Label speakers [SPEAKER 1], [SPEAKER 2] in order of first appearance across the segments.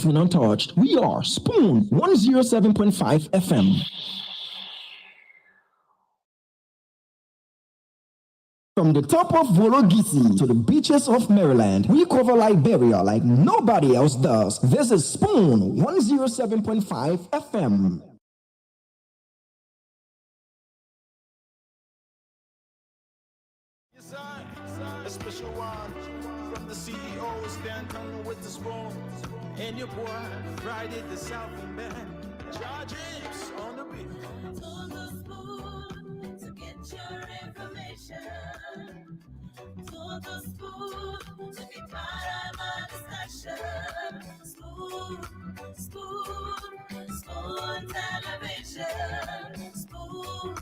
[SPEAKER 1] caffeine untouched. We are Spoon 107.5 FM. From the top of Vologisi to the beaches of Maryland, we cover Liberia like nobody else does. This is Spoon 107.5 FM.
[SPEAKER 2] A special one from the CEOs, Dan coming with the spoon. And your boy, Friday the Southern Band. James on the beat.
[SPEAKER 3] To the spoon to get your information. To the spoon to be part of our discussion. Spoon television. Spoon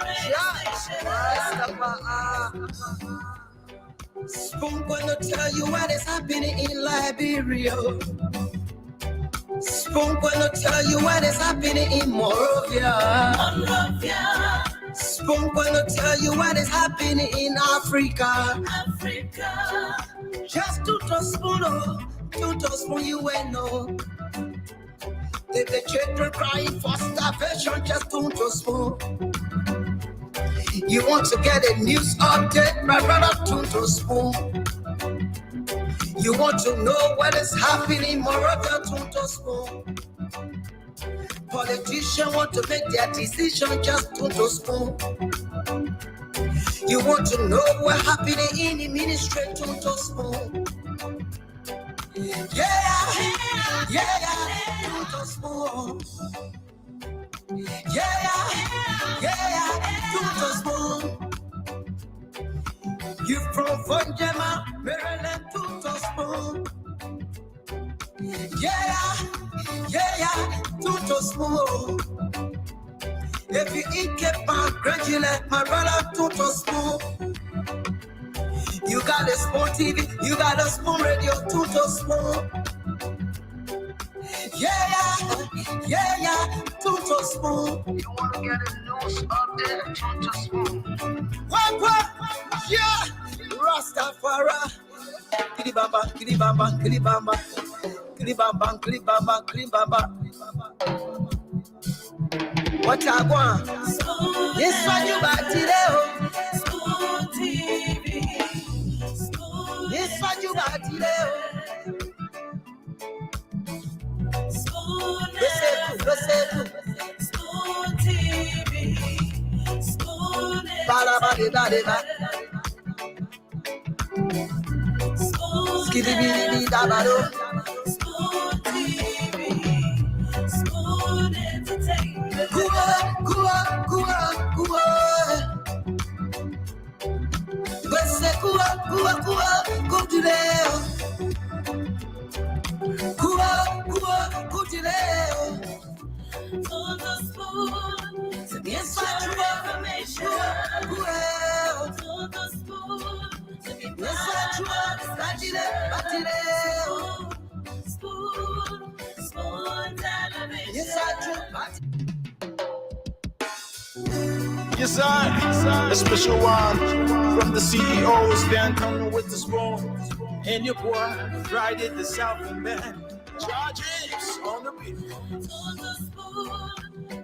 [SPEAKER 3] radio station.
[SPEAKER 4] Spoon gonna tell you what is happening in Liberia. Spoon gonna tell you what is happening in Monrovia. Spoon gonna tell you what is happening in Africa. Just to spoon you will know. The children crying for starvation, just to spoon. You want to get a news update, my brother, to spoon. You want to know what is happening, Moravia, to spoon. Politicians want to make their decision, just to spoon. You want to know what's happening in the ministry, to spoon. Yeah, to spoon. To spoon. You from Fonjema, Maryland, to spoon. To spoon. If you eat kepa, congratulate my brother, to spoon. You got a Spoon TV, you got a Spoon Radio, to spoon. To spoon. You want to get a news update, to spoon. What? Yeah, Rastafari. Kilibamba. What I want? This one you got today.
[SPEAKER 3] Spoon TV.
[SPEAKER 4] This one you got today.
[SPEAKER 3] Spoon TV. Spoon Spoon entertainment. To the spoon to get your information. To the spoon to be part of our discussion. Spoon television.
[SPEAKER 2] Yes, I. A special one from the CEOs, Dan coming with the spoon. And your boy, Friday the Southern Band. James on the beat.
[SPEAKER 3] To the spoon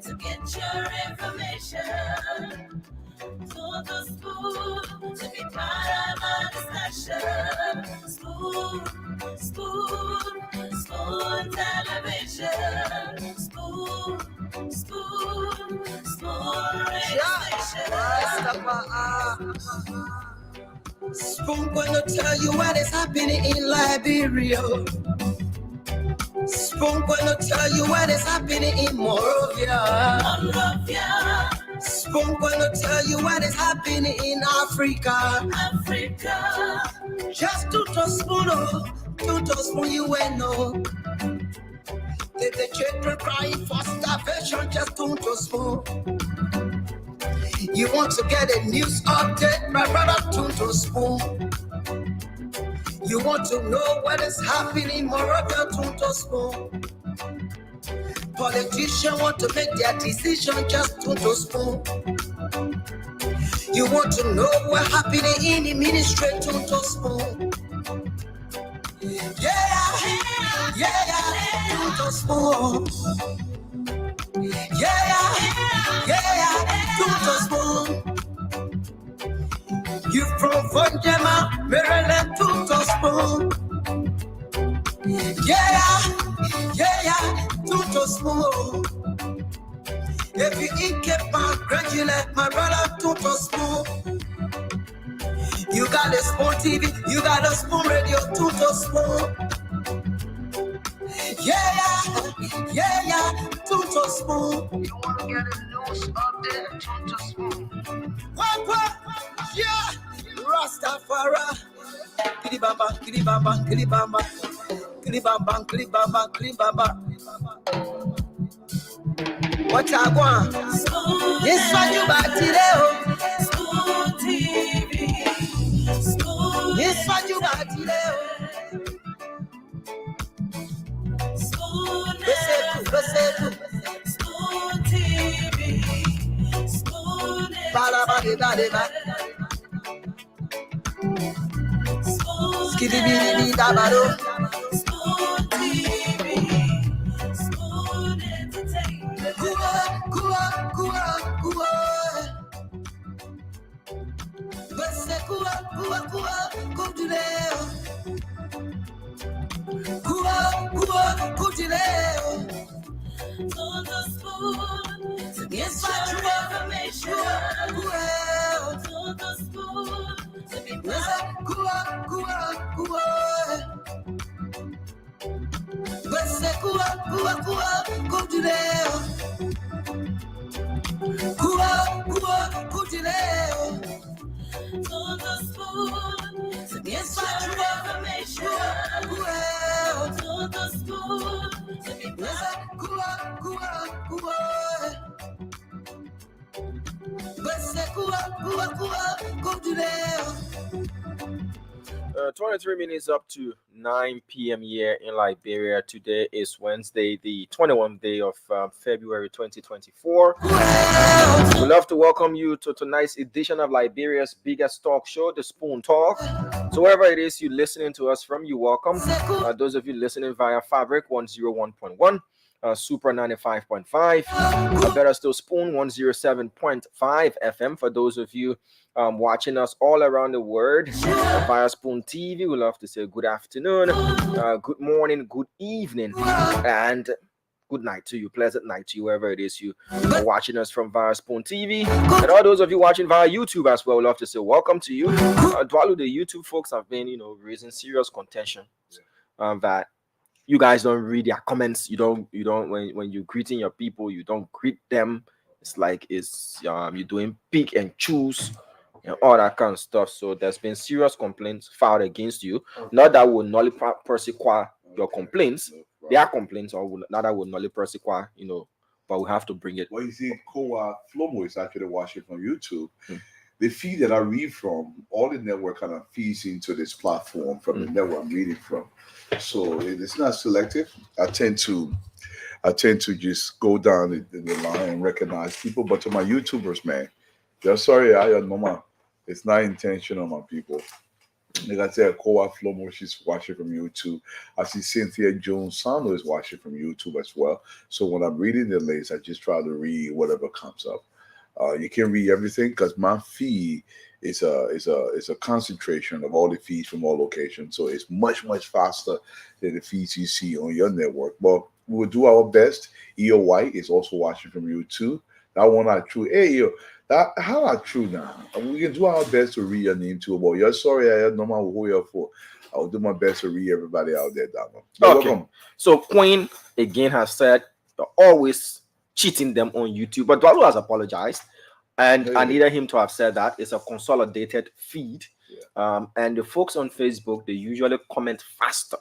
[SPEAKER 3] to get your information. To the spoon to be part of our discussion. Spoon television. Spoon radio station.
[SPEAKER 4] Spoon gonna tell you what is happening in Liberia. Spoon gonna tell you what is happening in Monrovia. Spoon gonna tell you what is happening in Africa. Just to spoon you will know. The children crying for starvation, just to spoon. You want to get a news update, my brother, to spoon. You want to know what is happening, Moravia, to spoon. Politicians want to make their decision, just to spoon. You want to know what's happening in the ministry, to spoon. Yeah. yeah, tutto spoon. Yeah, tutto spoon. You from Fondema, Maryland, tutto spoon. Yeah, tutto spoon. If you eat kepa, gradually, my brother, tutto spoon. You got a spoon TV, you got a spoon radio, tutto spoon. Yeah, tutto spoon. You want to get a news update, tutto spoon. What? Yeah, Rastafari. Kilibamba, kilibamba, kilibamba. Kilibamba, kilibamba, kilibamba. What I want? Yes, what you back today?
[SPEAKER 3] Spoon TV. Spoon.
[SPEAKER 4] Yes, what you back today?
[SPEAKER 3] Spoon.
[SPEAKER 4] Besetu.
[SPEAKER 3] Spoon TV. Spoon.
[SPEAKER 4] Balabadeba.
[SPEAKER 3] Spoon.
[SPEAKER 4] Skidibidi dabado.
[SPEAKER 3] Spoon TV. Spoon Entertainment.
[SPEAKER 4] Kua. Bese kua, kudileo. Kua, kudileo.
[SPEAKER 3] On the spoon. To get
[SPEAKER 4] Yes,
[SPEAKER 3] your
[SPEAKER 4] what
[SPEAKER 3] information.
[SPEAKER 4] you
[SPEAKER 3] On the spoon. To be
[SPEAKER 4] Kua. Bese kua, kudileo. Kua, kudileo.
[SPEAKER 3] on the spoon. To get
[SPEAKER 4] Yes,
[SPEAKER 3] your information.
[SPEAKER 4] Kua.
[SPEAKER 3] On the spoon. To be
[SPEAKER 4] Kua. Bese kua, kudileo.
[SPEAKER 5] 23 minutes up to 9 p.m. here in Liberia. Today is Wednesday, the 21st day of February 2024. We'd love to welcome you to tonight's edition of Liberia's biggest talk show, The Spoon Talk. So wherever it is you're listening to us from, you're welcome. Those of you listening via Fabric 101.1, Super 95.5, Better Still Spoon 107.5 FM. For those of you watching us all around the world via Spoon TV, we love to say good afternoon, good morning, good evening, and good night to you, pleasant night to you, wherever it is you are watching us from via Spoon TV. And all those of you watching via YouTube as well, we love to say welcome to you. Dwalu, the YouTube folks have been, raising serious contention that you guys don't read their comments. You don't when you're greeting your people, you don't greet them. It's like you're doing pick and choose and all that kind of stuff. So there's been serious complaints filed against you. Not that will nullify persecute your complaints. Their complaints, or not that will nullify persecute, but we have to bring it.
[SPEAKER 6] Well, you see, Koa Flomo is actually watching from YouTube. The feed that I read from, all the network kind of feeds into this platform from the network I'm reading from. So it's not selective. I tend to just go down the line and recognize people. But to my YouTubers, man, they're sorry, it's not intentional, my people. Like I said, Koa Flomo, she's watching from YouTube. I see Cynthia Jones Sano is watching from YouTube as well. So when I'm reading the list, I just try to read whatever comes up. You can't read everything because my feed is a concentration of all the feeds from all locations. So it's much faster than the feeds you see on your network. But we'll do our best. EO White is also watching from YouTube. That one not true. Hey, how not true now? We can do our best to read your name too. But you're sorry, I don't know who you're for. I'll do my best to read everybody out there, Dama.
[SPEAKER 5] Okay.
[SPEAKER 6] Welcome.
[SPEAKER 5] So Queen again has said you're always cheating them on YouTube, but Dwalu has apologized, and I needed him to have said that it's a consolidated feed. And the folks on Facebook, they usually comment faster,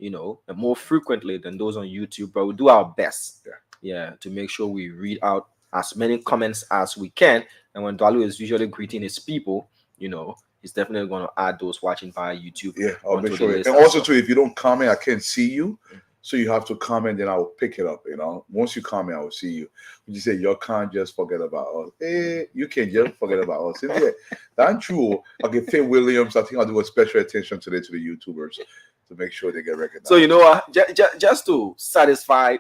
[SPEAKER 5] and more frequently than those on YouTube, but we do our best, to make sure we read out as many comments as we can. And when Dwalu is usually greeting his people, he's definitely going to add those watching via YouTube.
[SPEAKER 6] Yeah, I'll make sure. And also, too, if you don't comment, I can't see you. So you have to comment, then I will pick it up, Once you comment, I will see you. You say, you can't just forget about us. Hey, you can't just forget about us. Yeah, that's true. Okay, Faye Williams, I think I'll do a special attention today to the YouTubers. to make sure they get recognized.
[SPEAKER 5] So you know what? Just to satisfy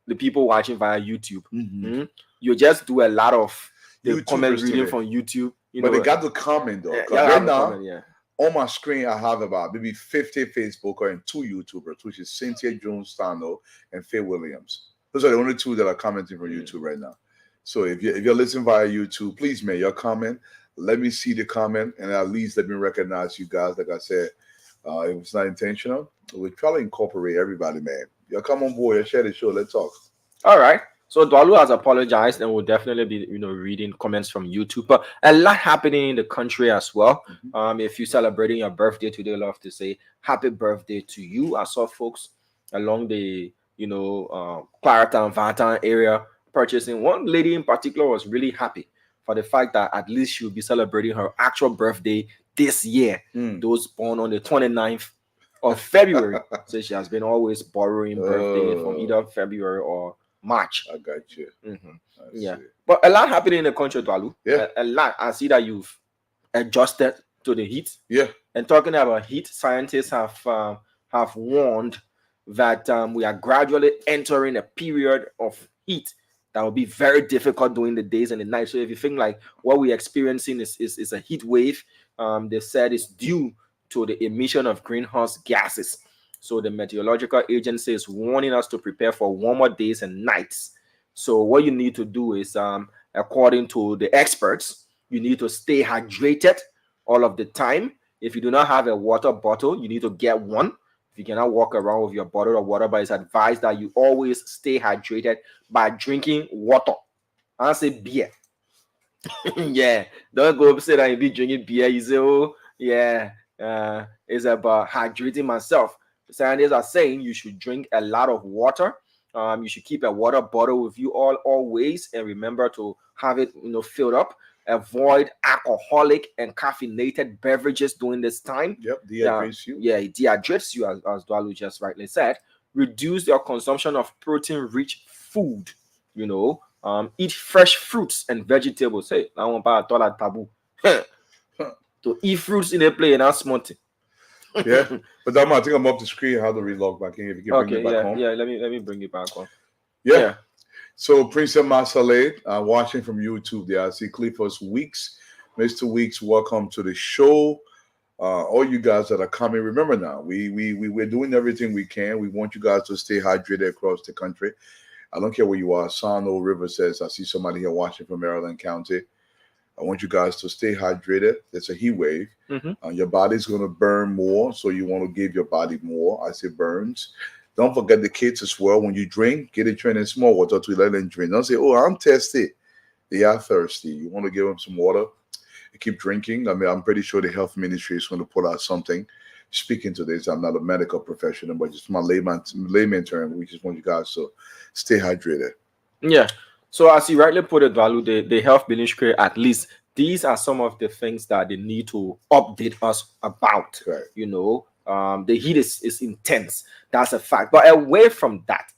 [SPEAKER 5] the people watching via YouTube, you just do a lot of the
[SPEAKER 6] YouTubers
[SPEAKER 5] comment reading
[SPEAKER 6] today.
[SPEAKER 5] from YouTube. You
[SPEAKER 6] But
[SPEAKER 5] know,
[SPEAKER 6] they got to comment though.
[SPEAKER 5] yeah,
[SPEAKER 6] 'Cause
[SPEAKER 5] yeah,
[SPEAKER 6] right
[SPEAKER 5] have a
[SPEAKER 6] now,
[SPEAKER 5] comment, yeah.
[SPEAKER 6] on my screen, I have about maybe 50 Facebooker and 2 YouTubers, which is Cynthia Jones-Stano and Faye Williams. Those are the only 2 that are commenting from YouTube right now. So if you're listening via YouTube, please make your comment. Let me see the comment, and at least let me recognize you guys. Like I said, if it's not intentional, we'll try to incorporate everybody, man. Y'all come on board, share the show, let's talk.
[SPEAKER 5] All right. So Dwalu has apologized, and will definitely be, reading comments from YouTube. But a lot happening in the country as well. If you're celebrating your birthday today, I'd love to say happy birthday to you. I saw folks along the, Clarendon and Vantan area purchasing. One lady in particular was really happy for the fact that at least she'll be celebrating her actual birthday this year. Those born on the 29th of February. So she has been always borrowing birthday from either February or March.
[SPEAKER 6] I got you.
[SPEAKER 5] Yeah, but a lot happening in the country, Dwalu.
[SPEAKER 6] Yeah,
[SPEAKER 5] a lot. I see that you've adjusted to the heat.
[SPEAKER 6] Yeah,
[SPEAKER 5] and talking about heat, scientists have warned that we are gradually entering a period of heat that will be very difficult during the days and the night. So if you think like what we're experiencing is a heat wave, they said it's due to the emission of greenhouse gases. So the meteorological agency is warning us to prepare for warmer days and nights. So what you need to do is, according to the experts, you need to stay hydrated all of the time. If you do not have a water bottle, you need to get one. If you cannot walk around with your bottle of water, but it's advised that you always stay hydrated by drinking water. I say beer. Yeah, don't go say that you be drinking beer. You say, oh, yeah, it's about hydrating myself. Scientists are saying you should drink a lot of water. You should keep a water bottle with you always, and remember to have it, filled up. Avoid alcoholic and caffeinated beverages during this time.
[SPEAKER 6] Yep, dehydrates you.
[SPEAKER 5] Yeah, it dehydrates you, as Dwalu just rightly said. Reduce your consumption of protein-rich food. Eat fresh fruits and vegetables. Hey, I want buy a taboo. To eat fruits in a plate and not smarty.
[SPEAKER 6] Yeah, but I think I'm up the screen. How to relog back in? If you can bring it back home.
[SPEAKER 5] Yeah. Let me bring it back on.
[SPEAKER 6] Yeah. So Princess Masaleh, watching from YouTube there. I see Clifford's Weeks. Mr. Weeks, welcome to the show. All you guys that are coming, remember now, we're doing everything we can. We want you guys to stay hydrated across the country. I don't care where you are. Sano River says, I see somebody here watching from Maryland County. I want you guys to stay hydrated. It's a heat wave. Your body's going to burn more, so you want to give your body more. I say burns. Don't forget the kids as well. When you drink, get a drink in small water to let them drink. Don't say, oh, I'm thirsty. They are thirsty. You want to give them some water. Keep drinking. I mean, I'm pretty sure the health ministry is going to put out something. Speaking to this, I'm not a medical professional, but just my layman term. We just want you guys to stay hydrated.
[SPEAKER 5] Yeah. So as you rightly put it, Dwalu, the health ministry, at least these are some of the things that they need to update us about.
[SPEAKER 6] Right.
[SPEAKER 5] The heat is intense. That's a fact. But away from that,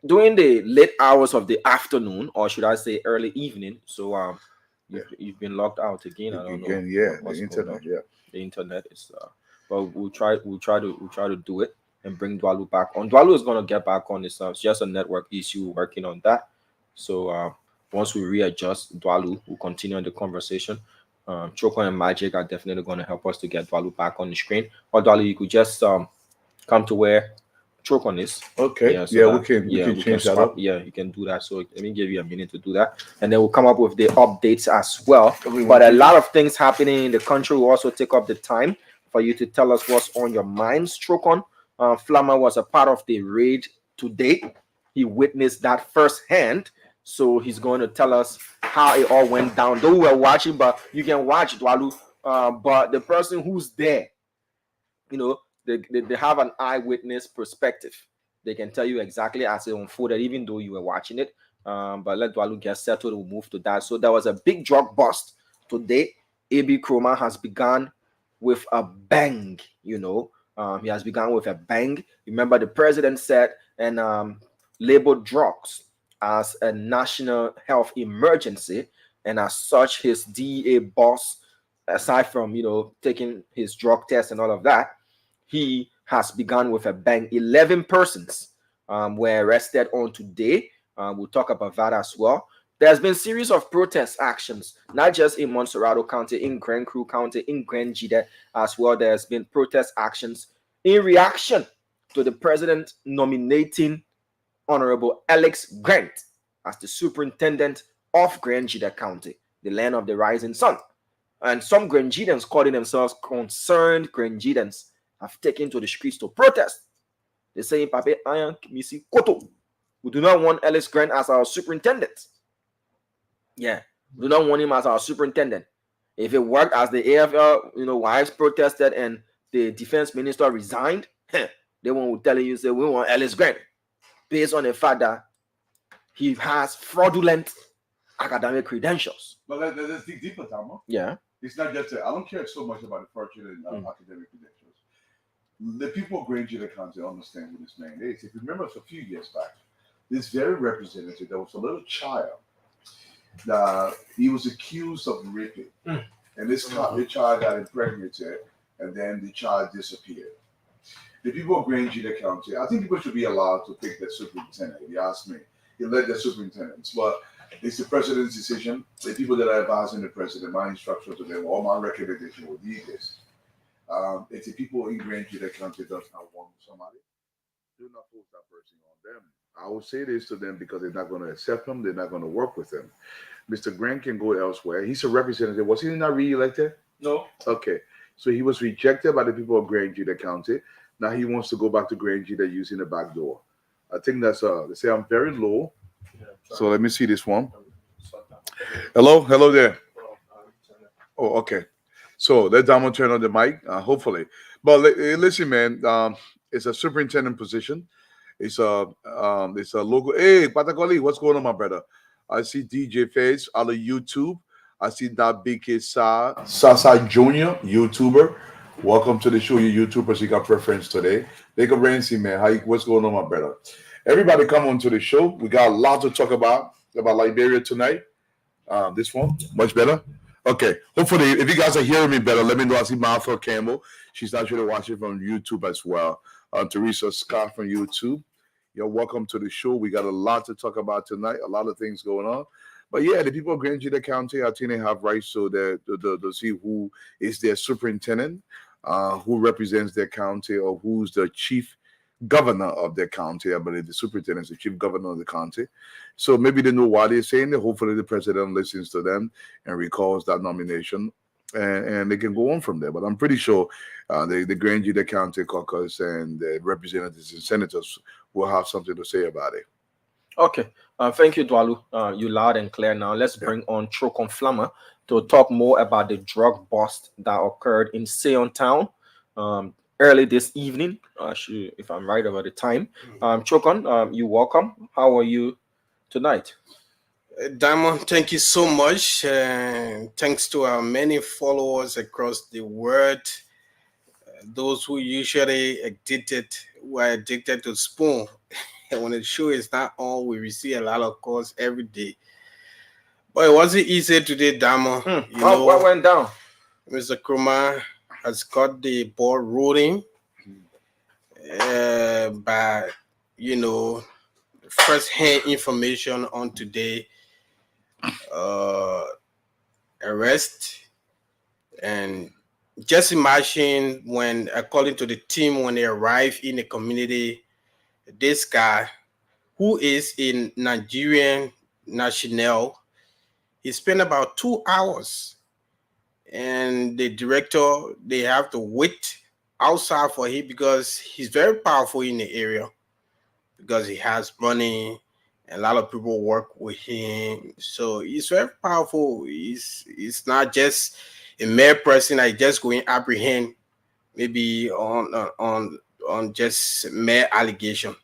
[SPEAKER 5] during the late hours of the afternoon, or should I say early evening, so you've been locked out again. I don't know.
[SPEAKER 6] Yeah, the internet. Yeah,
[SPEAKER 5] the internet is. But we'll try to do it and bring Dwalu back on. Dwalu is gonna get back on. It's just a network issue. Working on that. So once we readjust, Dwalu will continue on the conversation. Choco and Magic are definitely going to help us to get Dwalu back on the screen. Or Dwalu, you could just come to where Choco is.
[SPEAKER 6] Okay. We can change that up.
[SPEAKER 5] Yeah, you can do that. So let me give you a minute to do that, and then we'll come up with the updates as well. But a lot of things happening in the country will also take up the time for you to tell us what's on your mind. Strokon Flammer was a part of the raid today. He witnessed that firsthand. So he's going to tell us how it all went down. Though we were watching, but you can watch Dwalu. But the person who's there, they have an eyewitness perspective. They can tell you exactly as it unfolded, even though you were watching it. But let Dwalu get settled. We'll move to that. So there was a big drug bust today. AB Kroma has begun with a bang. He has begun with a bang. Remember, the president said and labeled drugs as a national health emergency, and as such, his DEA boss, aside from taking his drug test and all of that, he has begun with a bang. 11 persons were arrested on today. We'll talk about that as well. There's been a series of protest actions, not just in Montserrado County, in Grand Cru County, in Grand Jide as well. There's been protest actions in reaction to the president nominating Honorable Alex Grant as the superintendent of Grand Jide County, the land of the rising sun. And some Grand Jidans calling themselves concerned Grand Jidans have taken to the streets to protest. They say, Pape Ayan Misi Koto. We do not want Alex Grant as our superintendent. Yeah, we do not want him as our superintendent. If it worked as the AFL, wives protested and the defense minister resigned, they won't tell you, say, we want Alex Grant, based on the fact that he has fraudulent academic credentials.
[SPEAKER 6] But let's dig deeper, Tama.
[SPEAKER 5] Yeah.
[SPEAKER 6] It's not just I don't care so much about the fraudulent academic credentials. The people of Grand Jide County understand who this man is. If you remember a few years back, this very representative, there was a little child that he was accused of raping. And the child got impregnated, and then the child disappeared. The people of Grand Jide County, I think people should be allowed to pick their superintendent. If you ask me, he led their superintendents, but it's the president's decision. The people that are advising the president, my instruction to them, or my recommendation would be this. If the people in Grand Jide County does not want somebody, do not force that person on them. I will say this to them because they're not going to accept him. They're not going to work with him. Mr. Grant can go elsewhere. He's a representative. Was he not re-elected?
[SPEAKER 5] No.
[SPEAKER 6] Okay. So he was rejected by the people of Grand Jide County. Now he wants to go back to Grand Jide using the back door. I think that's they say I'm very low. So let me see this one. Hello there. Oh, okay. So let Damo turn on the mic, hopefully. But listen, man, it's a superintendent position. It's a local. Hey, Patakoli, what's going on, my brother? I see DJ Face on the YouTube. I see that BK Sasa Jr. YouTuber. Welcome to the show, you YouTubers. You got preference today. Jacob Rancy, man. What's going on, my brother? Everybody come on to the show. We got a lot to talk about Liberia tonight. This one, much better. Okay. Hopefully, if you guys are hearing me better, let me know. I see Martha Campbell. She's actually watching from YouTube as well. Teresa Scott from YouTube. You're welcome to the show. We got a lot to talk about tonight. A lot of things going on. But yeah, the people of Grand Jide County, I think they have rights so that to see who is their superintendent, who represents their county, or who's the chief governor of their county. I believe the superintendent is the chief governor of the county. So maybe they know why they're saying it. Hopefully the president listens to them and recalls that nomination, and they can go on from there. But I'm pretty sure the Grand Jide County caucus and the representatives and senators will have something to say about it.
[SPEAKER 5] Okay. Thank you, Dwalu. You loud and clear now. Let's bring on Trocon Flammer to talk more about the drug bust that occurred in Sion Town early this evening, if I'm right about the time. Trocon, you welcome. How are you tonight?
[SPEAKER 7] Diamond, thank you so much. Thanks to our many followers across the world, those who usually were addicted to spoon. And when the show is not on, we receive a lot of calls every day. But it wasn't easy today, Diamond.
[SPEAKER 5] What went down?
[SPEAKER 7] Mr. Krumah has got the ball rolling. By, first-hand information on today, arrest. And just imagine when, according to the team, when they arrive in the community, this guy, who is a Nigerian national, he spent about 2 hours, and the director, they have to wait outside for him because he's very powerful in the area, because he has money and a lot of people work with him. So he's very powerful. He's not just a mere person that just going to apprehend maybe on just mere allegation.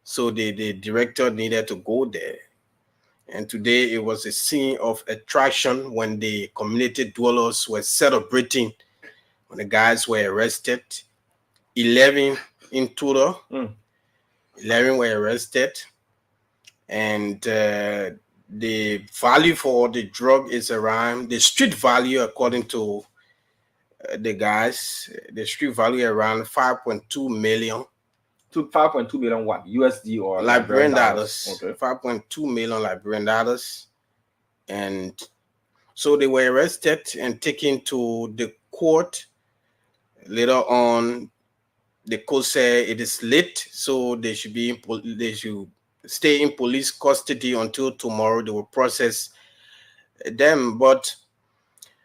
[SPEAKER 7] So the director needed to go there. And today it was a scene of attraction when the community dwellers were celebrating when the guys were arrested. 11 in total. 11 were arrested. And the value for the drug is around, the street value according to the guys, the street value around 5.2 million.
[SPEAKER 5] To 5.2 million what? USD or
[SPEAKER 7] Liberian dollars.
[SPEAKER 5] Okay.
[SPEAKER 7] 5.2 million Liberian dollars. And so they were arrested and taken to the court. Later on, the court said it is late, so they should stay in police custody until tomorrow. They will process them. But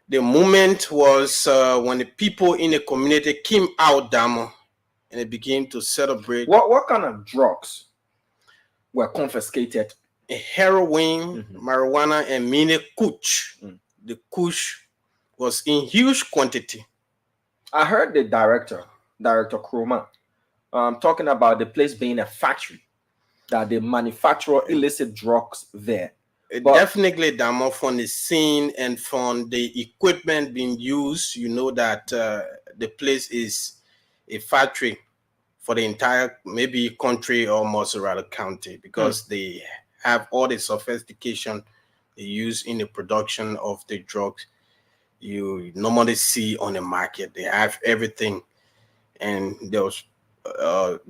[SPEAKER 7] the moment was when the people in the community came out, Damo, and they began to celebrate.
[SPEAKER 5] What kind of drugs were confiscated?
[SPEAKER 7] Heroin, marijuana, and mini kush. The kush was in huge quantity.
[SPEAKER 5] I heard the director Kroma, talking about the place being a factory, that they manufacture illicit drugs there. But
[SPEAKER 7] definitely, Damo, from the scene and from the equipment being used, you know that the place is a factory for the entire maybe country or Mozzarella County, because they have all the sophistication they use in the production of the drugs you normally see on the market. They have everything, and there was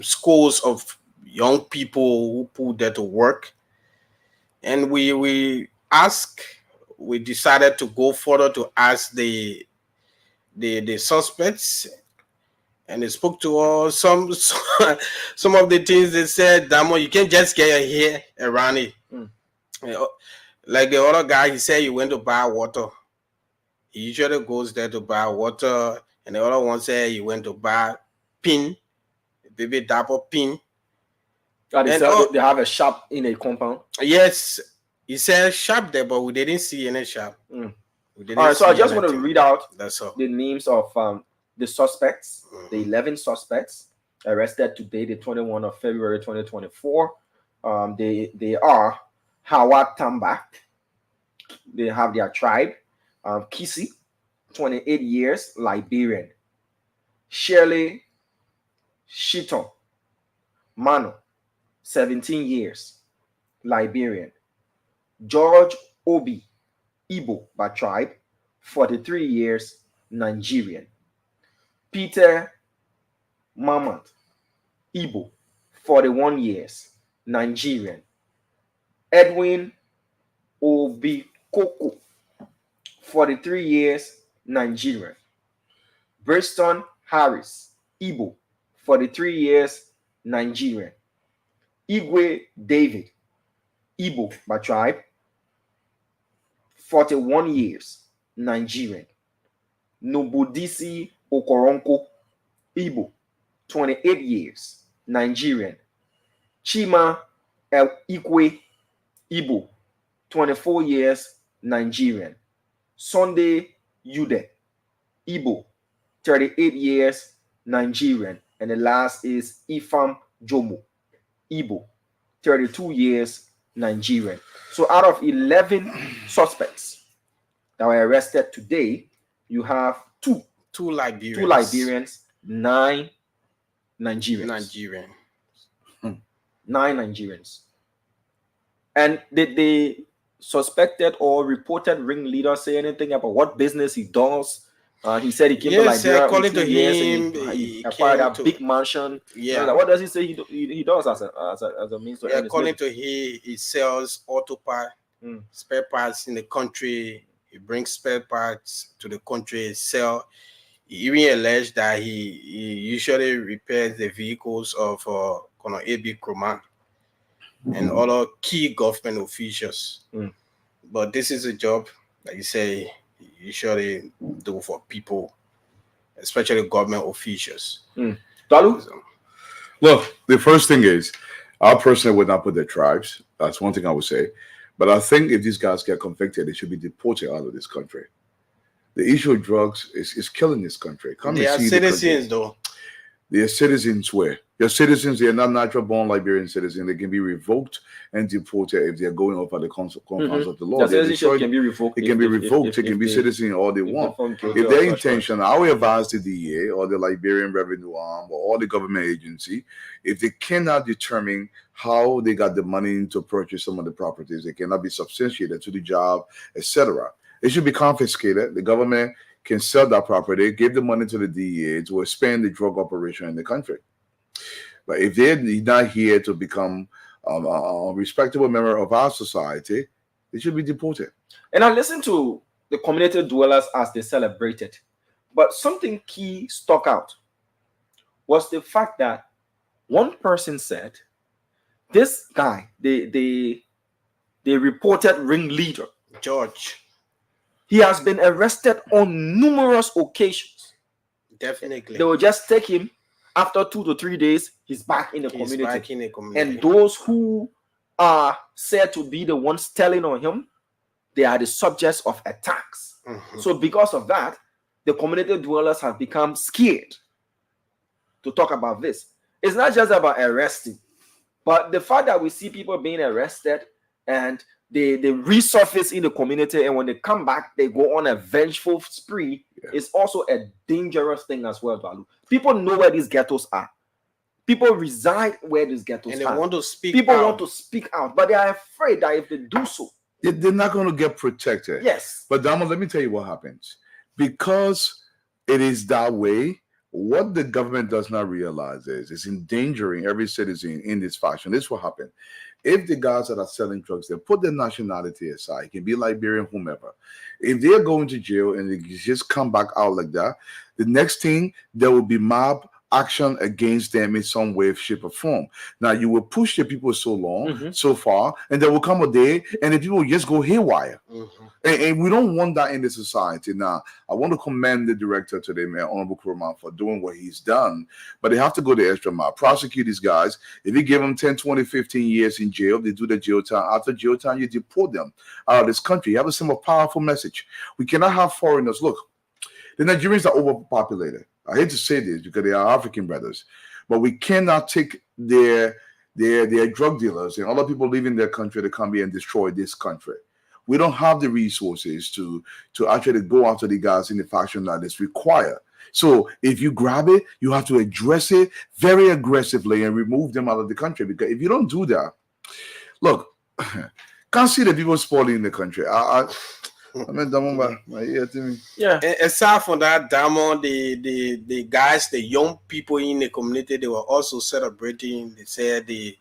[SPEAKER 7] schools of young people who put there to work. And we decided to go further to ask the suspects, and they spoke to us. Some of the things they said, Damo, you can't just get your hair around it. You know, like the other guy, he said he went to buy water. He usually goes there to buy water, and the other one said he went to buy pin, baby dapper pin.
[SPEAKER 5] They have a shop in a compound.
[SPEAKER 7] Yes, he said shop there, but we didn't see any shop.
[SPEAKER 5] All right, so I just want to read out the names of the suspects, the 11 suspects arrested today, the 21st of February 2024. They are Hawa Tamba. They have their tribe. Kisi, 28 years, Liberian. Shirley Shiton Mano, 17 years, Liberian. George Obi, Igbo by tribe, 43 years, Nigerian. Peter Mamat, Igbo, 41 years, Nigerian. Edwin Obikoko, 43 years, Nigerian. Briston Harris, Igbo, 43 years, Nigerian. Igwe David, Igbo by tribe, 41 years, Nigerian. Nobodisi Okoronko, Igbo, 28 years, Nigerian. Chima El Ikwe, Igbo, 24 years, Nigerian. Sunday Yude, Igbo, 38 years, Nigerian. And the last is Ifam Jomo, Igbo, 32 years, Nigerian. So out of 11 suspects that were arrested today, you have two Liberians, 9 Nigerians. 9 Nigerians. And did the suspected or reported ringleader say anything about what business he does? He said he came to Liberia.
[SPEAKER 7] According to him,
[SPEAKER 5] he acquired a big mansion.
[SPEAKER 7] Yeah.
[SPEAKER 5] Like, what does he say he does as a means to earn his
[SPEAKER 7] according
[SPEAKER 5] living?
[SPEAKER 7] to he sells auto parts, spare parts in the country. He brings spare parts to the country, sell. He even alleged that he usually repairs the vehicles of A.B. Kroma and other key government officials. But this is a job, like you say, you usually do for people, especially government officials.
[SPEAKER 5] Dalu?
[SPEAKER 6] Look, the first thing is, I personally would not put their tribes. That's one thing I would say. But I think if these guys get convicted, they should be deported out of this country. The issue of drugs is killing this country.
[SPEAKER 7] They are citizens, though.
[SPEAKER 6] They are citizens where? They're citizens, they are not natural born Liberian citizens. They can be revoked and deported if they're going over the confines of the law.
[SPEAKER 5] The citizenship can be revoked.
[SPEAKER 6] It can be revoked. They can be citizens all they want. If their intention, I will advise the DEA or the Liberian Revenue Arm or all the government agency, if they cannot determine how they got the money to purchase some of the properties, they cannot be substantiated to the job, etc. It should be confiscated. The government can sell that property, give the money to the DEA to expand the drug operation in the country. But if they're not here to become a respectable member of our society, they should be deported.
[SPEAKER 5] And I listened to the community dwellers as they celebrated. But something key stuck out was the fact that one person said, this guy, the reported ringleader,
[SPEAKER 7] George.
[SPEAKER 5] he has been arrested on numerous occasions.
[SPEAKER 7] Definitely.
[SPEAKER 5] They will just take him. After 2 to 3 days, he's back in the community.
[SPEAKER 7] Back in the community.
[SPEAKER 5] And those who are said to be the ones telling on him, they are the subjects of attacks. So because of that, the community dwellers have become scared to talk about this. It's not just about arresting, but the fact that we see people being arrested and they resurface in the community, and when they come back, they go on a vengeful spree. Is also a dangerous thing as well, Balu. People know where these ghettos are. People reside where these ghettos
[SPEAKER 7] and they
[SPEAKER 5] are.
[SPEAKER 7] want to speak
[SPEAKER 5] People
[SPEAKER 7] out.
[SPEAKER 5] want to speak out, but they are afraid that if they do so,
[SPEAKER 6] They're not going to get protected.
[SPEAKER 5] yes.
[SPEAKER 6] But Damo, let me tell you what happens. Because it is that way, what the government does not realize is it's endangering every citizen in this fashion. This will happen. If the guys that are selling drugs, they put their nationality aside, it can be Liberian, whomever. If they're going to jail and they just come back out like that, the next thing, there will be mob action against them in some way, shape, or form. Now, you will push the people so long, so far, and there will come a day, and the people will just go haywire. And we don't want that in the society. Now, I want to commend the director today, man, Honorable Kurman, for doing what he's done, but they have to go the extra mile. Prosecute these guys. If you give them 10, 20, 15 years in jail, they do the jail time. After jail time, you deport them out of this country. You have a simple, powerful message. We cannot have foreigners. Look, the Nigerians are overpopulated. I hate to say this because they are African brothers, but we cannot take their drug dealers and other people leaving their country to come here and destroy this country. We don't have the resources to actually go after the guys in the fashion that is required. So if you grab it, you have to address it very aggressively and remove them out of the country. Because if you don't do that, look, can't see the people spoiling the country. I mean, my ear to me.
[SPEAKER 5] Yeah.
[SPEAKER 7] Aside from that, Damon, the guys, the young people in the community, they were also celebrating. They said the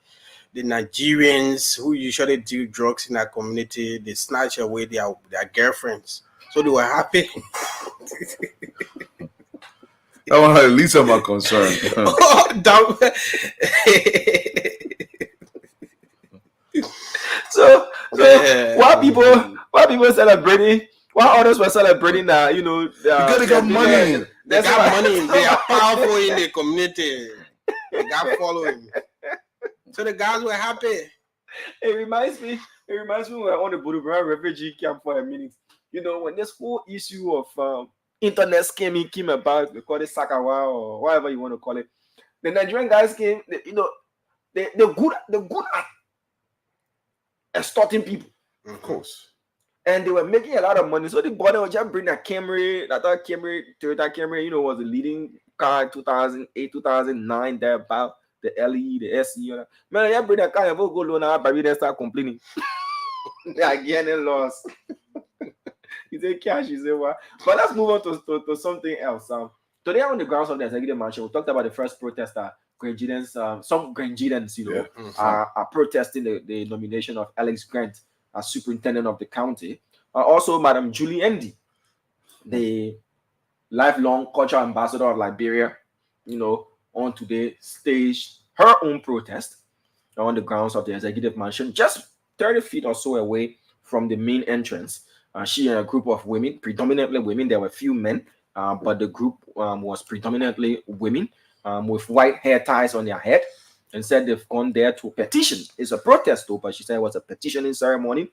[SPEAKER 7] Nigerians who usually do drugs in our community, they snatch away their girlfriends. So they were happy.
[SPEAKER 6] That one at least I'm not concerned.
[SPEAKER 5] So while people celebrating, while others were celebrating that,
[SPEAKER 6] because they got money.
[SPEAKER 7] They got money. They are powerful in the community. They got following. So the guys were happy.
[SPEAKER 5] It reminds me we were on the Budubara refugee camp for a minute. When this whole issue of internet scamming came about, we call it Sakawa or whatever you want to call it. The Nigerian guys came, they're good at extorting people.
[SPEAKER 6] Of course.
[SPEAKER 5] And they were making a lot of money. So the boy would just bring that Camry, Toyota Camry, was the leading car in 2008, 2009, thereabout. The LE, the SE. Man, you bring that car and go loan out, but they start complaining. They are getting lost. He said cash, he said what? But let's move on to something else. Today on the grounds of the executive mansion, we talked about the first protest that some Grangeidans, are protesting the nomination of Alex Grant as superintendent of the county. Also, Madam Julie Endy, the lifelong cultural ambassador of Liberia, on today staged her own protest on the grounds of the executive mansion, just 30 feet or so away from the main entrance. She and a group of women, predominantly women, there were a few men, but the group was predominantly women with white hair ties on their head, and said they've gone there to petition. It's a protest though, but she said it was a petitioning ceremony.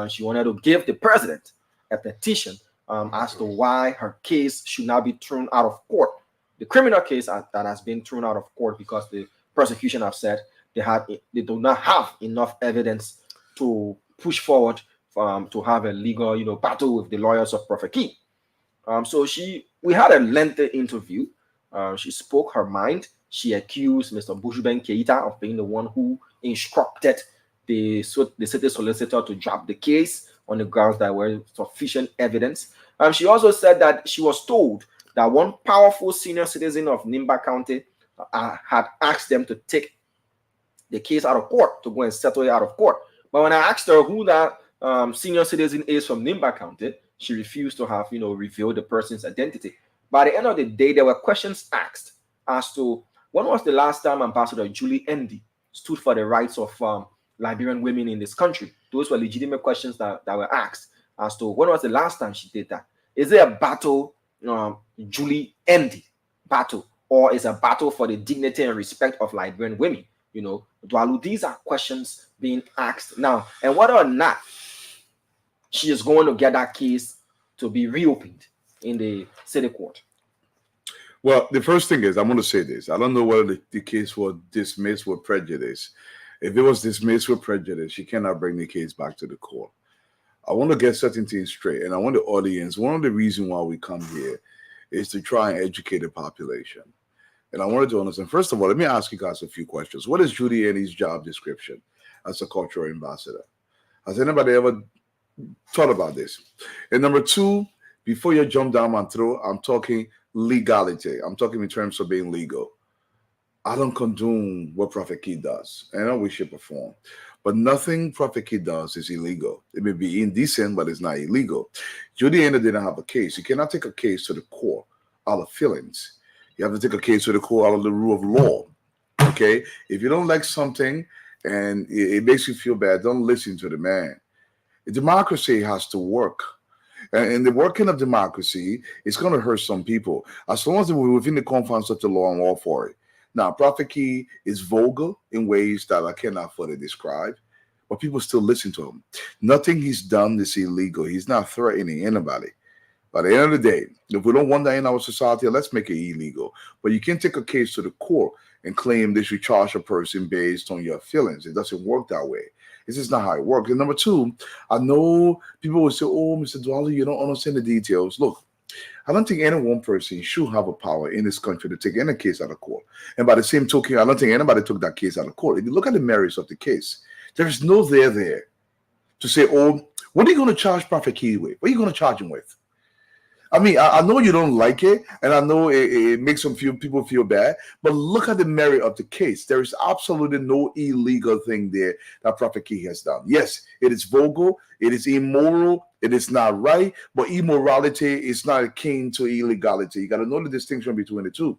[SPEAKER 5] She wanted to give the president a petition as to why her case should not be thrown out of court. The criminal case that has been thrown out of court because the prosecution have said they do not have enough evidence to push forward to have a legal, battle with the lawyers of Prophet Key. So we had a lengthy interview. She spoke her mind. She accused Mr. Bushben Keita of being the one who instructed the city solicitor to drop the case, on the grounds that there were sufficient evidence. She also said that she was told that one powerful senior citizen of Nimba County had asked them to take the case out of court, to go and settle it out of court. But when I asked her who that senior citizen is from Nimba County, she refused to have, revealed the person's identity. By the end of the day, there were questions asked as to when was the last time Ambassador Julie Endi stood for the rights of Liberian women in this country. Those were legitimate questions that were asked as to when was the last time she did that. Is it a battle, Julie Endi battle, or is a battle for the dignity and respect of Liberian women? Dwalu, these are questions being asked now, and whether or not she is going to get that case to be reopened in the city court.
[SPEAKER 6] Well, the first thing is, I'm going to say this. I don't know whether the case was dismissed with prejudice. If it was dismissed with prejudice, she cannot bring the case back to the court. I want to get certain things straight, and I want the audience, one of the reasons why we come here is to try and educate the population. And I wanted to understand, first of all, let me ask you guys a few questions. What is Judy Endi's job description as a cultural ambassador? Has anybody ever thought about this? And number two, before you jump down my throat, I'm talking legality. I'm talking in terms of being legal. I don't condone what Prophet Key does, and I wish shape or form. But nothing Prophet Key does is illegal. It may be indecent, but it's not illegal. Judy Endi didn't have a case. You cannot take a case to the court out of feelings. You have to take a case to the court out of the rule of law. Okay? If you don't like something and it makes you feel bad, don't listen to the man. Democracy has to work. And the working of democracy is going to hurt some people. As long as we're within the confines of the law, I'm all for it. Now, Prophet Key is vulgar in ways that I cannot fully describe, but people still listen to him. Nothing he's done is illegal. He's not threatening anybody. By the end of the day, if we don't want that in our society, let's make it illegal. But you can't take a case to the court and claim they should charge a person based on your feelings. It doesn't work that way. This is not how it works. And number two, I know people will say, oh, Mr. Dwali, you don't understand the details. Look, I don't think any one person should have a power in this country to take any case out of court. And by the same token, I don't think anybody took that case out of court. If you look at the merits of the case, there is no there to say, oh, what are you going to charge Prophet Key with? What are you going to charge him with? I mean, I know you don't like it, and I know it makes people feel bad, but look at the merit of the case. There is absolutely no illegal thing there that Prophet Key has done. Yes, it is vulgar, it is immoral, it is not right, but immorality is not akin to illegality. You got to know the distinction between the two.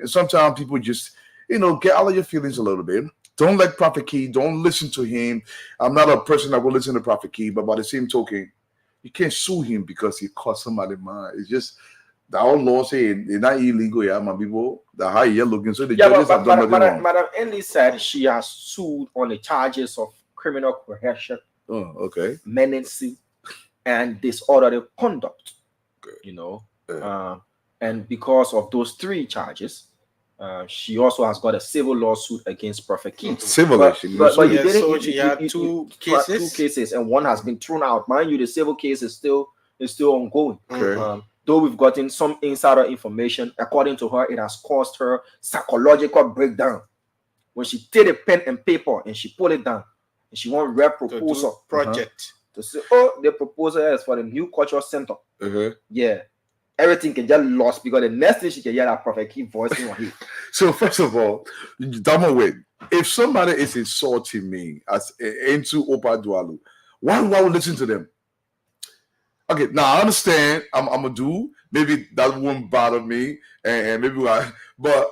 [SPEAKER 6] And sometimes people just, get out of your feelings a little bit. Don't like Prophet Key. Don't listen to him. I'm not a person that will listen to Prophet Key, but by the same token, you can't sue him because he cost somebody mind. It's just the old law saying it's not illegal, yeah, my people. The high you're looking, so the judges have done nothing wrong.
[SPEAKER 5] Madam Endi said she has sued on the charges of criminal coercion, menacing, and disorderly conduct. And because of those three charges, she also has got a civil lawsuit against Prophet Key.
[SPEAKER 6] But
[SPEAKER 5] she had two cases, and one has been thrown out. Mind you, the civil case is still ongoing.
[SPEAKER 6] Okay.
[SPEAKER 5] Though we've gotten some insider information, according to her, it has caused her psychological breakdown. When she take a pen and paper and she pull it down, and she want rep proposal
[SPEAKER 7] project
[SPEAKER 5] to say, oh, the proposal is for the new cultural center. Yeah. Everything can just lost because the next thing she can hear that Prophet Key voice in her head.
[SPEAKER 6] So first of all, wait. If somebody is insulting me as into Opa Dwalu, why would I listen to them? Okay, now I understand. I'm a dude. Maybe that won't bother me, and maybe but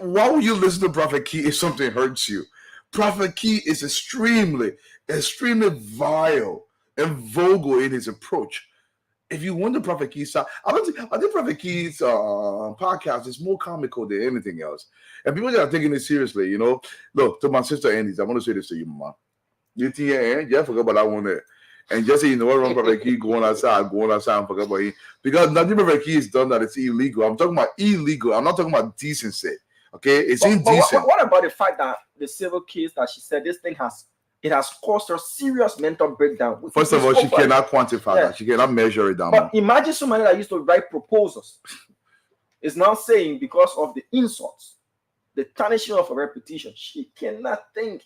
[SPEAKER 6] why would you listen to Prophet Key if something hurts you? Prophet Key is extremely vile and vulgar in his approach. If you want the Prophet Key's side, I think Prophet Key's podcast is more comical than anything else. And people that are taking it seriously, Look, to my sister Andy, I want to say this to you, Mama. You think, yeah, forget about that one there. And just say, what wrong Prophet Key going outside and forget about him. Because nothing Prophet Key is done that it's illegal. I'm talking about illegal. I'm not talking about decency. Okay? It's indecent.
[SPEAKER 5] But what about the fact that the civil case that she said this thing has caused her serious mental breakdown?
[SPEAKER 6] First of all, she cannot quantify that. She cannot measure it down.
[SPEAKER 5] But imagine somebody that used to write proposals is now saying because of the insults, the tarnishing of her reputation, she cannot think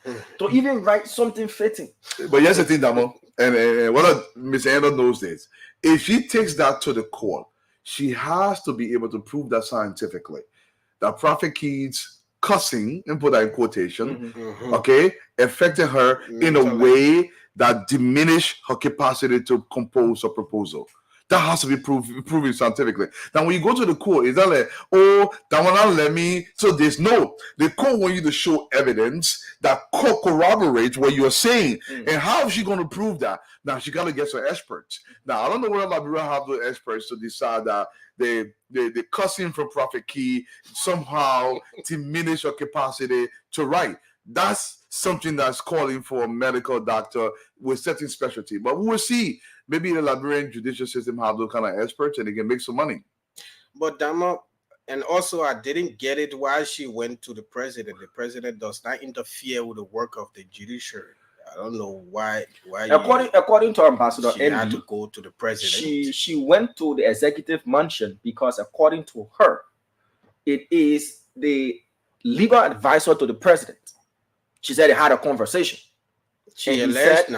[SPEAKER 5] to even write something fitting.
[SPEAKER 6] But here's the thing, Damo, and what Miss Anna knows this: if she takes that to the court, she has to be able to prove that scientifically that Prophet Keith's cussing, and put that in quotation, okay, affected her in a way that diminished her capacity to compose a proposal. That has to be proven scientifically. Now, when you go to the court, it's not like, oh, that one not let me. So there's no. The court want you to show evidence that corroborates what you're saying. And how is she going to prove that? Now, she got to get some experts. Now, I don't know whether Liberia have those experts to decide that the cussing from Prophet Key somehow diminish her capacity to write. That's something that's calling for a medical doctor with certain specialty. But we will see. Maybe the Liberian judicial system have those kind of experts and they can make some money.
[SPEAKER 7] But Dama, and also I didn't get it why she went to the president. The president does not interfere with the work of the judiciary. I don't know why.
[SPEAKER 5] According to Ambassador
[SPEAKER 7] she had
[SPEAKER 5] Envy,
[SPEAKER 7] to go to the president.
[SPEAKER 5] she went to the executive mansion because, according to her, it is the legal advisor to the president. She said they had a conversation. She alleged.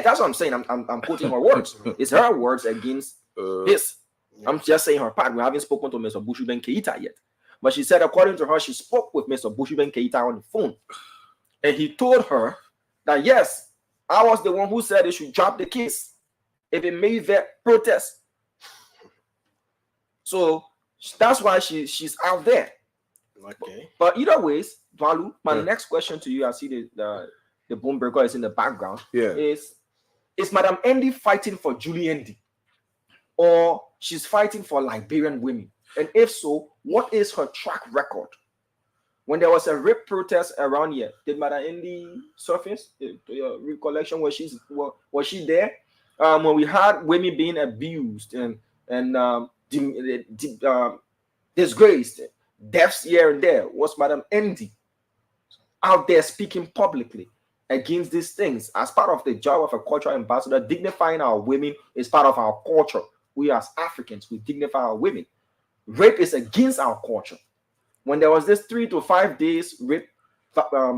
[SPEAKER 5] That's what I'm saying. I'm quoting her words. It's her words against this. Yeah. I'm just saying her part. We haven't spoken to Mr. Bushiben Keita yet. But she said, according to her, she spoke with Mr. Bushiben Keita on the phone. And he told her that, yes, I was the one who said they should drop the case if it made that protest. So that's why she's out there.
[SPEAKER 7] Okay.
[SPEAKER 5] But either ways, Dwalu, my next question to you, I see the boom breaker is in the background.
[SPEAKER 6] Yeah.
[SPEAKER 5] Is Madam Andy fighting for Julie Andy? Or she's fighting for Liberian women? And if so, what is her track record? When there was a rape protest around here, did Madam Andy surface? To your recollection, was she there? When we had women being abused and disgraced, deaths here and there, was Madam Andy out there speaking publicly against these things? As part of the job of a cultural ambassador, dignifying our women is part of our culture. We as Africans, we dignify our women. Rape is against our culture. When there was this 3 to 5 days rape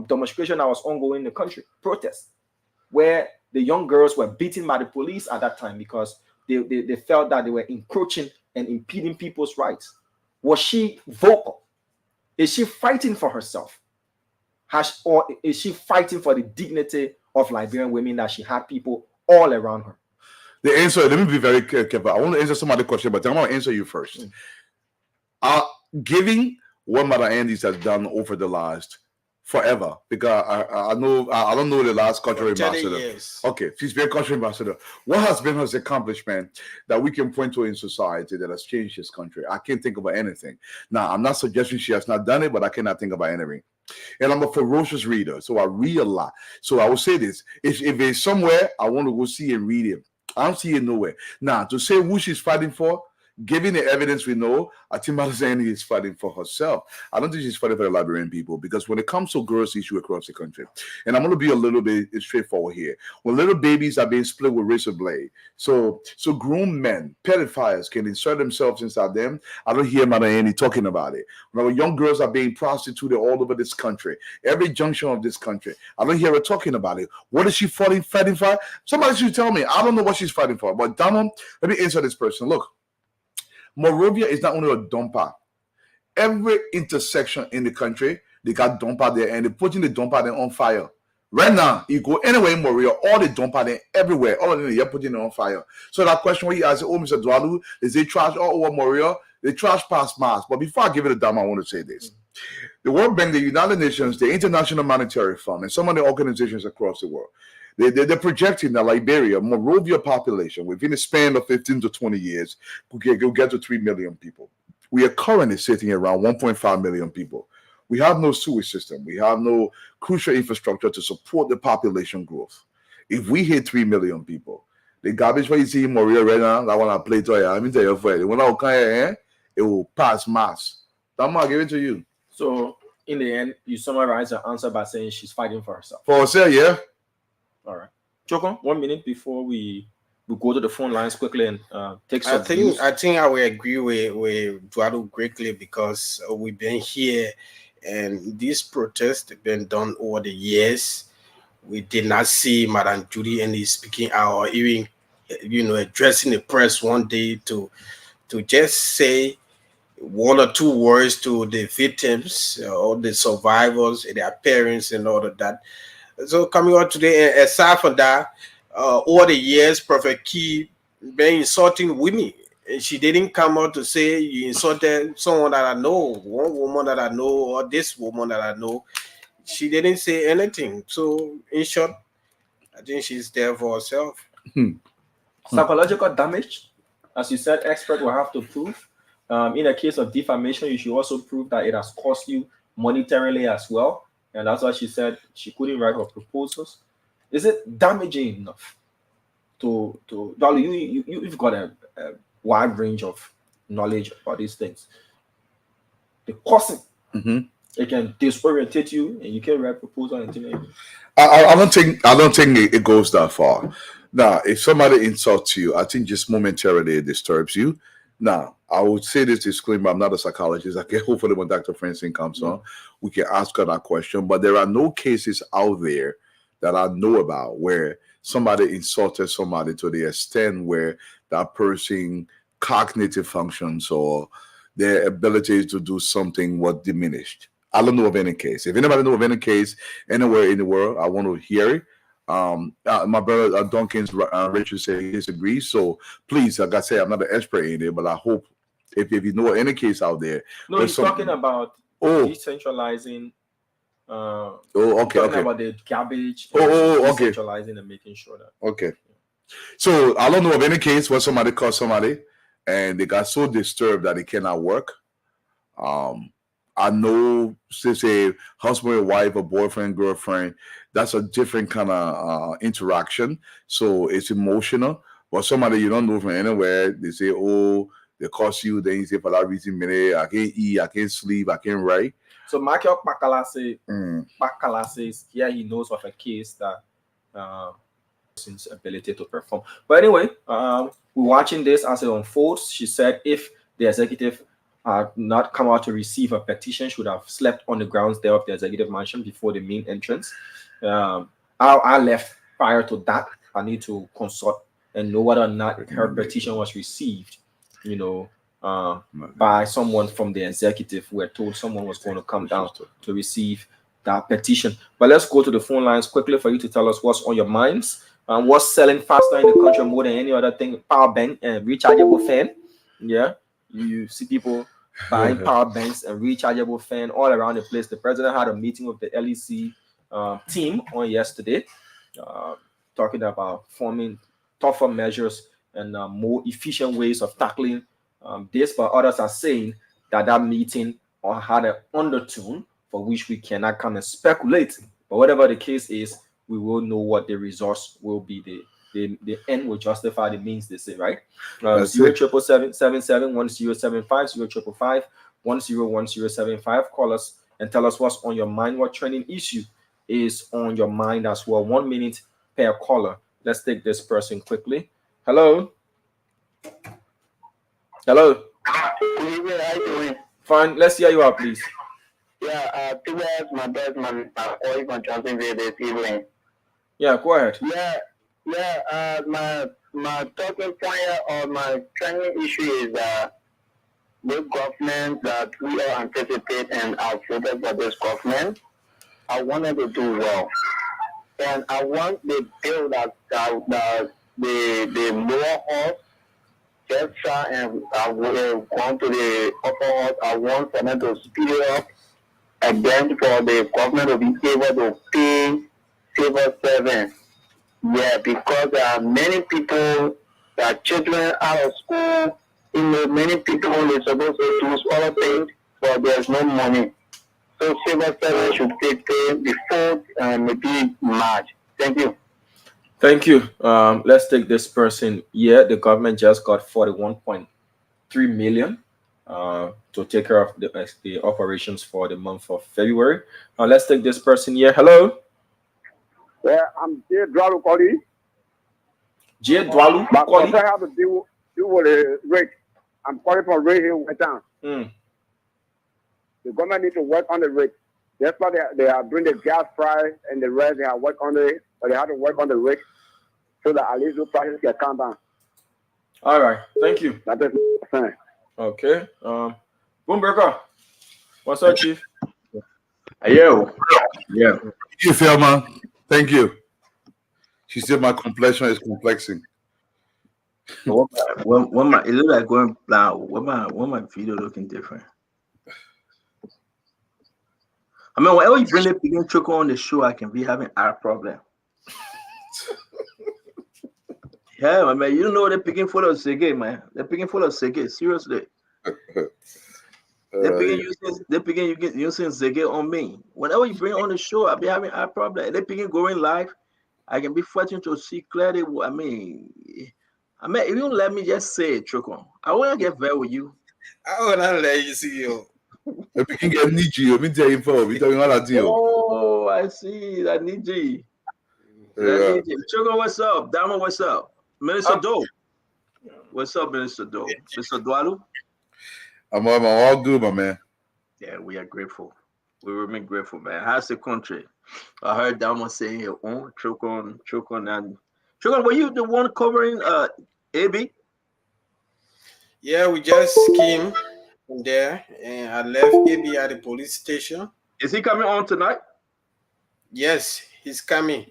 [SPEAKER 5] demonstration that was ongoing in the country, protest, where the young girls were beaten by the police at that time because they felt that they were encroaching and impeding people's rights. Was she vocal? Is she fighting for herself? Or is she fighting for the dignity of Liberian women that she had people all around her?
[SPEAKER 6] The answer, let me be very careful. I want to answer some other question, but I'm going to answer you first. Giving what Mother Andy's has done over the last forever, because I don't know the last country ambassador.
[SPEAKER 7] Years.
[SPEAKER 6] Okay, she's been country ambassador. What has been her accomplishment that we can point to in society that has changed this country? I can't think about anything. Now, I'm not suggesting she has not done it, but I cannot think about anything. And I'm a ferocious reader, so I read a lot. So I will say this: if it's somewhere, I want to go see and read it. I don't see it nowhere. Now, to say who she's fighting for, given the evidence we know, I think Madam Andy is fighting for herself. I don't think she's fighting for the Liberian people, because when it comes to girls' issue across the country, and I'm going to be a little bit straightforward here, when little babies are being split with razor blade, so grown men, pedophiles can insert themselves inside them, I don't hear Madam Andy talking about it. When young girls are being prostituted all over this country, every junction of this country, I don't hear her talking about it. What is she fighting for? Somebody should tell me. I don't know what she's fighting for. But Donald, let me answer this person. Look, Morovia is not only a dumper. Every intersection in the country, they got dumper there, and they're putting the dumper there on fire. Right now, you go anywhere in Morovia, all the dumper there everywhere, all of them, you're putting it on fire. So that question where you ask, oh, Mr. Dwalu, is they trash all over Morovia? They trash past Mars. But before I give it a damn, I want to say this. The World Bank, the United Nations, the International Monetary Fund, and some of the organizations across the world, they're projecting that Liberia, Morovia population, within a span of 15 to 20 years, will get to 3 million people. We are currently sitting around 1.5 million people. We have no sewage system. We have no crucial infrastructure to support the population growth. If we hit 3 million people, the garbage what you see in Morovia right now, that one I play to you, I mean tell you for it. When I come here, it will pass mass. I'm going to give it to you.
[SPEAKER 5] So, in the end, you summarize the answer by saying she's fighting for herself.
[SPEAKER 6] For herself, yeah.
[SPEAKER 5] All right. Choko, 1 minute before we go to the phone lines quickly and take some
[SPEAKER 7] I think I will agree with Dwadu greatly, because we've been here And these protests have been done over the years. We did not see Madam Judy any speaking out or even, addressing the press one day to just say one or two words to the victims or the survivors and their parents and all of that. So coming on today, aside from that, over the years, Prophet Key been insulting women. And she didn't come out to say you insulted someone that I know, one woman that I know, or this woman that I know. She didn't say anything. So in short, I think she's there for herself.
[SPEAKER 5] Psychological damage, as you said, expert will have to prove. In a case of defamation, you should also prove that it has cost you monetarily as well. And that's why she said she couldn't write her proposals. Is it damaging enough to Dolly? You've got a wide range of knowledge about these things. The costing, it can disorientate you, and you can write proposal and things like that.
[SPEAKER 6] I don't think it goes that far. Now, if somebody insults you, I think just momentarily it disturbs you. Now, I would say this disclaimer: I'm not a psychologist. Okay, hopefully when Dr. Francine comes on, we can ask her that question. But there are no cases out there that I know about where somebody insulted somebody to the extent where that person cognitive functions or their ability to do something was diminished. I don't know of any case. If anybody know of any case anywhere in the world, I want to hear it. My brother Duncan's Richard said he disagrees. So please, like I said, I'm not an expert in it, but I hope if you know any case out there.
[SPEAKER 5] No, he's talking about decentralizing.
[SPEAKER 6] Okay.
[SPEAKER 5] About the garbage.
[SPEAKER 6] Okay.
[SPEAKER 5] Decentralizing and making sure that.
[SPEAKER 6] Okay. So I don't know of any case where somebody called somebody and they got so disturbed that it cannot work. I know, say husband and wife, or boyfriend, girlfriend, that's a different kind of interaction. So it's emotional. But somebody you don't know from anywhere, they say, oh, they cost you. Then you say, for that reason, I can't eat, I can't sleep, I can't write.
[SPEAKER 5] So Michael Bakala says, yeah, he knows of a case that person's ability to perform. But anyway, we're watching this as it unfolds. She said if the executive had not come out to receive a petition, should have slept on the grounds there of the executive mansion before the main entrance. I left prior to that. I need to consult and know whether or not her petition was received, by someone from the executive. We were told someone was going to come down to receive that petition. But let's go to the phone lines quickly for you to tell us what's on your minds and what's selling faster in the country more than any other thing. Power bank and rechargeable fan. Yeah, you see people buying power banks and rechargeable fan all around the place. The president had a meeting with the LEC team on yesterday, talking about forming tougher measures and more efficient ways of tackling this. But others are saying that meeting had an undertone for which we cannot come and speculate. But whatever the case is, we will know what the results will be. The end will justify the means, they say, right? 077771075 055101075. Call us and tell us what's on your mind. What trending issue is on your mind as well? 1 minute per caller. Let's take this person quickly. Hello. Hello. Fine. Let's hear you out, please.
[SPEAKER 8] Yeah, towards my best man, or even something this evening.
[SPEAKER 5] Yeah, go ahead.
[SPEAKER 8] My talking point or my trending issue is the government that we all anticipate and are voted for this government. I wanted to do well, and I want the bill that the lower house just try and will go to the upper house. I want for them to speed it up, and then for the government to be able to pay civil servants. Yeah, because there are many people, that children out of school, many people are supposed to do other things, but there's no money. So civil servants should take pay before maybe March. Thank you.
[SPEAKER 5] Thank you. Let's take this person. Yeah, the government just got 41.3 million to take care of the operations for the month of February. Let's take this person here. Hello.
[SPEAKER 9] Yeah, I'm Jay Dwalu calling.
[SPEAKER 5] Jay Dwalu calling.
[SPEAKER 9] I have to do with the rate. I'm calling from Ray Hill, West Town. The The government need to work on the rate. That's why they are doing the gas price and the rest. They have work on it, but they have to work on the rate so that at least the prices can come down.
[SPEAKER 5] All right, thank you.
[SPEAKER 9] That is what I'm saying.
[SPEAKER 5] Okay. Boombreaker, what's up, Chief?
[SPEAKER 10] Yo, yeah.
[SPEAKER 6] You feel, man? Thank you. She said my complexion is complexing.
[SPEAKER 10] When my it look like going blind. When my video looking different. I mean, whenever you bring the begin choke on the show, I can be having eye problem. Yeah, I mean, you know they're picking full of Sege, man. They're picking full of Sege, seriously. They're picking using Sege on me. Whenever you bring on the show, I'll be having eye problem. They're picking going live. I can be fighting to see clearly. I mean, if you don't let me just say it, Chokon, I want to get very with you.
[SPEAKER 7] I want to let you see you.
[SPEAKER 6] If you can get Niji, let me tell you for we talking about that.
[SPEAKER 10] Oh, I see that Niji.
[SPEAKER 6] Yeah.
[SPEAKER 10] Chokon, what's up? Dama, what's up? Minister Do. What's up, Minister Do? Mr. Dwalu?
[SPEAKER 6] I'm all good, my man.
[SPEAKER 10] Yeah, we are grateful. We remain grateful, man. How's the country? I heard Dama saying your own Chokon, and Chokon, were you the one covering AB?
[SPEAKER 7] Yeah, we just came from there and I left AB at the police station.
[SPEAKER 10] Is he coming on tonight?
[SPEAKER 7] Yes, he's coming.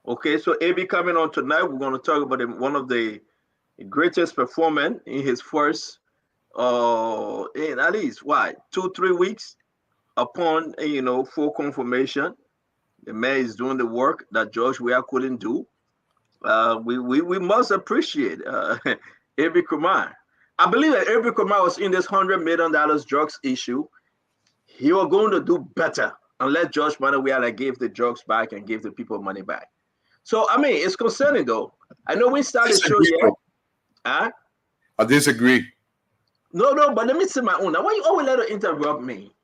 [SPEAKER 10] Okay, so AB coming on tonight. We're going to talk about him, one of the greatest performance in his first, in at least, 2-3 weeks upon, full confirmation. The man is doing the work that George Weah couldn't do. We must appreciate AB Kumar. I believe that AB Kumar was in this $100 million drugs issue. He was going to do better unless George Weah gave the drugs back and gave the people money back. So, I mean, it's concerning, though. I know we started the show yet. Huh?
[SPEAKER 6] I disagree.
[SPEAKER 10] No, but let me say my own. Now, why you always let her interrupt me?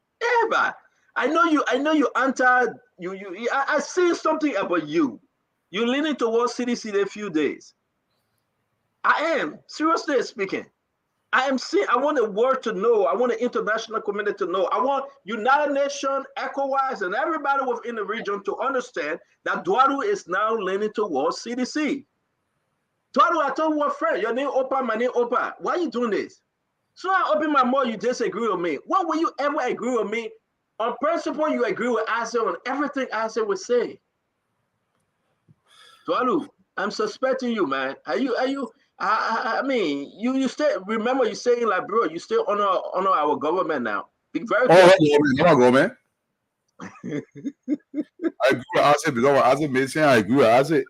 [SPEAKER 10] Ever. I know you answered. I see something about you. You're leaning towards CDC in a few days. I am, seriously speaking. I want the world to know. I want the international community to know. I want United Nations, ECOWAS, and everybody within the region to understand that Dwalu is now leaning towards CDC. Dwalu, I told you what friend, your name Opa, my name Opa. Why are you doing this? So I open my mouth, you disagree with me. Why will you ever agree with me? On principle, you agree with Asa on everything Asa would say. Dwalu, I'm suspecting you, man. Are you? I mean, you stay. Remember, you say in Liberia, you still honor our government now. Be very
[SPEAKER 6] careful. Man. I agree with Asa because Asa made saying I agree with Asa.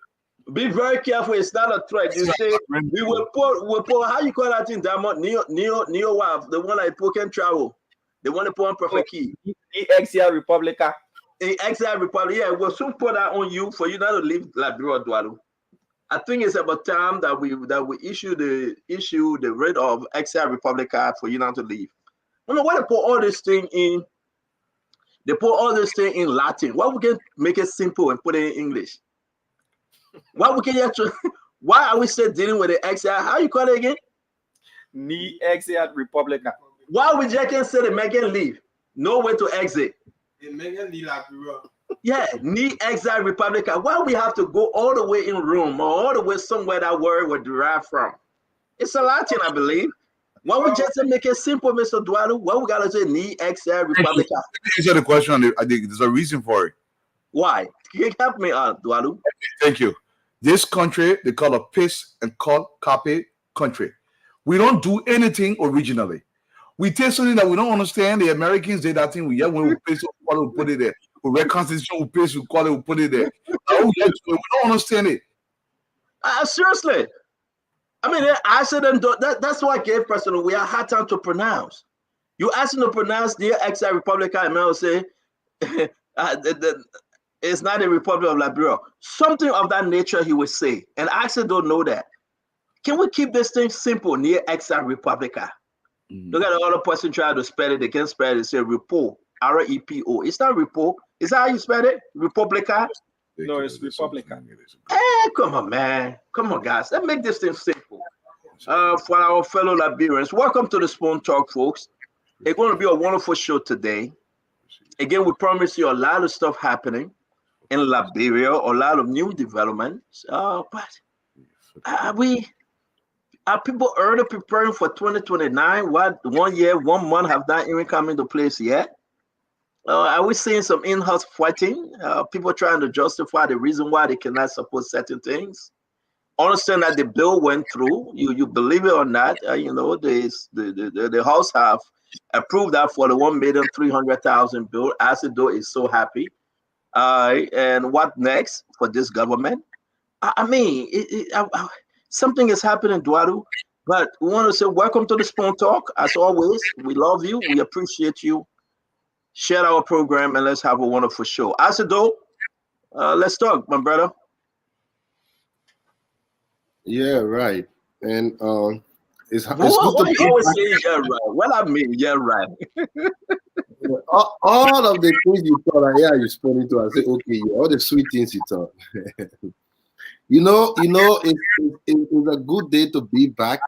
[SPEAKER 10] Be very careful. It's not a threat. You say we will put how you call that in Diamond Neo Waf, the one like Poke and Travel, the one that put on Perfect Key.
[SPEAKER 5] Exia Republica.
[SPEAKER 10] Exia Republic. Yeah, we'll soon put that on you for you not to leave Liberia, Dwalu. I think it's about time that we issue the rid of Exia Republica for you not to leave. I mean, why they put all this thing in? They put all this thing in Latin. Why we can make it simple and put it in English? Why are we still dealing with the Exia? How you call it again?
[SPEAKER 5] Ni Exia Republica.
[SPEAKER 10] Why we just can't say the Megan leave? No way to exit. Yeah, ni Exia Republica. Why we have to go all the way in Rome or all the way somewhere that word would derive from? It's a Latin, I believe. Why we just make it simple, Mr. Dwalu? Why we gotta say ni Exia Republica?
[SPEAKER 6] Let me answer the question. I think there's a reason for it.
[SPEAKER 10] Why? Can you help me out, Dwalu?
[SPEAKER 6] Thank you. This country, they call a paste and copy country. We don't do anything originally. We take something that we don't understand. The Americans did that thing. We paste, we put it there. We read Constitution, we paste, we put it there. We don't understand it.
[SPEAKER 10] Seriously. I mean, I said that's why I gave personal. We are hard time to pronounce. You ask him to pronounce the Exia Republica, and I will say it's not a Republic of Liberia. Something of that nature he would say. And I actually don't know that. Can we keep this thing simple near Exia Republica? Look at the other person trying to spell it. They can't spell it. They say Repo, R-E-P-O. It's not Repo. Is that how you spell it? Republica?
[SPEAKER 5] No, it's Republica.
[SPEAKER 10] Hey, come on, man. Come on, guys. Let's make this thing simple. For our fellow Liberians, welcome to the Spoon Talk, folks. It's going to be a wonderful show today. Again, we promise you a lot of stuff happening in Liberia, a lot of new developments. But are people already preparing for 2029? What 1 year, 1 month have not even come into place yet? Are we seeing some in-house fighting? People trying to justify the reason why they cannot support certain things. Understand that the bill went through. You believe it or not? The House have approved that for the 1,300,000 bill. Asido is so happy. And what next for this government? Something is happening, Duadu. But we want to say welcome to the Spoon Talk. As always, we love you. We appreciate you. Share our program and let's have a wonderful show. Asido, let's talk, my brother.
[SPEAKER 11] Yeah, right. And it's good to
[SPEAKER 10] What
[SPEAKER 11] be
[SPEAKER 10] you always
[SPEAKER 11] back.
[SPEAKER 10] say, yeah, right. What I mean, yeah, right.
[SPEAKER 11] All of the things you thought, yeah, you spoke into. I say, okay, all the sweet things you thought. It's a good day to be back.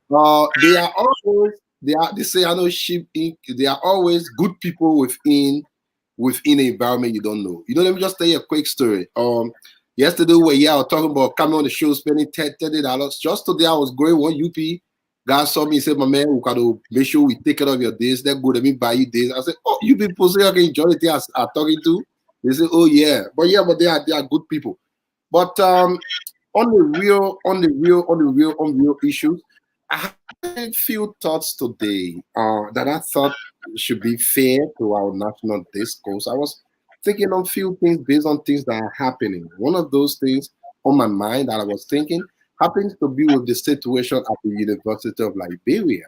[SPEAKER 11] They are always they say I know sheep Inc. They are always good people within an environment you don't know. Let me just tell you a quick story. Yesterday I was talking about coming on the show, spending $30. Just today I was going one UP. God saw me and said, my man, we gotta make sure we take care of your days. Let go, let me buy you days. I said, oh, you people say I can enjoy the thing I'm talking to. They say, oh yeah, but they are good people. But on the real issues, I have a few thoughts today that I thought should be fair to our national discourse. I was thinking on few things based on things that are happening. One of those things on my mind that I was thinking happens to be with the situation at the University of Liberia.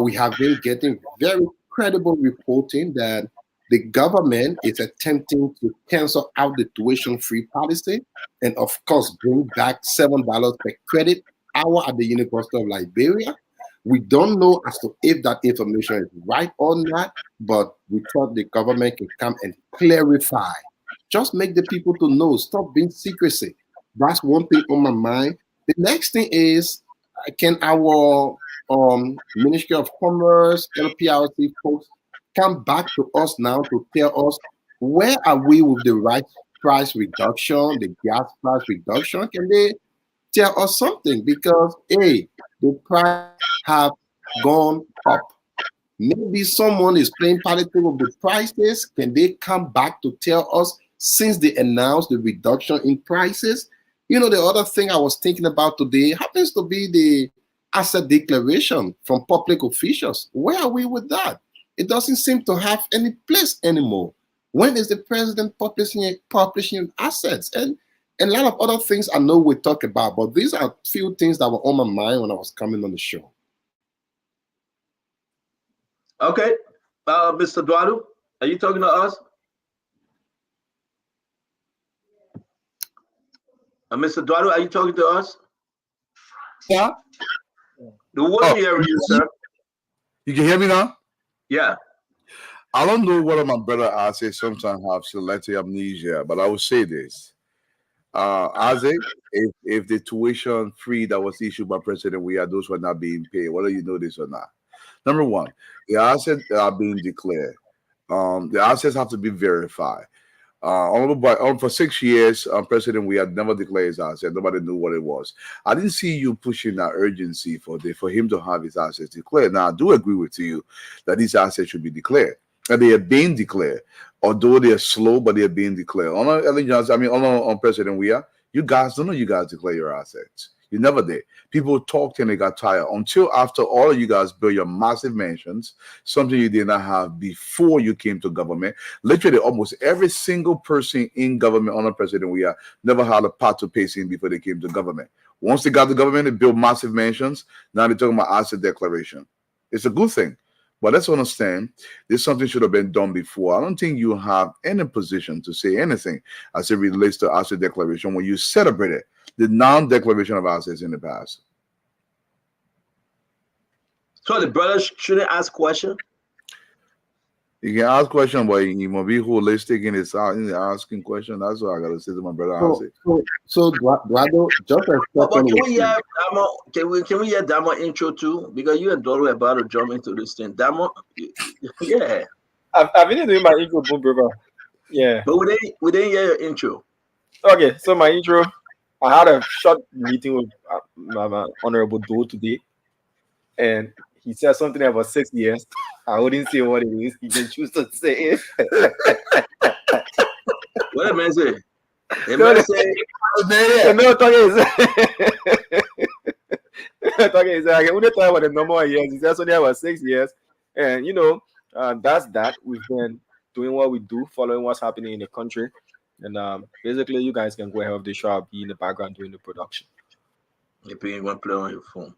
[SPEAKER 11] We have been getting very credible reporting that the government is attempting to cancel out the tuition-free policy and, of course, bring back $7 per credit hour at the University of Liberia. We don't know as to if that information is right or not, but we thought the government can come and clarify. Just make the people to know. Stop being secrecy. That's one thing on my mind. The next thing is, can our Ministry of Commerce, LPRC folks come back to us now to tell us where are we with the right price reduction, the gas price reduction? Can they tell us something? Because the price have gone up. Maybe someone is playing politics with the prices. Can they come back to tell us since they announced the reduction in prices? The other thing I was thinking about today happens to be the asset declaration from public officials. Where are we with that? It doesn't seem to have any place anymore. When is the president publishing assets? And a lot of other things I know we talk about, but these are few things that were on my mind when I was coming on the show.
[SPEAKER 10] Okay. Mr. Duadu, are you talking to us? Mr. Duadu, are you talking to us?
[SPEAKER 12] Yeah.
[SPEAKER 10] The word hear you, sir.
[SPEAKER 12] You can hear me now?
[SPEAKER 10] Yeah.
[SPEAKER 12] I don't know whether my brother Isaac sometimes have selective amnesia, but I will say this. Isaac, if the tuition free that was issued by President Weah, those were not being paid, whether you know this or not. Number one, the assets are being declared. The assets have to be verified. For 6 years, President we had never declared his asset. Nobody knew what it was. I didn't see you pushing that urgency for him to have his assets declared. Now, I do agree with you that these assets should be declared, and they are being declared. Although they are slow, but they are being declared. On President Weah, you guys don't know you guys declare your assets. You never did. People talked and they got tired until after all of you guys built your massive mansions, something you did not have before you came to government. Literally, almost every single person in government under President Weah never had a pot to pay in before they came to government. Once they got to government, they built massive mansions. Now they're talking about asset declaration. It's a good thing. But let's understand, this something should have been done before. I don't think you have any position to say anything as it relates to asset declaration when you celebrated the non-declaration of assets in the past.
[SPEAKER 10] So the brothers shouldn't ask questions?
[SPEAKER 12] You can ask question, but you must be holistic in his in asking question. That's what I gotta say to my brother.
[SPEAKER 11] So Eduardo, just a
[SPEAKER 10] But
[SPEAKER 11] second
[SPEAKER 10] can
[SPEAKER 11] with
[SPEAKER 10] we
[SPEAKER 11] you.
[SPEAKER 10] hear Damo? Can we hear Damo intro too? Because you and Doro are about to jump into this thing. Damo, yeah.
[SPEAKER 5] I've been doing my intro, brother. Yeah.
[SPEAKER 10] But we didn't hear your intro.
[SPEAKER 5] Okay, so my intro, I had a short meeting with my honorable Doe today, and he said something about 6 years. I wouldn't say what it is. He can choose to say it.
[SPEAKER 10] What did man say? The
[SPEAKER 5] No,
[SPEAKER 10] man say,
[SPEAKER 5] no, talking is I can only talk about the number of years. He said something about 6 years, and that's that. We've been doing what we do, following what's happening in the country, and basically, you guys can go ahead with the show. I'll be in the background doing the production.
[SPEAKER 10] if you ain't gonna play on your phone.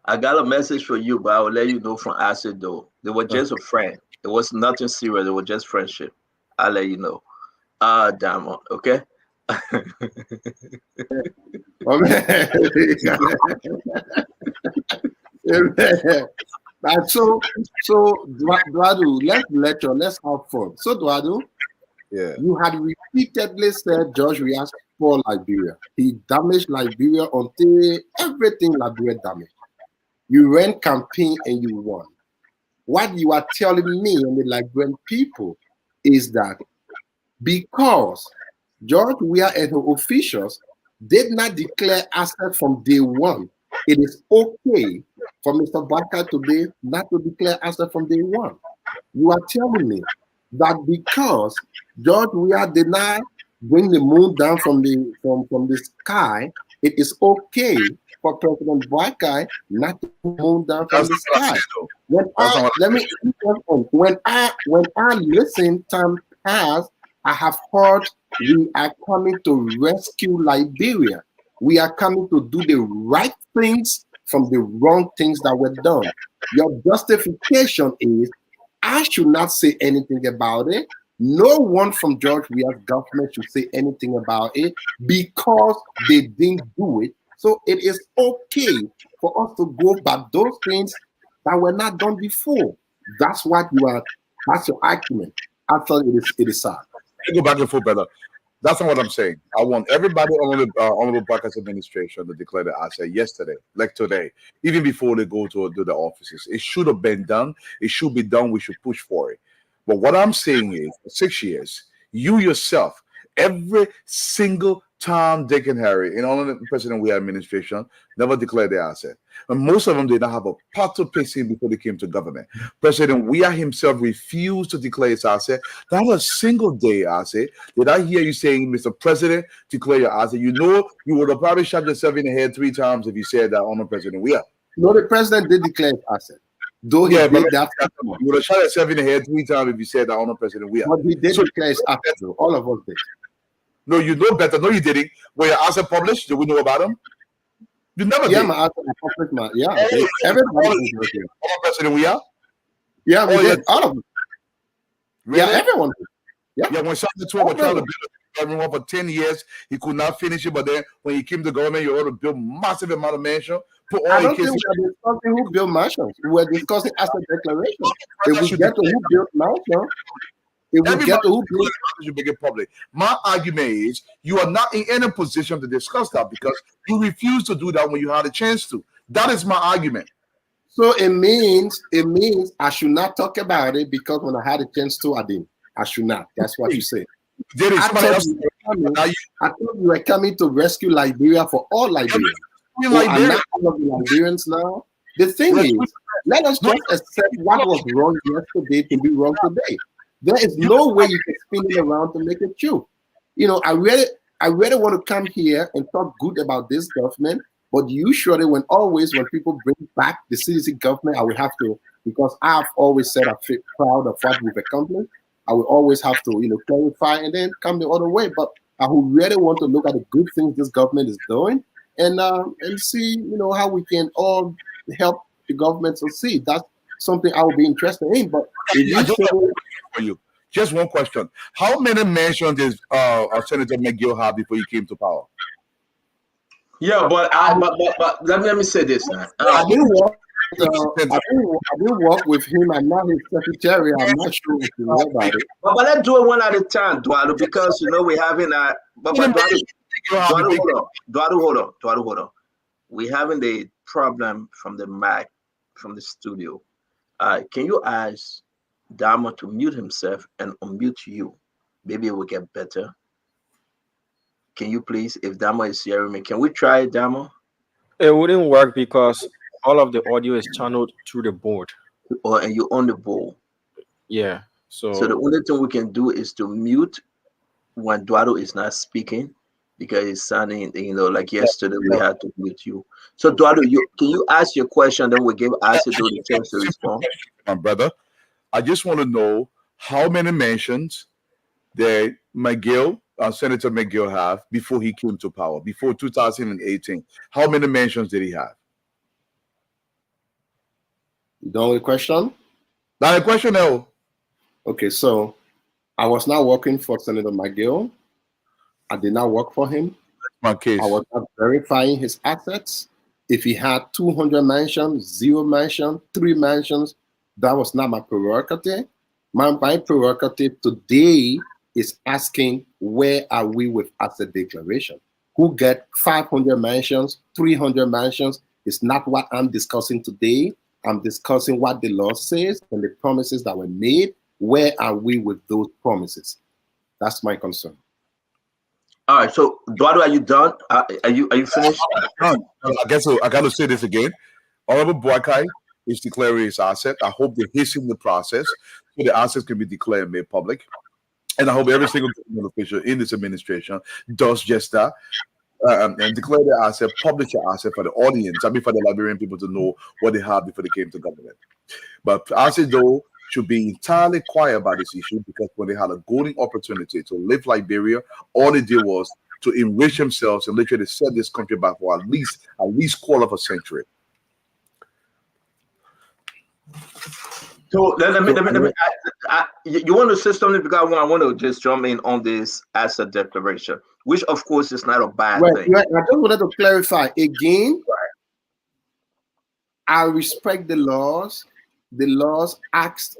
[SPEAKER 10] I got a message for you, but I will let you know from Acid though. They were just a friend. It was nothing serious. It was just friendship. I'll let you know. Damo, okay?
[SPEAKER 11] So Duadu, let's have fun. So Duadu,
[SPEAKER 12] Yeah.
[SPEAKER 11] you had repeatedly said George Weah's for Liberia. He damaged Liberia until everything Liberia damaged. You ran campaign and you won. What you are telling me and the Liberian people is that because George Weah and her officials did not declare asset from day one, it is okay for Mr. Barker today not to declare asset from day one. You are telling me that because George Weah did not bring the moon down from the sky, it is okay for President Barker not to bring the moon down from the sky. When I listen time past, I have heard we are coming to rescue Liberia. We are coming to do the right things from the wrong things that were done. Your justification is I should not say anything about it. No one from George Weah's government should say anything about it because they didn't do it. So it is okay for us to go back those things that were not done before. That's what you are. That's your argument. I thought it is sad.
[SPEAKER 12] Go back and forth, brother. That's not what I'm saying. I want everybody on the Honorable Barker's administration to declare the asset yesterday, like today, even before they go to the offices. It should have been done. It should be done. We should push for it. But what I'm saying is, for 6 years, you yourself, every single Tom, Dick, and Harry in all of the President Weah administration never declared their asset. And most of them did not have a pot to piss in before they came to government. President Weah himself refused to declare his asset. Not a single day asset. Did I hear you saying, Mr. President, declare your asset? You know, you would have probably shot yourself in the head 3 times if you said that on President Weah.
[SPEAKER 11] No, the president did declare his asset. Though he did that.
[SPEAKER 12] You would have shot yourself in the head 3 times if you said that on President Weah.
[SPEAKER 11] But he did declare his asset, though. All of us did.
[SPEAKER 12] No, you know better. No, you didn't. Were your asset published? Did we know about them? You never
[SPEAKER 11] did.
[SPEAKER 12] My
[SPEAKER 11] asset published. Everybody did.
[SPEAKER 12] President Weah?
[SPEAKER 11] Yeah, we did. All of them.
[SPEAKER 12] Really?
[SPEAKER 11] Yeah, everyone did.
[SPEAKER 12] Yeah, when Sean the 12 were trying to build everyone for 10 years, he could not finish it. But then when he came to government, you ought to build massive amount of mansion.
[SPEAKER 11] I don't think we were discussing who built mansions. We were discussing asset declaration. If we get to who built mansions, if we get to who built,
[SPEAKER 12] you make it public. My argument is you are not in any position to discuss that because you refuse to do that when you had a chance to. That is my argument.
[SPEAKER 11] So it means I should not talk about it because when I had a chance to, I didn't. I should not. That's what you say. I thought you were coming to rescue Liberia for all Liberians. I'm not all of the Liberians now. The thing is, let us just accept what was wrong yesterday to be wrong today. There is no way you can spin it around to make it true. You know, I really want to come here and talk good about this government, but usually when people bring back the CDC government, I will have to, because I've always said I feel proud of what we've accomplished. I will always have to, clarify and then come the other way. But I would really want to look at the good things this government is doing and see, how we can all help the government succeed. That's something I would be interested in. But
[SPEAKER 12] for you, just one question: how many mentions did Senator McGill have before he came to power?
[SPEAKER 10] Yeah, but let me say this now.
[SPEAKER 11] didn't work with him. I'm not his secretary. I'm not sure what you know about it.
[SPEAKER 10] But let's do it one at a time, Duado, because we're having a. But Duado, hold on. We're having a problem from the mic, from the studio. Can you ask Damo to mute himself and unmute you? Maybe it will get better. Can you please, if Damo is hearing me, can we try it, Damo?
[SPEAKER 5] It wouldn't work because all of the audio is channeled through the board.
[SPEAKER 10] And you on the board.
[SPEAKER 5] Yeah.
[SPEAKER 10] So the only thing we can do is to mute when Duado is not speaking, because it's sounding, like yesterday we had to mute you. So Duado, can you ask your question? Then we give Asido the chance to respond.
[SPEAKER 12] My brother, I just want to know how many mentions that Senator McGill have before he came to power, before 2018. How many mentions did he have?
[SPEAKER 11] You done with the question?
[SPEAKER 12] Not a question, no.
[SPEAKER 11] Okay, so I was not working for Senator McGill. I did not work for him.
[SPEAKER 12] My case.
[SPEAKER 11] I was not verifying his assets. If he had 200 mansions, 0 mansions, 3 mansions, that was not my prerogative. My prerogative today is asking, where are we with asset declaration? Who get 500 mansions, 300 mansions is not what I'm discussing today. I'm discussing what the law says and the promises that were made. Where are we with those promises? That's my concern.
[SPEAKER 10] All right, so Duado, are you done? Are you finished?
[SPEAKER 12] I guess so. I got to say this again. Honorable Boakai is declaring his asset. I hope they hasten the process so the assets can be declared and made public. And I hope every single government official in this administration does just that. And declare their asset, publish their asset for the audience, I mean for the Liberian people to know what they have before they came to government. But asset though should be entirely quiet about this issue, because when they had a golden opportunity to live Liberia, all they did was to enrich themselves and literally set this country back for at least quarter of a century.
[SPEAKER 10] So let me you want to say something, because I want to just jump in on this asset declaration, which of course is not a bad thing.
[SPEAKER 11] Right. I just wanted to clarify again. I respect the laws. The laws asked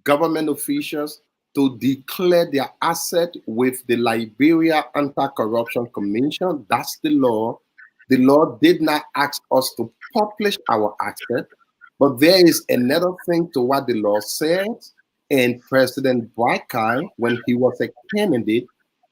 [SPEAKER 11] government officials to declare their asset with the Liberia Anti-Corruption Commission. That's the law. The law did not ask us to publish our asset. But there is another thing to what the law says, and President Boakai, when he was a candidate,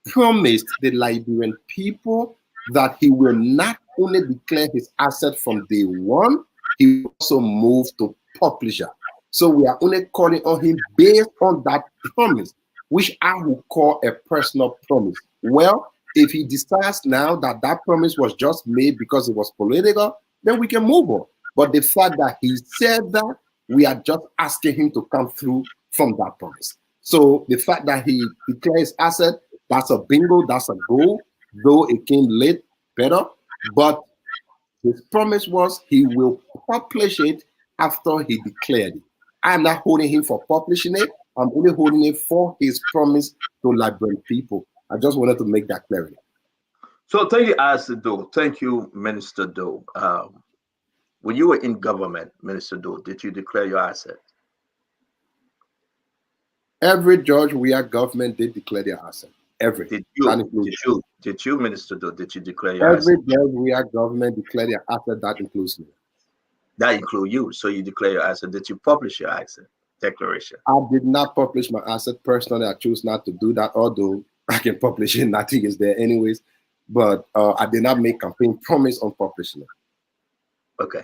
[SPEAKER 11] promised the Liberian people that he will not only declare his asset from day one, he will also move to publisher. So we are only calling on him based on that promise, which I would call a personal promise. Well, if he decides now that that promise was just made because it was political, then we can move on. But the fact that he said that, we are just asking him to come through from that promise. So the fact that he declares asset, that's a bingo, that's a goal, though it came late, better. But his promise was he will publish it after he declared it. I'm not holding him for publishing it. I'm only holding it for his promise to Liberian people. I just wanted to make that clear.
[SPEAKER 10] So thank you, Asido. Thank you, Minister Doe. When you were in government, Minister Doe, did you declare your asset?
[SPEAKER 11] Every judge we are government did declare their asset. Every.
[SPEAKER 10] Did you, Minister Doe, did you declare your asset?
[SPEAKER 11] Every judge we are government declare their asset. That includes me.
[SPEAKER 10] That includes you. So you declare your asset. Did you publish your asset declaration?
[SPEAKER 11] I did not publish my asset personally. I choose not to do that, although I can publish it. Nothing is there anyways. But I did not make campaign promise on publishing it.
[SPEAKER 10] Okay.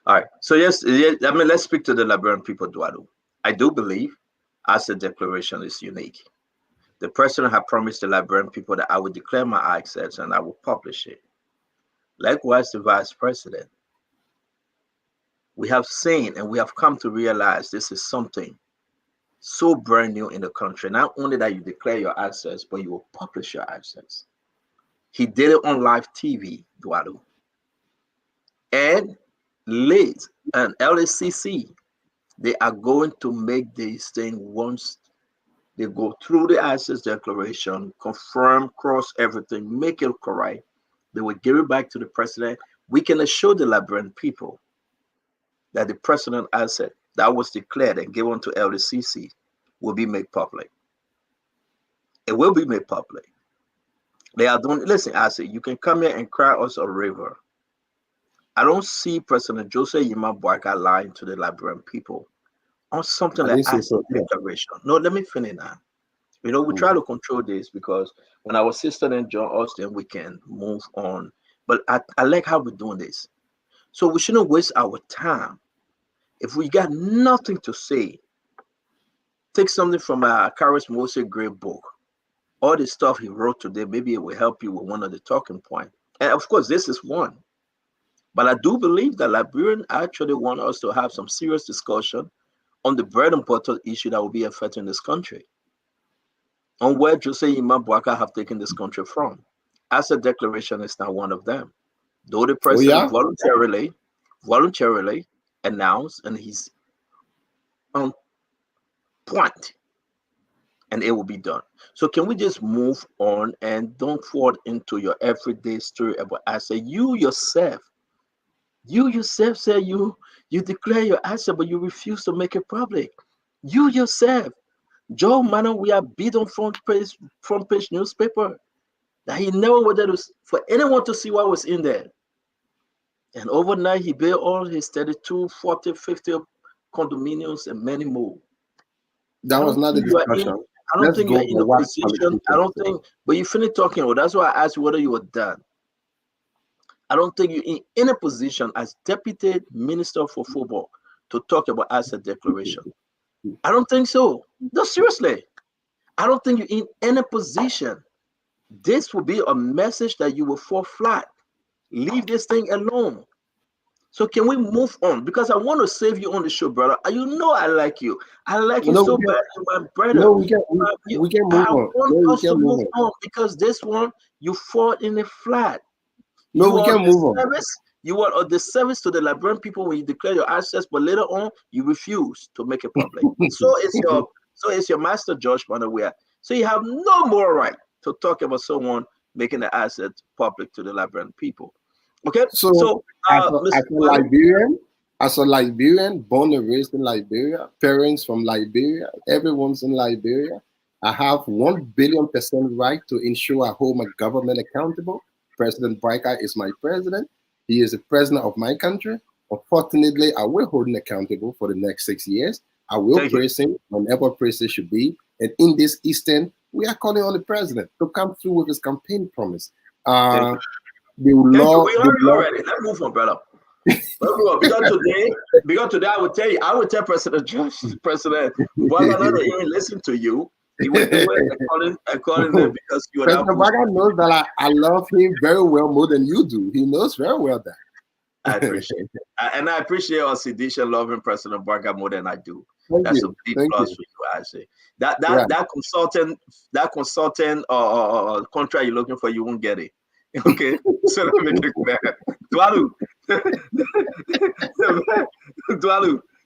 [SPEAKER 10] All right. So yes, let's speak to the Liberian people, Duado. I do believe asset declaration is unique. The president had promised the Liberian people that I would declare my assets and I will publish it. Likewise, the vice president. We have seen and we have come to realize this is something so brand new in the country. Not only that you declare your assets, but you will publish your assets. He did it on live TV, Duado. And Liz and LSCC, they are going to make this thing once they go through the assets declaration, confirm, cross everything, make it correct. They will give it back to the president. We can assure the Liberian people that the personal asset that was declared and given to LDCC will be made public. It will be made public. They are doing, listen, I say, you can come here and cry us a river. I don't see President Joseph Yima Boaka lying to the Liberian people on something like asset declaration. No, let me finish now. You know, we try to control this because when our sister and John Austin, we can move on. But I like how we're doing this. So we shouldn't waste our time. If we got nothing to say, take something from Karis Mose great book. All the stuff he wrote today, maybe it will help you with one of the talking points. And of course, this is one. But I do believe that Liberians actually want us to have some serious discussion on the bread and butter issue that will be affecting this country. On where Jose Imam Bouaka have taken this country from. Asset declaration is not one of them. Though the president voluntarily announced, and he's on point, and it will be done. So can we just move on and don't fall into your everyday story about asset? You yourself say you declare your asset, but you refuse to make it public. You yourself, Joe Manon, we are beat on front page newspaper that he never wanted for anyone to see what was in there. And overnight, he built all his 32, 40, 50 condominiums and many more.
[SPEAKER 11] That was not the discussion.
[SPEAKER 10] I don't think you're in a position. I don't think, but you finished talking. Well, that's why I asked you whether you were done. I don't think you're in any position as Deputy Minister for Football to talk about asset declaration. I don't think so. No, seriously. I don't think you're in any position. This will be a message that you will fall flat. Leave this thing alone. So can we move on? Because I want to save you on the show, brother. You know I like you. I like you so bad, my brother.
[SPEAKER 11] No, we can move on.
[SPEAKER 10] I want us to move on because this one, you fall in the flat.
[SPEAKER 11] No, we can move on.
[SPEAKER 10] You want the service to the Liberian people when you declare your assets, but later on you refuse to make it public. so it's your master judgment aware. So you have no more right to talk about someone making the asset public to the Liberian people. Okay. So
[SPEAKER 11] as a Liberian, born and raised in Liberia, parents from Liberia, everyone's in Liberia. I have 1 billion% right to ensure I hold my government accountable. President Boaka is my president. He is the president of my country. Unfortunately, I will hold him accountable for the next 6 years. I will praise him whenever praise it should be. And in this Eastern, we are calling on the president to come through with his campaign promise.
[SPEAKER 10] Already. Let's move on, brother. Because today I will tell President Boaka not to even listen to you. He will do it accordingly because you are
[SPEAKER 11] President Boaka knows that I love him very well more than you do. He knows very well that.
[SPEAKER 10] I appreciate it. And I appreciate our Sidisha loving President Boaka more than I do. That's a big plus for you, I say. That consultant contract you're looking for, you won't get it. Okay, so let me make it clear. Dwalu,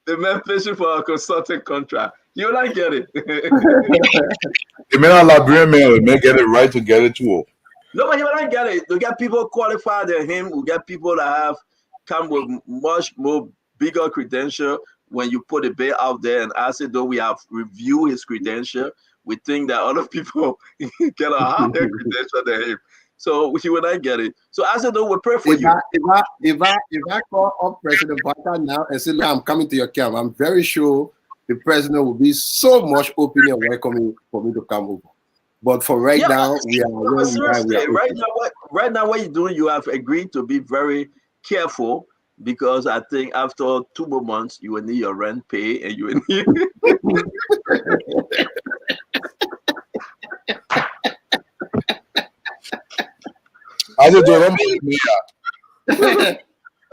[SPEAKER 10] the man fishing for a consulting contract. You not get it.
[SPEAKER 12] The man Liberian man may get it right to get it too.
[SPEAKER 10] No, but he will not get it. We get people qualified than him. We get people that have come with much more bigger credential. When you put a bill out there, and I said, though we have reviewed his credential, we think that other people get a higher credential than him. So he will not get it. So I said, though we pray for you.
[SPEAKER 11] If I call up President Boaka now and say, I'm coming to your camp, I'm very sure the president will be so much open and welcoming for me to come over. But for right now,
[SPEAKER 10] right now, what you're doing, you have agreed to be very careful because I think after 2 more months, you will need your rent pay and you will need.
[SPEAKER 12] I just don't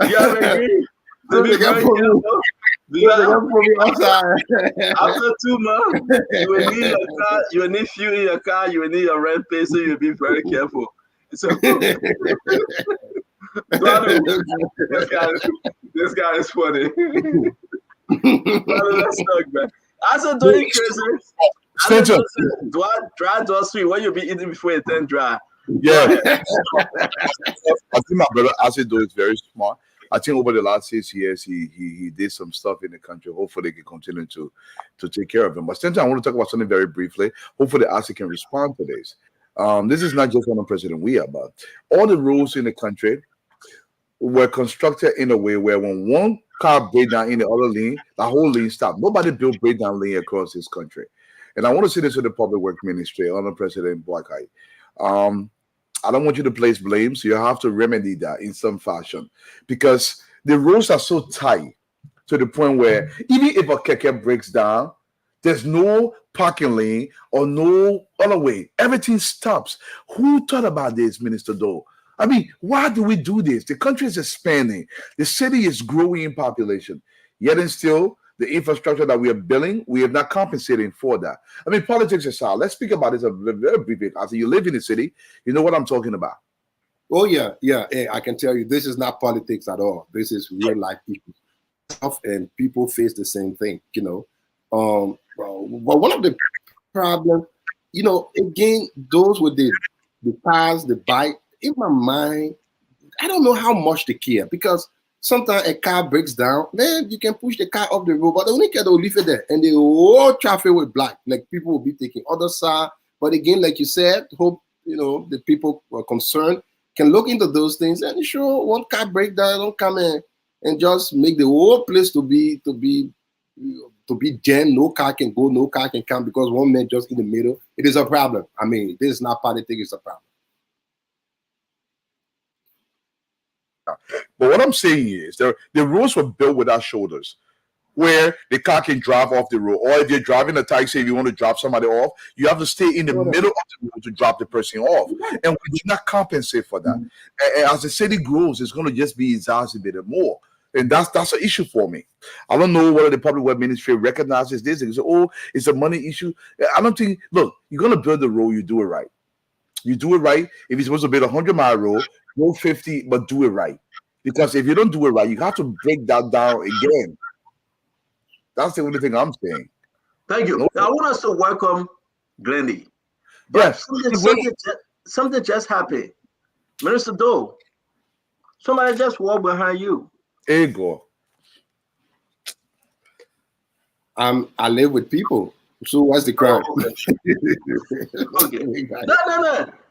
[SPEAKER 10] You have agreed to be very careful. After 2 months, you will need your car, you will need fuel in your car, you will need your rent pay, so you'll be very careful. So this guy is funny. Let's talk, man. Also doing crazy. Dry door sweet. What you be eating before you turn dry?
[SPEAKER 12] Yeah. I think my brother Acid though is very smart. I think over the last 6 years, he did some stuff in the country. Hopefully, they can continue to take care of him. But since I want to talk about something very briefly, hopefully, ASI can respond to this. This is not just on President Weah, but all the rules in the country were constructed in a way where when one car break down in the other lane, the whole lane stopped. Nobody built breakdown lane across this country. And I want to say this to the Public Works Ministry under President Boakai. I don't want you to place blame, so you have to remedy that in some fashion, because the roads are so tight to the point where even if a keke breaks down, there's no parking lane or no other way. Everything stops. Who thought about this, Minister Doe? I mean, why do we do this? The country is expanding. The city is growing in population. Yet and still, the infrastructure that we are building, we are not compensating for that. I mean, politics aside, let's speak about this a very briefly. After you live in the city, you know what I'm talking about.
[SPEAKER 11] Oh, yeah. Hey, I can tell you, this is not politics at all. This is real life issues. And people face the same thing, you know. But one of the problems, you know, again, those with the cars, the bike, in my mind, I don't know how much they care, because sometimes a car breaks down, then you can push the car off the road, but the only car will leave it there, and the whole traffic will block. Like, people will be taking other side. But again, like you said, hope, you know, the people who are concerned can look into those things and sure, one car break down, don't come in and just make the whole place to be jammed. No car can go, no car can come, because one man just in the middle. It is a problem. I mean, this is not politics, it's a problem.
[SPEAKER 12] But what I'm saying is the roads were built without shoulders, where the car can drive off the road. Or if you're driving a taxi, if you want to drop somebody off, you have to stay in the middle of the road to drop the person off. And we did not compensate for that. And as the city grows, it's going to just be exacerbated more. And that's an issue for me. I don't know whether the Public Works Ministry recognizes this. They say, oh, it's a money issue. I don't think, look, you're going to build the road, you do it right. You do it right. If you're supposed to build a 100-mile road, go 50, but do it right. Because if you don't do it right, you have to break that down again. That's the only thing I'm saying.
[SPEAKER 10] Thank you. I want us to welcome Glendy.
[SPEAKER 12] Yes.
[SPEAKER 10] Something just happened. Minister Doe, somebody just walked behind you.
[SPEAKER 12] Ego.
[SPEAKER 11] I live with people. So what's the crime?
[SPEAKER 10] Okay.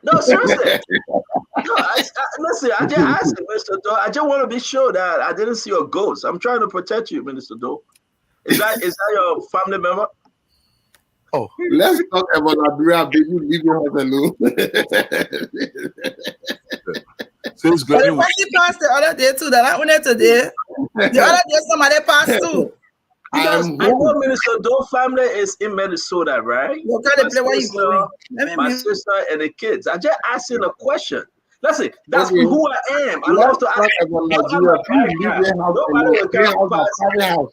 [SPEAKER 10] No, seriously. Listen, I just asked you, Mr. Doe. I just want to be sure that I didn't see a ghost. I'm trying to protect you, Minister Doe. Is that your family member?
[SPEAKER 11] Oh, let's talk about Nigeria, baby. Leave your house alone.
[SPEAKER 13] But the person passed the other day too. That I went today. The other day somebody passed too.
[SPEAKER 10] Because I know Minister Doe's family is in Minnesota, right? My sister and the kids. I just asking a question. Listen, that's who I am. I love to ask.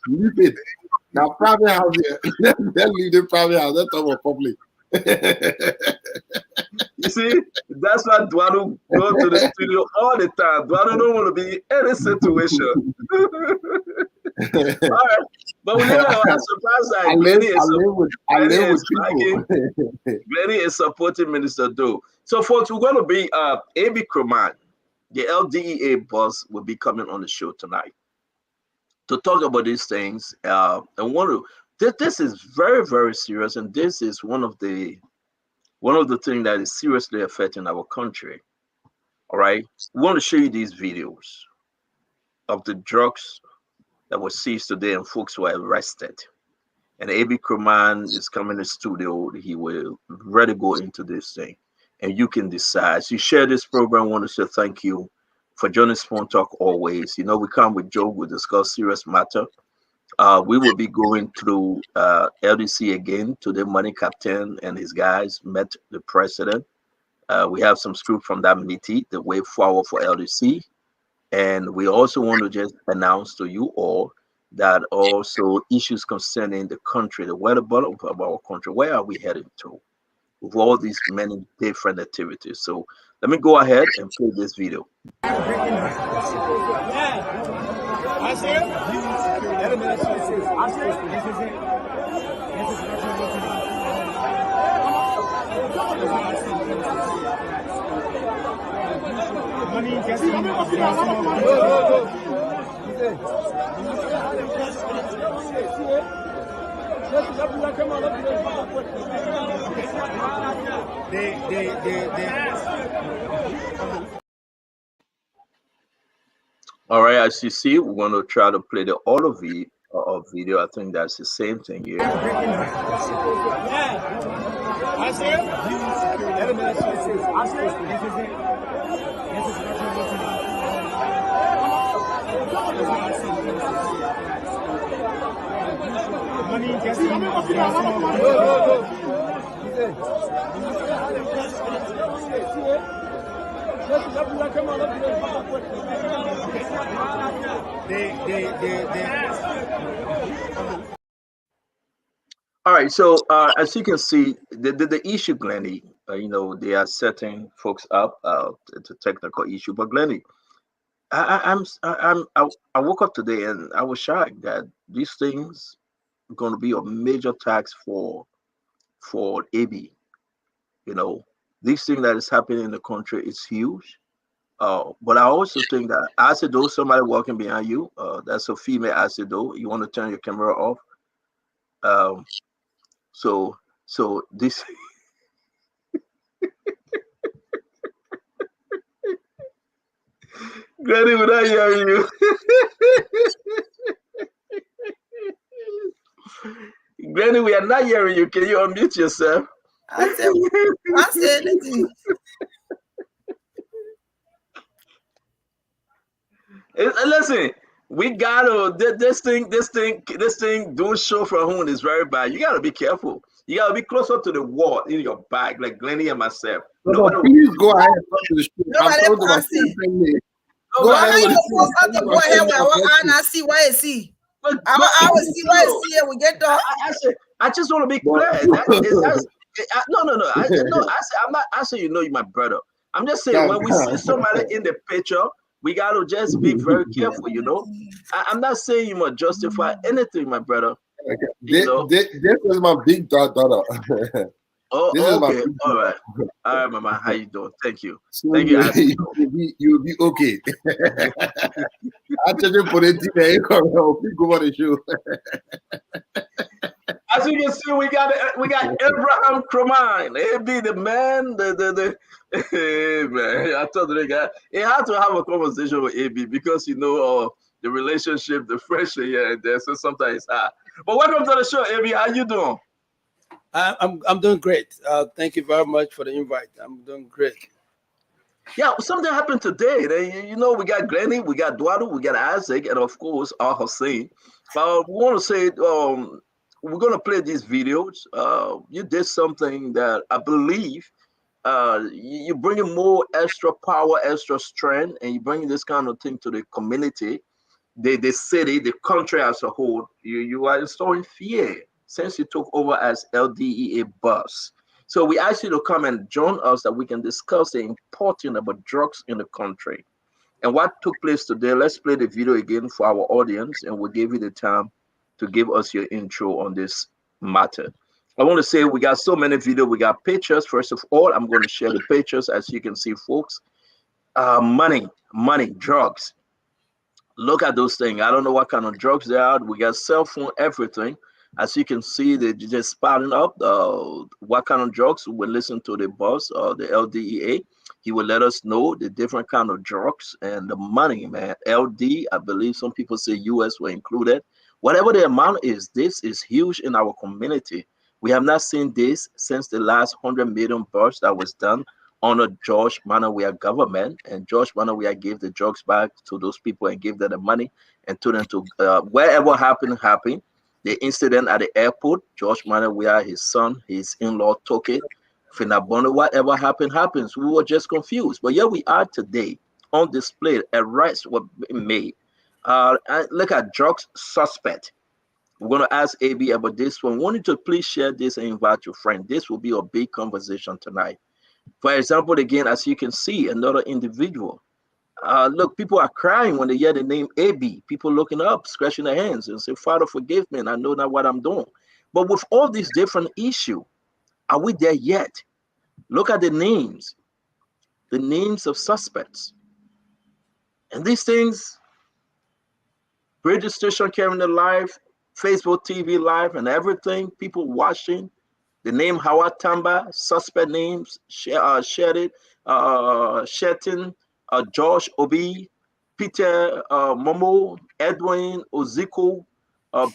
[SPEAKER 11] Leave it. Now, private house here. Then leave the private house. That's our public.
[SPEAKER 10] You see, that's why Duano go to the studio all the time. Duano don't want to be in any situation. All right, but we never are surprised that Glenny is supporting Minister Doe. So, folks, we're going to be A.B. Kroman, the LDEA boss, will be coming on the show tonight to talk about these things. This is very, very serious, and this is one of the things that is seriously affecting our country. All right, we want to show you these videos of the drugs that was seized today and folks were arrested. And A.B. Kroman is coming to the studio. He will really go into this thing, and you can decide. As you share this program, I want to say thank you for joining Spoon Talk always. You know, we come with Joe, we discuss serious matter. We will be going through LDC again. Today, Money Captain and his guys met the president. We have some scoop from that meeting, the way forward for LDC. And we also want to just announce to you all that also issues concerning the country, the weather bottom of our country, where are we heading to with all these many different activities. So let me go ahead and play this video. All right, as you see, we're going to try to play the audio video. I think that's the same thing here. All right, so as you can see, the issue, Glenny, they are setting folks up. It's a technical issue, but Glenny, I woke up today and I was shocked that these things are going to be a major tax for AB. This thing that is happening in the country is huge. But I also think that Acido, somebody walking behind you, that's a female Acido. You want to turn your camera off. So this Granny, would I hear you? Granny, we are not hearing you. Can you unmute yourself?
[SPEAKER 13] I said anything.
[SPEAKER 10] Listen, we gotta this thing doing show from home is very bad. You gotta be careful. You gotta be closer to the wall in your bag, like Glenny and myself.
[SPEAKER 11] Please go ahead and talk to the street.
[SPEAKER 13] Nobody passing.
[SPEAKER 11] Go ahead with
[SPEAKER 13] the boy here where I see why is he. I will see why is he. We get done.
[SPEAKER 10] I just want to be clear. No. I'm not asking you my brother. I'm just saying when we see somebody in the picture, we gotta just be very careful. I'm not saying you must justify anything, my brother.
[SPEAKER 11] This is my big daughter.
[SPEAKER 10] Oh, okay. All right, Mama. How you doing? Thank you. Thank you.
[SPEAKER 11] You'll be okay. I tell you, put it in there. Go on the show.
[SPEAKER 10] As you can see, we got Abraham Cromine. He be the man. Hey, man. I told the guy he had to have a conversation with AB because the relationship, the friendship here and there. So sometimes it's hard. But welcome to the show, AB. How you doing?
[SPEAKER 14] I'm doing great. Thank you very much for the invite. I'm doing great.
[SPEAKER 10] Yeah, something happened today. We got Glenny, we got Eduardo, we got Isaac, and of course, Al Hussein. We want to say we're going to play these videos. You did something that I believe you're bringing more extra power, extra strength, and you're bringing this kind of thing to the community, the city, the country as a whole. You are installing fear since you took over as LDEA boss. So we ask you to come and join us that we can discuss the importance about drugs in the country. And what took place today, let's play the video again for our audience, and we'll give you the time to give us your intro on this matter. I want to say we got so many videos, we got pictures. First of all, I'm going to share the pictures as you can see, folks. Money, drugs. Look at those things. I don't know what kind of drugs they are. We got cell phone, everything. As you can see, they're just spouting up what kind of drugs. We listen to the boss, the LDEA. He will let us know the different kind of drugs and the money, man. LD, I believe some people say US were included. Whatever the amount is, this is huge in our community. We have not seen this since the last 100 million burst that was done under George Manawia government. And George Manawia gave the drugs back to those people and gave them the money and told them to wherever happened. The incident at the airport, George Manawia, his son, his in-law took it. Finabono, whatever happens. We were just confused. But here we are today on display. Arrests were made. Look at drugs suspect. We're going to ask AB about this one. I want you to please share this and invite your friend. This will be a big conversation tonight. For example, again, as you can see, another individual. Look, people are crying when they hear the name AB. People looking up, scratching their hands and say, Father, forgive me, and I know not what I'm doing. But with all these different issues, are we there yet? Look at the names of suspects. And these things, radio station carrying it live, Facebook TV live, and everything. People watching. The name Howard Tamba, suspect names, Shetton, George Obi, Peter Momo, Edwin Oziko,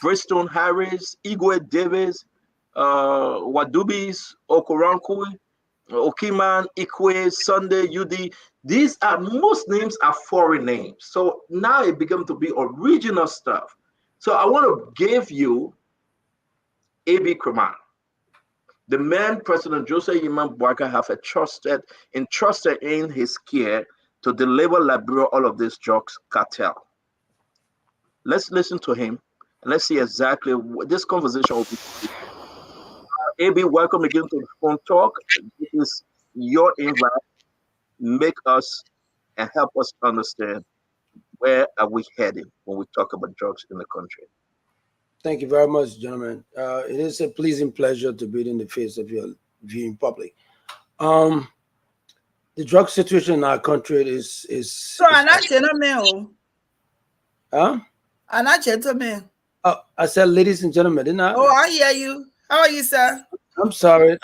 [SPEAKER 10] Bristol Harris, Igwe Davis, Wadubis, Okoronkwe, Okiman, Ikwe, Sunday, UD. These are most names are foreign names. So now it began to be original stuff. So I want to give you A.B. Kraman. The man President Joseph Yman Boakai have entrusted in his care to deliver Liberia all of these drugs cartel. Let's listen to him and let's see exactly what this conversation will be. AB, welcome again to the phone talk. This is your invite. Make us and help us understand where are we heading when we talk about drugs in the country.
[SPEAKER 14] Thank you very much, gentlemen. It is a pleasing pleasure to be in the face of your viewing public. The drug situation in our country is
[SPEAKER 13] so I'm not gentlemen.
[SPEAKER 14] Huh?
[SPEAKER 13] I'm not gentlemen.
[SPEAKER 14] Oh, I said ladies and gentlemen, didn't I?
[SPEAKER 13] Oh, I hear you. How are you, sir?
[SPEAKER 14] I'm sorry.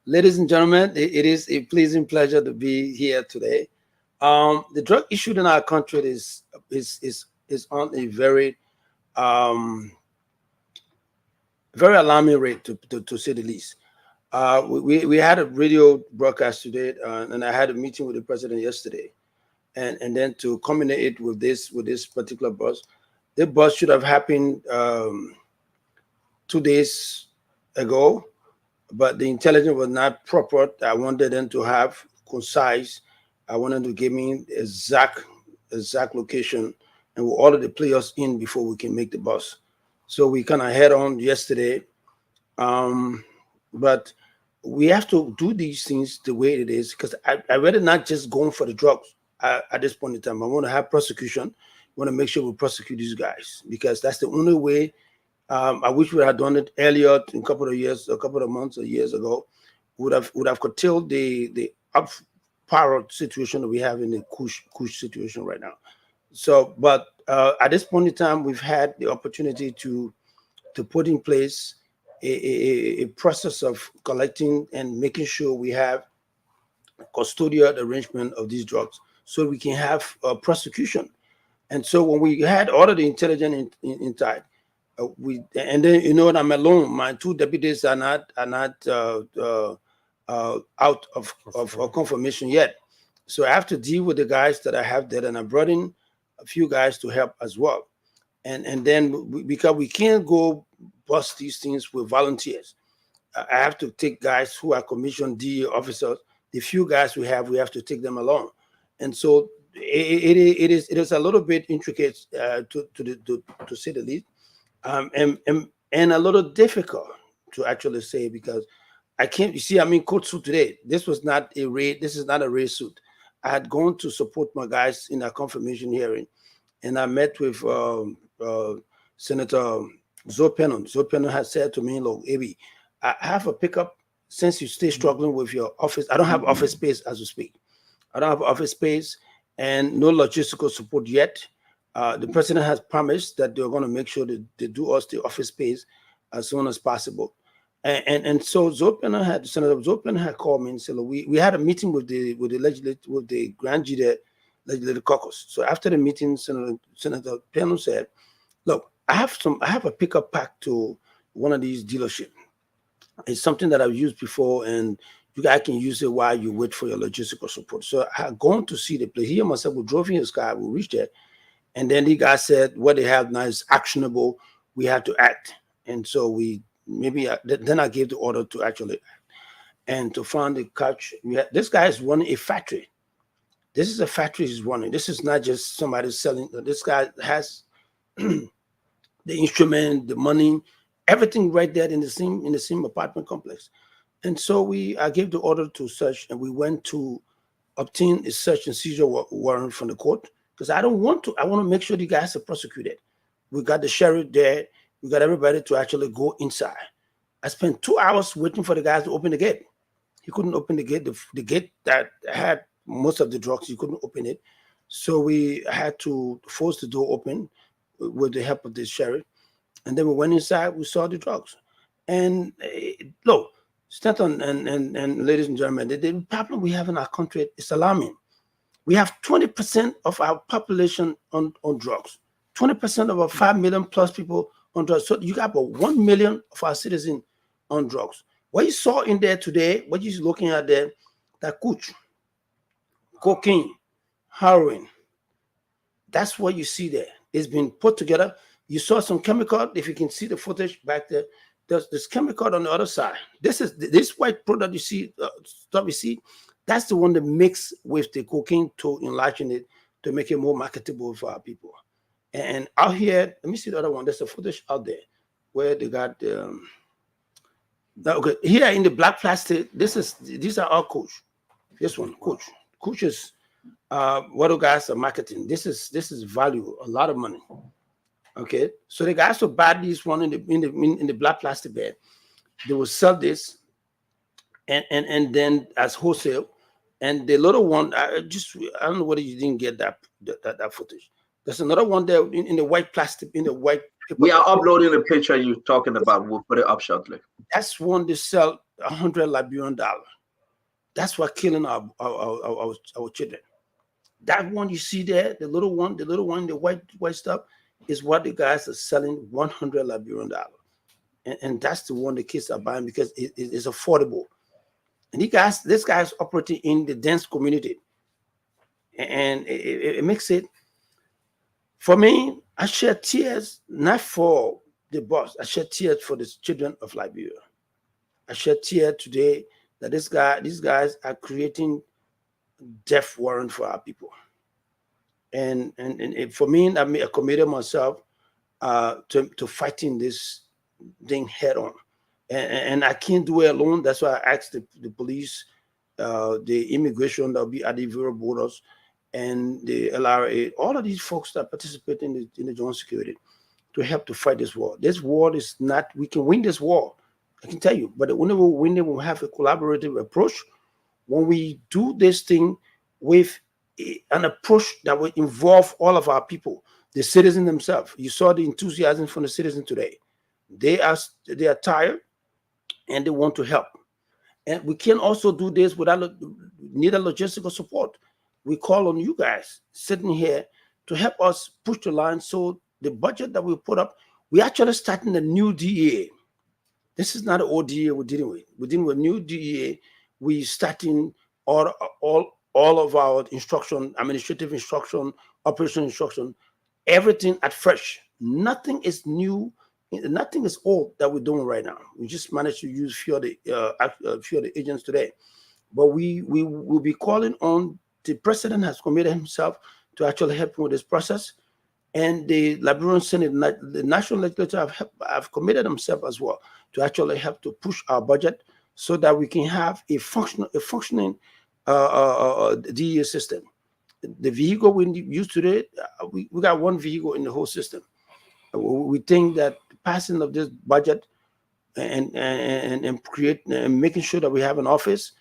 [SPEAKER 14] Ladies and gentlemen, it is a pleasing pleasure to be here today. The drug issue in our country is on a very very alarming rate, to say the least. We had a radio broadcast today, and I had a meeting with the president yesterday, and then to culminate with this particular bust, the bust should have happened 2 days ago, but the intelligence was not proper. I wanted them to have concise. I wanted to give me exact location and with all of the players in before we can make the bus. So we kind of head on yesterday. But we have to do these things the way it is, because I rather not just going for the drugs at this point in time. I want to have prosecution. I want to make sure we prosecute these guys, because that's the only way. I wish we had done it earlier, in a couple of months or years ago. Would have curtailed the power situation that we have in the Kush situation right now. So, but at this point in time, we've had the opportunity to put in place a process of collecting and making sure we have custodial arrangement of these drugs, so we can have prosecution. And so when we had all of the intelligence inside, and then I'm alone. My two deputies are not out of confirmation yet. So I have to deal with the guys that I have there, and I brought in a few guys to help as well. And then because we can't go bust these things with volunteers, I have to take guys who are commissioned DA officers. The few guys we have to take them along. And so it is a little bit intricate to say the least, and a little difficult to actually say, because I can't. You see, I'm in court suit today. This was not a raid. This is not a raid suit. I had gone to support my guys in a confirmation hearing, and I met with Senator Zopenon. Zopenon has said to me, "Look, Abi, I have a pickup. Since you stay struggling with your office, I don't have office space as we speak. I don't have office space and no logistical support yet. The president has promised that they're going to make sure that they do us the office space as soon as possible." And so Senator Zopenon had called me and said, "Look, we had a meeting with the Grand Jury Legislative Caucus. So after the meeting, Senator Peno said, look, I have a pickup pack to one of these dealerships. It's something that I've used before, and you guys can use it while you wait for your logistical support." So I had gone to see the place. He and myself, we drove in his car, we reached there, and then the guy said, what they have now is actionable. We have to act. And so then I gave the order to actually act and to find the catch. This guy is running a factory. This is a factory he's running. This is not just somebody selling. This guy has the instrument, the money, everything right there in the same apartment complex. And so I gave the order to search, and we went to obtain a search and seizure warrant from the court, because I want to make sure the guys are prosecuted. We got the sheriff there. We got everybody to actually go inside. I spent 2 hours waiting for the guys to open the gate. He couldn't open the gate. The gate that had most of the drugs, he couldn't open it. So we had to force the door open with the help of the sheriff. And then we went inside, we saw the drugs. And look, Stanton and ladies and gentlemen, the problem we have in our country is alarming. We have 20% of our population on drugs, 20% of our 5 million plus people on drugs. So you got about 1 million of our citizens on drugs. What you saw in there today, what you're looking at there, that kuch, cocaine, heroin, that's what you see there. It's been put together. You saw some chemical. If you can see the footage back there, there's this chemical on the other side. This white product you see, stuff you see, that's the one that mix with the cocaine to enlarge it to make it more marketable for our people. And out here, let me see the other one. There's a footage out there where they got okay. Here in the black plastic, these are our coach. This one, coach. Coach is what the guys are marketing. This is value, a lot of money. Okay, so the guys who buy this one in the black plastic bag, they will sell this, and then as wholesale, and the little one, I don't know whether you didn't get that footage. There's another one there in the white plastic, in the white paper.
[SPEAKER 10] We are uploading the picture you're talking about. We'll put it up shortly.
[SPEAKER 14] That's one they sell $100 Liberian. That's what killing our children. That one you see there, the little one, the white stuff, is what the guys are selling $100 Liberian. And that's the one the kids are buying because it's affordable. And this guy's operating in the dense community. And it makes it, for me, I shed tears, not for the boss. I shed tears for the children of Liberia. I shed tears today that these guys are creating death warrant for our people. And for me, I committed myself to fighting this thing head on. And I can't do it alone. That's why I asked the police, the immigration that will be at the Vera borders, and the LRA, all of these folks that participate in the joint security to help to fight this war. This war is not, we can win this war, I can tell you, but whenever we win it, we'll have a collaborative approach. When we do this thing with an approach that will involve all of our people, the citizens themselves. You saw the enthusiasm from the citizens today. They are tired and they want to help. And we can also do this without neither logistical support. We call on you guys sitting here to help us push the line. So the budget that we put up, we're actually starting a new DEA. This is not an old DEA we're dealing with. We're dealing with a new DEA. We're starting all of our instruction, administrative instruction, operational instruction, everything at fresh. Nothing is new, nothing is old that we're doing right now. We just managed to use few of the agents today. But we will be calling on, the president has committed himself to actually help with this process. And the Liberian Senate, the National Legislature have committed themselves as well to actually help to push our budget so that we can have a functioning DEA system. The vehicle we use today, we got one vehicle in the whole system. We think that the passing of this budget and making sure that we have an office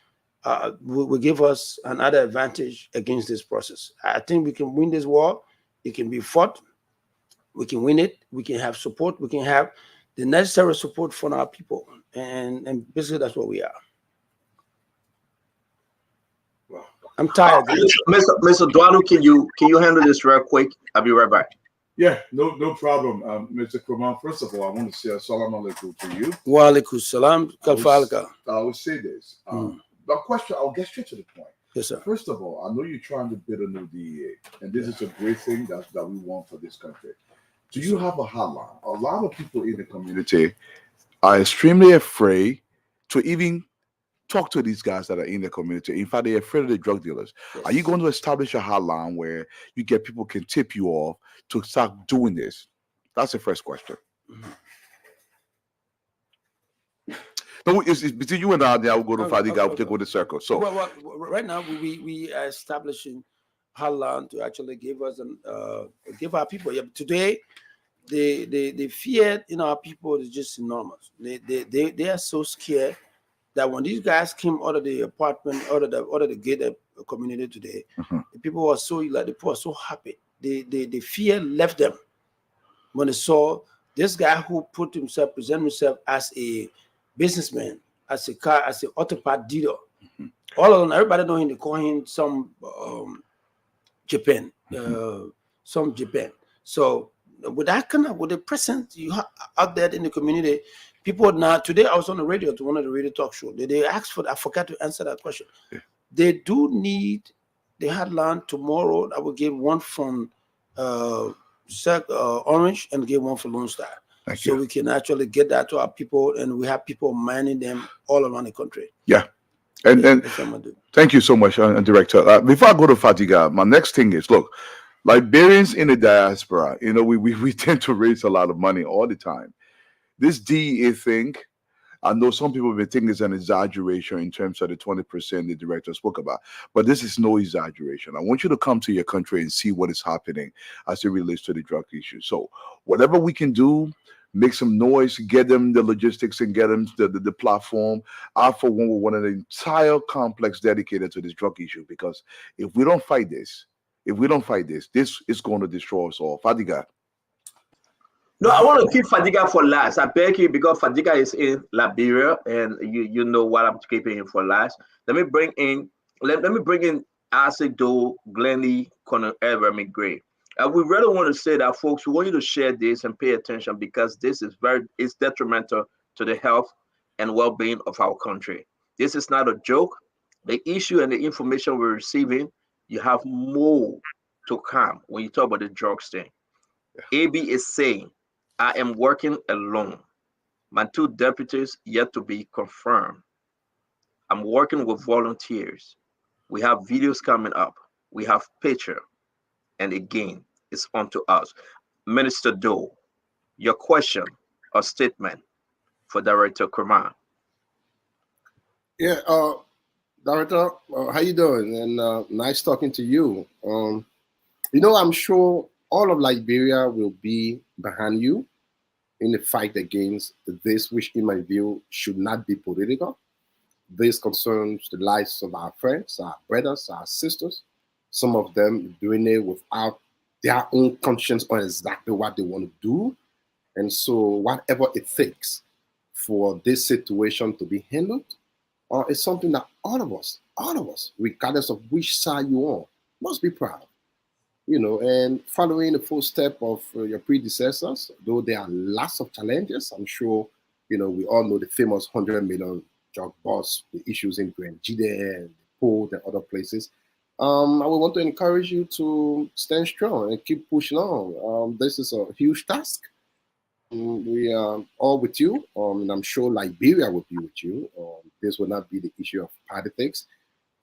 [SPEAKER 14] will give us another advantage against this process. I think we can win this war. It can be fought. We can win it. We can have support. We can have the necessary support from our people. And basically, that's what we are. Well, I'm tired.
[SPEAKER 10] Mr. Dwalu, can you handle this real quick? I'll be right back.
[SPEAKER 12] Yeah, no problem. Mr. Kraman, first of all, I want to say assalamu alaikum to you.
[SPEAKER 14] Wa alaikum salam.
[SPEAKER 12] I would say this. The question, I'll get straight to the point.
[SPEAKER 14] Yes, sir.
[SPEAKER 12] First of all, I know you're trying to build a new DEA, and this is a great thing that we want for this country. Do you have a hotline? A lot of people in the community are extremely afraid to even talk to these guys that are in the community. In fact, they're afraid of the drug dealers. Yes. Are you going to establish a hotline where you get people can tip you off to start doing this? That's the first question. Mm-hmm. No, it's between you and I. I will go to Fadiga. I will take over the circle. So,
[SPEAKER 14] well, right now we are establishing hotline to actually give us give our people. Yeah, today, the fear in our people is just enormous. They are so scared that when these guys came out of the apartment, out of the gated community today, the people were so like the people were so happy. The fear left them when they saw this guy who presented himself as a businessman, as an auto part dealer. All of them, everybody know him. They call him some Japan, some Japan. So with that kind of, with the presence you have out there in the community, people now, today I was on the radio to one of the radio talk shows. They asked for, I forgot to answer that question. They do need, they had land tomorrow. I will give one from Orange and give one for Lone Star. So we can actually get that to our people, and we have people manning them all around the country.
[SPEAKER 12] Yeah. And thank you so much, Director. Before I go to Fadiga, my next thing is, look, Liberians in the diaspora, you know, we tend to raise a lot of money all the time. This DEA thing, I know some people may think it's an exaggeration in terms of the 20% the director spoke about, but this is no exaggeration. I want you to come to your country and see what is happening as it relates to the drug issue. So whatever we can do, make some noise, get them the logistics and get them the platform. I, for one, will want an entire complex dedicated to this drug issue, because if we don't fight this, this is going to destroy us all. Fadiga.
[SPEAKER 10] No, I want to keep Fadiga for last. I beg you, because Fadiga is in Liberia, and you know what I'm keeping him for last. Let me bring in Isaac Doe, Glennie, Colonel Everett Gray. We really want to say that, folks, we want you to share this and pay attention, because this is it's detrimental to the health and well-being of our country. This is not a joke. The issue and the information we're receiving, you have more to come when you talk about the drugs thing. AB is saying, I am working alone. My 2 deputies yet to be confirmed. I'm working with volunteers. We have videos coming up. We have picture. And again, it's on to us. Minister Doe, your question or statement for Director Kraman.
[SPEAKER 11] Yeah, Director, how you doing? And nice talking to you. You know, I'm sure all of Liberia will be behind you in the fight against this, which in my view should not be political. This concerns the lives of our friends, our brothers, our sisters. Some of them doing it without their own conscience on exactly what they want to do. And so whatever it takes for this situation to be handled, is something that all of us, regardless of which side you're on, must be proud of. You know, and following the footsteps of your predecessors, though there are lots of challenges, I'm sure, you know, we all know the famous 100 million drug bust, the issues in Grand Jide and Port and other places. I would want to encourage you to stand strong and keep pushing on. This is a huge task. We are all with you, and I'm sure Liberia will be with you. This will not be the issue of politics.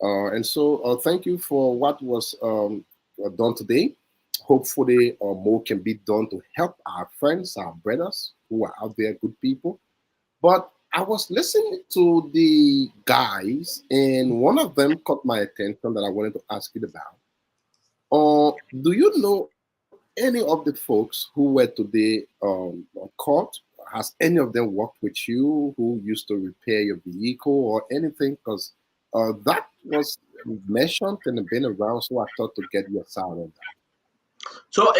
[SPEAKER 11] And so thank you for what was done today. Hopefully more can be done to help our friends, our brothers who are out there, good people. But I was listening to the guys, and one of them caught my attention that I wanted to ask you about. Do you know any of the folks who were today caught? Has any of them worked with you, who used to repair your vehicle or anything? Because that was mentioned and been around, so I thought to get your side on that.
[SPEAKER 10] So,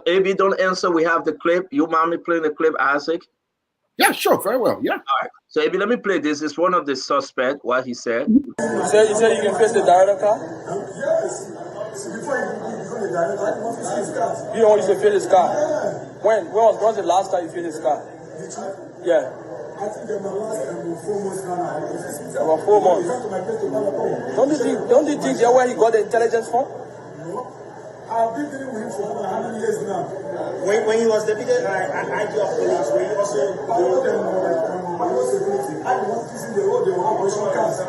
[SPEAKER 10] AB, don't answer. We have the clip. You mind me playing the clip, Isaac?
[SPEAKER 11] Yeah, sure, very well. Yeah.
[SPEAKER 10] All right. So, AB, let me play this. It's one of the suspects. What he said.
[SPEAKER 15] You said you can face the director car.
[SPEAKER 16] Yes. Before you the director, you must see his car.
[SPEAKER 15] You don't want to feel his car. When was the last time you feel his car? Yeah.
[SPEAKER 16] I think about last time 4 months now.
[SPEAKER 15] About 4 months. Don't you think that's where he got the intelligence from?
[SPEAKER 16] No. I've been dealing with him for how many years now?
[SPEAKER 17] When he was deputy IG of police, when he also
[SPEAKER 16] I was fixing the road, the operation cars.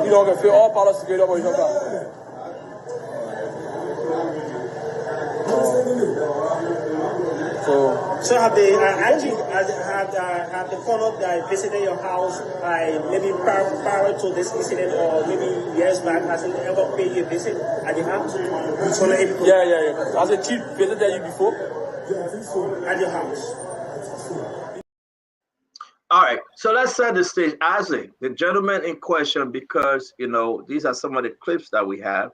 [SPEAKER 15] You don't get feel all part of security operation cars.
[SPEAKER 17] So have the have the coroner visited your house maybe prior to this incident, or maybe years back? Has he ever paid you a visit at the house?
[SPEAKER 15] Yeah. Has a chief visited you before?
[SPEAKER 16] Yeah, I think so.
[SPEAKER 17] At your house.
[SPEAKER 10] All right, so let's set the stage. Isaac, the gentleman in question, because these are some of the clips that we have.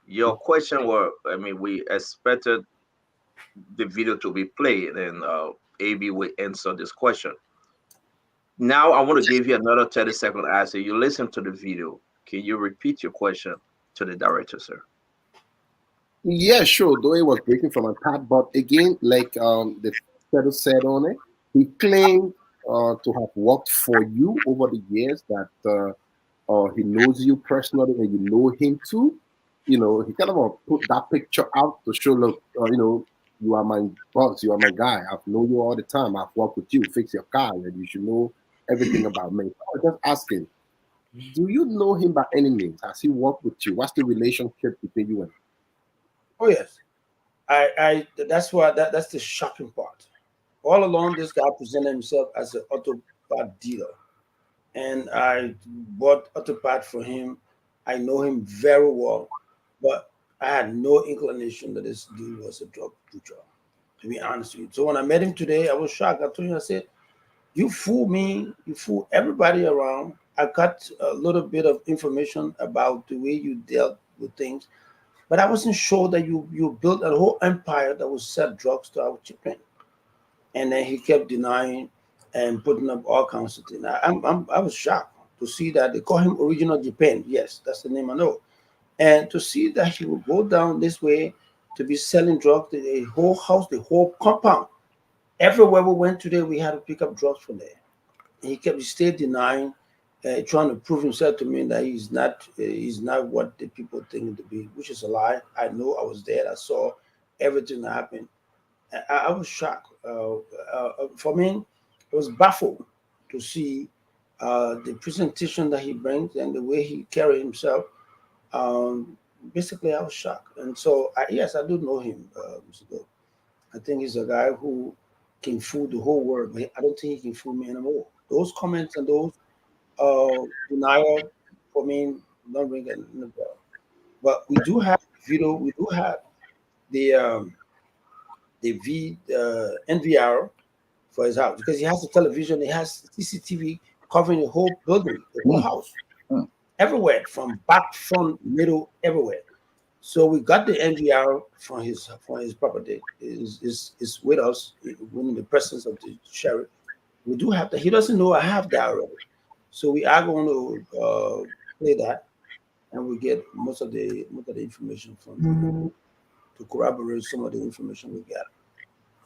[SPEAKER 10] Your question were, I mean, we expected the video to be played, and AB will answer this question. Now I want to give you another 30-second answer. You listen to the video. Can you repeat your question to the director, sir?
[SPEAKER 11] Yeah, sure. Though it was breaking from a part, but again, like the fellow said on it, he claimed to have worked for you over the years, that he knows you personally and you know him too. He kind of put that picture out to show, look, you are my boss, you are my guy. I've known you all the time. I've worked with you, fix your car, and you should know everything about me. I was just asking, do you know him by any means? Has he worked with you? What's the relationship between you and him?
[SPEAKER 14] Oh yes, that's that's the shocking part. All along, this guy presented himself as an auto part dealer, and I bought auto part for him. I know him very well, but I had no inclination that this dude was a drug pusher, to be honest with you. So when I met him today, I was shocked. I told him, I said, "You fool me, you fool everybody around." I got a little bit of information about the way you dealt with things, but I wasn't sure that you built a whole empire that would sell drugs to our children. And then he kept denying and putting up all kinds of things. I was shocked to see that they call him Original Japan. Yes, that's the name I know. And to see that he would go down this way to be selling drugs to the whole house, the whole compound. Everywhere we went today, we had to pick up drugs from there. And he stayed denying, trying to prove himself to me that he's not what the people think him to be, which is a lie. I know I was there. I saw everything that happened. I was shocked. For me, it was baffled to see the presentation that he brings and the way he carried himself. Basically, I was shocked. And so, yes, I do know him, Mr. Gold. I think he's a guy who can fool the whole world, but I don't think he can fool me anymore. Those comments and those denial, for me, don't ring a bell. But we do have video. We do have the NVR for his house, because he has a television, he has CCTV covering the whole building, the whole house, everywhere, from back, front, middle, everywhere. So we got the NVR from his property. Is with us in the presence of the sheriff. We do have that. He doesn't know I have that already. So we are going to play that, and we get most of the information from him to corroborate some of the information we got.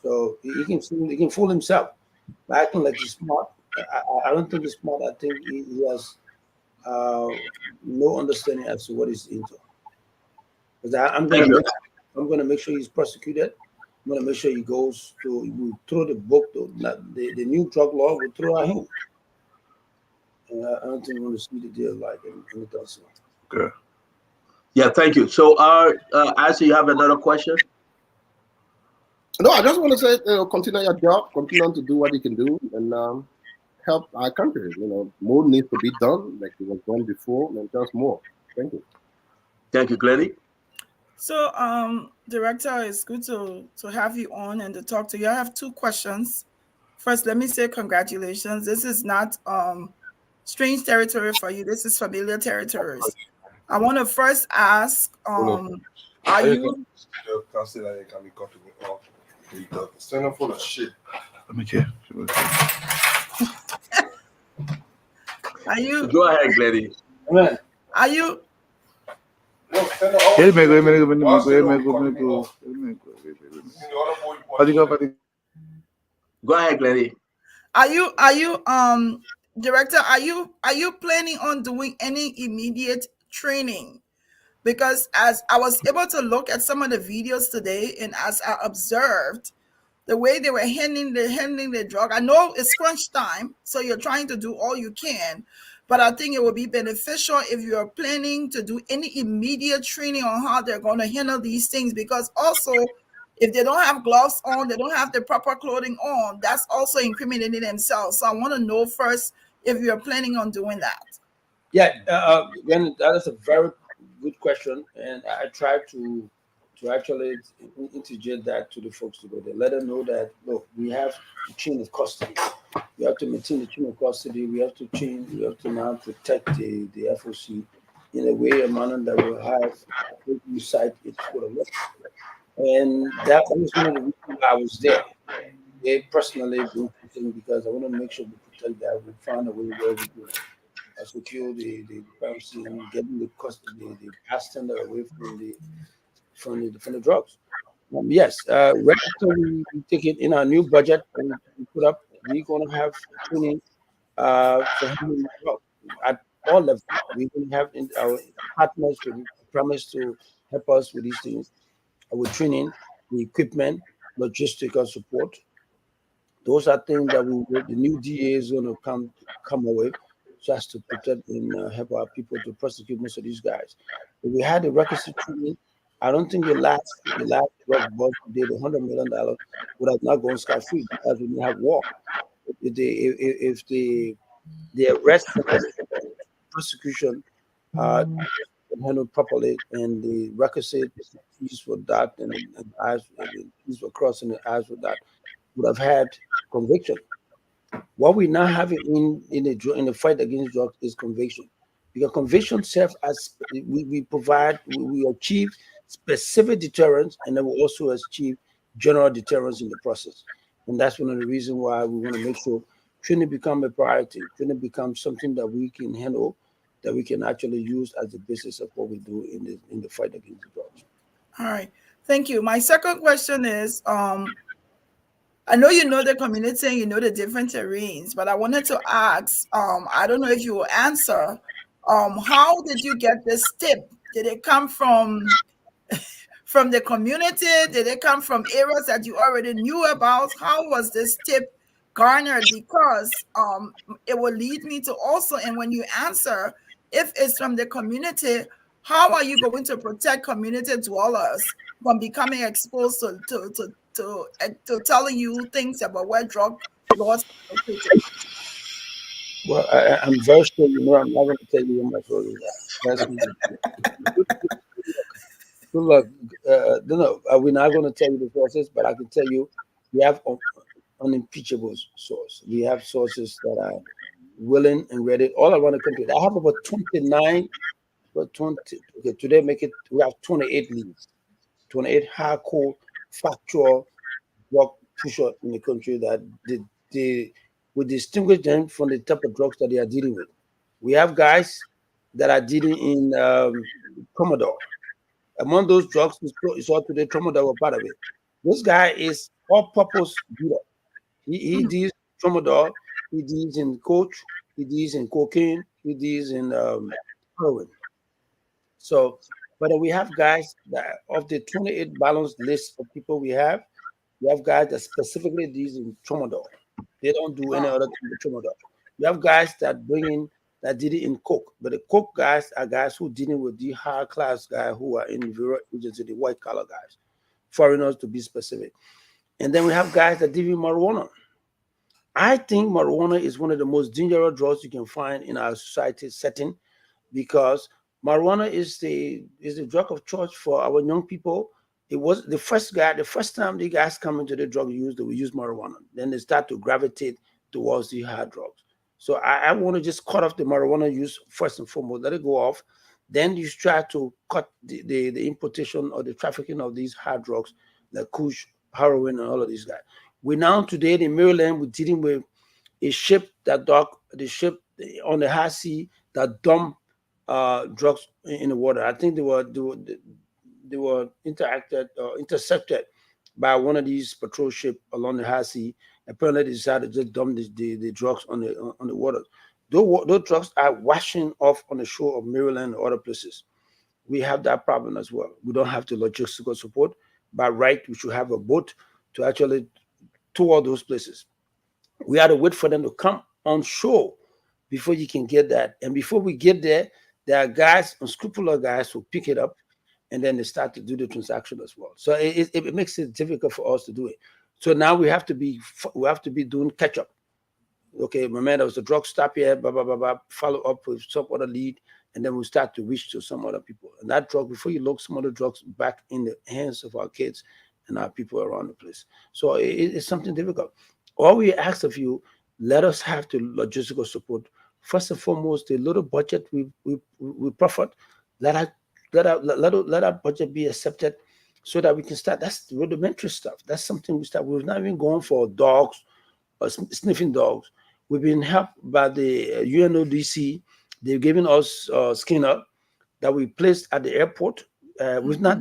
[SPEAKER 14] So he can fool himself by acting like he's smart. I don't think he's smart. I think he has no understanding as to what he's into. Because I'm going to make sure he's prosecuted. I'm going to make sure he goes to. We throw the book, the new drug law. We throw at him. And I don't think we want to see the deal like it does.
[SPEAKER 10] Good. Yeah, thank you. So, Asa, you have another question?
[SPEAKER 11] No, I just want to say, continue your job, continue to do what you can do, and help our country. More needs to be done, like it was done before, and just more. Thank you.
[SPEAKER 10] Thank you, Glennie.
[SPEAKER 13] So, Director, it's good to have you on and to talk to you. I have two questions. First, let me say congratulations. This is not strange territory for you. This is familiar territories. I want to first ask, are you?
[SPEAKER 18] Stand up full of shit.
[SPEAKER 12] Let me get.
[SPEAKER 13] Are you?
[SPEAKER 10] Go ahead, Glennie.
[SPEAKER 13] Are you?
[SPEAKER 10] Go ahead, Glennie.
[SPEAKER 13] Are you Director, are you planning on doing any immediate training? Because as I was able to look at some of the videos today, and as I observed the way they were handling the drug, I know it's crunch time, so you're trying to do all you can, but I think it would be beneficial if you're planning to do any immediate training on how they're going to handle these things, because also if they don't have gloves on, they don't have the proper clothing on, that's also incriminating themselves. So I want to know first if you're planning on doing that.
[SPEAKER 14] Yeah, again, that is a very good question, and I try to to actually integrate that to the folks to go there. Let them know that look, we have the chain of custody. We have to maintain the chain of custody. We have to change. We have to now protect the FOC in a way, a manner that will have every site it's going to work. And that was one of the reasons why I was there. They personally doing something because I want to make sure we protect that. We find a way where we do secure the privacy and getting the cost the bystander away from the drugs. Yes, right after we take it in our new budget and we put up, we're going to have training for handling drugs at all levels. We're going to have our partners who promise to help us with these things, with training, the equipment, logistical support. Those are things that the new DA is going to come away just to protect and help our people to prosecute most of these guys. If we had the requisite training, I don't think the last drug boss who did $100 million would have not gone scot free because we didn't have war. If the arrest and prosecution handled properly and the requisite fees for that and eyes fees for crossing the eyes with that would have had conviction. What we now have in the fight against drugs is conviction, because conviction serves as we provide, we achieve specific deterrence, and then we also achieve general deterrence in the process. And that's one of the reasons why we want to make sure training become a priority, training becomes something that we can handle, that we can actually use as the basis of what we do in the fight against drugs.
[SPEAKER 13] All right, thank you. My second question is, I know you know the community and you know the different terrains, but I wanted to ask, I don't know if you will answer, how did you get this tip? Did it come from the community? Did it come from areas that you already knew about? How was this tip garnered? Because it will lead me to also, and when you answer, if it's from the community, how are you going to protect community dwellers from becoming exposed to telling you things about where drug laws are located?
[SPEAKER 14] Well, I'm very sure you know I'm not going to tell you where my sources are. That's good luck. No, we're not going to tell you the sources, but I can tell you we have unimpeachable source. We have sources that are willing and ready all around the country. I have about 29, but 20. Okay, today we have 28 leads, 28 hardcore, factual drug pusher in the country that we distinguish them from the type of drugs that they are dealing with. We have guys that are dealing in Commodore. Among those drugs, we saw today Tramadol were part of it. This guy is all-purpose dealer. He deals Tramadol, he deals in coach, he deals in cocaine, he deals in heroin. So, but we have guys that of the 28 balanced list of people we have guys that specifically deals in Tramadol. They don't do any other thing with Tramadol. You have guys that did it in coke, but the coke guys are guys who dealing with the high class guys who are in various agency, the white collar guys, foreigners to be specific. And then we have guys that deal with marijuana. I think marijuana is one of the most dangerous drugs you can find in our society setting, because marijuana is the drug of choice for our young people. It was the first time the guys come into the drug use, they will use marijuana. Then they start to gravitate towards the hard drugs. So I want to just cut off the marijuana use first and foremost, let it go off. Then you try to cut the importation or the trafficking of these hard drugs, like kush, heroin, and all of these guys. We now today in Maryland, we're dealing with a ship on the high sea that dump drugs in the water. I think they were intercepted by one of these patrol ships along the high sea. Apparently, they decided to just dump the drugs on the water. Those drugs are washing off on the shore of Maryland and other places. We have that problem as well. We don't have the logistical support. By right, we should have a boat to actually tour those places. We have to wait for them to come on shore before you can get that. And before we get there, there are guys, unscrupulous guys, who pick it up, and then they start to do the transaction as well. So it makes it difficult for us to do it. So now we have to be doing catch up. Okay, my man, there was a drug stop here, blah, blah, blah, blah, follow up with some other lead, and then we start to reach to some other people. And that drug, before you look, some other drugs back in the hands of our kids and our people around the place. So it's something difficult. All we ask of you, let us have the logistical support. First and foremost, the little budget we proffered, let our let our budget be accepted so that we can start. That's rudimentary stuff. That's something we start. We've not even gone for dogs or sniffing dogs. We've been helped by the UNODC. They've given us Skinner that we placed at the airport. We've not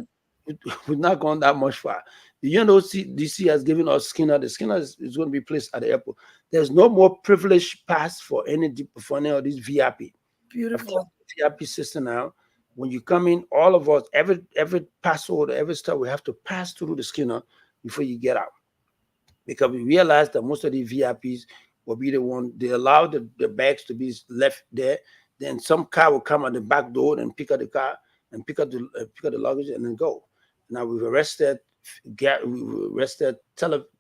[SPEAKER 14] gone that much far. The UNODC has given us Skinner. The Skinner is going to be placed at the airport. There's no more privilege pass for any of these VIP.
[SPEAKER 13] Beautiful.
[SPEAKER 14] VIP system now. When you come in, all of us, every password, every stuff, we have to pass through the Skinner before you get out. Because we realized that most of the VIPs will be the one, they allow the bags to be left there. Then some car will come at the back door and pick up the car and pick up the luggage and then go. Now we've arrested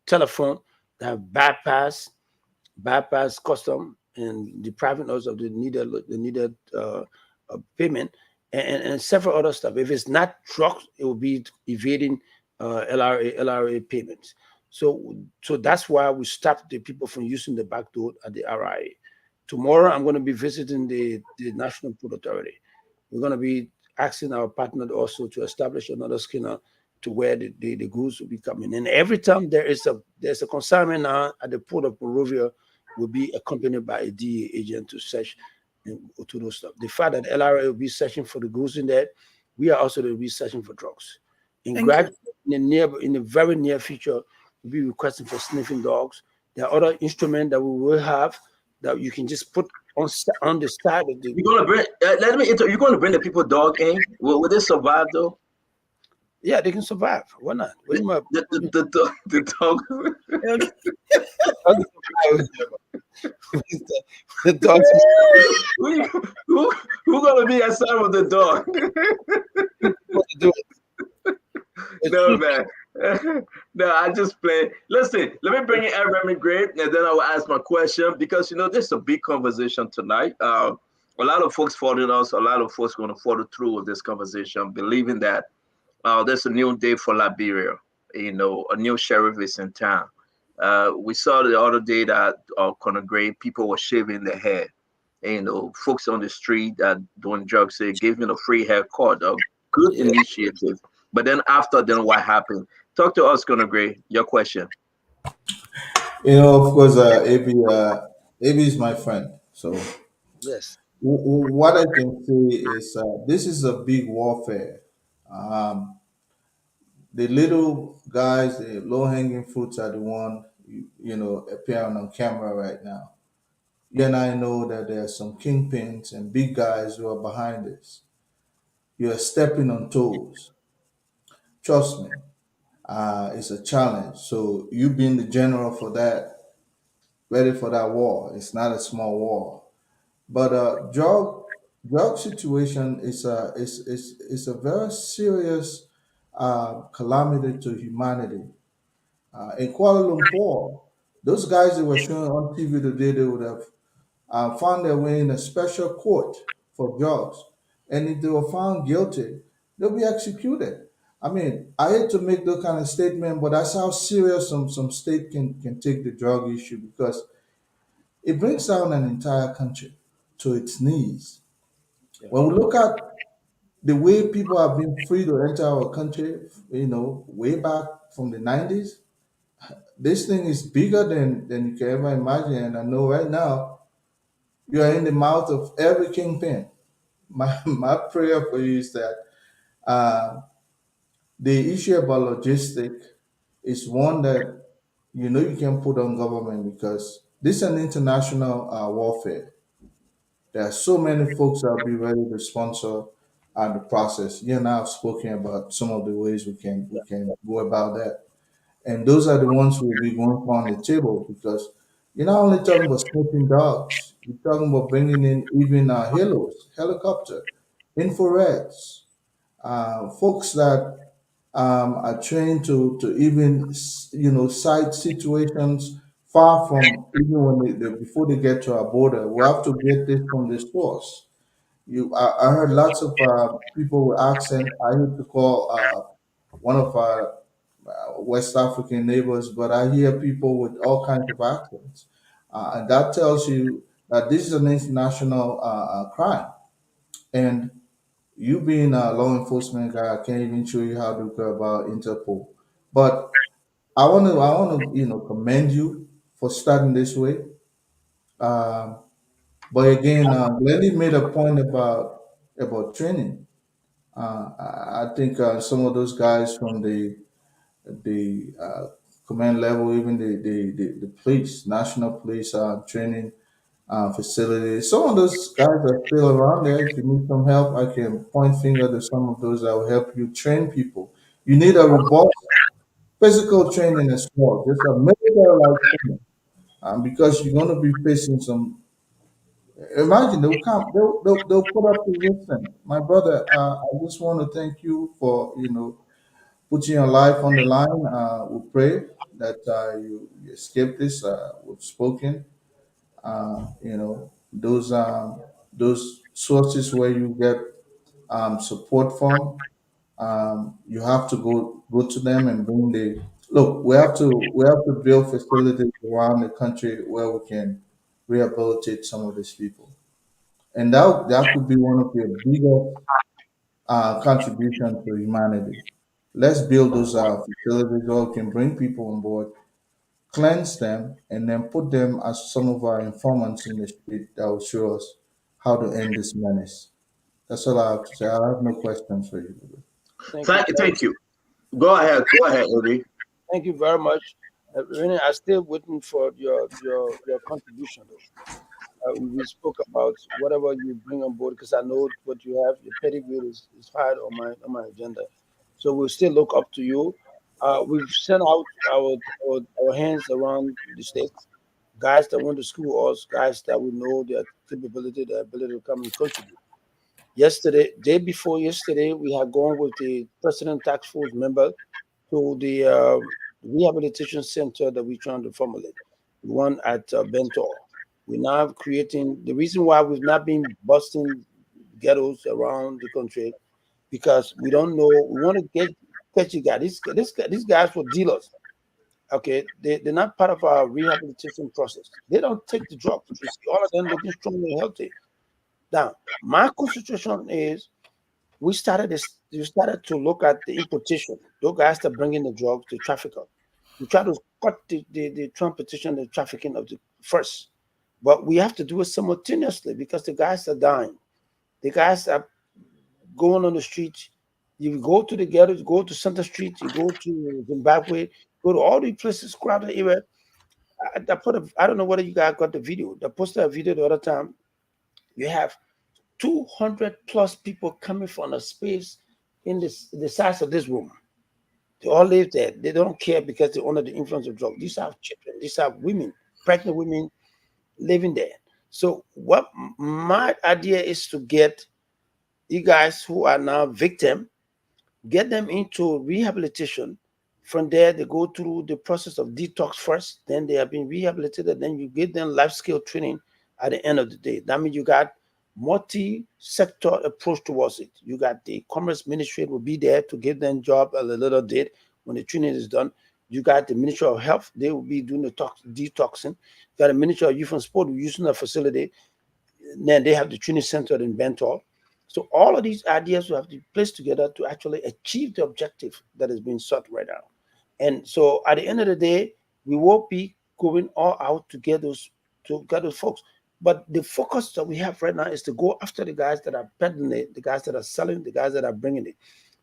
[SPEAKER 14] telephone that have bypass custom and depriving us of the needed payment and several other stuff. If it's not trucks, it will be evading LRA payments. So that's why we stopped the people from using the back door at the RIA. Tomorrow, I'm going to be visiting the National Port Authority. We're going to be asking our partner also to establish another Skinner to where the goods will be coming. And every time there's a consignment now at the port of Monrovia, will be accompanied by a DEA agent to search and to those stuff. The fact that LRA will be searching for the goods in there, we are also going to be searching for drugs. In the very near future, we'll be requesting for sniffing dogs. There are other instruments that we will have that you can just put on the side of the.
[SPEAKER 10] You're gonna bring. You're gonna bring the people dog in. Will they survive though?
[SPEAKER 14] Yeah, they can survive. Why not?
[SPEAKER 10] The dog.
[SPEAKER 14] The dogs.
[SPEAKER 10] Who gonna be aside with the dog? No, man. No, I just play. Listen, let me bring in Remy Great, and then I will ask my question because this is a big conversation tonight. A lot of folks following us. A lot of folks going to follow through with this conversation, believing that there's a new day for Liberia. A new sheriff is in town. We saw the other day that Conor Gray people were shaving their hair. Folks on the street that doing drugs, they gave me a free haircut. A good initiative. But then what happened? Talk to us, Conor Gray. Your question.
[SPEAKER 19] Of course, AB is my friend. So
[SPEAKER 14] yes,
[SPEAKER 19] what I can say is this is a big warfare. The little guys, the low-hanging fruits are the one appearing on camera right now. You and I know that there are some kingpins and big guys who are behind this. You are stepping on toes. Trust me, it's a challenge. So you being the general for that, ready for that war. It's not a small war. But drug situation is a very serious calamity to humanity. In Kuala Lumpur, those guys that were shown on TV today, they would have found their way in a special court for drugs. And if they were found guilty, they'll be executed. I mean, I hate to make that kind of statement, but that's how serious some state can take the drug issue because it brings down an entire country to its knees. When we look at the way people have been free to enter our country, way back from the 90s, this thing is bigger than you can ever imagine. And I know right now you are in the mouth of every kingpin. My prayer for you is that the issue about logistic is one that you can put on government because this is an international warfare. There are so many folks that will be ready to sponsor the process. You and I have spoken about some of the ways we can go about that. And those are the ones we'll be going for on the table because you're not only talking about smoking dogs, you're talking about bringing in even helicopter, infrareds, folks that are trained to even sight situations far from even when before they get to our border. We have to get this from the source. I heard lots of people with accent. I used to call one of our West African neighbors, but I hear people with all kinds of accents, and that tells you that this is an international crime. And you being a law enforcement guy, I can't even show you how to go about Interpol. But I want to, commend you for starting this way. Um, but again, Lenny made a point about training. I think some of those guys from the command level, even the police, national police training facilities. Some of those guys are still around there. If you need some help, I can point finger to some of those that will help you train people. You need a robust physical training as well, just a military like training, because you're going to be facing some. Imagine they'll come, they'll put up resistance. My brother, I just want to thank you for putting your life on the line. We pray that you escape this. We've spoken. Those sources where you get support from. You have to go to them and bring the look. We have to build facilities around the country where we can rehabilitate some of these people, and that could be one of the biggest contribution to humanity. Let's build those facilities where we can bring people on board, cleanse them, and then put them as some of our informants in the street that will show us how to end this menace. That's all I have to say. I have no questions for you.
[SPEAKER 10] Thank you. Go ahead, Obi.
[SPEAKER 14] Thank you very much. Renee, I'm still waiting for your contribution. We spoke about whatever you bring on board because I know what you have. Your pedigree is high on my agenda. So we'll still look up to you. We've sent out our hands around the state, guys that went to school, us guys that we know their capability, their ability to come and contribute. Yesterday, day before yesterday, we had gone with the President Task Force member to the rehabilitation center that we're trying to formulate, the one at Bentor. We're now creating the reason why we've not been busting ghettos around the country because we don't know. We want to catch you guys. These guys were dealers. Okay, they're not part of our rehabilitation process. They don't take the drugs. You see all of them looking strong and healthy. Now, my concentration is we started to look at the importation. Those guys that bring in the drugs, the trafficker. We try to cut the transportation, the trafficking of the first. But we have to do it simultaneously because the guys are dying. The guys are going on the streets. You go to the ghettos, go to Center Street, you go to Zimbabwe, go to all these places, crowded area. I don't know whether you guys got the video. I posted a video the other time. You have 200 plus people coming from a space in the size of this room. They all live there. They don't care because they're under the influence of drugs. These are children. These are women, pregnant women living there. So what my idea is to get you guys who are now victim, get them into rehabilitation. From there, they go through the process of detox first. Then they have been rehabilitated. Then you give them life skill training at the end of the day. That means you got multi-sector approach towards it. You got the commerce ministry will be there to give them job at a little date when the training is done. You got the Ministry of Health, they will be doing the detoxing. You got the Ministry of Youth and Sport, we're using the facility. Then they have the training center in Bentor. So all of these ideas will have to be placed together to actually achieve the objective that is being sought right now. And so at the end of the day, we will be going all out to get those folks. But the focus that we have right now is to go after the guys that are peddling it, the guys that are selling, the guys that are bringing it.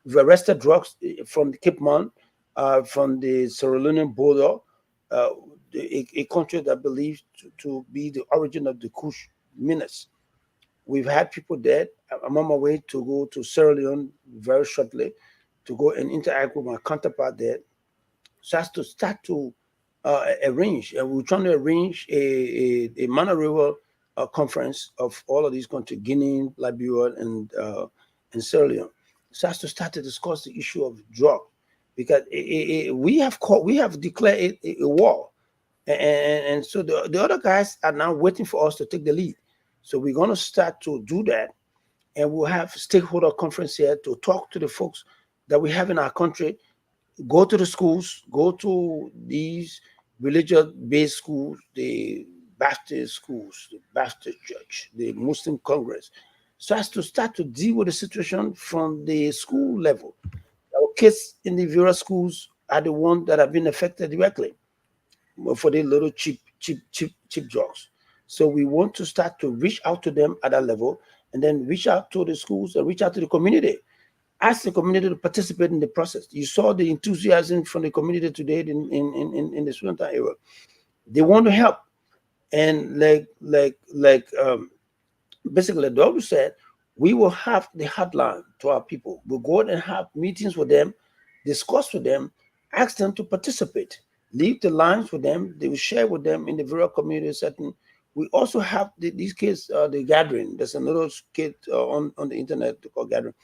[SPEAKER 14] We've arrested drugs from the Cape Mon, from the Sierra Leonean border, a country that believes to be the origin of the Kush menace. We've had people dead. I'm on my way to go to Sierra Leone very shortly to go and interact with my counterpart there. So has to start to arrange. We're trying to arrange a Mana River conference of all of these countries, Guinea, Liberia, and Sierra Leone. So has to start to discuss the issue of drug, because we have declared a war, and so the other guys are now waiting for us to take the lead. So we're going to start to do that. and we'll have stakeholder conference here to talk to the folks that we have in our country. Go to the schools, go to these religious-based schools, the Baptist schools, the Baptist church, the Muslim Congress, so as to start to deal with the situation from the school level. Our kids in the various schools are the ones that have been affected directly for the little cheap drugs. So we want to start to reach out to them at that level, and then reach out to the schools and reach out to the community. Ask the community to participate in the process. You saw the enthusiasm from the community today in the student area. They want to help, and basically, the doctor said, we will have the hotline to our people. We'll go out and have meetings with them, discuss with them, ask them to participate, leave the lines with them. They will share with them in the various community setting. We also have these kids, the gathering. There's another kid on the internet called gathering.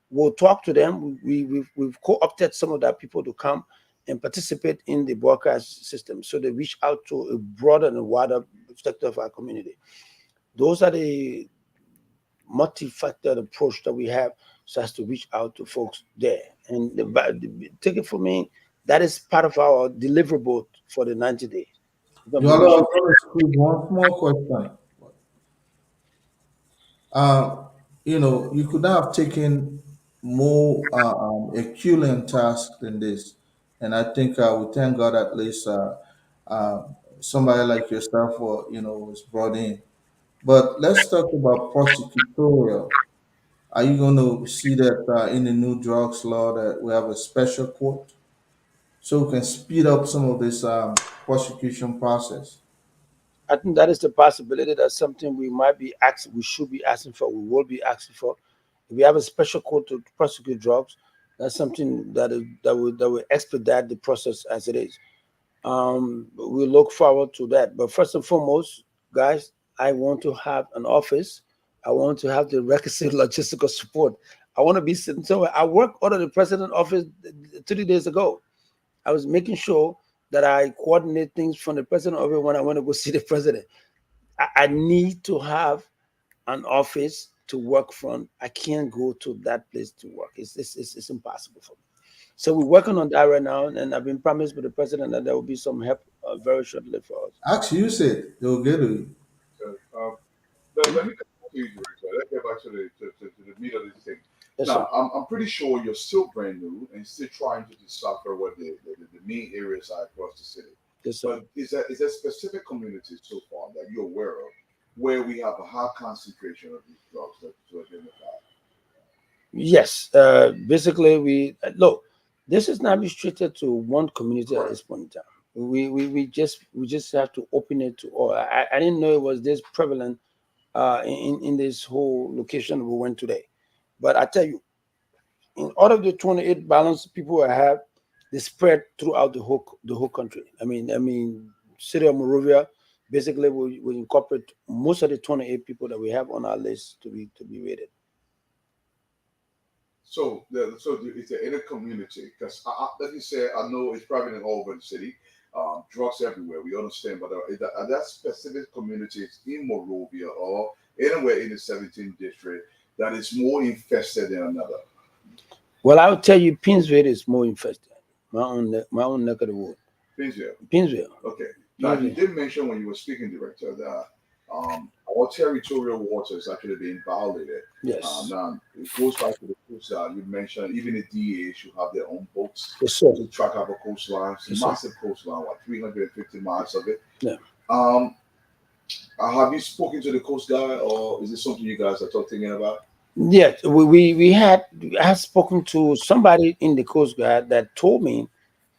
[SPEAKER 14] We'll talk to them. We've co-opted some of that people to come and participate in the broadcast system, so they reach out to a broader and wider sector of our community. Those are the multi-factor approach that we have, so as to reach out to folks there. And take it from me, that is part of our deliverable for the 90 days.
[SPEAKER 19] You know, I was going to squeeze one small question. You know, you could have taken more Herculean task than this, and I think we thank God at least uh, somebody like yourself, was brought in. But let's talk about prosecutorial. Are you going to see that in the new drugs law that we have a special court so we can speed up some of this prosecution process?
[SPEAKER 14] I think that is the possibility. That's something we might be asking, we should be asking for, we will be asking for. If we have a special court to prosecute drugs, that's something that will expedite the process as it is. We look forward to that. But first and foremost, guys, I want to have an office. I want to have the requisite logistical support. I want to be sitting somewhere. I worked out of the president's office 3 days ago. I was making sure that I coordinate things from the president office when I want to go see the president. I need to have an office to work from. I can't go to that place to work. It's impossible for me. So we're working on that right now, and I've been promised by the president that there will be some help very shortly for us.
[SPEAKER 19] Actually, you said they'll get to you.
[SPEAKER 12] So, let me come to you, Director. Let's get back to the meat of this thing.
[SPEAKER 14] Yes,
[SPEAKER 12] Now,
[SPEAKER 14] sir.
[SPEAKER 12] I'm pretty sure you're still brand new and still trying to decipher what the main areas are across the city.
[SPEAKER 14] Yes, sir.
[SPEAKER 12] But is there specific communities so far that you're aware of where we have a high concentration of these drugs to identify?
[SPEAKER 14] Yes. Basically, we look. This is not restricted to one community at this point in time. We just have to open it to all. I didn't know it was this prevalent in this whole location we went today. But I tell you, in all of the 28 balanced people I have, they spread throughout the whole country. I mean, city of Monrovia, basically we incorporate most of the 28 people that we have on our list to be rated.
[SPEAKER 12] So, is there any community? Because let me say, I know it's probably all over the city, drugs everywhere. We understand, but are there specific communities in Monrovia or anywhere in the 17th district that is more infested than another?
[SPEAKER 14] Well, I would tell you, Pinsville is more infested. My own neck of the wood.
[SPEAKER 12] Pinsville. Okay. Now, you did mention when you were speaking, Director, that our territorial waters actually being violated.
[SPEAKER 14] Yes.
[SPEAKER 12] Now, it goes back to the coast. You mentioned even the DA should have their own boats
[SPEAKER 14] to
[SPEAKER 12] track our coastline. It's a
[SPEAKER 14] Yes,
[SPEAKER 12] massive coastline, 350 miles of it.
[SPEAKER 14] Yeah.
[SPEAKER 12] Have you spoken to the Coast Guard, or is this something you guys are thinking about?
[SPEAKER 14] Yes, I had spoken to somebody in the Coast Guard that told me,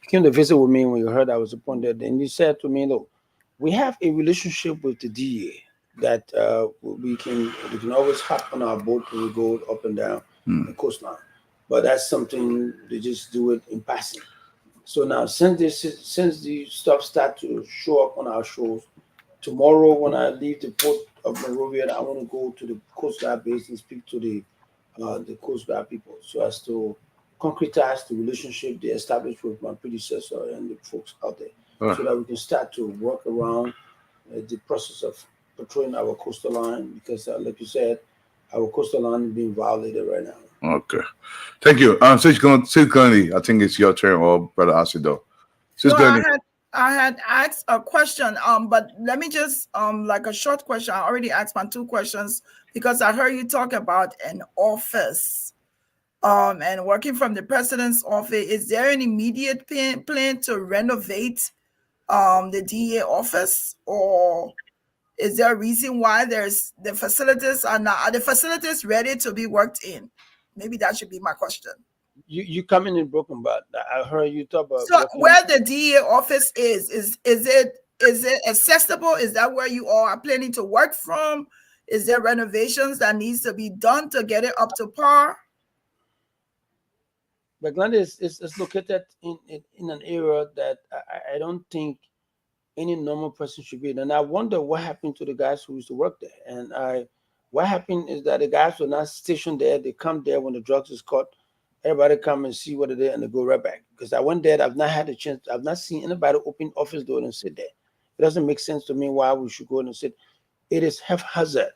[SPEAKER 14] came to visit with me when you heard I was appointed, and he said to me, look, we have a relationship with the DA that we can always hop on our boat when we go up and down the coastline. But that's something they just do it in passing. So now since the stuff start to show up on our shows, tomorrow when I leave the port of Monrovia, I want to go to the Coast Guard base and speak to the Coast Guard people so as to concretize the relationship they established with my predecessor and the folks out there, so that we can start to work around the process of patrolling our coastal line. Because, like you said, our coastal line is being violated right now.
[SPEAKER 12] Okay. Thank you. Sis Glendy, I think it's your turn, or Brother Asido. Sis
[SPEAKER 13] No,
[SPEAKER 12] Glendy.
[SPEAKER 13] I had asked a question, but let me just like a short question. I already asked my 2 questions because I heard you talk about an office and working from the president's office. Is there an immediate plan to renovate the DEA office, or is there a reason why there's the facilities are the facilities ready to be worked in? Maybe that should be my question.
[SPEAKER 14] You coming in broken, but I heard you talk about
[SPEAKER 13] So where the DEA office is it accessible? Is that where you all are planning to work from? Is there renovations that needs to be done to get it up to par?
[SPEAKER 14] But Glenda is located in an area that I don't think any normal person should be in. And I wonder what happened to the guys who used to work there. And what happened is that the guys were not stationed there. They come there when the drugs is caught. Everybody come and see what it is and they go right back. Because I went there, I've not had a chance. I've not seen anybody open office door and sit there. It doesn't make sense to me why we should go in and sit. It is haphazard.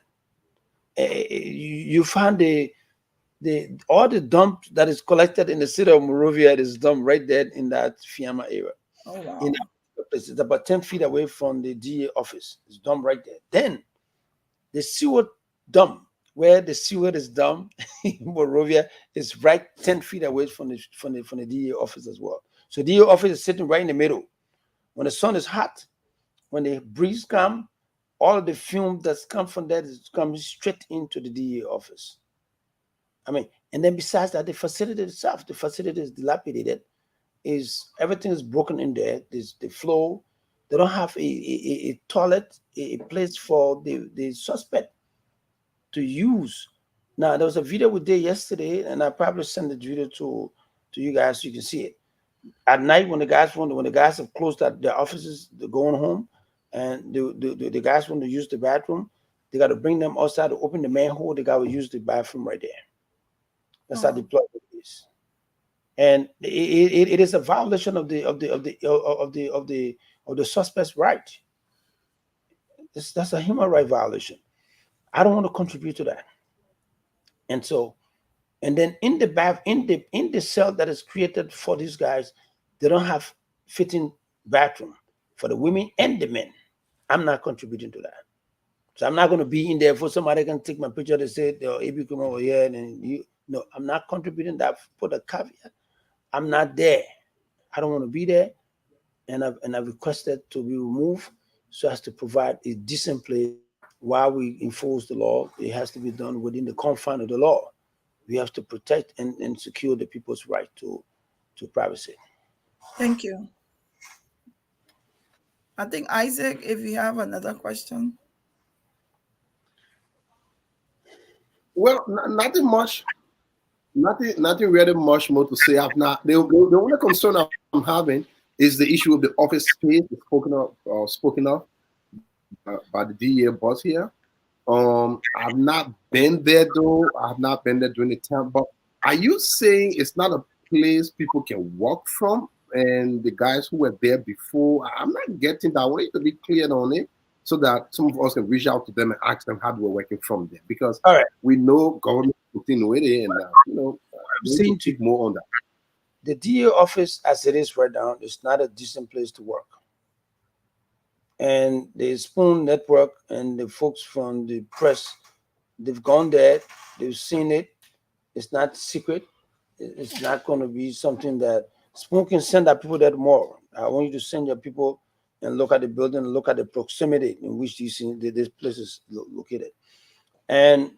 [SPEAKER 14] You find all the dump that is collected in the city of Monrovia is dumped right there in that Fiamma area.
[SPEAKER 13] Oh, wow.
[SPEAKER 14] In that place, it's about 10 feet away from the DA office. It's dumped right there. Then the sewer dump, where the sewer is dumped in Monrovia, is right 10 feet away from the DA office as well. So DA office is sitting right in the middle. When the sun is hot, when the breeze comes, all of the fume that's come from that is coming straight into the DA office. I mean, and then besides that, the facility itself, the facility is dilapidated. Everything is broken in there. There's the floor. They don't have a toilet, a place for the suspect to use. Now, there was a video we did yesterday, and I probably sent the video to you guys so you can see it. At night, when the guys have closed their offices, they're going home, and the guys want to use the bathroom, they got to bring them outside to open the manhole. The guy will use the bathroom right there. That's how deployed it is, and it is a violation of the suspect's right. That's a human right violation. I don't want to contribute to that. And so, and then in the cell that is created for these guys, they don't have fitting bathroom for the women and the men. I'm not contributing to that. So I'm not going to be in there for somebody can take my picture. They say, "Oh, if you come over here and you." No, I'm not contributing that. Put a caveat. I'm not there. I don't want to be there, and I've requested to be removed so as to provide a decent place while we enforce the law. It has to be done within the confines of the law. We have to protect and secure the people's right to privacy.
[SPEAKER 13] Thank you. I think Isaac, if you have another question.
[SPEAKER 11] Well, nothing much. Nothing really much more to say. I've not. The only concern I'm having is the issue of the office space spoken of by the DEA boss here. I've not been there though. I've not been there during the time. But are you saying it's not a place people can work from? And the guys who were there before, I'm not getting that. I want you to be clear on it so that some of us can reach out to them and ask them how they were working from there. Because we know government with it, and
[SPEAKER 14] I'm saying to
[SPEAKER 11] more on that.
[SPEAKER 14] The DA office, as it is right now, is not a decent place to work. And the Spoon Network and the folks from the press, they've gone there, they've seen it. It's not secret. It's not going to be something that Spoon can send our people there tomorrow. I want you to send your people and look at the building, and look at the proximity in which this place is located. And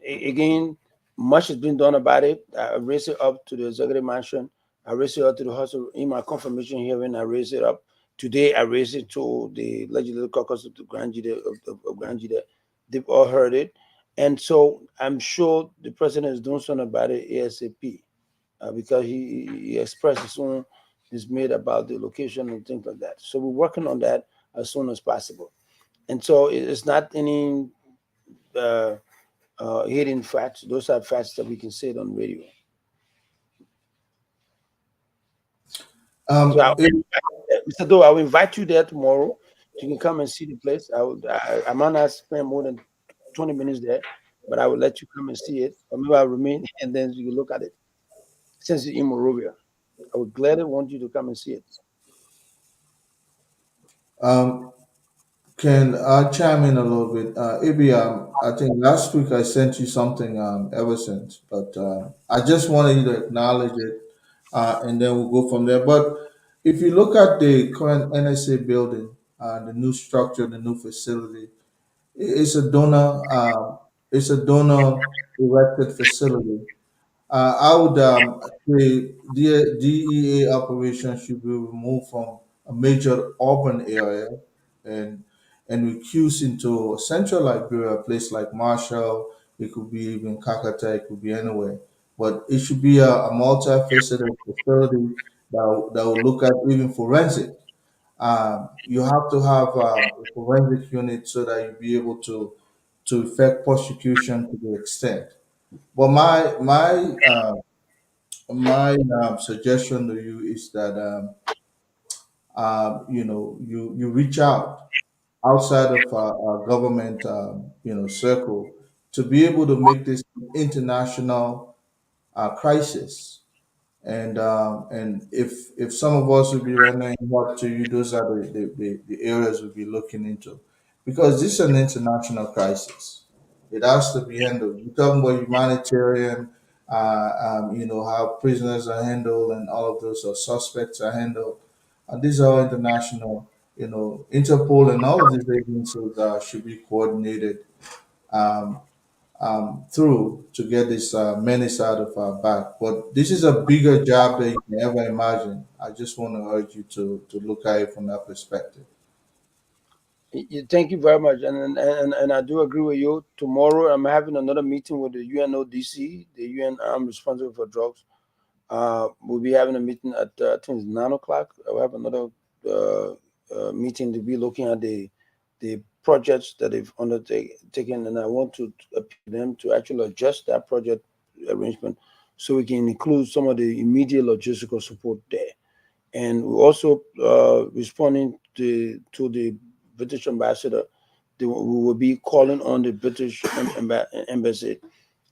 [SPEAKER 14] again, much has been done about it. I raised it up to the executive mansion. I raised it up to the House in my confirmation hearing. I raised it up. Today, I raised it to the legislative caucus of the Grand Judah. They've all heard it. And so I'm sure the president is doing something about it ASAP because he expressed his own dismay about the location and things like that. So we're working on that as soon as possible. And so it's not any hidden facts. Those are facts that we can say it on radio. Mr. Doe, I will invite you there tomorrow. You can come and see the place. I might not spend more than 20 minutes there, but I will let you come and see it, or maybe I'll remain and then you look at it. Since you're in Morovia, I would gladly want you to come and see it.
[SPEAKER 19] Um, can I chime in a little bit? Ibi, I think last week I sent you something ever since, but I just wanted you to acknowledge it, and then we'll go from there. But if you look at the current NSA building, the new structure, the new facility, it's a donor erected facility. I would say DEA operations should be removed from a major urban area and recuse into central Liberia, a place like Marshall. It could be even Kakata. It could be anywhere, but it should be a multifaceted facility that will look at even forensic. You have to have a forensic unit so that you'll be able to effect prosecution to the extent. But my suggestion to you is that you reach out outside of our government circle to be able to make this international crisis. And if some of us will be rendering help to you, those are the areas we'll be looking into, because this is an international crisis. It has to be handled. We're talking about humanitarian, how prisoners are handled and all of those, or suspects are handled. And these are all international. Interpol and all of these agencies should be coordinated. Um, through to get this menace out of our back. But this is a bigger job than you can ever imagine. I just want to urge you to look at it from that perspective.
[SPEAKER 14] Thank you very much, and I do agree with you. Tomorrow, I'm having another meeting with the UNODC, the UN arm responsible for drugs. We'll be having a meeting at I think it's 9 o'clock. We'll have another meeting to be looking at the projects that they've undertaken, and I want to appeal to them to actually adjust that project arrangement so we can include some of the immediate logistical support there. And we're also responding to the British ambassador. We will be calling on the British embassy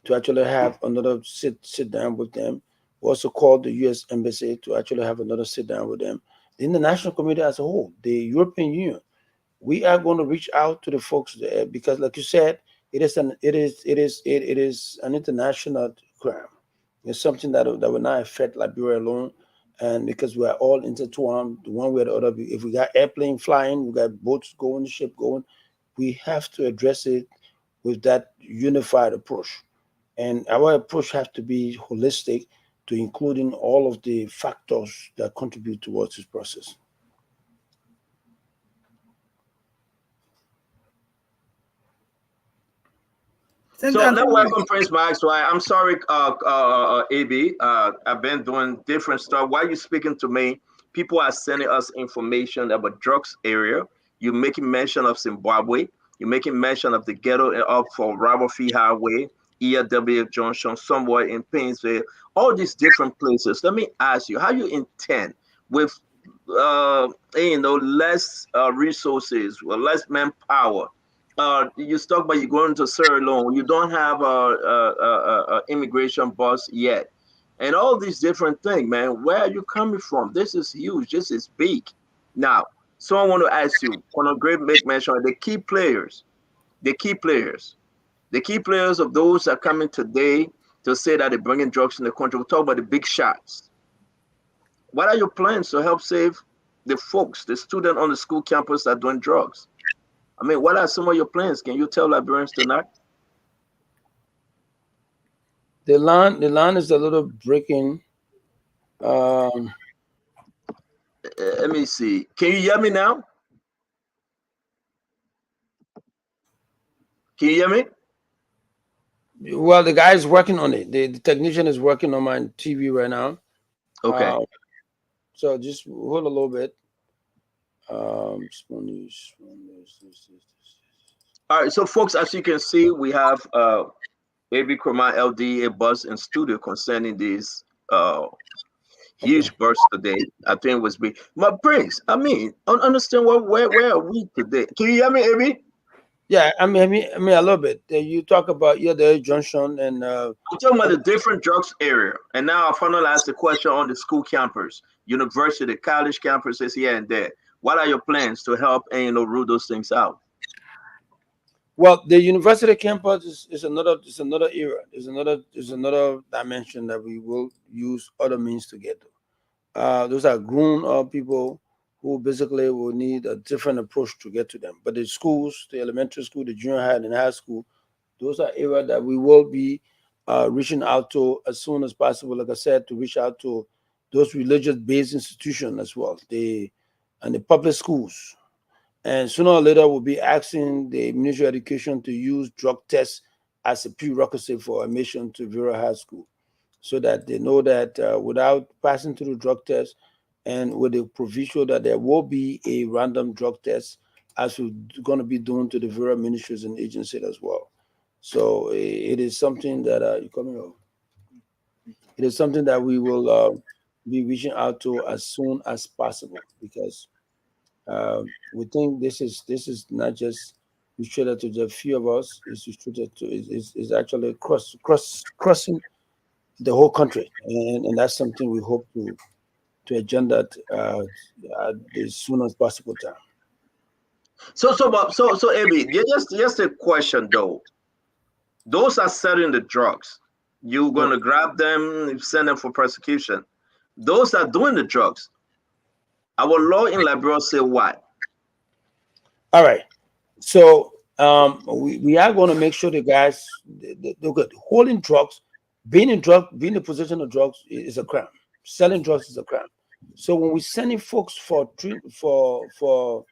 [SPEAKER 14] to actually have another sit down with them. We also called the U.S. embassy to actually have another sit down with them. The international community as a whole, the European Union, we are going to reach out to the folks there because, like you said, it is an international crime. It's something that will not affect Liberia alone, and because we are all intertwined, one way or the other. If we got airplane flying, we got boats going, ship going, we have to address it with that unified approach. And our approach has to be holistic, to including all of the factors that contribute towards this process.
[SPEAKER 10] So let's welcome Prince Maxwell. I'm sorry, AB. I've been doing different stuff. While you're speaking to me, people are sending us information about drugs area. You're making mention of Zimbabwe. You're making mention of the ghetto up for Rabofi Highway, ERW Junction, somewhere in Painesville, all these different places. Let me ask you, how you intend with less resources, or less manpower? You talk about you going to Sierra Leone. You don't have a immigration bus yet, and all these different things, man. Where are you coming from? This is huge. This is big. Now, so I want to ask you. Conor Gray make mention of the key players, the key players, the key players of those that are coming today to say that they're bringing drugs in the country. We talk about the big shots. What are your plans to help save the folks, the student on the school campus that are doing drugs? I mean, what are some of your plans? Can you tell Liberians tonight?
[SPEAKER 14] The line is a little breaking.
[SPEAKER 10] Let me see. Can you hear me now? Can you hear me?
[SPEAKER 14] Well, the guy is working on it. The technician is working on my TV right now.
[SPEAKER 10] Okay.
[SPEAKER 14] So just hold a little bit.
[SPEAKER 10] All right. So, folks, as you can see, we have AB Kroma LD, a buzz in studio concerning this huge burst today. I think it was big. My Prince, I mean, understand where are we today? Can you hear me, AB?
[SPEAKER 14] Yeah, I mean a little bit. You talk about the junction and
[SPEAKER 10] I'm talking about the different drugs area. And now I finally ask the question on the school campus, university, college campuses here and there. What are your plans to help and root those things out?
[SPEAKER 14] well, the university campus is another era. Is another dimension that we will use other means to get to. Those are grown up people who basically will need a different approach to get to them. But the schools, the elementary school, the junior high, and high school, those are areas that we will be reaching out to as soon as possible. Like I said, to reach out to those religious-based institutions as well, and the public schools. And sooner or later, we'll be asking the Ministry of Education to use drug tests as a prerequisite for admission to Vera High School, so that they know that without passing through the drug test and with the provision that there will be a random drug test, as we're going to be doing to the Vera ministries and agencies as well. So it is something that you coming over. It is something that we will be reaching out to as soon as possible, because we think this is not just restricted to the few of us. It's restricted to is actually crossing the whole country, and that's something we hope to agenda at the soonest possible time.
[SPEAKER 10] So Abby, just a question though. Those are selling the drugs. You're gonna grab them, send them for prosecution. Those are doing the drugs. Our law in Liberia say what?
[SPEAKER 14] All right, so we are going to make sure the guys they're good. Holding drugs, being in possession of drugs is a crime. Selling drugs is a crime. So when we're sending folks for for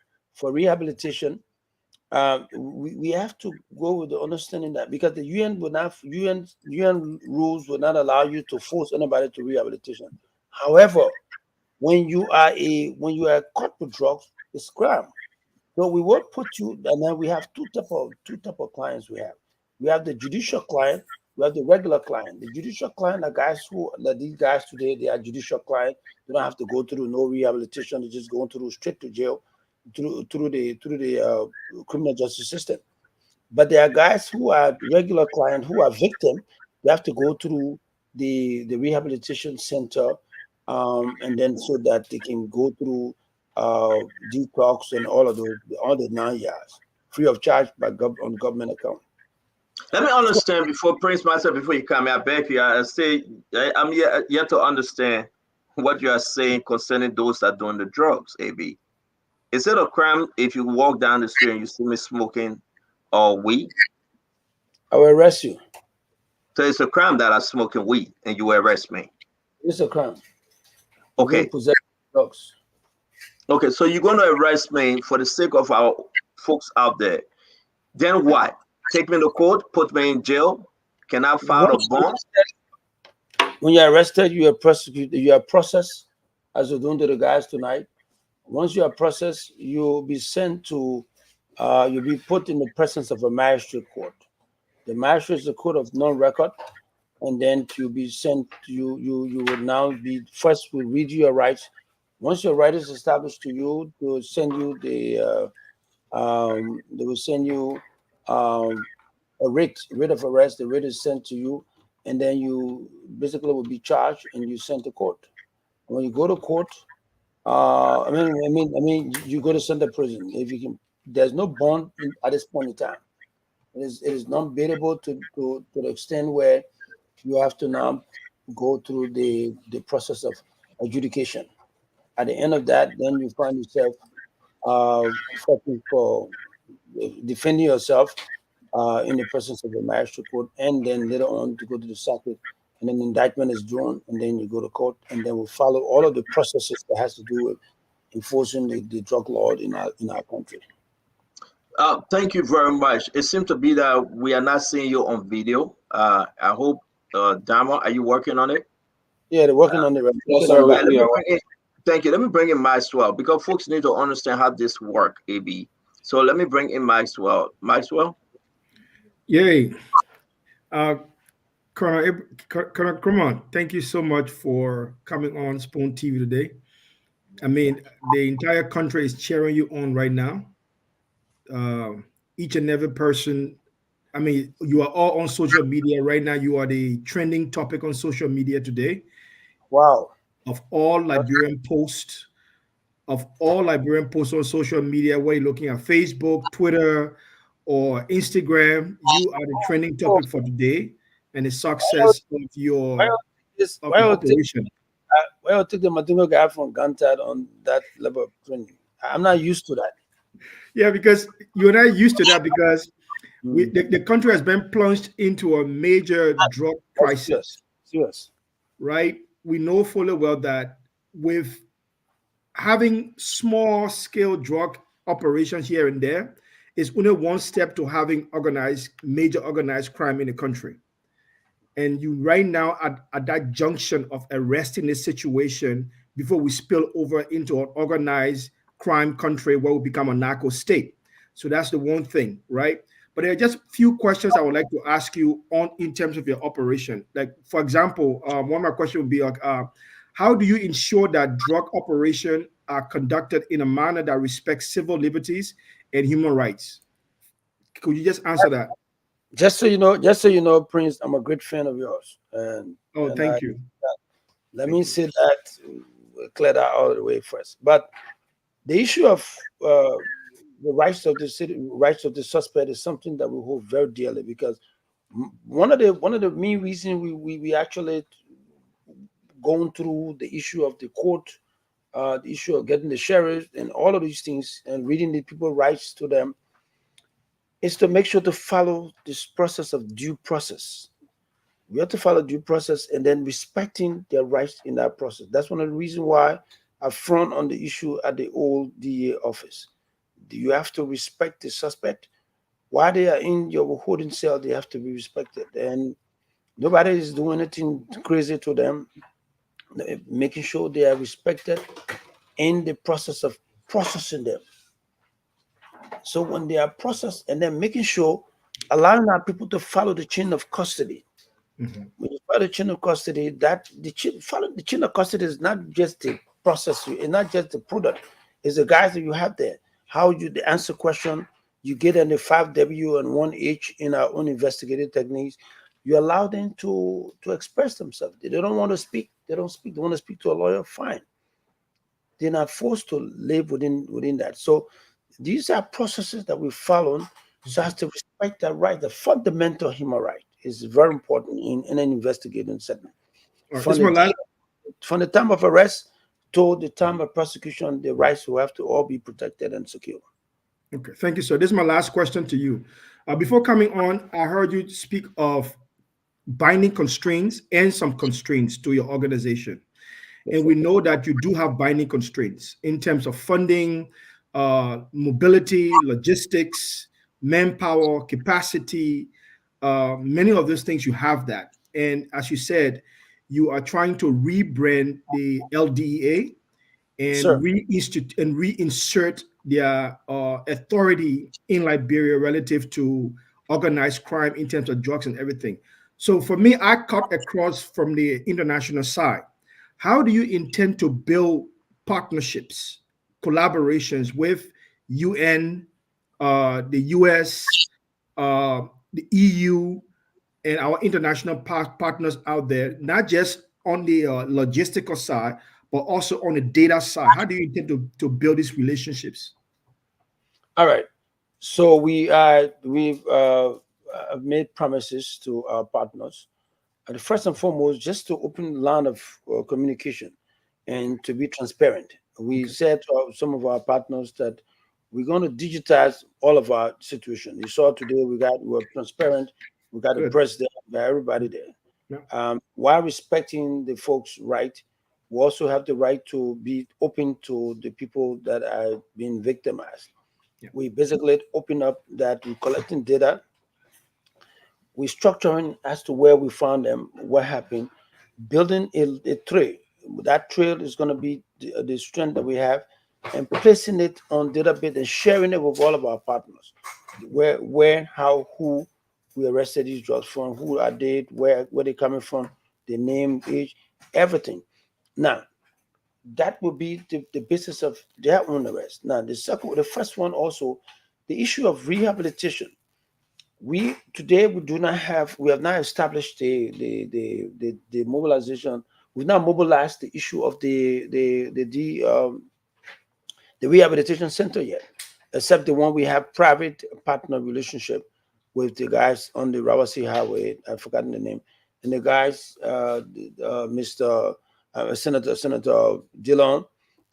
[SPEAKER 14] rehabilitation, we have to go with the understanding that, because the UN would not UN rules will not allow you to force anybody to rehabilitation. However, when you are caught with drugs, it's crime. So we will put you, and then we have two type of clients. We have the judicial client, we have the regular client. The judicial client are guys these guys today, they are judicial client. They don't have to go through no rehabilitation. They just go through straight to jail through the criminal justice system. But there are guys who are regular client who are victim. They have to go through the rehabilitation center, and then so that they can go through detox and all the 9 years free of charge on government account.
[SPEAKER 10] Let me understand before Prince myself, before you come, I beg you. I say I'm yet to understand what you are saying concerning those that are doing the drugs, AB. Is it a crime if you walk down the street and you see me smoking or weed?
[SPEAKER 14] I will arrest you.
[SPEAKER 10] So it's a crime that I'm smoking weed and you arrest me.
[SPEAKER 14] It's a crime.
[SPEAKER 10] Okay.
[SPEAKER 14] Possess drugs.
[SPEAKER 10] Okay, so you're going to arrest me for the sake of our folks out there. Then what? Take me to court, put me in jail? Can I file a bond?
[SPEAKER 14] When you're arrested, you are prosecuted. You are processed, as we're doing to the guys tonight. Once you are processed, you'll be sent to. You'll be put in the presence of a magistrate court. The magistrate is a court of non-record, and then you'll be sent. You will now be first. Will read you your rights. Once your right is established to you, they will send you they will send you a writ of arrest. The writ is sent to you, and then you basically will be charged and you sent to court. When you go to court, you go to center prison. If you can, there's no bond at this point in time. It is not bailable to the extent where you have to now go through the process of adjudication. At the end of that, then you find yourself fighting for defending yourself in the presence of the magistrate court, and then later on to go to the circuit, and then indictment is drawn, and then you go to court, and then we follow all of the processes that has to do with enforcing the drug law in our country.
[SPEAKER 10] Thank you very much. It seems to be that we are not seeing you on video. I hope, Dama, are you working on it?
[SPEAKER 14] Yeah, they're working on it right now.
[SPEAKER 10] Yes, sir, thank you. Let me bring in Maxwell, because folks need to understand how this work, AB. So let me bring in Maxwell. Maxwell?
[SPEAKER 20] Yay. Colonel Cremon, thank you so much for coming on Spoon TV today. I mean, the entire country is cheering you on right now. each and every person. I mean, you are all on social media right now. You are the trending topic on social media today.
[SPEAKER 14] Wow.
[SPEAKER 20] Of all Liberian posts, on social media, whether you're looking at Facebook, Twitter, or Instagram, you are the trending topic for today and the success of your operation.
[SPEAKER 14] Why you take the Matingo guy from Gantad on that level of training? I'm not used to that.
[SPEAKER 20] Yeah, because you're not used to that because the country has been plunged into a major drug crisis.
[SPEAKER 14] Serious.
[SPEAKER 20] Right? We know fully well that with having small scale drug operations here and there is only one step to having major organized crime in the country. And you right now at that junction of arresting this situation before we spill over into an organized crime country where we become a narco state. So that's the one thing, right? But there are just few questions I would like to ask you on in terms of your operation. Like, for example, one of my questions would be like, how do you ensure that drug operations are conducted in a manner that respects civil liberties and human rights? Could you just answer that?
[SPEAKER 14] Just so you know, Prince, I'm a great fan of yours. And
[SPEAKER 20] thank you.
[SPEAKER 14] Let me say that, clear that out of the way first. But the issue of the rights of the suspect is something that we hold very dearly, because one of the main reasons we actually going through the issue of the court, the issue of getting the sheriff and all of these things and reading the people's rights to them, is to make sure to follow this process of due process. We have to follow due process and then respecting their rights in that process. That's one of the reasons why I front on the issue at the old DA office. You have to respect the suspect. While they are in your holding cell, they have to be respected. And nobody is doing anything crazy to them, making sure they are respected in the process of processing them. So when they are processed and then making sure, allowing our people to follow the chain of custody. When you follow the chain of custody, follow the chain of custody is not just the process, it's not just the product, it's the guys that you have there. How you answer question, you get in the 5W and 1H in our own investigative techniques. You allow them to express themselves. They don't want to speak, they don't speak. They want to speak to a lawyer, fine. They're not forced to live within that. So these are processes that we follow so as to respect that right. The fundamental human right is very important in an investigating setting. From the time of arrest to the time of prosecution, the rights will have to all be protected and secure.
[SPEAKER 20] Okay, thank you, sir. This is my last question to you. Before coming on, I heard you speak of binding constraints and some constraints to your organization. And we know that you do have binding constraints in terms of funding, mobility, logistics, manpower, capacity, many of those things you have that. And as you said, you are trying to rebrand the LDEA and reinsert their authority in Liberia relative to organized crime in terms of drugs and everything. So for me, I cut across from the international side. How do you intend to build partnerships, collaborations with UN, the US, the EU, and our international partners out there, not just on the logistical side, but also on the data side? How do you intend to build these relationships?
[SPEAKER 14] All right. So we've made promises to our partners. And first and foremost, just to open the line of communication and to be transparent. We said to some of our partners that we're going to digitize all of our situation. You saw today we're transparent. We got the press there, we got everybody there. While respecting the folks' right, we also have the right to be open to the people that are being victimized. We basically open up that we're collecting data, we're structuring as to where we found them, what happened, building a trail. That trail is going to be the strength that we have, and placing it on database and sharing it with all of our partners. Where, how, who we arrested these drugs from, who are they, where they coming from, the name, age, everything. Now, that will be the basis of their own arrest. Now, the first one also, the issue of rehabilitation. We do not have, we have not established the mobilization. We've not mobilized the issue of the rehabilitation center yet, except the one we have private partner relationship with the guys on the Rawasi Highway. I've forgotten the name, and the guys, Mr. Senator Dillon,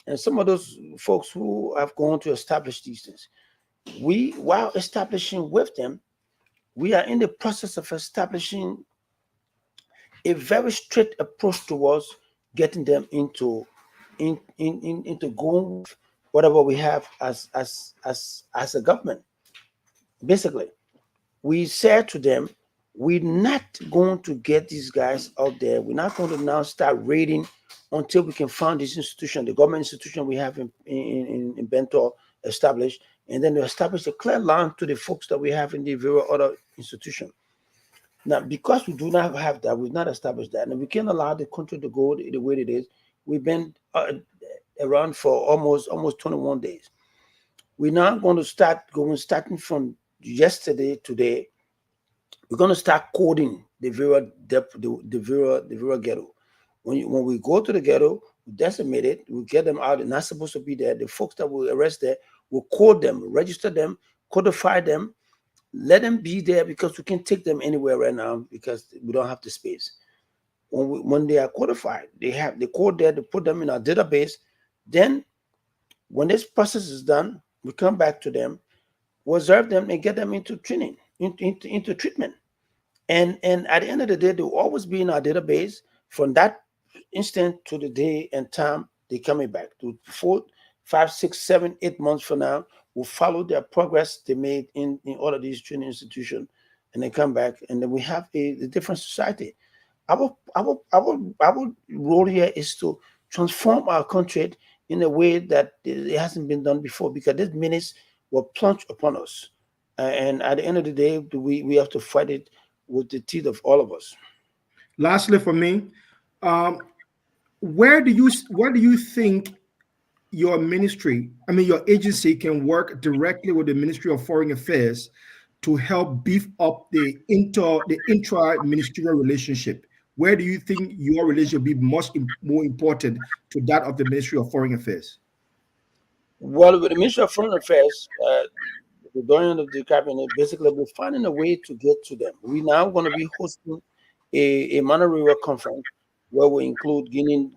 [SPEAKER 14] and some of those folks who have gone to establish these things. We, while establishing with them, we are in the process of establishing a very strict approach towards getting them into going with whatever we have as a government. Basically, we said to them, we're not going to get these guys out there. We're not going to now start raiding until we can find this institution, the government institution we have in Bento established, and then to establish a clear line to the folks that we have in the various other institutions. Now, because we do not have that, we've not established that, and we can't allow the country to go the way it is. We've been around for almost 21 days. We're now going to starting from yesterday, today. We're going to start coding the Vera ghetto. When we go to the ghetto, we decimate it, we get them out. They're not supposed to be there. The folks that will arrest there, we'll code them, register them, codify them, let them be there, because we can take them anywhere right now because we don't have the space. When they are codified, they have the code there to put them in our database. Then when this process is done, we come back to them, we observe them and get them into training, into treatment. And at the end of the day, they'll always be in our database from that instant to the day and time they're coming back. To 4, 5, 6, 7, 8 months from now, we'll follow their progress they made in all of these training institutions, and they come back, and then we have a different society. Our role here is to transform our country in a way that it hasn't been done before, because these minutes were plunged upon us. And at the end of the day, we have to fight it with the teeth of all of us.
[SPEAKER 20] Lastly, for me, where do you think your ministry, your agency, can work directly with the Ministry of Foreign Affairs to help beef up the intra-ministerial relationship? Where do you think your relationship will be much more important to that of the Ministry of Foreign Affairs?
[SPEAKER 14] Well, with the Ministry of Foreign Affairs, the Dorian of the cabinet, basically we're finding a way to get to them. We're now going to be hosting a Manariwa conference where we include Guinea,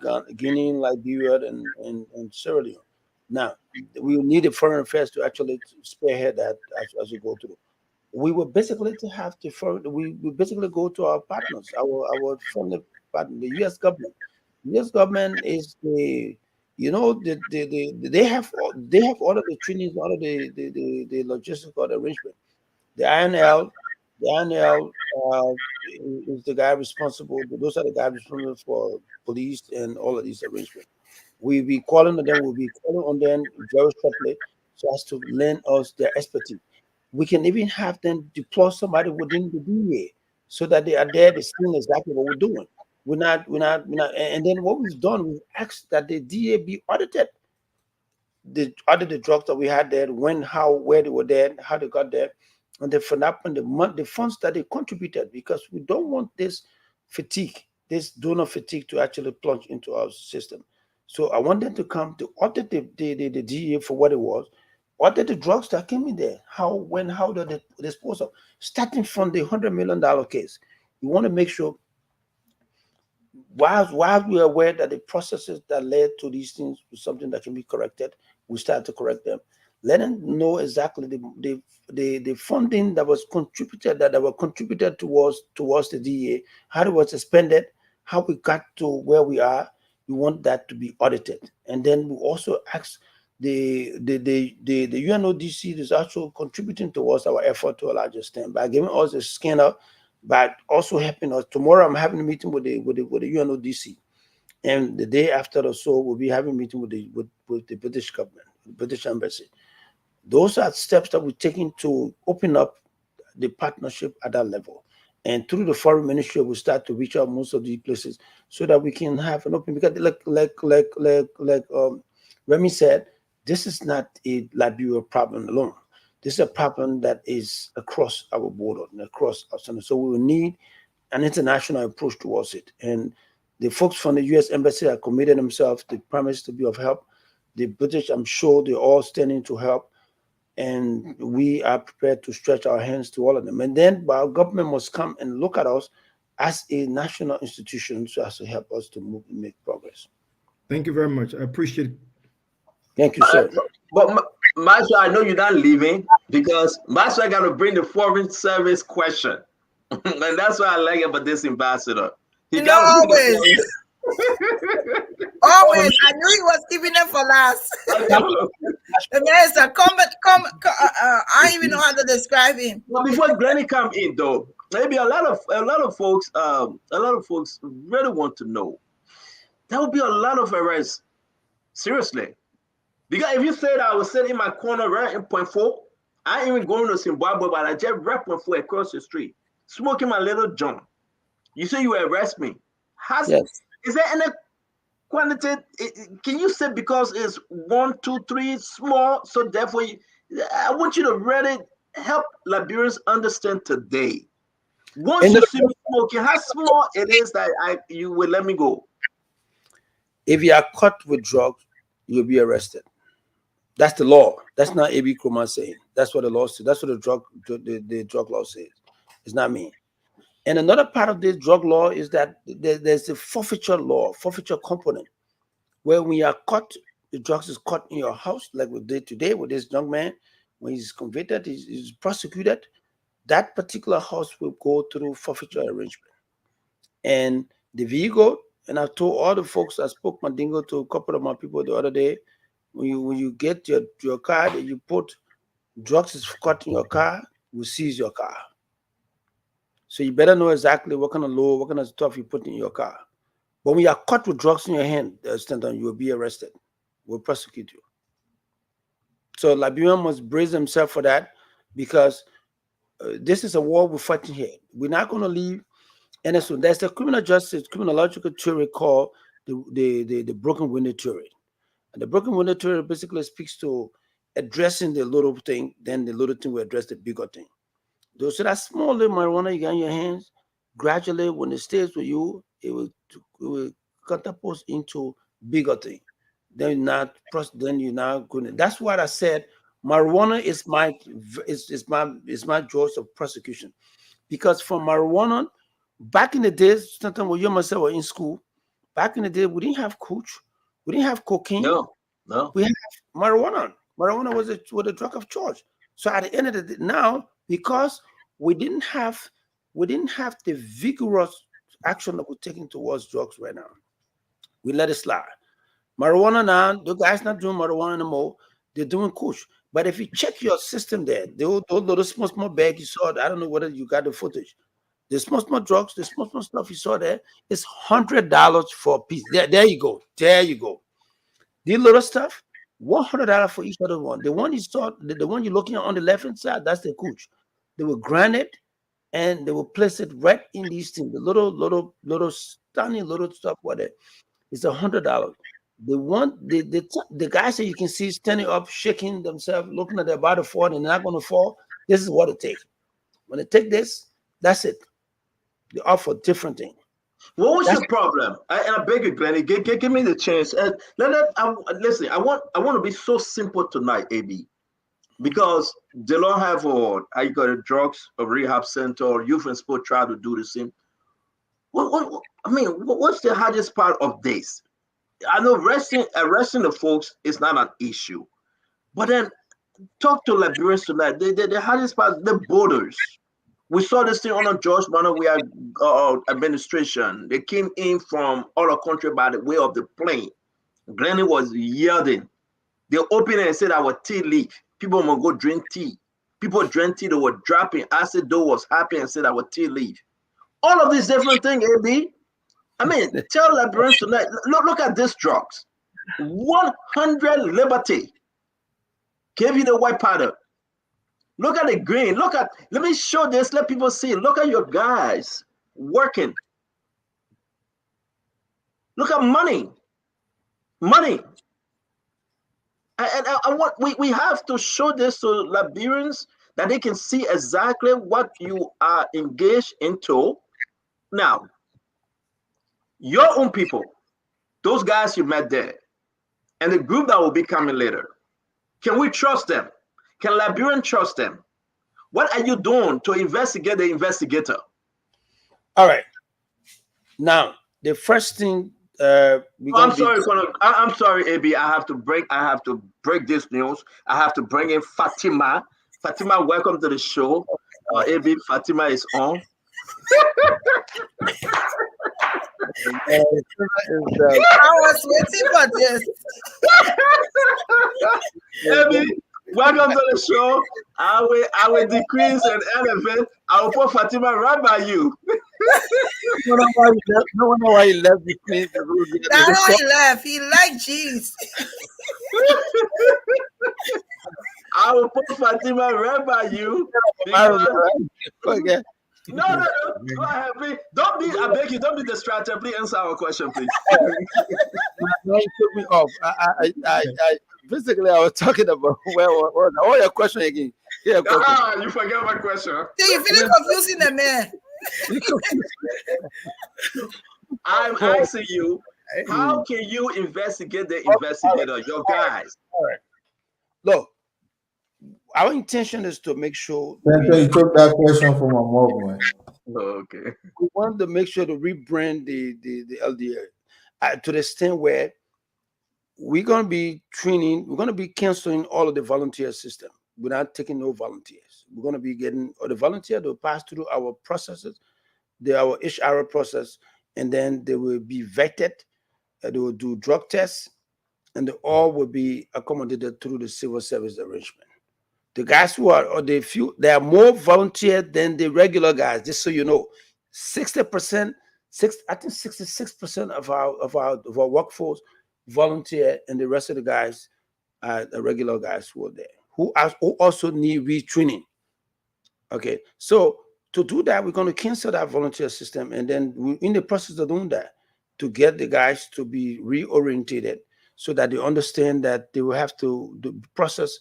[SPEAKER 14] Liberia, and Sierra Leone. Now, we need the foreign affairs to actually spearhead that as we go through. We will basically we basically go to our partners, our friendly partner, the U.S. government. The U.S. government is they have all of the trainings, all of the logistical arrangement. The INL is the guy responsible. Those are the guys responsible for police and all of these arrangements. We'll be calling on them very shortly, so as to lend us their expertise. We can even have them deploy somebody within the DEA so that they are there to see exactly what we're doing. We're not. And then what we've done, we've asked that the DEA be audited. The drugs that we had there, when, how, where they were there, how they got there, and the funds that they contributed, because we don't want this donor fatigue to actually plunge into our system. So I want them to come to audit the DEA for what it was, audit the drugs that came in there, how did they dispose of, starting from the $100 million case. We want to make sure, while we are aware that the processes that led to these things was something that can be corrected, we start to correct them. Let them know exactly the funding that was contributed towards the DEA, how it was expended, how we got to where we are. We want that to be audited, and then we also ask the UNODC is also contributing towards our effort to a large extent by giving us a scanner, but also helping us. Tomorrow, I'm having a meeting with the UNODC, and the day after or so, we'll be having a meeting with the British government, the British Embassy. Those are steps that we're taking to open up the partnership at that level. And through the foreign ministry, we start to reach out most of these places so that we can have an open. Because like Remy said, this is not a Liberia problem alone. This is a problem that is across our border and across our center. So we will need an international approach towards it. And the folks from the U.S. Embassy have committed themselves. They promise to be of help. The British, I'm sure, they're all standing to help. And we are prepared to stretch our hands to all of them. And then our government must come and look at us as a national institution so as to help us to move and make progress.
[SPEAKER 20] Thank you very much. I appreciate it.
[SPEAKER 14] Thank you, sir.
[SPEAKER 10] But Master, I know you're not leaving because Master got to bring the foreign service question. And that's what I like about this ambassador. He got
[SPEAKER 13] always. Always. I knew he was keeping them for last. The man is a I don't even know how to describe him.
[SPEAKER 10] Well, before Glennie come in, though, maybe a lot of folks really want to know. There will be a lot of arrests. Seriously. Because if you said I was sitting in my corner right in Point 4, I ain't even going to Zimbabwe, but I just right Point 4 across the street, smoking my little joint. You say you arrest me.
[SPEAKER 14] Yes.
[SPEAKER 10] Is there any quantity? Can you say because it's 1, 2, 3 small, so therefore I want you to really help Liberians understand today. Once you see me smoking, how small it is that you will let me go.
[SPEAKER 14] If you are caught with drugs, you'll be arrested. That's the law. That's not A.B. Krumah saying. That's what the law says. That's what the drug law says. It's not me. And another part of this drug law is that there's a forfeiture law, forfeiture component, where when you are caught, the drugs is caught in your house, like we did today with this young man. When he's convicted, he's prosecuted. That particular house will go through forfeiture arrangement. And the vehicle, and I told all the folks, I spoke Mandingo to a couple of my people the other day, when you get your car, that you put drugs is caught in your car, we seize your car. So you better know exactly what kind of load, what kind of stuff you put in your car. But when you are caught with drugs in your hand, you will be arrested. We'll prosecute you. So Liberian must brace themselves for that, because this is a war we're fighting here. We're not going to leave. And so there's a criminological theory called the broken window theory. And the broken window theory basically speaks to addressing the little thing, then the little thing will address the bigger thing. So that small little marijuana you got in your hands, gradually when it stays with you, it will catapult into bigger thing. Then you're not going. That's what I said. Marijuana is my choice of prosecution, because from marijuana, back in the days, sometimes when you and myself were in school, back in the day, we didn't have coach. We didn't have cocaine.
[SPEAKER 10] No.
[SPEAKER 14] We had marijuana. Marijuana was a drug of choice. So at the end of the day, now, because we didn't have the vigorous action that we're taking towards drugs right now, we let it slide. Marijuana now, the guys not doing marijuana anymore. They're doing kush. But if you check your system there, those little small bag you saw, I don't know whether you got the footage. The small drugs, the small stuff you saw there is $100 for a piece. There you go. There you go. The little stuff, $100 for each other one. The one you saw, the one you're looking at on the left-hand side, that's the kuch. They will grind it and they will place it right in these things. The little stunning little stuff, whatever. It's $100. The guys that you can see standing up, shaking themselves, looking at their body fall, and they're not going to fall. This is what it takes. When they take this, that's it. They offer different things.
[SPEAKER 10] What was your problem? I beg you, Glennie, give me the chance. Listen, I want to be so simple tonight, AB, because they don't have I got a drugs, a rehab center, or youth and sport try to do the same. What's the hardest part of this? I know arresting the folks is not an issue, but then talk to Liberians tonight. The hardest part, the borders. We saw this thing on George Manowia's administration. They came in from all the country by the way of the plane. Glennie was yelling. They opened it and said our tea leak. People will go drink tea. People drank tea, they were dropping. Acid door was happy and said our tea leak. All of these different things, AB. Tell Liberians tonight, look at these drugs. 100 Liberty gave you the white powder. Look at the green. Let me show this. Let people see. Look at your guys working. Look at money. I want we have to show this to Liberians that they can see exactly what you are engaged into. Now, your own people, those guys you met there, and the group that will be coming later, can we trust them? Can Liberian trust them? What are you doing to investigate the investigator?
[SPEAKER 14] All right. Now, the first thing
[SPEAKER 10] I'm sorry, AB. I have to break this news. I have to bring in Fatima. Fatima, welcome to the show. AB, Fatima is on.
[SPEAKER 13] I was waiting for this.
[SPEAKER 10] AB, welcome to the show. I will decrease and elevate. I will put Fatima right by you.
[SPEAKER 14] No wonder why he left the queen.
[SPEAKER 13] That's why he left. He liked cheese.
[SPEAKER 10] I will put Fatima right by you. Because...
[SPEAKER 14] Okay.
[SPEAKER 10] No. Go ahead, please. I beg you, don't be distracted. Please answer our question, please.
[SPEAKER 14] No, you took me off. Basically, I was talking about what your question again? Yeah,
[SPEAKER 10] you forget my question.
[SPEAKER 13] See, you feel confusing the man.
[SPEAKER 10] I'm asking you, how can you investigate the investigator, your guys?
[SPEAKER 14] All right. Look, our intention is to make sure.
[SPEAKER 19] You took that question from my mom, man.
[SPEAKER 10] Okay.
[SPEAKER 14] We want to make sure to rebrand the LDA to the extent where we're going to be training, we're going to be canceling all of the volunteer system. We're not taking no volunteers. We're going to be getting all the volunteers to pass through our processes, our HR process, and then they will be vetted. They will do drug tests, and they all will be accommodated through the civil service arrangement. The guys who are, or the few, they are more volunteer than the regular guys. Just so you know, 60%, I think 66% of our workforce volunteer, and the rest of the guys are the regular guys who are there, who also need retraining. Okay, so to do that, we're going to cancel that volunteer system, and then we're in the process of doing that to get the guys to be reorientated so that they understand that they will have to do the process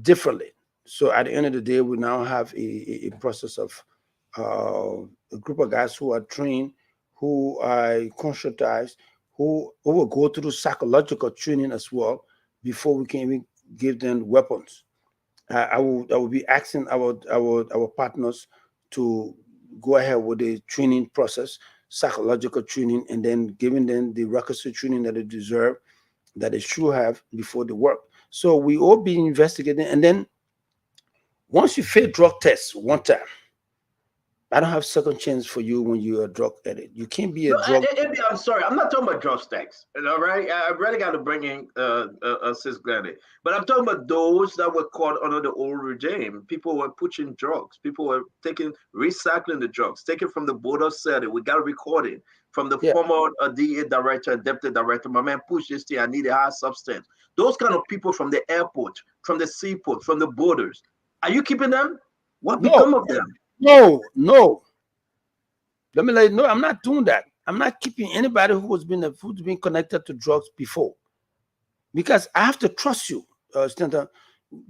[SPEAKER 14] differently. So at the end of the day, we now have a process of a group of guys who are trained, who are conscientized, who will go through psychological training as well before we can even give them weapons. I will be asking our partners to go ahead with the training process, psychological training, and then giving them the requisite training that they deserve, that they should have before they work. So we all be investigating, and then once you fail drug tests one time, I don't have second chance for you when you're a drug addict. You can't be a drug.
[SPEAKER 10] I'm sorry, I'm not talking about drug stacks. All right, I really got to bring in Sis Glenny, but I'm talking about those that were caught under the old regime. People were pushing drugs. People were recycling the drugs, taken from the border setting. We got a recording from the former DA director, deputy director. My man pushed this thing. I need a high substance. Those kind of people from the airport, from the seaport, from the borders. Are you keeping them? What become of them?
[SPEAKER 14] No. Let me let you know, I'm not doing that. I'm not keeping anybody who's been connected to drugs before, because I have to trust you, Stanton.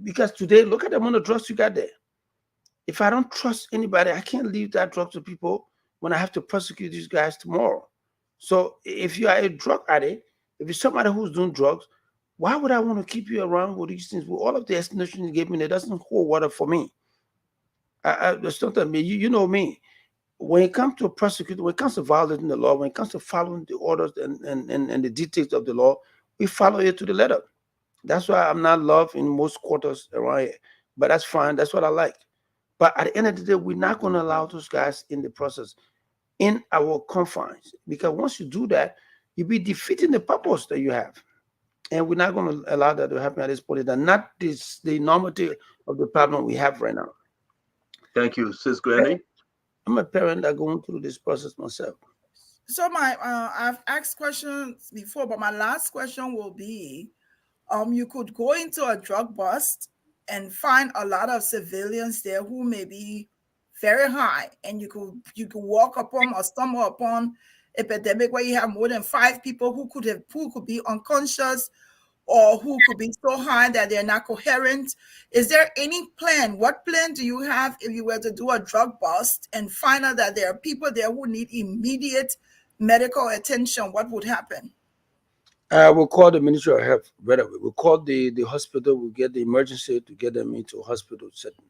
[SPEAKER 14] Because today, look at the amount of drugs you got there. If I don't trust anybody, I can't leave that drug to people when I have to prosecute these guys tomorrow. So if you are a drug addict, if you're somebody who's doing drugs, why would I want to keep you around with these things? With all of the explanation you gave me, it doesn't hold water for me. You know me. When it comes to prosecuting, when it comes to violating the law, when it comes to following the orders and the details of the law, we follow it to the letter. That's why I'm not loved in most quarters around here. But that's fine. That's what I like. But at the end of the day, we're not going to allow those guys in the process, in our confines. Because once you do that, you'll be defeating the purpose that you have. And we're not going to allow that to happen at this point. That's not the enormity of the problem we have right now.
[SPEAKER 10] Thank you, Sis Granny.
[SPEAKER 14] I'm a parent that going through this process myself.
[SPEAKER 13] So I've asked questions before, but my last question will be, you could go into a drug bust and find a lot of civilians there who may be very high, and you could walk upon or stumble upon epidemic where you have more than 5 people who could be unconscious, or who could be so high that they're not coherent. Is there any plan? What plan do you have if you were to do a drug bust and find out that there are people there who need immediate medical attention? What would happen?
[SPEAKER 14] We'll call the Ministry of Health right away. We'll call the hospital. We'll get the emergency to get them into a hospital setting.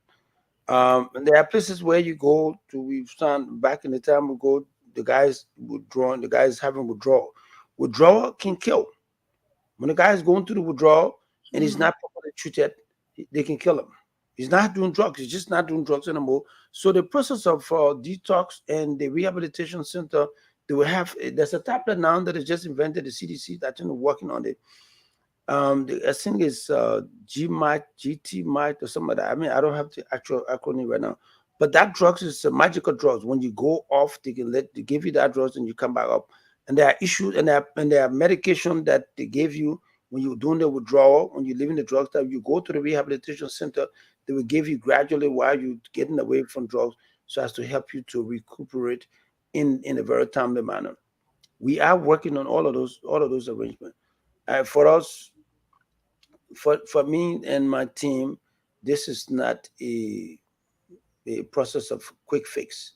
[SPEAKER 14] And there are places where you go to. We've found back in the time we go, the guys withdrawing, the guys having withdrawal. Withdrawal can kill. When the guy is going through the withdrawal and he's not properly treated, they can kill him. He's not doing drugs. He's just not doing drugs anymore. So the process of detox and the rehabilitation center, they will have. There's a tablet now that is just invented. The CDC that's working on it. I think it's GMIT, GT-MIT or something like that. I mean, I don't have the actual acronym right now. But that drugs is a magical drugs. When you go off, they give you that drugs and you come back up. And there are issues and there are medication that they gave you when you're doing the withdrawal, when you're leaving the drugstore, you go to the rehabilitation center, they will give you gradually while you're getting away from drugs so as to help you to recuperate in a very timely manner. We are working on all of those arrangements. For us, for me and my team, this is not a process of quick fix.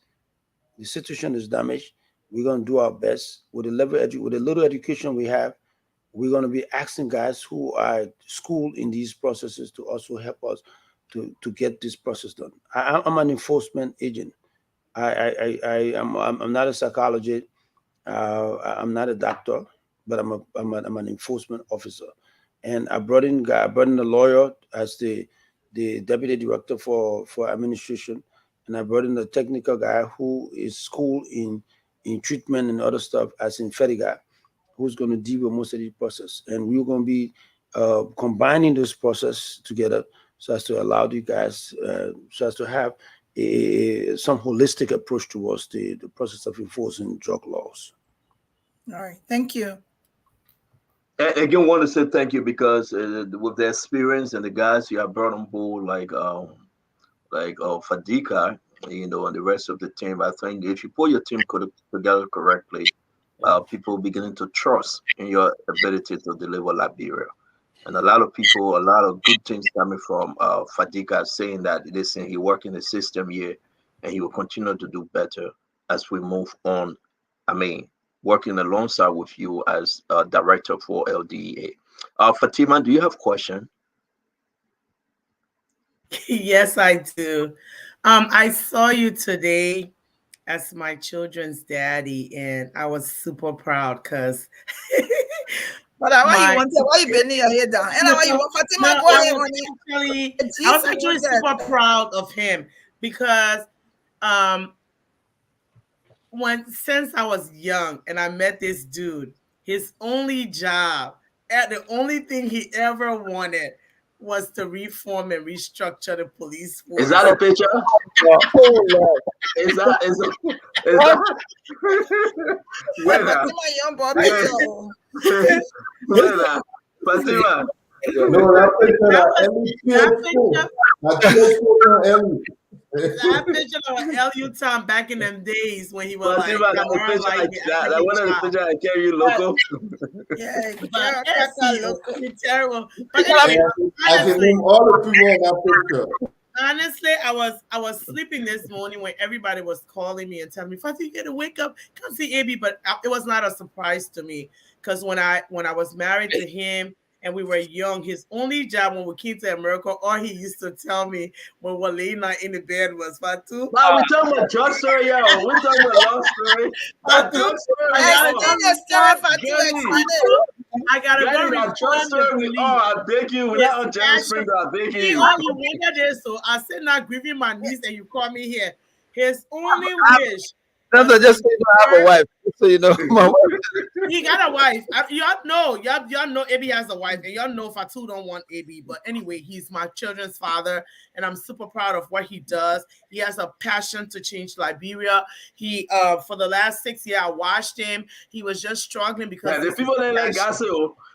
[SPEAKER 14] The situation is damaged. We're going to do our best with the little education we have. We're going to be asking guys who are schooled in these processes to also help us to get this process done. I'm an enforcement agent. I'm not a psychologist. I'm not a doctor, but I'm an enforcement officer. And I brought in a lawyer as the deputy director for administration, and I brought in a technical guy who is schooled in treatment and other stuff as in guy, who's going to deal with most of the process. And we're going to be combining this process together so as to allow you guys, so as to have some holistic approach towards the process of enforcing drug laws.
[SPEAKER 13] All right, thank you.
[SPEAKER 10] Again, want to say thank you because with the experience and the guys you have brought on board, like Fadika, and the rest of the team, I think if you put your team together correctly, people beginning to trust in your ability to deliver Liberia. And a lot of people, a lot of good things coming from Fadika saying that he worked in the system here and he will continue to do better as we move on. I mean, working alongside with you as director for LDEA. Fatima, do you have a question?
[SPEAKER 2] Yes, I do. I saw you today as my children's daddy, and I was super proud because.
[SPEAKER 13] But why you bending your head down? And why you want Fatima go ahead, honey?
[SPEAKER 2] I was actually super proud of him because since I was young and I met this dude, his only job and the only thing he ever wanted was to reform and restructure the police force.
[SPEAKER 10] Is that a picture? Is that
[SPEAKER 13] young boy picture?
[SPEAKER 10] Fatima.
[SPEAKER 19] No, that
[SPEAKER 2] picture of L.U. Tom back in them days when he was
[SPEAKER 10] that one of the picture I carry you local.
[SPEAKER 2] Yeah, it's terrible. But honestly, I was sleeping this morning when everybody was calling me and telling me, "Fatih, you gotta wake up, come see AB." But it was not a surprise to me because when I was married to him and we were young, his only job when we came to America, all he used to tell me when we were laying in the bed was, "Fatu."
[SPEAKER 10] Wow, we talking about drug story, yo. We talking about long story.
[SPEAKER 2] Fatu, I gotta go
[SPEAKER 10] return. I beg you. Without all just friends, I beg you.
[SPEAKER 2] You waited there, so I said, "Not grieving my niece," and you call me here. His only wish.
[SPEAKER 14] That's just say you have a wife, so you know.
[SPEAKER 2] He got a wife. Y'all know AB has a wife, and y'all know Fatu don't want AB. But anyway, he's my children's father, and I'm super proud of what he does. He has a passion to change Liberia. He for the last 6 years, I watched him. He was just struggling because
[SPEAKER 10] the people that like gossip.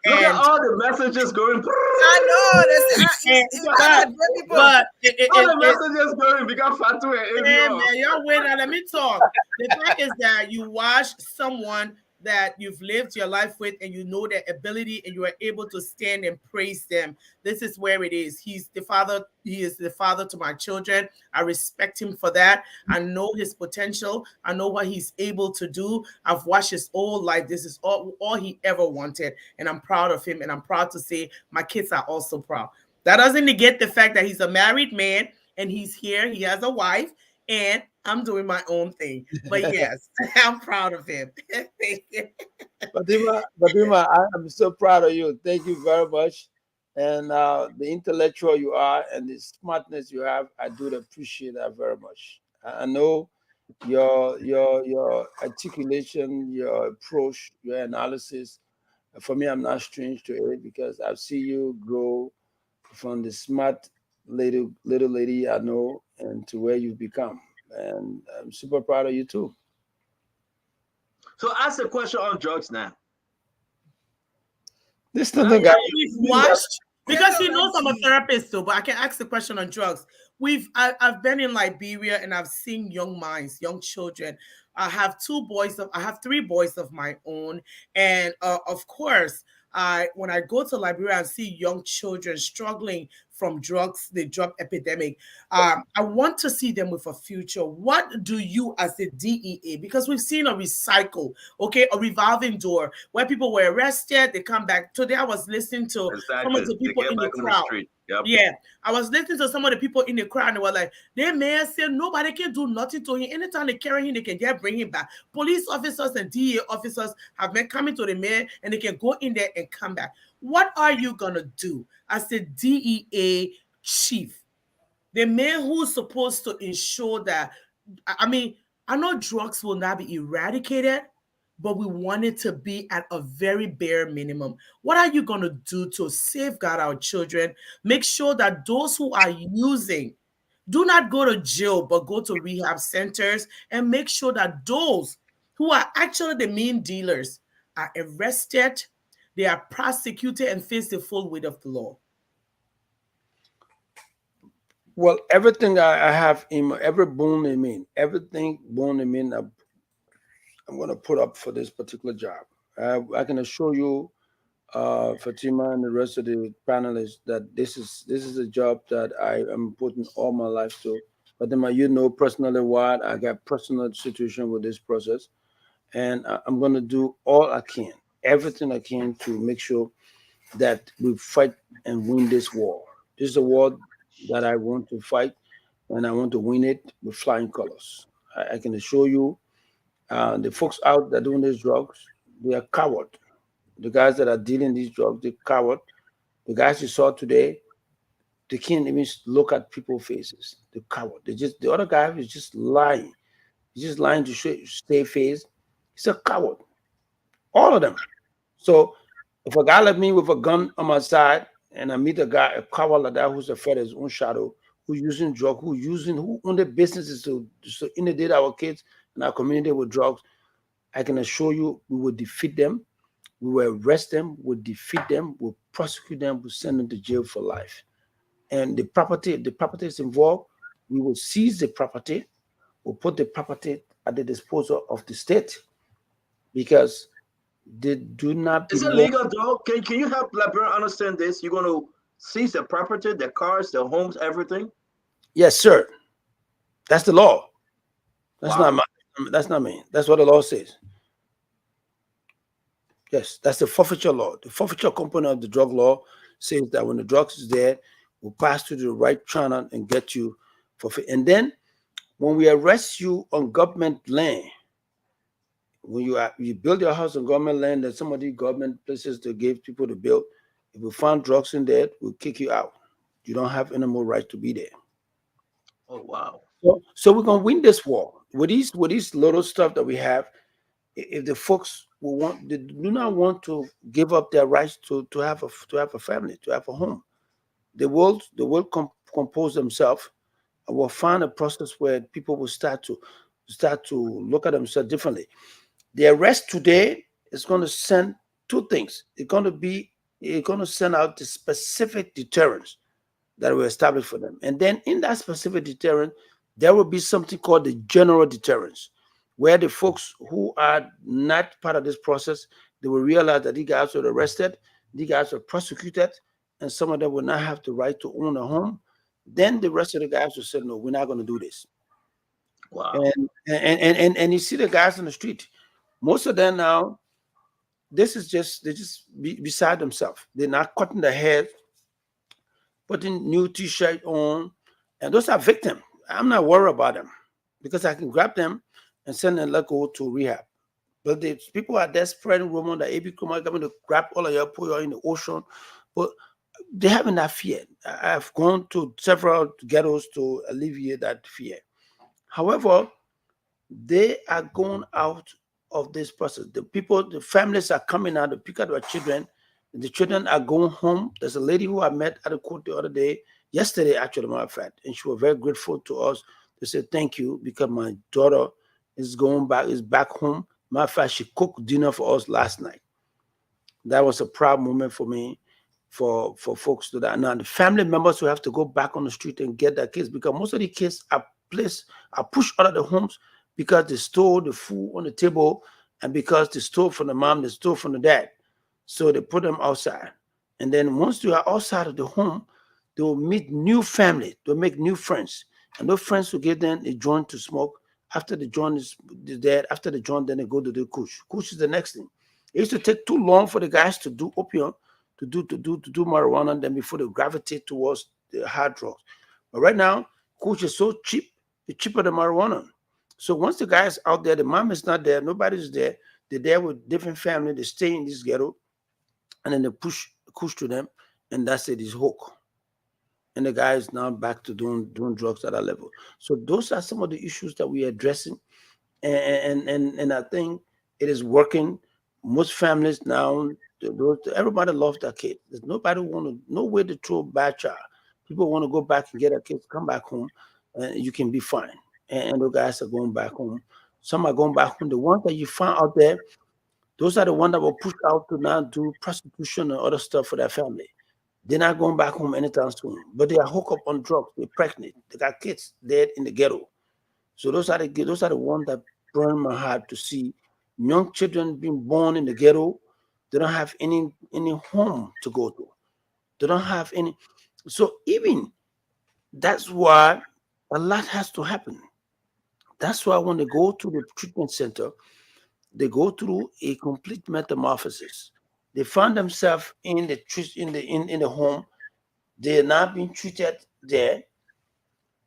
[SPEAKER 10] Look at all the messages going.
[SPEAKER 13] I know
[SPEAKER 10] all the messages going because Fatu and AB.
[SPEAKER 2] Man, y'all wait. Let me talk. The fact is that you watch someone
[SPEAKER 13] that you've lived your life with, and you know their ability, and you are able to stand and praise them. This is where it is. He's the father. He is the father to my children. I respect him for that. I know his potential. I know what he's able to do. I've watched his whole life. This is all he ever wanted, and I'm proud of him. And I'm proud to say my kids are also proud. That doesn't negate the fact that he's a married man and he's here. He has a wife, and I'm doing my own thing. But yes, I'm proud of him. Thank you.
[SPEAKER 14] Badima, I'm so proud of you. Thank you very much. And the intellectual you are and the smartness you have, I do appreciate that very much. I know your articulation, your approach, your analysis. For me, I'm not strange to it because I've seen you grow from the smart little lady I know and to where you've become. And I'm super proud of you too.
[SPEAKER 10] So ask a question on drugs now.
[SPEAKER 14] This nothing got
[SPEAKER 13] We've watched, because he knows I'm a therapist, though, but I can ask the question on drugs. I've been in Liberia and I've seen young minds, young children. I have I have 3 boys of my own, and of course, when I go to Liberia and see young children struggling from drugs, the drug epidemic, I want to see them with a future. What do you, as the DEA, because we've seen a recycle, okay, a revolving door where people were arrested, they come back. Today I was listening to some of the people in the crowd. Yeah, I was listening to some of the people in the crowd, and they were like, they may say nobody can do nothing to him. Anytime they carry him, they can just bring him back. Police officers and DEA officers have been coming to the mayor, and they can go in there and come back. What are you gonna do as the DEA chief, the man who's supposed to ensure that? I mean, I know drugs will not be eradicated, but we want it to be at a very bare minimum. What are you going to do to safeguard our children? Make sure that those who are using do not go to jail, but go to rehab centers, and make sure that those who are actually the main dealers are arrested, they are prosecuted, and face the full weight of the law.
[SPEAKER 14] Well, everything I have in every bone in me, everything bone in me, I'm going to put up for this particular job. I can assure you, Fatima and the rest of the panelists, that this is a job that I am putting all my life to. Fatima, you know personally what I got personal situation with this process, and I'm going to do all I can, everything I can to make sure that we fight and win this war. This is a war that I want to fight, and I want to win it with flying colors. I can assure you, the folks out that doing these drugs, they are coward. The guys that are dealing these drugs, they coward. The guys you saw today, they can't even look at people's faces. They coward. The other guy is just lying. He's just lying to stay face. He's a coward. All of them. So if a guy like me with a gun on my side and I meet a coward like that who's afraid of his own shadow, who's using drug, who own their businesses to inundate our kids and our community with drugs, I can assure you we will defeat them. We will arrest them, we'll defeat them, we'll prosecute them, we'll send them to jail for life. And the property is involved, we will seize the property, we'll put the property at the disposal of the state because they do not
[SPEAKER 10] Is it
[SPEAKER 14] belong.
[SPEAKER 10] legal though? Can you help Liberia understand this? You're going to seize the property, the cars, the homes, everything?
[SPEAKER 14] Yes, sir. That's the law. That's
[SPEAKER 10] Wow.
[SPEAKER 14] that's not me. That's what the law says. Yes, that's the forfeiture law. The forfeiture component of the drug law says that when the drugs is there, we'll pass through the right channel and get you forfeit. And then when we arrest you on government land, when you build your house on government land, and some of the government places to give people to build, if we find drugs in there, we'll kick you out. You don't have any more right to be there.
[SPEAKER 10] Oh wow.
[SPEAKER 14] So we're gonna win this war with these little stuff that we have. If the folks they do not want to give up their rights to have a family, to have a home, they will compose themselves, and we'll find a process where people will start to look at themselves differently. The arrest today is going to send 2 things. It's going to send out the specific deterrence that we establish for them, and then in that specific deterrent, there will be something called the general deterrence. where the folks who are not part of this process, they will realize that these guys were arrested, these guys were prosecuted, and some of them will not have the right to own a home. Then the rest of the guys will say, no, we're not going to do this.
[SPEAKER 10] Wow.
[SPEAKER 14] And you see the guys on the street, most of them now, they're just beside themselves. They're not cutting their hair, putting new t-shirt on, and those are victims. I'm not worried about them because I can grab them and send them let go to rehab. But the people are there spreading rumor that AB Kuma is going to grab all of you, put you in the ocean. But they having that fear. I've gone to several ghettos to alleviate that fear. However, they are going out of this process. The people, the families are coming out to pick up their children. The children are going home. There's a lady who I met at the court the other day, yesterday, actually, matter of fact, and she was very grateful to us. They said, thank you, because my daughter is back home. Matter of fact, she cooked dinner for us last night. That was a proud moment for me, for folks to that. Now, the family members who have to go back on the street and get their kids, because most of the kids are pushed out of the homes because they stole the food on the table, and because they stole from the mom, they stole from the dad. So they put them outside. And then once they are outside of the home, they will meet new family, they'll make new friends. And those friends will give them a joint to smoke. After the joint is dead, after the joint, then they go to the kush. Kush is the next thing. It used to take too long for the guys to do opium, to do marijuana, and then before they gravitate towards the hard drugs. But right now, kush is so cheap, it's cheaper than marijuana. So once the guy's out there, the mom is not there, nobody's there, they're there with different family, they stay in this ghetto, and then they push to them, and that's it, is hook. And the guy is now back to doing drugs at that level. So those are some of the issues that we are addressing, and I think it is working. Most families now, everybody loves their kids. There's nobody no way to throw a bad child. People want to go back and get their kids, come back home, and you can be fine. And the guys are going back home. Some are going back home. The ones that you find out there, those are the ones that were pushed out to now do prostitution and other stuff for their family. They're not going back home anytime soon. But they are hooked up on drugs. They're pregnant. They got kids dead in the ghetto. So those are the ones that burn my heart to see young children being born in the ghetto. They don't have any home to go to. They don't have any. So even that's why a lot has to happen. That's why when they go to the treatment center, they go through a complete metamorphosis. They find themselves in the home. They're not being treated there.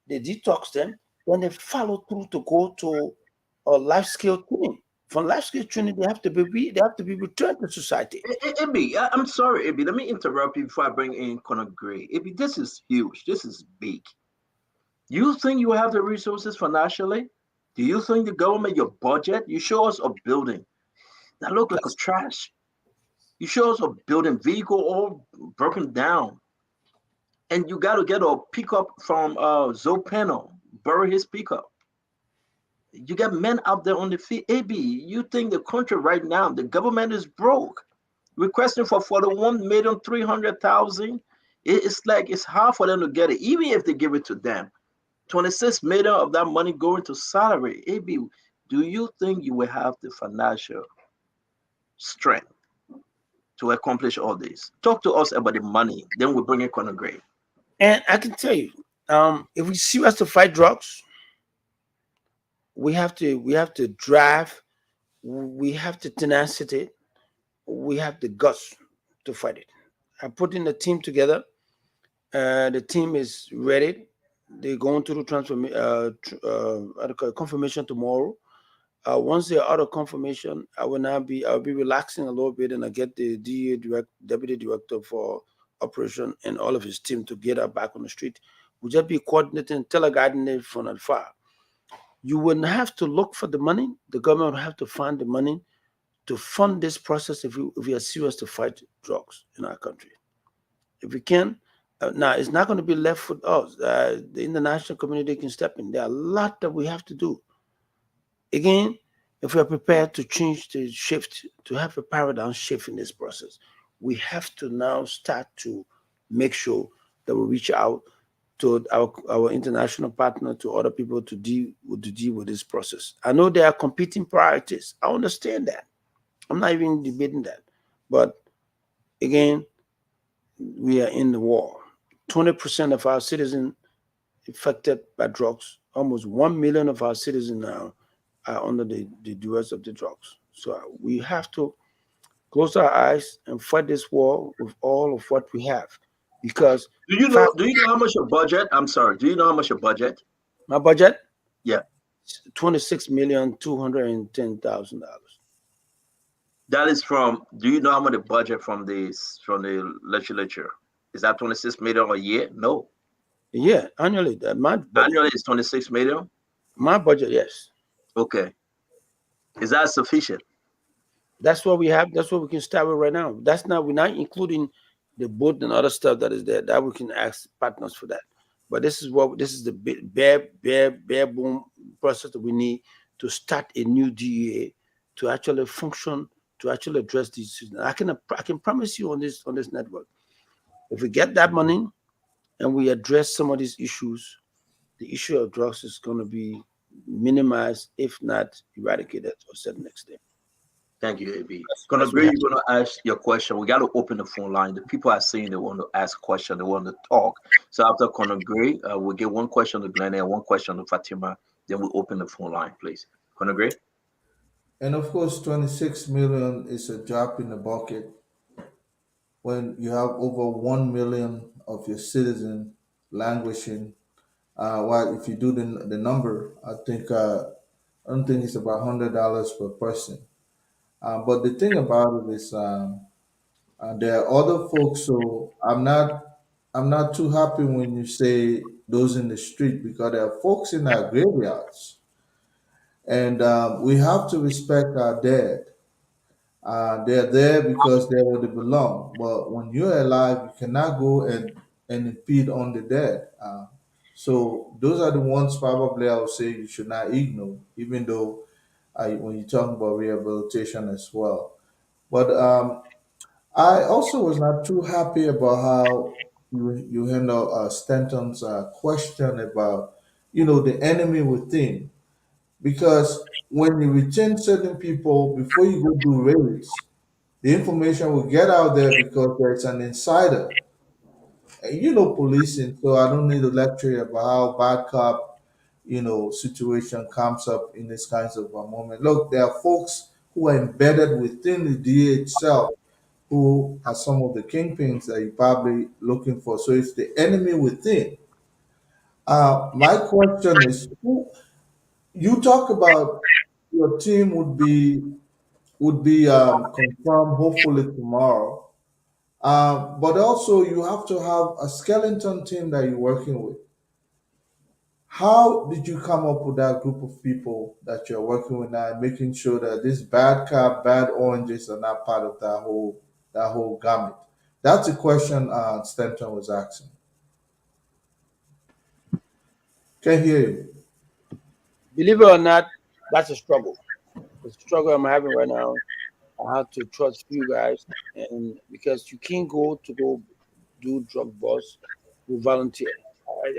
[SPEAKER 14] They detox them. Then they follow through to go to a life skill training. From life skill training, they have to be returned to society.
[SPEAKER 10] Ibi, I'm sorry, Ibi. Let me interrupt you before I bring in Conor Gray. Ibi, this is huge. This is big. You think you have the resources financially? Do you think the government, your budget, you show us a building that look like a trash? You show us a building vehicle all broken down, and you got to get a pickup from Zopeno, bury his pickup. You got men out there on the field. AB, you think the country right now, the government is broke, requesting for 41,300,000. It's like it's hard for them to get it, even if they give it to them. 26 million of that money going to salary. AB, do you think you will have the financial strength to accomplish all this? Talk to us about the money. Then we'll bring in Conor Gray.
[SPEAKER 14] And I can tell you, if we serious to fight drugs, we have to drive, we have the tenacity, we have the guts to fight it. I put in a team together. The team is ready. They're going through confirmation tomorrow. Once they're out of confirmation, I'll be relaxing a little bit, and I get the deputy director for operation and all of his team to get her back on the street. We'll just be coordinating, teleguiding it from afar. You wouldn't have to look for the money. The government would have to find the money to fund this process if we are serious to fight drugs in our country. If we can, now it's not going to be left with us. The international community can step in. There are a lot that we have to do. Again, if we are prepared to change the shift, to have a paradigm shift in this process, we have to now start to make sure that we reach out to our international partner, to other people to deal with this process. I know there are competing priorities. I understand that. I'm not even debating that. But again, we are in the war. 20% of our citizens affected by drugs. Almost 1 million of our citizens now are under the duress of the drugs. So we have to close our eyes and fight this war with all of what we have. Because
[SPEAKER 10] Do you know how much your budget? I'm sorry. Do you know how much your budget?
[SPEAKER 14] my budget?
[SPEAKER 10] Yeah.
[SPEAKER 14] $26,210,000.
[SPEAKER 10] That is from. Do you know how much the budget from the legislature? Is that 26 million a year? No.
[SPEAKER 14] Yeah, annually.
[SPEAKER 10] Annually is 26 million.
[SPEAKER 14] My budget, yes.
[SPEAKER 10] Okay. Is that sufficient?
[SPEAKER 14] That's what we have. That's what we can start with right now. We're not including the boat and other stuff that is there. That we can ask partners for that. But this is the bare boom process that we need to start a new DEA to actually function, to actually address these issues. I can promise you on this network, if we get that money and we address some of these issues, the issue of drugs is going to be minimized, if not eradicated, or certain extent.
[SPEAKER 10] Thank you, AB. Conagray, you're going to ask your question. We got to open the phone line. The people are saying they want to ask a question, they want to talk. So after Conagray, we'll get one question to Glenn and one question to Fatima. Then we'll open the phone line, please. Conagray?
[SPEAKER 19] And of course, 26 million is a drop in the bucket when you have over 1 million of your citizens languishing. Well, if you do the number, I don't think it's about $100 per person. But the thing about it is, there are other folks. So I'm not too happy when you say those in the street, because there are folks in our graveyards, and we have to respect our dead. They're there because they're where they belong. But when you're alive, you cannot go and impede on the dead. So those are the ones probably I would say you should not ignore, even though when you talk about rehabilitation as well. But I also was not too happy about how you handle Stanton's question about, the enemy within, because when you retain certain people before you go do raids, the information will get out there because there's an insider. And policing, so I don't need to lecture you about how bad cop, situation comes up in this kinds of a moment. Look, there are folks who are embedded within the DA itself who are some of the kingpins that you're probably looking for. So it's the enemy within. My question is, you talk about your team would be confirmed hopefully tomorrow. But also you have to have a skeleton team that you're working with. How did you come up with that group of people that you're working with now, and making sure that this bad cop, bad oranges are not part of that whole gamut? That's a question Stanton was asking. Can't hear you.
[SPEAKER 14] Believe it or not, that's a struggle. The struggle I'm having right now. I have to trust you guys, and because you can't go do drug boss with volunteer.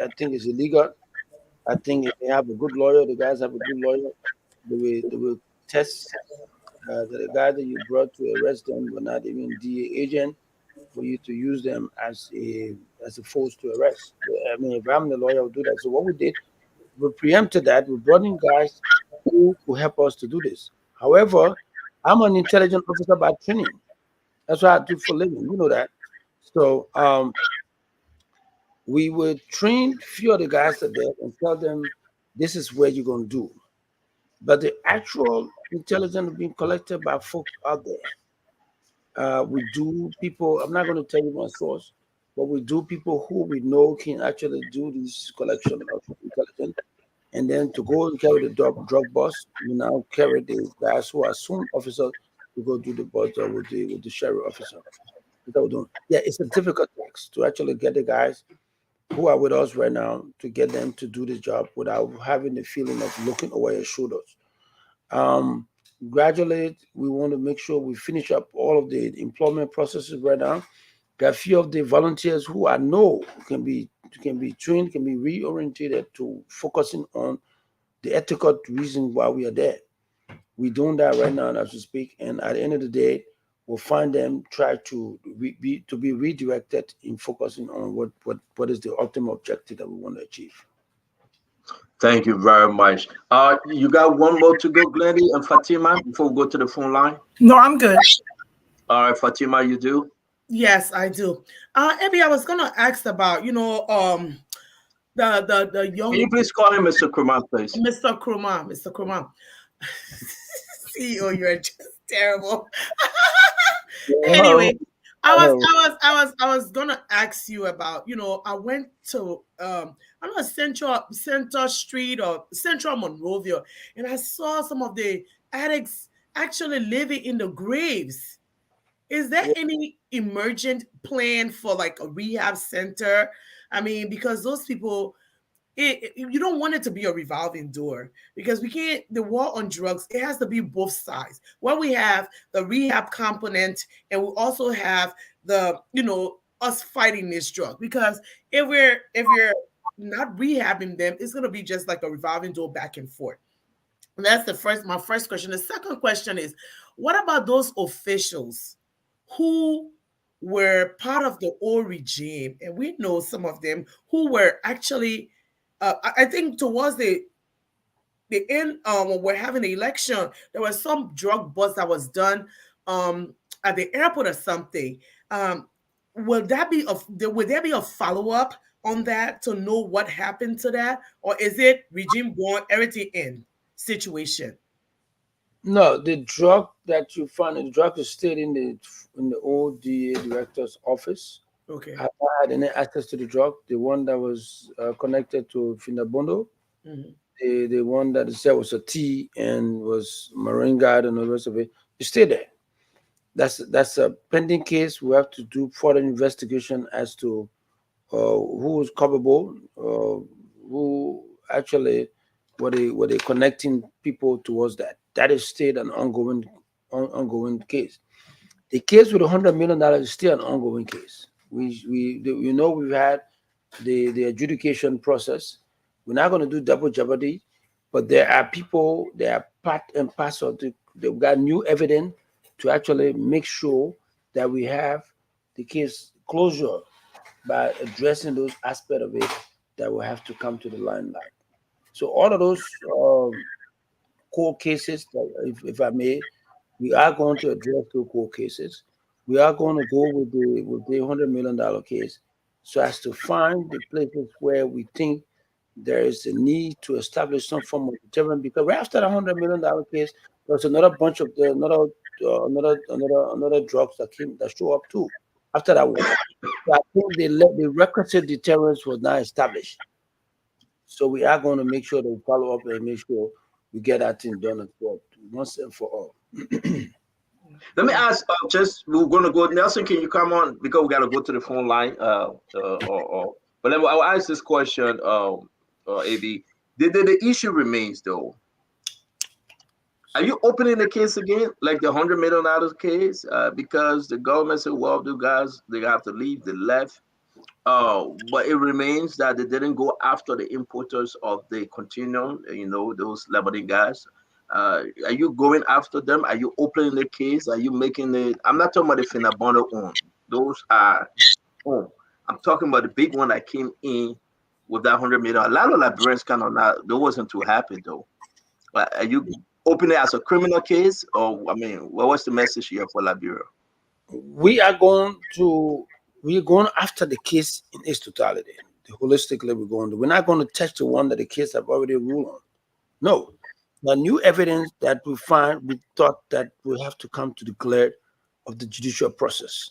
[SPEAKER 14] I think it's illegal. I think if they have a good lawyer, the guys have a good lawyer, they will test the guy that you brought to arrest them were not even DA agent for you to use them as a force to arrest. I mean, if I'm the lawyer, I would do that. So what we did, we preempted that. We brought in guys who could help us to do this. However, I'm an intelligence officer by training. That's what I do for a living. You know that. So we would train few of the guys that there and tell them this is where you're going to do. But the actual intelligence being collected by folks out there. We do people, I'm not going to tell you my source, but we do people who we know can actually do this collection of intelligence. And then to go and carry the drug boss, we now carry the guys who are soon officers to go do the boss with the sheriff officer. Yeah, it's a difficult task to actually get the guys who are with us right now to get them to do the job without having the feeling of looking over your shoulders. Gradually, we want to make sure we finish up all of the employment processes right now. There are a few of the volunteers who I know can be trained, can be reoriented to focusing on the ethical reason why we are there. We're doing that right now as we speak, and at the end of the day, we'll find them try to be redirected in focusing on what is the ultimate objective that we want to achieve.
[SPEAKER 10] Thank you very much. You got one more to go, Glendy and Fatima, before we go to the phone line?
[SPEAKER 13] No, I'm good.
[SPEAKER 10] All right, Fatima, you do?
[SPEAKER 13] Yes, I do. Abby, I was gonna ask about, the young.
[SPEAKER 10] Can you please call him Mr. Kurman, please?
[SPEAKER 13] Mr. Kurman, Mr. Kurman. CEO, you're just terrible. Anyway, I was gonna ask you about, I went to I don't know, Center Street or Central Monrovia, and I saw some of the addicts actually living in the graves. Is there any emergent plan for like a rehab center? I mean, because those people, you don't want it to be a revolving door, because we can't, the war on drugs, it has to be both sides. Well, we have the rehab component, and we also have the, us fighting this drug, because if we're not rehabbing them, it's going to be just like a revolving door back and forth. And that's my first question. The second question is, what about those officials who were part of the old regime, and we know some of them who were actually, I think towards the end, when we're having the election, there was some drug bust that was done at the airport or something. Will there be a follow-up on that to know what happened to that, or is it regime gone, everything in situation?
[SPEAKER 14] No, the drug that you found, the drug is still in the old DA director's office.
[SPEAKER 13] Okay.
[SPEAKER 14] I haven't had any access to the drug. The one that was connected to Finabondo, the one that they said was a T and was Marine Guard and the rest of it, is still there. That's a pending case. We have to do further investigation as to who was culpable, who actually were they connecting people towards that. That is still an ongoing case. The case with $100 million is still an ongoing case. We've had the adjudication process. We're not going to do double jeopardy, but there are people, they are part and parcel. They've got new evidence to actually make sure that we have the case closure by addressing those aspects of it that will have to come to the limelight. So all of those court cases, if I may, we are going to address those court cases. We are going to go with the $100 million case, so as to find the places where we think there is a need to establish some form of deterrent. Because right after the $100 million case, there's another bunch of another drugs that show up too. After that one, so I think the requisite deterrence was not established. So we are going to make sure that we follow up and make sure we get that thing done and once and for all.
[SPEAKER 10] Let me ask, we're going to go, Nelson, can you come on? Because we got to go to the phone line. But I'll ask this question, AB. The issue remains, though. Are you opening the case again, like the $100 million case? Because the government said, well, the guys, they have to leave, they left. But it remains that they didn't go after the importers of the continuum, those Lebanese guys. Are you going after them? Are you opening the case? Are you making it? I'm not talking about the Finabondo own. Those are home. I'm talking about the big one that came in with that $100 million. A lot of Liberians kind of not, they wasn't too happy though. Are you opening it as a criminal case, or what's the message here for Liberia?
[SPEAKER 14] We're going after the case in its totality. Holistically, we're not going to touch the one that the case have already ruled on. No. The new evidence that we find, we thought that we have to come to the clear of the judicial process.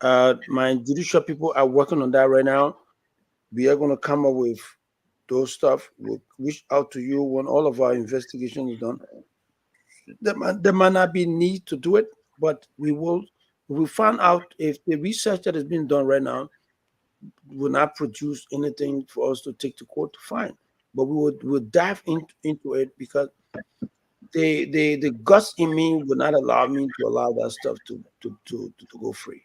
[SPEAKER 14] My judicial people are working on that right now. We are going to come up with those stuff. We'll reach out to you when all of our investigation is done. There might not be need to do it, but we will find out if the research that has been done right now will not produce anything for us to take to court to find. But we'll dive into it, because the guts in me will not allow me to allow that stuff to go free.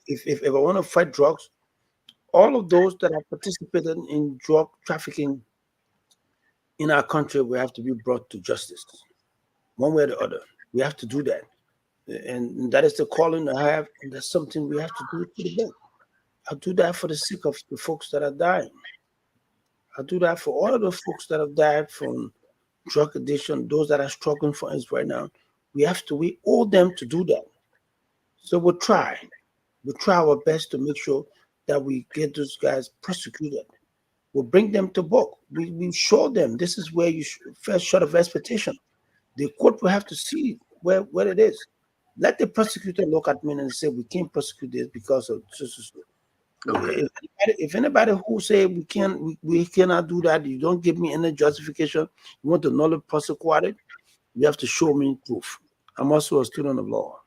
[SPEAKER 14] If I want to fight drugs, all of those that have participated in drug trafficking in our country, we have to be brought to justice, one way or the other. We have to do that, and that is the calling I have, and that's something we have to do to the book. I'll do that for the sake of the folks that are dying. I'll do that for all of the folks that have died from drug addiction, those that are struggling for us right now. We owe them to do that. So we'll try. We'll try our best to make sure that we get those guys prosecuted. We'll bring them to book. We show them this is where you first short of expectation. The court will have to see where it is. Let the prosecutor look at me and say we can't prosecute this because of so.
[SPEAKER 10] Okay.
[SPEAKER 14] If anybody who say we cannot do that, you don't give me any justification, you want to nullify prosecute it, you have to show me proof. I'm also a student of law.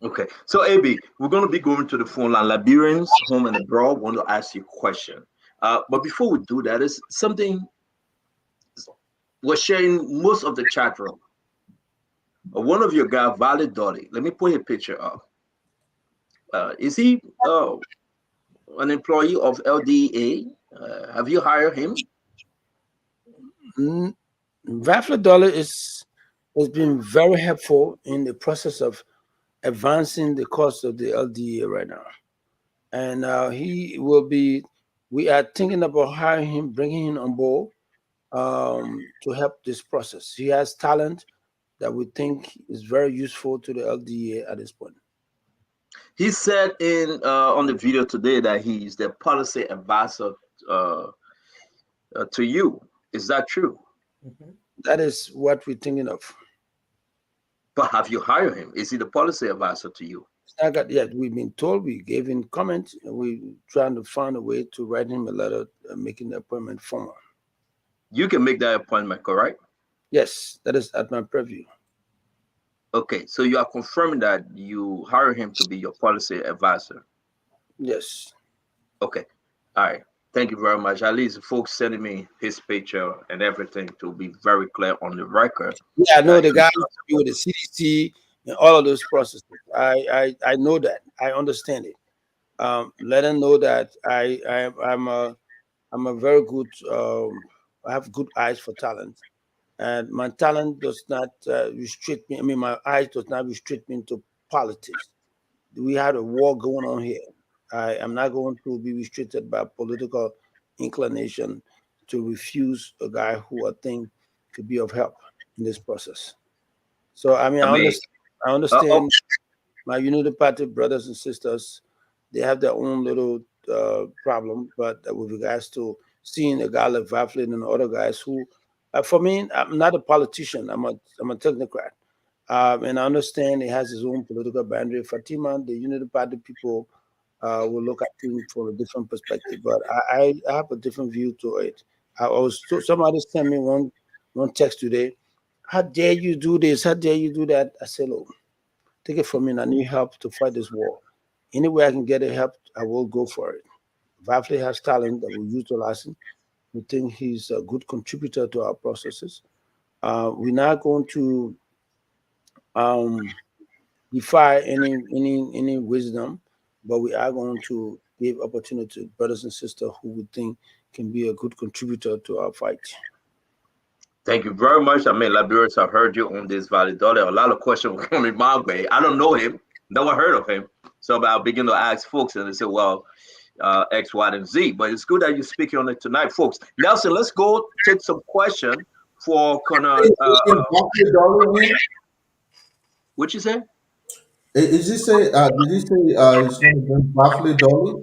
[SPEAKER 10] Okay. So AB, we're going to be going to the phone line. Liberians home and abroad want to ask you a question. But before we do that, it's something we're sharing most of the chat room. One of your guys, Valid Dolly. Let me put a picture up. Is he an employee of LDA? Have you hired him?
[SPEAKER 14] Vafla Dollar has been very helpful in the process of advancing the cause of the LDA right now. And he will be, we are thinking about hiring him, bringing him on board to help this process. He has talent that we think is very useful to the LDA at this point.
[SPEAKER 10] He said in on the video today that he's the policy ambassador to you. Is that true?
[SPEAKER 14] That is what we're thinking of.
[SPEAKER 10] But have you hired him? Is he the policy advisor to you?
[SPEAKER 14] Yet we've been told, we gave him comments, and we're trying to find a way to write him a letter making the appointment formal.
[SPEAKER 10] You can make that appointment, correct?
[SPEAKER 14] Yes, that is at my purview.
[SPEAKER 10] Okay, so you are confirming that you hire him to be your policy advisor?
[SPEAKER 14] Yes.
[SPEAKER 10] Okay, all right. Thank you very much. At least folks sending me his picture and everything to be very clear on the record.
[SPEAKER 14] Yeah, I know the guy with the CDC and all of those processes. I know that. I understand it. Let them know that I'm a very good. I have good eyes for talent, and my talent does not restrict me. I mean, my eyes does not restrict me into politics. We had a war going on here. I am not going to be restricted by political inclination to refuse a guy who I think could be of help in this process. So I understand my Unity Party brothers and sisters, they have their own little problem, but with regards to seeing a guy like Vaflin and other guys who, for me, I'm not a politician. I'm a technocrat. And I understand he has his own political boundary. Fatima, the Unity Party people will look at him from a different perspective, but I have a different view to it. Somebody sent me one text today. How dare you do this? How dare you do that? I said, look, take it from me. I need help to fight this war. Any way I can get help, I will go for it. Vafley has talent that we're utilizing. We think he's a good contributor to our processes. We're not going to defy any wisdom, but we are going to give opportunity to brothers and sisters who we think can be a good contributor to our fight.
[SPEAKER 10] Thank you very much. I mean, Liberians have heard you on this Valley Dollar. A lot of questions were coming my way. I don't know him. Never heard of him. So I'll begin to ask folks, and they say, well, X, Y, and Z. But it's good that you're speaking on it tonight, folks. Nelson, let's go take some questions for Connor. What you say?
[SPEAKER 19] Is he say? Did he say his name is Buffalo Dolly?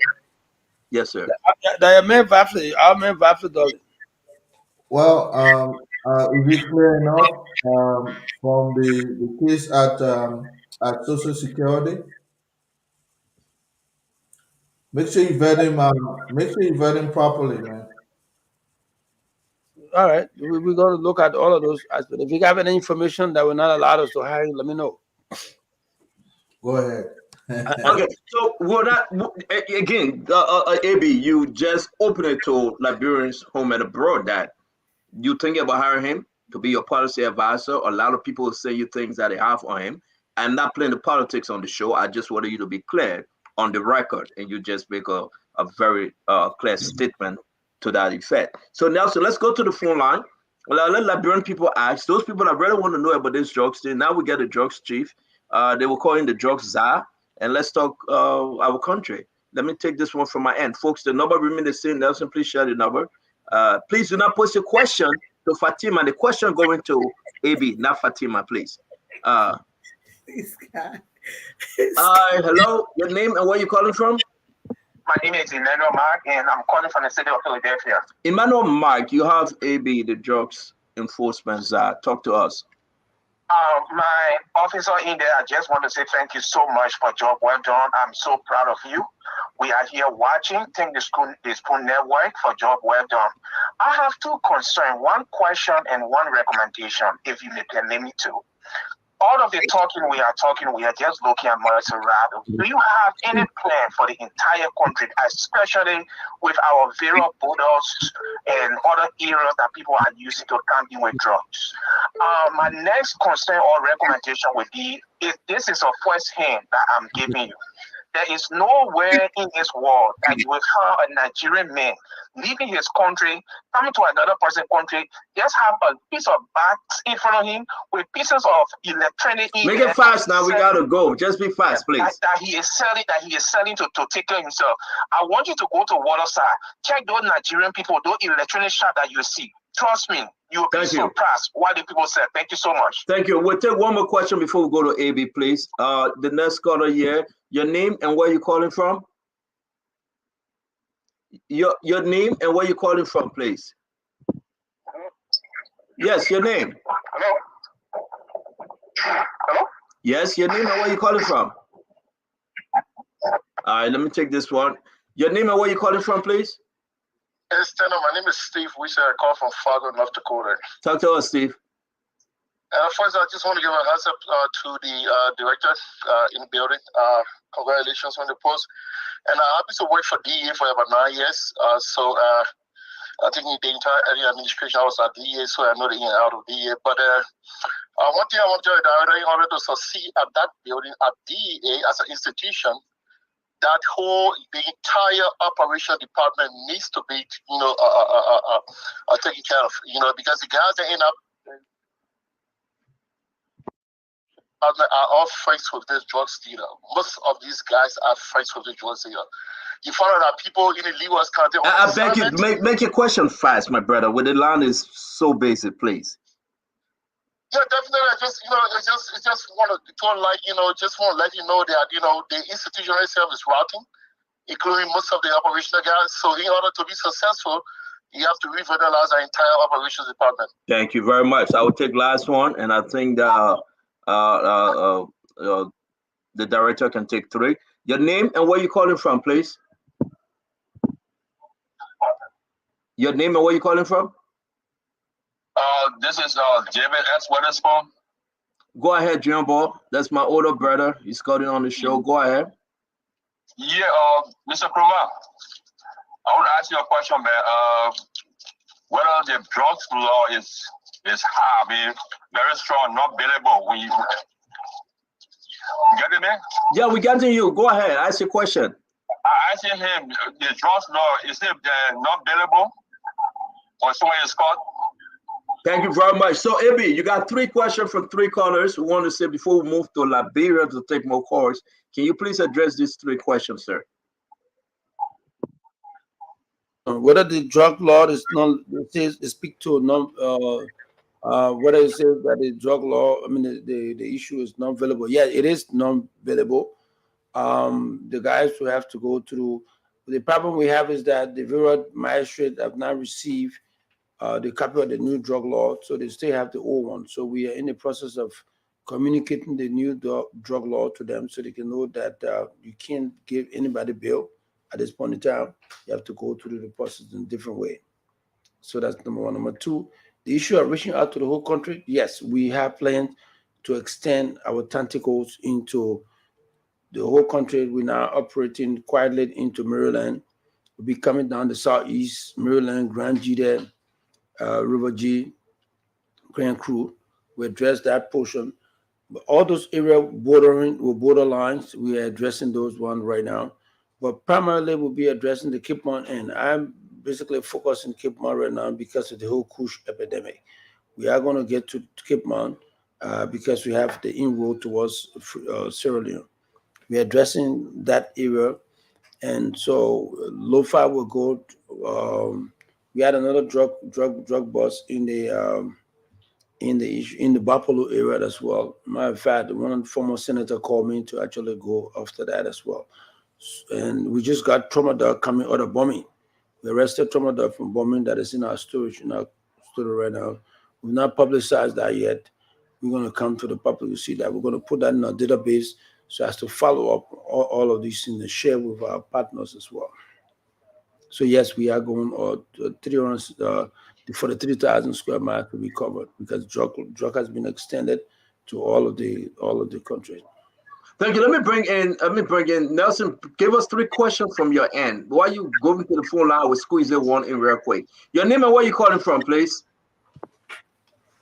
[SPEAKER 10] Yes, sir.
[SPEAKER 14] Our man Vafley Dolly.
[SPEAKER 19] Well, is it clear enough from the case at Social Security? Make sure you vet him. Make sure you vet him properly, man.
[SPEAKER 14] All right, we're going to look at all of those aspects. If you have any information that will not allow us to hire you, let me know.
[SPEAKER 19] Go ahead.
[SPEAKER 10] Okay, so we're not again. AB, you just opened it to Liberians home and abroad that you thinking about hiring him to be your policy advisor. A lot of people say you things that they have on him. I'm not playing the politics on the show. I just wanted you to be clear on the record, and you just make a a very clear statement to that effect. So Nelson, let's go to the phone line. Well, I'll let Liberian people ask. Those people that really want to know about this drugs thing. Now we get the drugs chief. They will call him the drugs czar. And let's talk our country. Let me take this one from my end. Folks, the number remains the same. Nelson, please share the number. Please do not post your question to Fatima. The question going to AB, not Fatima, please.
[SPEAKER 21] This guy.
[SPEAKER 10] Hello, your name and where you calling from?
[SPEAKER 22] My name is Emmanuel Mark, and I'm calling from the city of Philadelphia.
[SPEAKER 10] Emmanuel Mark, you have AB, the drugs enforcement czar. Talk to us.
[SPEAKER 22] My officer in there, I just want to say thank you so much for job well done. I'm so proud of you. We are here watching. Thank the Spoon Network for job well done. I have two concerns, one question and one recommendation, if you may permit me to. All of the talking we are just looking at Maserati. Do you have any plan for the entire country, especially with our various borders and other areas that people are using to camping with drugs? My next concern or recommendation would be, if this is a first hand that I'm giving you, there is nowhere in this world that you will find a Nigerian man leaving his country, coming to another person's country, just have a piece of box in front of him with pieces of electronic.
[SPEAKER 10] Make it fast now. We gotta go. Just be fast, please.
[SPEAKER 22] That he is selling to take care of himself. I want you to go to Waterside, check those Nigerian people, those electronic shops that you see. Trust me, you'll be surprised what the people said. Thank you so much.
[SPEAKER 10] Thank you. We'll take one more question before we go to AB, please. The next caller here, your name and where you calling from? Your name and where you calling from, please. Yes, your name.
[SPEAKER 22] Hello. Hello.
[SPEAKER 10] Yes, your name and where you calling from? All right, let me take this one. Your name and where you calling from, please?
[SPEAKER 23] Yes, Tanner, my name is Steve. I call from Fargo, North Dakota.
[SPEAKER 10] Talk to us, Steve.
[SPEAKER 23] First, I just want to give a heads up to the director in the building. Congratulations on the post. And I'm happy to work for DEA for about 9 years. I think in the entire area administration, I was at DEA, so I know the in and out of DEA. But one thing I want to tell you, that in order to succeed at that building, at DEA as an institution, the entire operation department needs to be, taken care of, because the guys that end up are all friends with this drugs dealer. Most of these guys are friends with the drugs dealer. You find out that people in the Lewis County.
[SPEAKER 10] I beg you, make your question fast, my brother. Where the line is so basic, please.
[SPEAKER 23] Yeah, definitely. I just want to let you know that the institution itself is rotting, including most of the operational guys. So in order to be successful, you have to revitalize our entire operations department.
[SPEAKER 10] Thank you very much. I will take last one, and I think the director can take 3. Your name and where you calling from, please. Your name and where you calling from?
[SPEAKER 23] This is David S. Weatherspoon.
[SPEAKER 10] Go ahead, Jimbo. That's my older brother. He's calling on the show. Go ahead.
[SPEAKER 23] Yeah, Mr. Kruma, I want to ask you a question, man. Whether the drugs law is high, I mean, very strong, not billable. You get me?
[SPEAKER 10] Yeah, we getting you. Go ahead. Ask your question.
[SPEAKER 23] I asked him, the drugs law, is it not billable? Or so it's called?
[SPEAKER 10] Thank you very much. So, AB, you got 3 questions from 3 callers who want to say before we move to Liberia to take more calls. Can you please address these 3 questions, sir?
[SPEAKER 14] Whether the drug law is not, it says speak to whether it says that the drug law, I mean, the issue is not available. Yeah, it is non available. The guys will have to go through. The problem we have is that the various magistrates have not received the copy of the new drug law, so they still have the old one. So we are in the process of communicating the new drug law to them so they can know that you can't give anybody bail at this point in time. You have to go through the process in a different way. So that's number 1. Number 2, the issue of reaching out to the whole country. Yes, we have plans to extend our tentacles into the whole country. We're now operating quietly into Maryland. We'll be coming down the southeast, Maryland, Grand G there, River G, Grand Crew. We address that portion. But all those areas bordering with border lines, we are addressing those ones right now. but primarily we'll be addressing the Cape Mount, and I'm basically focused in Cape Mount right now because of the whole Kush epidemic. We are going to get to Cape Mount because we have the inroad towards Sierra Leone. We're addressing that area, and so Lo-Fi will go. We had another drug bust in the Bapalo area as well. Matter of fact, one former senator called me to actually go after that as well. And we just got tramadol coming out of bombing. We arrested tramadol from bombing that is in our storage right now. We've not publicized that yet. We're going to come to the public to see that. We're going to put that in our database so as to follow up all of these things and share with our partners as well. So yes, we are going 300 for the 3,000 square miles to be covered because drug has been extended to all of the countries.
[SPEAKER 10] Thank you. Let me bring in Nelson. Give us 3 questions from your end. While you go into the phone line, we'll squeeze it one in real quick. Your name and where you calling from, please?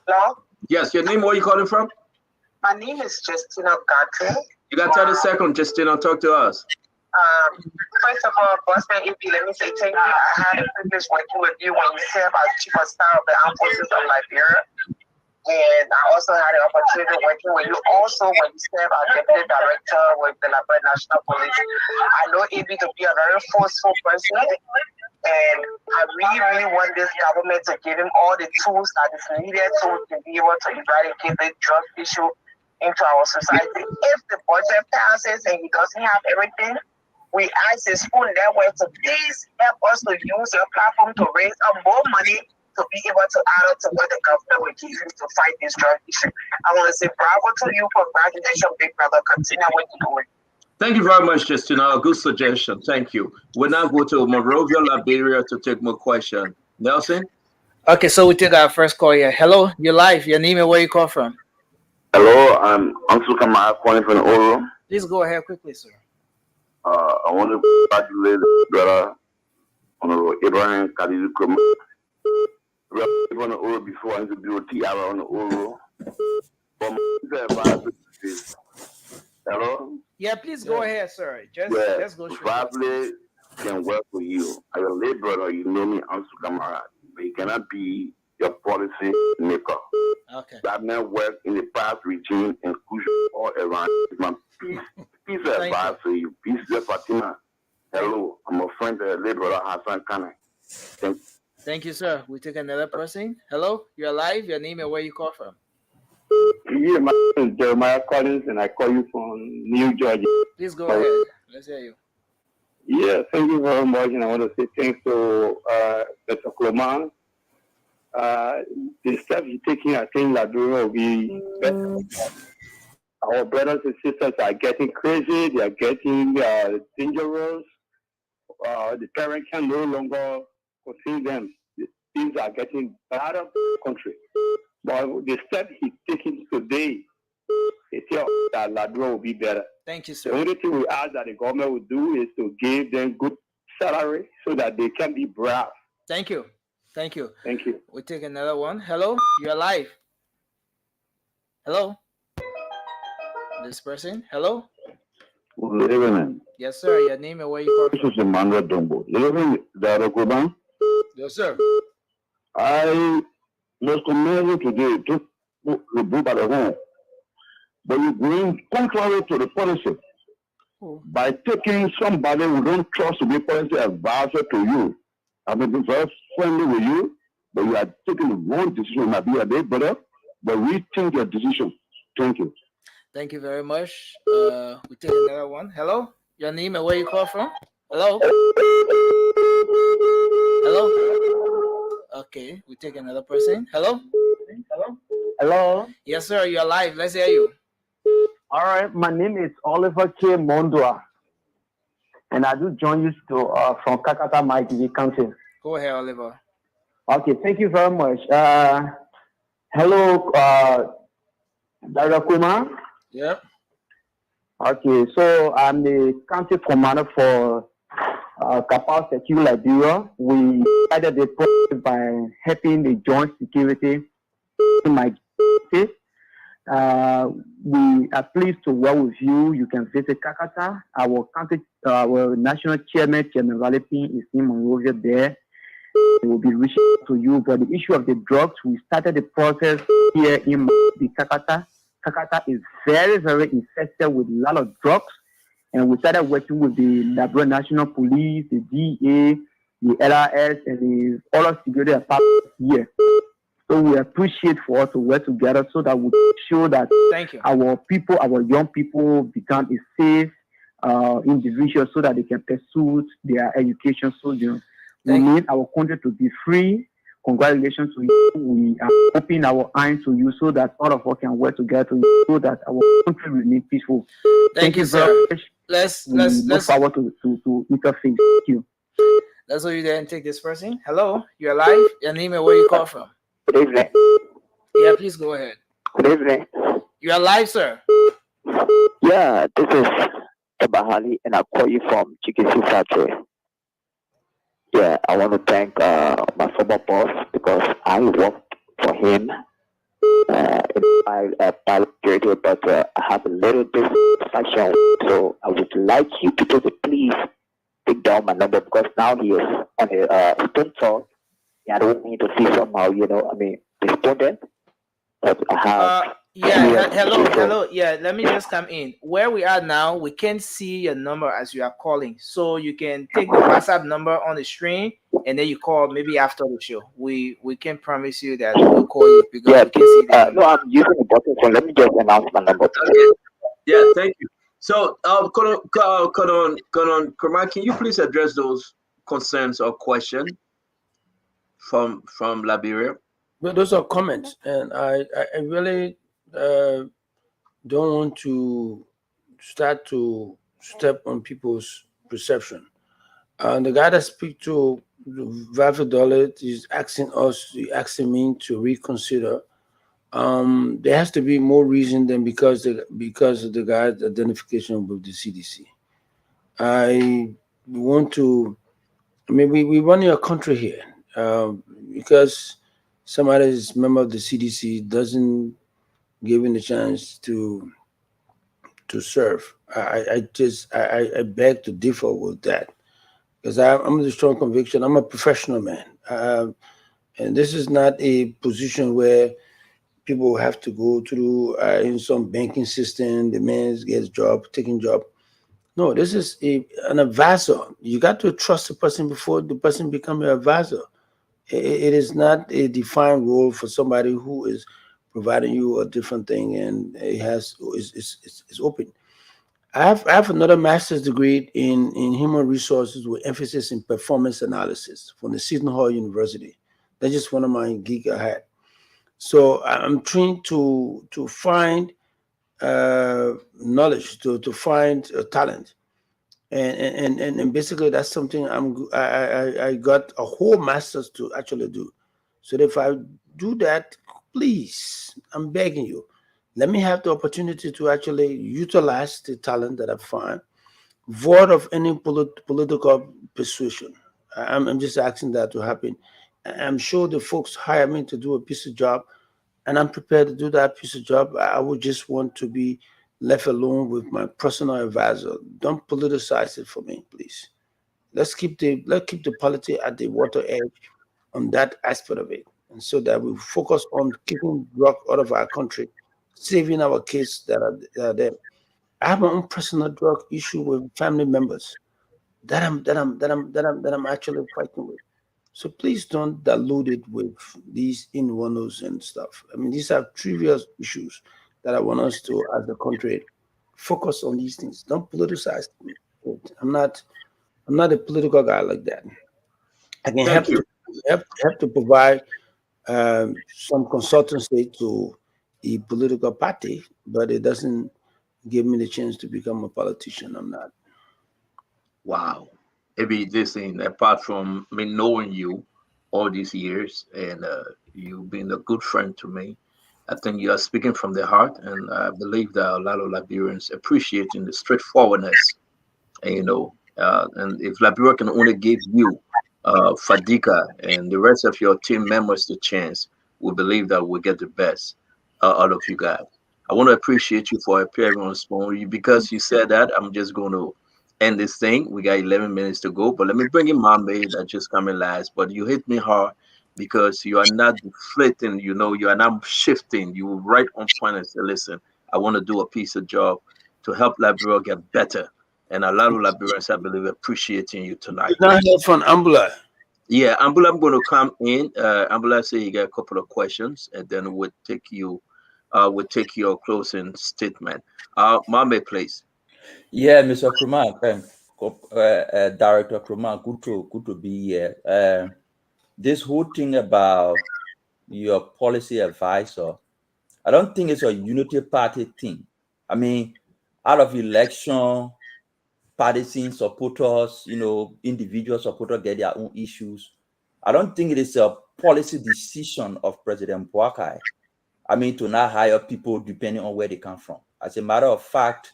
[SPEAKER 22] Hello?
[SPEAKER 10] Yes, your name and where you calling from?
[SPEAKER 22] My name is Justina Godfrey.
[SPEAKER 10] You got 30 seconds, Justina. Talk to us.
[SPEAKER 22] First of all, Bossman EP, let me say thank you. I had the privilege working with you when you served as Chief of Staff of the Armed Forces of Liberia. And I also had the opportunity working with you also when you served as Deputy Director with the Liberia National Police. I know AB to be a very forceful person. And I really want this government to give him all the tools that is needed so we can be able to eradicate the drug issue into our society. If the budget passes and he doesn't have everything, we ask the Spoon Network to please help us to use your platform to raise up more money to be able to add up to what the government will give you to fight this drug issue. I want to say bravo to you. Congratulations, big brother. Continue what you're doing.
[SPEAKER 10] Thank you very much, Justina. A good suggestion. Thank you. We'll now go to Monrovia, Liberia to take more questions. Nelson?
[SPEAKER 1] Okay, so we take our first call here. Hello, you're live. Your name and where you call from?
[SPEAKER 3] Hello, I'm Uncle Kamara calling from Oro.
[SPEAKER 1] Please go ahead quickly, sir.
[SPEAKER 3] I want to congratulate brother Honorable Abraham Khalil Kuma. On the Oro before I build Tiara on the Oro. Hello?
[SPEAKER 1] Yeah, please go ahead, sir. Just go straight.
[SPEAKER 3] Probably can work for you. I will lay brother, you know me, Uncle Kamara, but you cannot be your policy maker.
[SPEAKER 1] Okay.
[SPEAKER 3] That man worked in the past regime and push all around. My peace advice to you. Peace, Fatima. Hello, I'm a friend of the late brother Hassan Kane.
[SPEAKER 1] Thank you, sir. We take another person. Hello, you're live. Your name and where you call from?
[SPEAKER 4] Yeah, my name is Jeremiah Collins, and I call you from New Georgia.
[SPEAKER 1] Please go ahead. Let's hear you.
[SPEAKER 4] Yeah, thank you very much, and I want to say thanks to Mr. Cloman. The steps you're taking, I think Liberia will be better. Our brothers and sisters are getting crazy. They are getting dangerous. The parents can no longer continue them. Things are getting bad of the country. But the step he's taking today, it tells that Liberia will be better.
[SPEAKER 1] Thank you, sir.
[SPEAKER 4] The only thing we ask that the government will do is to give them good salary so that they can be brave.
[SPEAKER 1] Thank you. Thank you.
[SPEAKER 4] Thank you.
[SPEAKER 1] We take another one. Hello, you're live. Hello. This person. Hello.
[SPEAKER 3] Good evening.
[SPEAKER 1] Yes, sir. Your name and where you call from?
[SPEAKER 3] This is Emmanuel Dombo. Good evening, Dr. Kuban.
[SPEAKER 1] Yes, sir.
[SPEAKER 3] I was commended today to the book at home, but you're going contrary to the policy by taking somebody who don't trust to be policy advisor to you. I may be very friendly with you, but you are taking the wrong decision. Might be a day better, but rethink your decision. Thank you.
[SPEAKER 1] Thank you very much. We take another one. Hello, your name and where you call from? Hello. Hello. Okay, we take another person. Hello.
[SPEAKER 24] Hello. Hello.
[SPEAKER 1] Yes, sir. You're live. Let's hear you.
[SPEAKER 24] All right. My name is Oliver K. Mondua, and I do join you from Kakata, Maitidi County.
[SPEAKER 1] Go ahead, Oliver.
[SPEAKER 24] Okay. Thank you very much. Hello, Dr. Kumar.
[SPEAKER 1] Yep.
[SPEAKER 24] Okay. So I'm the county commander for Kapal Secure Liberia. We started the process by helping the joint security in my state. we are pleased to work with you. You can visit Kakata. Our national chairman, Chairman Valipin, is in Monrovia there. He will be reaching out to you. But the issue of the drugs, we started the process here in the Kakata. Kakata is very, very infested with a lot of drugs. And we started working with the Labrador National Police, the DA, the LRS, and the other security departments here. So we appreciate for us to work together so that we show that our people, our young people, become a safe individual so that they can pursue their education. So we need our country to be free. Congratulations to you. We are opening our eyes to you so that all of us can work together so that our country remain peaceful.
[SPEAKER 1] Thank you,
[SPEAKER 24] very
[SPEAKER 1] sir.
[SPEAKER 24] much.
[SPEAKER 1] Let's
[SPEAKER 24] look forward to interface. Thank you.
[SPEAKER 1] Let's go you there and take this person. Hello, you're live. Your name and where you call from?
[SPEAKER 6] Good evening.
[SPEAKER 1] Yeah, please go ahead.
[SPEAKER 6] Good evening.
[SPEAKER 1] You are live, sir.
[SPEAKER 6] Yeah, this is Bahali, and I call you from Chikisi Factory. Yeah, I want to thank my former boss because I worked for him in my pilot radio, but I have a little bit of satisfaction. So I would like you people to please take down my number because now he is on a stone talk. I don't need to see somehow, respondent. But I have.
[SPEAKER 1] Hello. Yeah, let me just come in. Where we are now, we can't see your number as you are calling. So you can take the WhatsApp number on the screen and then you call maybe after the show. We can promise you that we'll call you because we can see the
[SPEAKER 6] no, I'm using the button, so let me just announce my number.
[SPEAKER 10] Yeah, thank you. So, Konon, can you please address those concerns or questions from Liberia?
[SPEAKER 14] But those are comments, and I really don't want to start to step on people's perception. The guy that speak to Valve is asking me to reconsider. There has to be more reason than because of the guy's identification with the CDC. I want to. I mean, we run your country here because somebody is member of the CDC doesn't give him the chance to serve. I beg to differ with that because I'm of the strong conviction. I'm a professional man, and this is not a position where people have to go through in some banking system. The man gets taking job. No, this is an advisor. You got to trust the person before the person become your advisor. It is not a defined role for somebody who is providing you a different thing and it's open. I have another master's degree in human resources with emphasis in performance analysis from the Seton Hall University. That's just one of my gig I had. So I'm trying to find knowledge, to find talent, and basically that's something I got a whole master's to actually do. So if I do that, please, I'm begging you, let me have the opportunity to actually utilize the talent that I find, void of any political persuasion. I'm just asking that to happen. I'm sure the folks hire me to do a piece of job, and I'm prepared to do that piece of job. I would just want to be left alone with my personal advisor. Don't politicize it for me, please. Let's keep the politics at the water edge on that aspect of it, and so that we focus on keeping drug out of our country, saving our kids that are there. I have my own personal drug issue with family members that I'm actually fighting with. So please don't dilute it with these innuendos and stuff. I mean, these are trivial issues that I want us to, as a country, focus on these things. Don't politicize it. I'm not a political guy like that. I can help to provide some consultancy to a political party, but it doesn't give me the chance to become a politician. I'm not.
[SPEAKER 10] Wow. Maybe this thing, apart from me knowing you all these years and you being a good friend to me, I think you are speaking from the heart, and I believe that a lot of Liberians appreciating the straightforwardness. And, and if Liberia can only give you, Fadika, and the rest of your team members the chance, we believe that we'll get the best out of you guys. I want to appreciate you for appearing on this phone. Because you said that, I'm just going to end this thing. We got 11 minutes to go, but let me bring in my maid that just coming last. But you hit me hard because you are not deflating, you are not shifting. You were right on point and said, listen, I want to do a piece of job to help Liberia get better. And a lot of Liberians, I believe, appreciating you tonight.
[SPEAKER 14] Now hear from Ambula.
[SPEAKER 10] Yeah, Ambula, I'm going to come in. Ambula, say you got a couple of questions, and then we'll take your closing statement. Mame, please.
[SPEAKER 5] Yeah, Mr. Krumah, Director Krumah, good to be here. This whole thing about your policy advisor, I don't think it's a unity party thing. I mean, out of election, partisan supporters, individual supporters get their own issues. I don't think it is a policy decision of President Boakai. I mean, to not hire people depending on where they come from. As a matter of fact,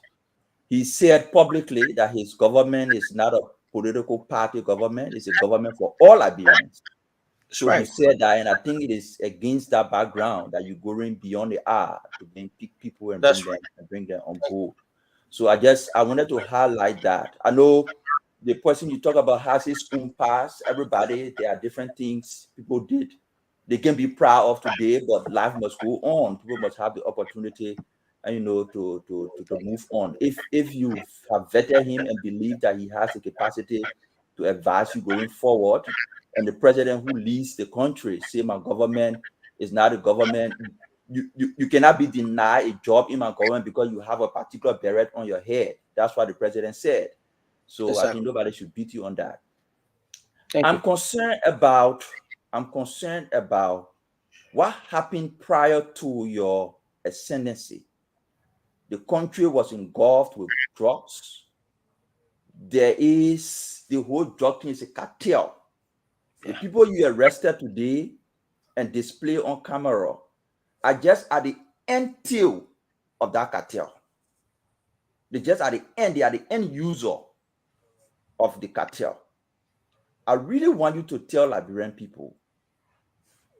[SPEAKER 5] he said publicly that his government is not a political party government, it's a government for all Liberians. So he said that, and I think it is against that background that you're going beyond the hour to pick people and bring them on board. So I wanted to highlight that. I know the person you talk about has his own past. Everybody, there are different things people did. They can be proud of today, but life must go on. People must have the opportunity, to move on. If you have vetted him and believe that he has the capacity to advise you going forward, and the president who leads the country say my government is not a government, you cannot be denied a job in my government because you have a particular beret on your head. That's what the president said. So exactly. I think nobody should beat you on that. I'm concerned about what happened prior to your ascendancy. The country was engulfed with drugs. There is the whole drug thing is a cartel. The people you arrested today and display on camera are just at the end tail of that cartel. They just at the end, they are the end user of the cartel. I really want you to tell Liberian people,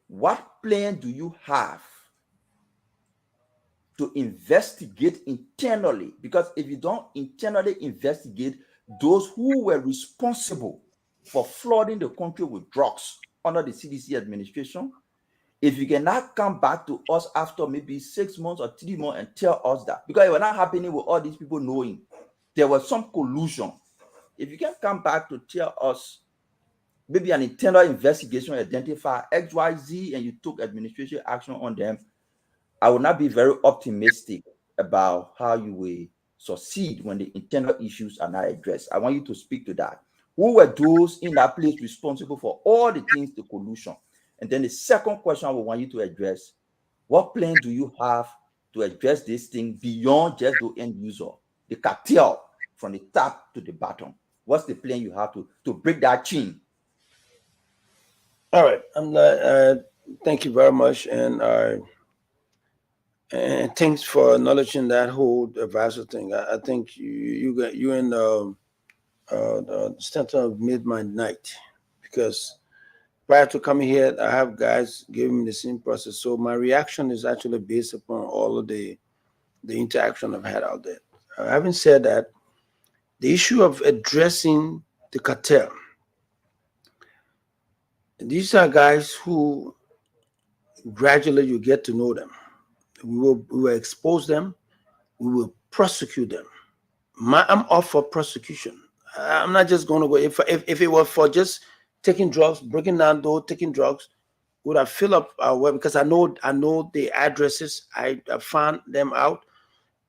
[SPEAKER 5] what plan do you have to investigate internally? Because if you don't internally investigate those who were responsible for flooding the country with drugs under the CDC administration, if you cannot come back to us after maybe 6 months or 3 months and tell us that, because it was not happening with all these people knowing there was some collusion. If you can come back to tell us maybe an internal investigation identify XYZ and you took administration action on them, I will not be very optimistic about how you will succeed when the internal issues are not addressed. I want you to speak to that. Who were those in that place responsible for all the things, the collusion? And then the second question I will want you to address, what plan do you have to address this thing beyond just the end user, the cartel from the top to the bottom? What's the plan you have to break that chain?
[SPEAKER 14] All right. Thank you very much. And thanks for acknowledging that whole advisor thing. I think you in the center of midnight night, because prior to coming here, I have guys giving me the same process. So my reaction is actually based upon all of the interaction I've had out there. Having said that, the issue of addressing the cartel, these are guys who gradually you get to know them. We will expose them. We will prosecute them. I'm all for prosecution. I'm not just going to go. If it were for just taking drugs, breaking down door, taking drugs, would have filled up our web, because I know the addresses. I found them out,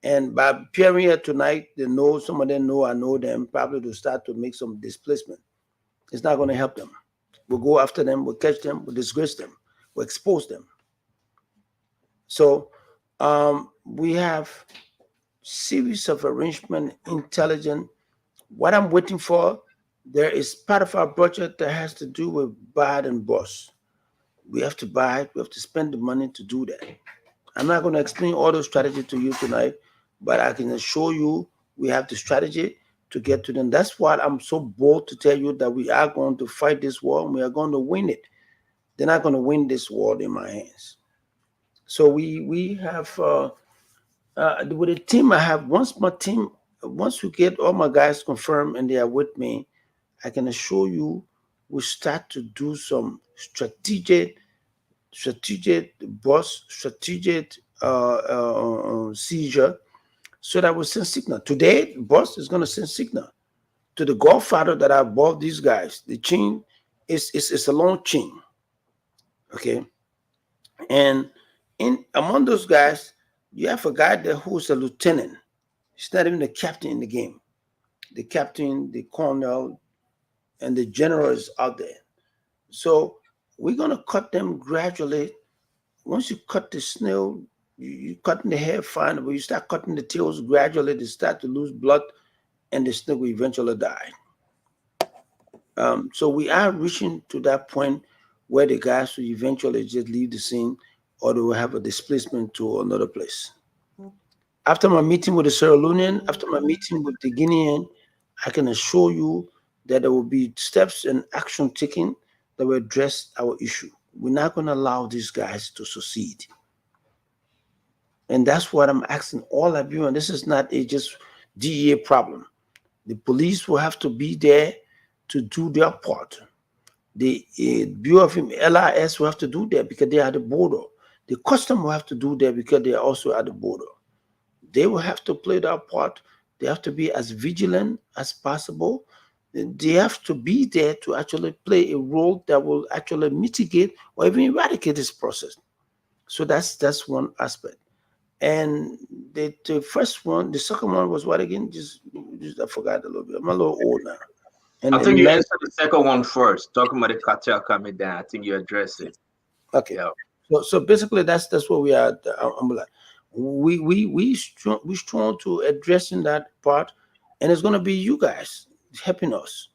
[SPEAKER 14] and by appearing here tonight, they know, some of them know I know them. Probably to start to make some displacement. It's not going to help them. We'll go after them. We'll catch them. We'll disgrace them. We'll expose them. So we have series of arrangement, intelligent. What I'm waiting for, there is part of our budget that has to do with buy and boss. We have to buy it. We have to spend the money to do that. I'm not going to explain all those strategies to you tonight, but I can assure you we have the strategy to get to them. That's why I'm so bold to tell you that we are going to fight this war and we are going to win it. They're not going to win this war in my hands. So we have With the team I have, once we get all my guys confirmed and they are with me, I can assure you we start to do some strategic boss, strategic seizure, so that we send signal. Today, boss is going to send signal to the godfather that I bought these guys. The chain is a long chain, okay? And in among those guys, you have a guy there who's a lieutenant. He's not even the captain in the game. The captain, the colonel, and the general is out there. So we're gonna cut them gradually. Once you cut the snail, you cutting the hair fine, but you start cutting the tails gradually, they start to lose blood, and the snake will eventually die. So we are reaching to that point where the guys will eventually just leave the scene, or they will have a displacement to another place. After my meeting with the Sierra Leonean, after my meeting with the Guinean, I can assure you that there will be steps and action taken that will address our issue. We're not going to allow these guys to succeed. And that's what I'm asking all of you. And this is not a just DEA problem. The police will have to be there to do their part. The Bureau of LIS will have to do that because they are at the border. The custom will have to do that because they are also at the border. They will have to play their part. They have to be as vigilant as possible. They have to be there to actually play a role that will actually mitigate or even eradicate this process. So that's one aspect. And the first one, the second one was what again? Just I forgot a little bit. I'm a little old now. And
[SPEAKER 10] I think you answered the second one first, talking about the cartel coming down. I think you addressed it.
[SPEAKER 14] Okay.
[SPEAKER 10] Yeah.
[SPEAKER 14] So basically, that's what we are. I'm like, we strong to addressing that part, and it's going to be you guys helping us,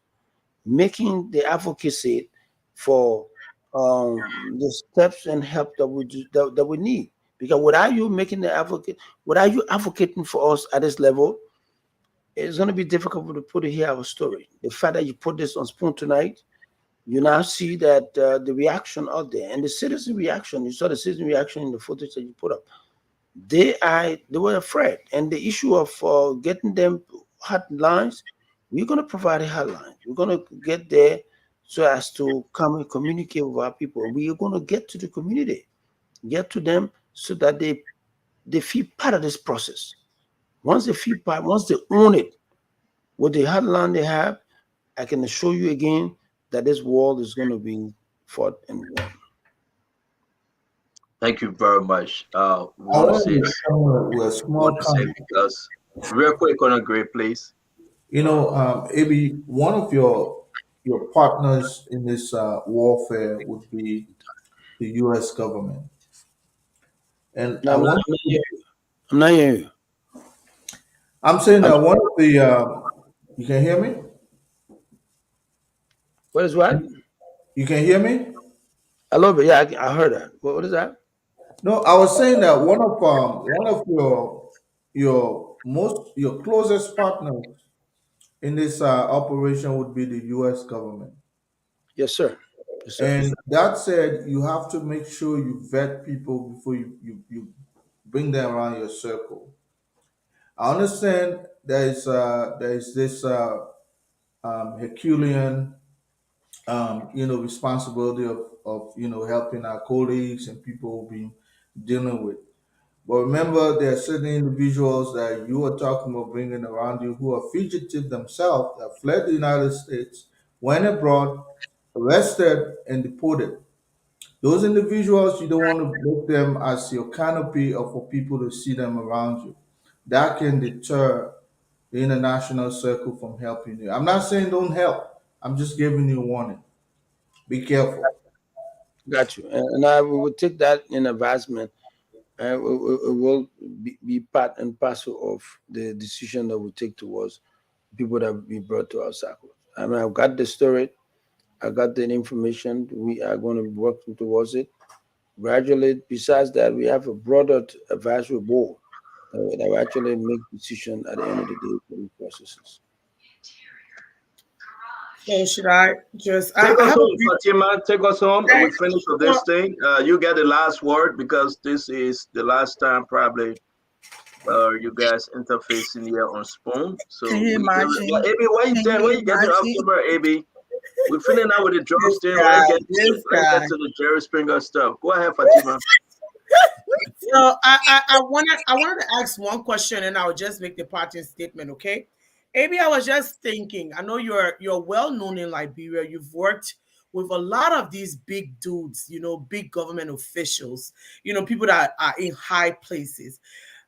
[SPEAKER 14] making the advocacy for the steps and help that we need. Because without you making the advocate, without you advocating for us at this level, it's going to be difficult to put it here our story. The fact that you put this on Spoon tonight, you now see that the reaction out there and the citizen reaction. You saw the citizen reaction in the footage that you put up. They were afraid, and the issue of getting them hotlines, we're going to provide a hotline. We're going to get there so as to come and communicate with our people. We are going to get to the community, get to them so that they feel part of this process. Once they feel part, once they own it, with the hotline they have, I can assure you again that this war is going to be fought and won.
[SPEAKER 10] Thank you very much. We want to say because real quick on a great place.
[SPEAKER 19] You know, Abi, one of your partners in this warfare would be the U.S. government, and
[SPEAKER 14] No, I'm not hearing you.
[SPEAKER 19] I'm saying that one of the you can hear me?
[SPEAKER 14] What is what?
[SPEAKER 19] You can hear me?
[SPEAKER 14] A little bit, yeah, I heard that. What is that?
[SPEAKER 19] No, I was saying that one of your closest partners in this operation would be the U.S. government.
[SPEAKER 14] Yes, sir. Yes, sir.
[SPEAKER 19] And that said, you have to make sure you vet people before you bring them around your circle. I understand there is this Herculean responsibility of helping our colleagues and people we've been dealing with. But remember, there are certain individuals that you are talking about bringing around you who are fugitive themselves, that fled the United States, went abroad, arrested, and deported. Those individuals, you don't want to look them as your canopy or for people to see them around you. That can deter the international circle from helping you. I'm not saying don't help. I'm just giving you a warning. Be careful.
[SPEAKER 14] Got you. And I will take that in advisement, and it will be part and parcel of the decision that we take towards people that will be brought to our circle. I mean, I've got the story, I got the information. We are going to be working towards it gradually. Besides that, we have a broader advisory board that will actually make decisions at the end of the day for the processes.
[SPEAKER 13] So should I just
[SPEAKER 10] take us home, Fatima? Take us home. We finish with this thing. You get the last word because this is the last time probably you guys interfacing here on Spoon. So
[SPEAKER 13] Can you imagine?
[SPEAKER 10] AB, why you getting off camera, AB? We're filling out with the drugs thing. Let's get to the Jerry Springer stuff. Go ahead, Fatima.
[SPEAKER 7] So I wanted to ask one question, and I'll just make the parting statement, okay? AB, I was just thinking. I know you're well known in Liberia. You've worked with a lot of these big dudes, big government officials, people that are in high places.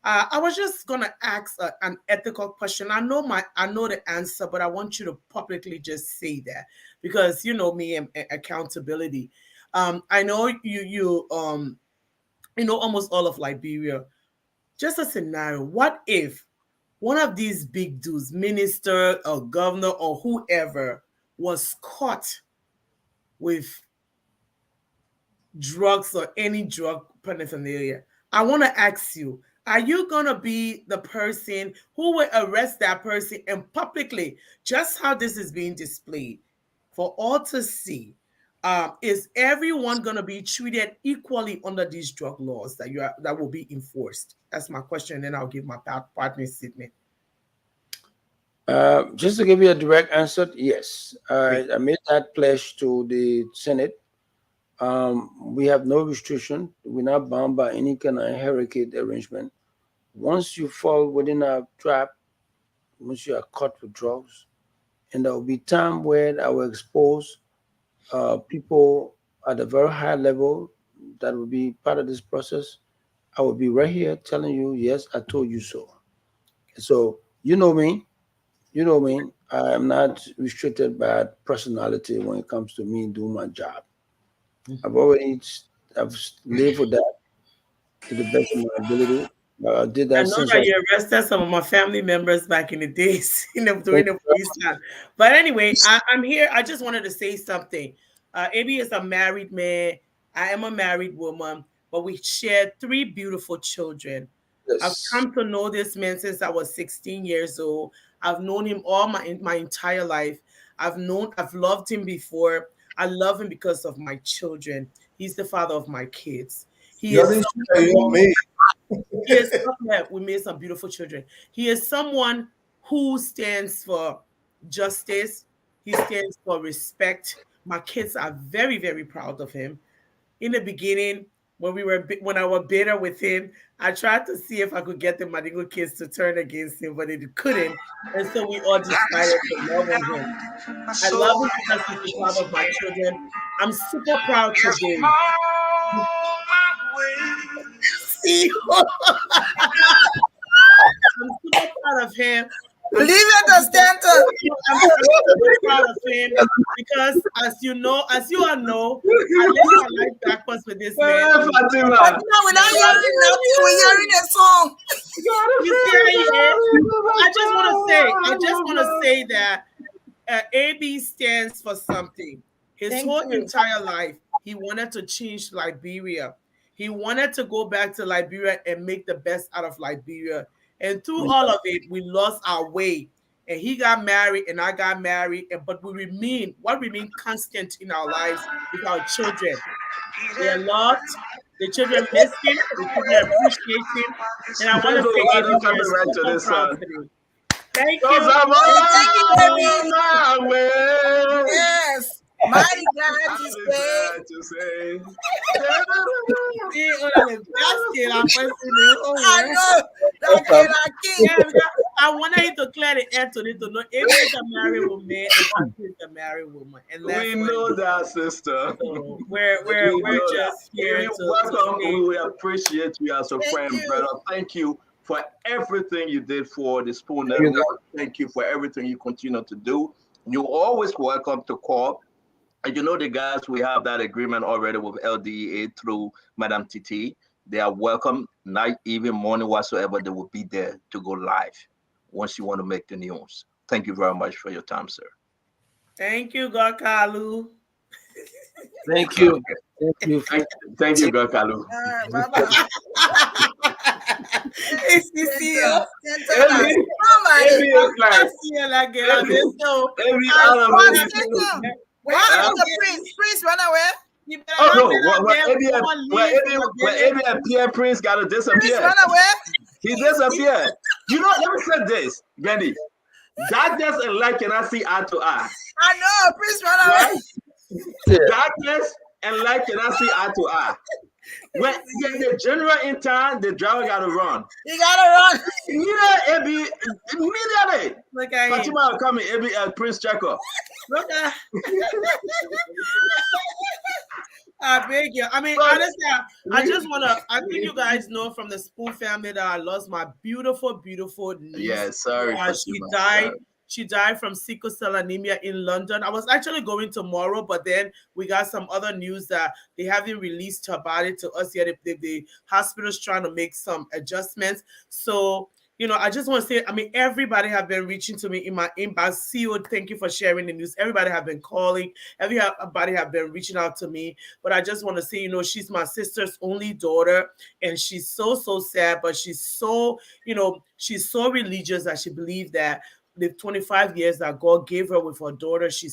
[SPEAKER 7] I was just gonna ask an ethical question. I know the answer, but I want you to publicly just say that because you know me and accountability. I know you almost all of Liberia. Just a scenario: what if one of these big dudes, minister or governor or whoever, was caught with drugs or any drug paraphernalia? I want to ask you, are you going to be the person who will arrest that person and publicly, just how this is being displayed for all to see? Is everyone going to be treated equally under these drug laws that will be enforced? That's my question, and then I'll give my partner statement.
[SPEAKER 14] Just to give you a direct answer, yes. I made that pledge to the Senate. We have no restriction. We're not bound by any kind of hurricane arrangement. Once you fall within our trap, once you are caught with drugs, and there will be time where I will expose people at a very high level that will be part of this process. I will be right here telling you, yes, I told you so. So you know me. I'm not restricted by personality when it comes to me doing my job. I've lived with that to the best of my ability. I did that
[SPEAKER 7] I know
[SPEAKER 14] since
[SPEAKER 7] that you arrested some of my family members back in the days during the police time. But anyway, I'm here. I just wanted to say something. AB is a married man. I am a married woman, but we shared 3 beautiful children.
[SPEAKER 14] Yes.
[SPEAKER 7] I've come to know this man since I was 16 years old. I've known him all my entire life. I've loved him before. I love him because of my children. He's the father of my kids. He is
[SPEAKER 19] me.
[SPEAKER 7] He is we made some beautiful children. He is someone who stands for justice. He stands for respect. My kids are very, very proud of him. In the beginning, when I was bitter with him, I tried to see if I could get the Madingo kids to turn against him, but they couldn't. And so we all decided to love on him. I love him because he's the father of my children. I'm super proud today. See, I'm super proud of him.
[SPEAKER 13] Leave it to Stanton.
[SPEAKER 7] I'm super proud of him because, as you all know, I lived my life backwards with this man.
[SPEAKER 13] Fatima, we're not hearing nothing. We're hearing a song.
[SPEAKER 7] You see how he is? I just want to say that AB stands for something. His whole entire life, he wanted to change Liberia. He wanted to go back to Liberia and make the best out of Liberia. And through all of it, we lost our way. And he got married and I got married. But what remained constant in our lives is our children. They are loved. The children miss him. The children appreciate him. And I want to say, AB, we are so proud today. Thank you.
[SPEAKER 10] Thank you,
[SPEAKER 13] Yes. Mighty God to say. I know.
[SPEAKER 7] I wanted you to clear the air to know if it's a married woman and if it's a married woman. And
[SPEAKER 10] we know that, sister.
[SPEAKER 7] So we're just here to
[SPEAKER 10] welcome. We appreciate you as a friend, brother. Thank you for everything you did for the Spoon Network. Thank you for everything you continue to do. You're always welcome to call. And you know the guys, we have that agreement already with LDEA through Madam Titi. They are welcome night, even morning, whatsoever. They will be there to go live once you want to make the news. Thank you very much for your time, sir.
[SPEAKER 7] Thank you, Gokalu.
[SPEAKER 14] Thank you.
[SPEAKER 10] Thank you, Gokalu.
[SPEAKER 13] Where the prince? Prince run away?
[SPEAKER 10] Oh no! Where Pierre Prince got to disappear?
[SPEAKER 13] Prince run away?
[SPEAKER 10] He disappeared. You know, let me say this, Gandhi. Darkness and light cannot see eye to eye.
[SPEAKER 13] I know, please run away.
[SPEAKER 10] Right? Darkness and light cannot see eye to eye. When the general in town, the driver gotta run.
[SPEAKER 13] You gotta run.
[SPEAKER 10] Yeah, immediately.
[SPEAKER 7] Look at him.
[SPEAKER 10] Fatima will come in, Prince Checker.
[SPEAKER 7] Look at. I beg you. I mean, honestly, I just wanna. I think you guys know from the Spoon family that I lost my beautiful, beautiful niece.
[SPEAKER 10] Yeah, sorry.
[SPEAKER 7] She died. She died from sickle cell anemia in London. I was actually going tomorrow, but then we got some other news that they haven't released her body to us yet. The hospital's trying to make some adjustments. So, you know, I just want to say, I mean, everybody have been reaching to me in my inbox. CEO, thank you for sharing the news. Everybody have been calling. Everybody have been reaching out to me. But I just want to say, you know, she's my sister's only daughter, and she's so sad, but she's so, you know, she's so religious that she believes that the 25 years that God gave her with her daughter, she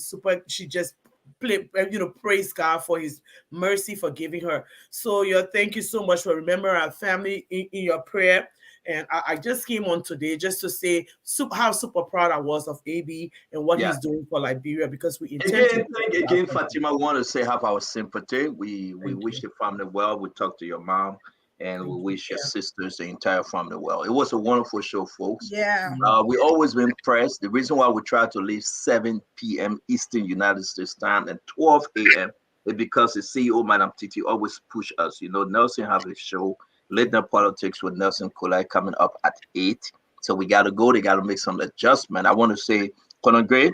[SPEAKER 7] just praise God for his mercy for giving her. So thank you so much for remembering our family in your prayer. And I just came on today just to say how super proud I was of AB and what he's doing for Liberia, because we intend
[SPEAKER 10] again, Fatima, want to say have our sympathy. We wish the family well. We talked to your mom, and we wish your sisters, the entire family well. It was a wonderful show, folks.
[SPEAKER 13] Yeah.
[SPEAKER 10] We always been impressed. The reason why we try to leave 7 p.m. Eastern United States time and 12 a.m. is because the CEO, Madam Titi, always push us. You know, Nelson have a show, Late Night Politics with Nelson Kolai, coming up at 8. So we got to go. They got to make some adjustment. I want to say, Conor Gray,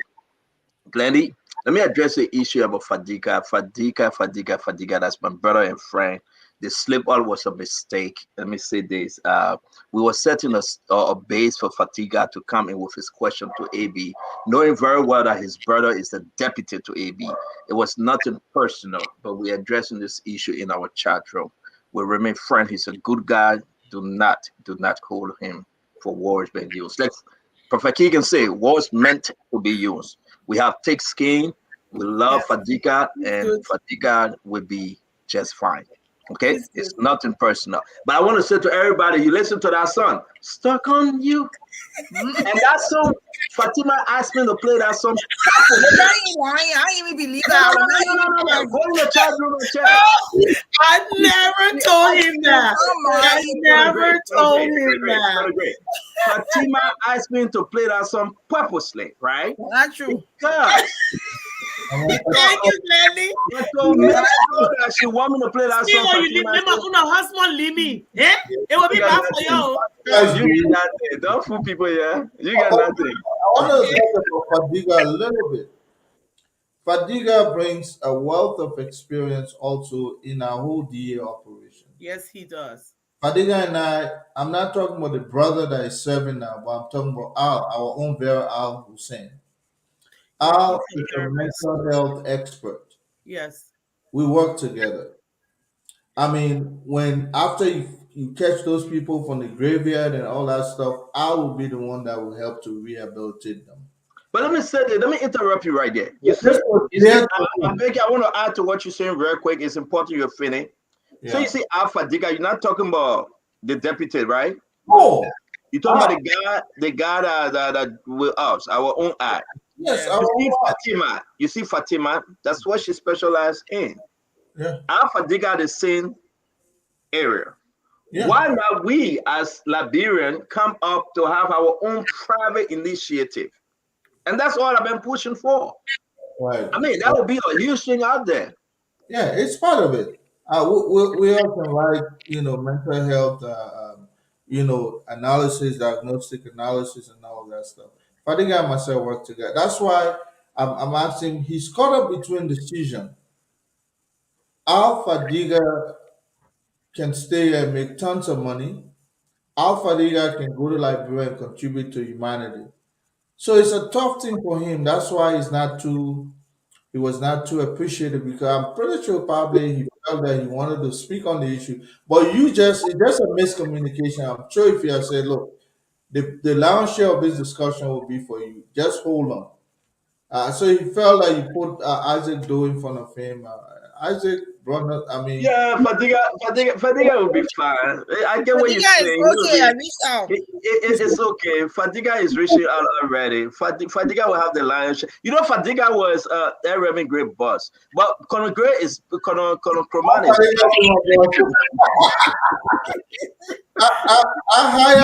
[SPEAKER 10] Glendy, let me address the issue about Fadiga. Fadiga, that's my brother and friend. The slip all was a mistake. Let me say this. We were setting a base for Fatiga to come in with his question to AB, knowing very well that his brother is the deputy to AB. It was nothing personal, but we're addressing this issue in our chat room. We remain friends. He's a good guy. Do not hold him for wars being used. Like Prophet Keegan say, wars meant to be used. We have thick skin. We love Fadiga, and Fadiga will be just fine. Okay, it's nothing personal. But I want to say to everybody, you listen to that song, Stuck on You. And that song, Fatima asked me to play that song.
[SPEAKER 13] I ain't even believe that.
[SPEAKER 10] No. Go in the chat room and check.
[SPEAKER 7] I never told him that. I never told him that.
[SPEAKER 10] Fatima asked me to play that song purposely, right?
[SPEAKER 13] Not true.
[SPEAKER 10] Because
[SPEAKER 7] thank you, Glenny.
[SPEAKER 10] So make sure that she want me to play that song.
[SPEAKER 7] It will be bad for you.
[SPEAKER 10] You got nothing. Don't fool people, yeah. You got nothing.
[SPEAKER 19] I want to talk about Fadiga a little bit. Fadiga brings a wealth of experience also in our whole DA operation.
[SPEAKER 7] Yes, he does.
[SPEAKER 19] Fadiga and I'm not talking about the brother that is serving now, but I'm talking about our own Vera Al Hussein. Al is a mental health expert.
[SPEAKER 7] Yes.
[SPEAKER 19] We work together. I mean, when after you catch those people from the graveyard and all that stuff, I will be the one that will help to rehabilitate them.
[SPEAKER 10] But let me say that, let me interrupt you right there. You see, I want to add to what you're saying very quick. It's important you're finished. Yeah. So you see Alpha Diga, you're not talking about the deputy, right?
[SPEAKER 19] Oh.
[SPEAKER 10] You're talking about the guy that with us, our own eye.
[SPEAKER 19] Yes,
[SPEAKER 10] you see Fatima, that's what she specialized in.
[SPEAKER 19] Yeah.
[SPEAKER 10] Alpha Diga the same area.
[SPEAKER 19] Yeah.
[SPEAKER 10] Why not we as Liberian come up to have our own private initiative? And that's all I've been pushing for.
[SPEAKER 19] Right.
[SPEAKER 10] I mean, that would be a huge thing out there.
[SPEAKER 19] Yeah, it's part of it. We also like, mental health, analysis, diagnostic analysis, and all of that stuff. Fadiga and myself work together. That's why I'm asking. He's caught up between decision. Al Fadiga can stay and make tons of money. Al Fadiga can go to Liberia and contribute to humanity. So it's a tough thing for him. That's why he was not too appreciative, because I'm pretty sure probably he felt that he wanted to speak on the issue. But it's just a miscommunication. I'm sure if you had said, look, the lion's share of this discussion will be for you. Just hold on. So he felt like you put Isaac Doe in front of him. Isaac brought up, I mean,
[SPEAKER 10] Yeah, Fadiga will be fine. I get what you're
[SPEAKER 13] Fadiga is
[SPEAKER 10] saying. He will
[SPEAKER 13] okay. I
[SPEAKER 10] be.
[SPEAKER 13] reached out.
[SPEAKER 10] It's okay. Fadiga is reaching out already. Fadiga will have the lion's share. You know, Fadiga was Remy Great boss, but Conor Gray is Conor Croman is.
[SPEAKER 19] I hire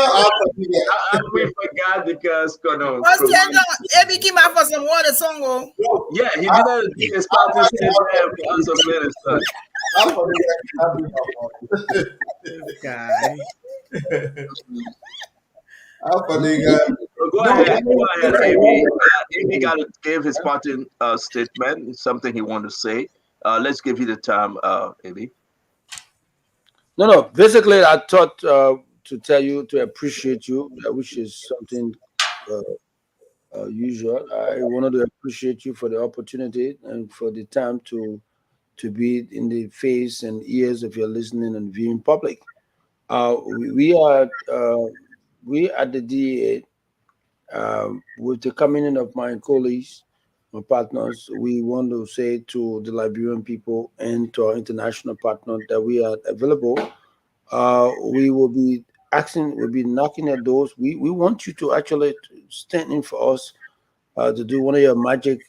[SPEAKER 10] We forgot because Conor.
[SPEAKER 13] First, Ebi came out for some water song. Oh.
[SPEAKER 10] Yeah, he did that his party stayed there for us of minister.
[SPEAKER 7] This guy.
[SPEAKER 10] Go ahead, Amy. Amy got to give his parting statement. It's something he want to say. Let's give you the time, Amy.
[SPEAKER 14] No. Basically, I thought to tell you to appreciate you, which is something usual. I wanted to appreciate you for the opportunity and for the time to be in the face and ears of your listening and viewing public. We are at the DA with the coming in of my colleagues, my partners. We want to say to the Liberian people and to our international partner that we are available. We will be asking, we'll be knocking at doors. We want you to actually stand in for us, to do one of your magic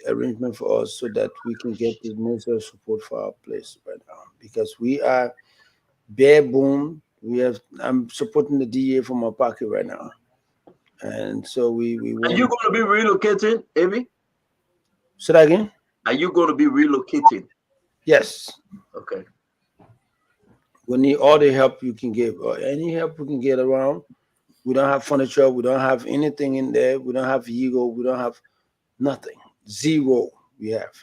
[SPEAKER 14] arrangement for us so that we can get the necessary support for our place right now. Because we are bare bone. I'm supporting the DA from my pocket right now. And so we
[SPEAKER 10] Are you going to be relocating, Amy?
[SPEAKER 14] Say that again?
[SPEAKER 10] Are you going to be relocating?
[SPEAKER 14] Yes.
[SPEAKER 10] Okay.
[SPEAKER 14] We need all the help you can give, or any help we can get around. We don't have furniture. We don't have anything in there. We don't have ego. We don't have nothing. Zero we have.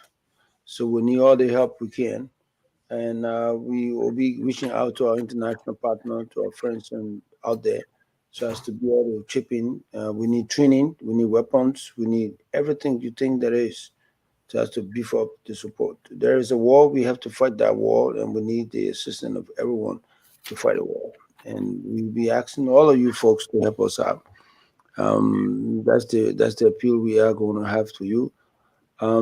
[SPEAKER 14] So we need all the help we can. And we will be reaching out to our international partner, to our friends and out there, so as to be able to chip in. We need training. We need weapons. We need everything you think there is, so as to beef up the support. There is a war. We have to fight that war, and we need the assistance of everyone to fight the war. And we'll be asking all of you folks to help us out. That's the appeal we are going to have to you,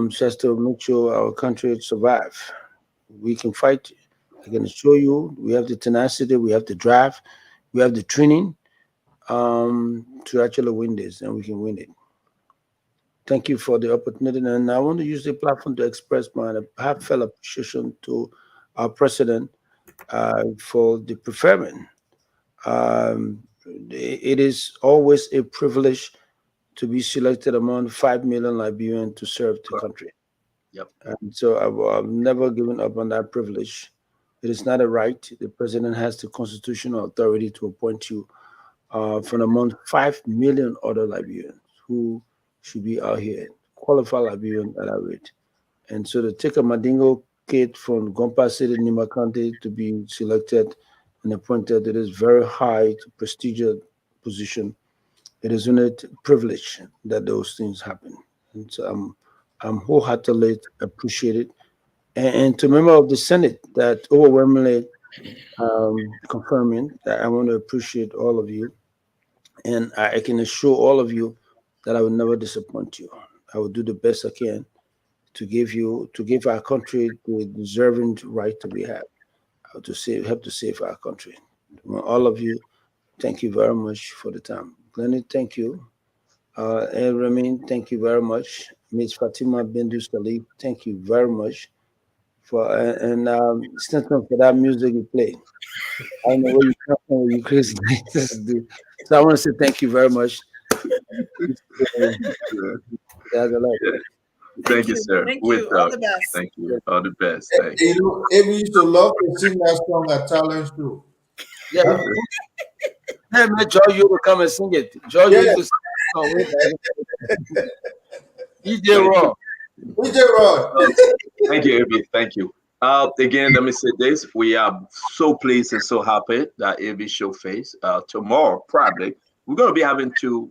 [SPEAKER 14] just to make sure our country survive. We can fight. I can assure you, we have the tenacity, we have the drive, we have the training to actually win this, and we can win it. Thank you for the opportunity, and I want to use the platform to express my heartfelt appreciation to our president for the preferment. It is always a privilege to be selected among 5 million Liberians to serve the country.
[SPEAKER 10] Yep.
[SPEAKER 14] And so I've never given up on that privilege. It is not a right. The president has the constitutional authority to appoint you from among 5 million other Liberians who should be out here, qualified Liberians at that rate. And so to take a Madingo kid from Gompa City, Nima County to be selected and appointed, it is very high, prestigious position. It is only a privilege that those things happen. And so I'm wholeheartedly appreciated. And to member of the Senate that overwhelmingly confirming that, I want to appreciate all of you. And I can assure all of you that I will never disappoint you. I will do the best I can to give our country the deserving right that we have, help to save our country. All of you, thank you very much for the time. Glennie, thank you. And Ramin, thank you very much. Ms. Fatima Bendus Khalif, thank you very much for Stanton for that music you play. I don't know where you come from, where you crazy. So I want to say thank you very much.
[SPEAKER 10] Thank you, sir.
[SPEAKER 13] Thank you. All the best.
[SPEAKER 10] Thank you. All the best. Thank
[SPEAKER 19] you. You know, Amy used to love to sing that song at talent show.
[SPEAKER 14] Yeah. Hey, man, Joe, you will come and sing it. Joe, you used to sing. DJ Raw.
[SPEAKER 19] DJ Raw.
[SPEAKER 10] Thank you, Amy. Thank you. Again, let me say this. We are so pleased and so happy that AB show face. Tomorrow, probably, we're going to be having two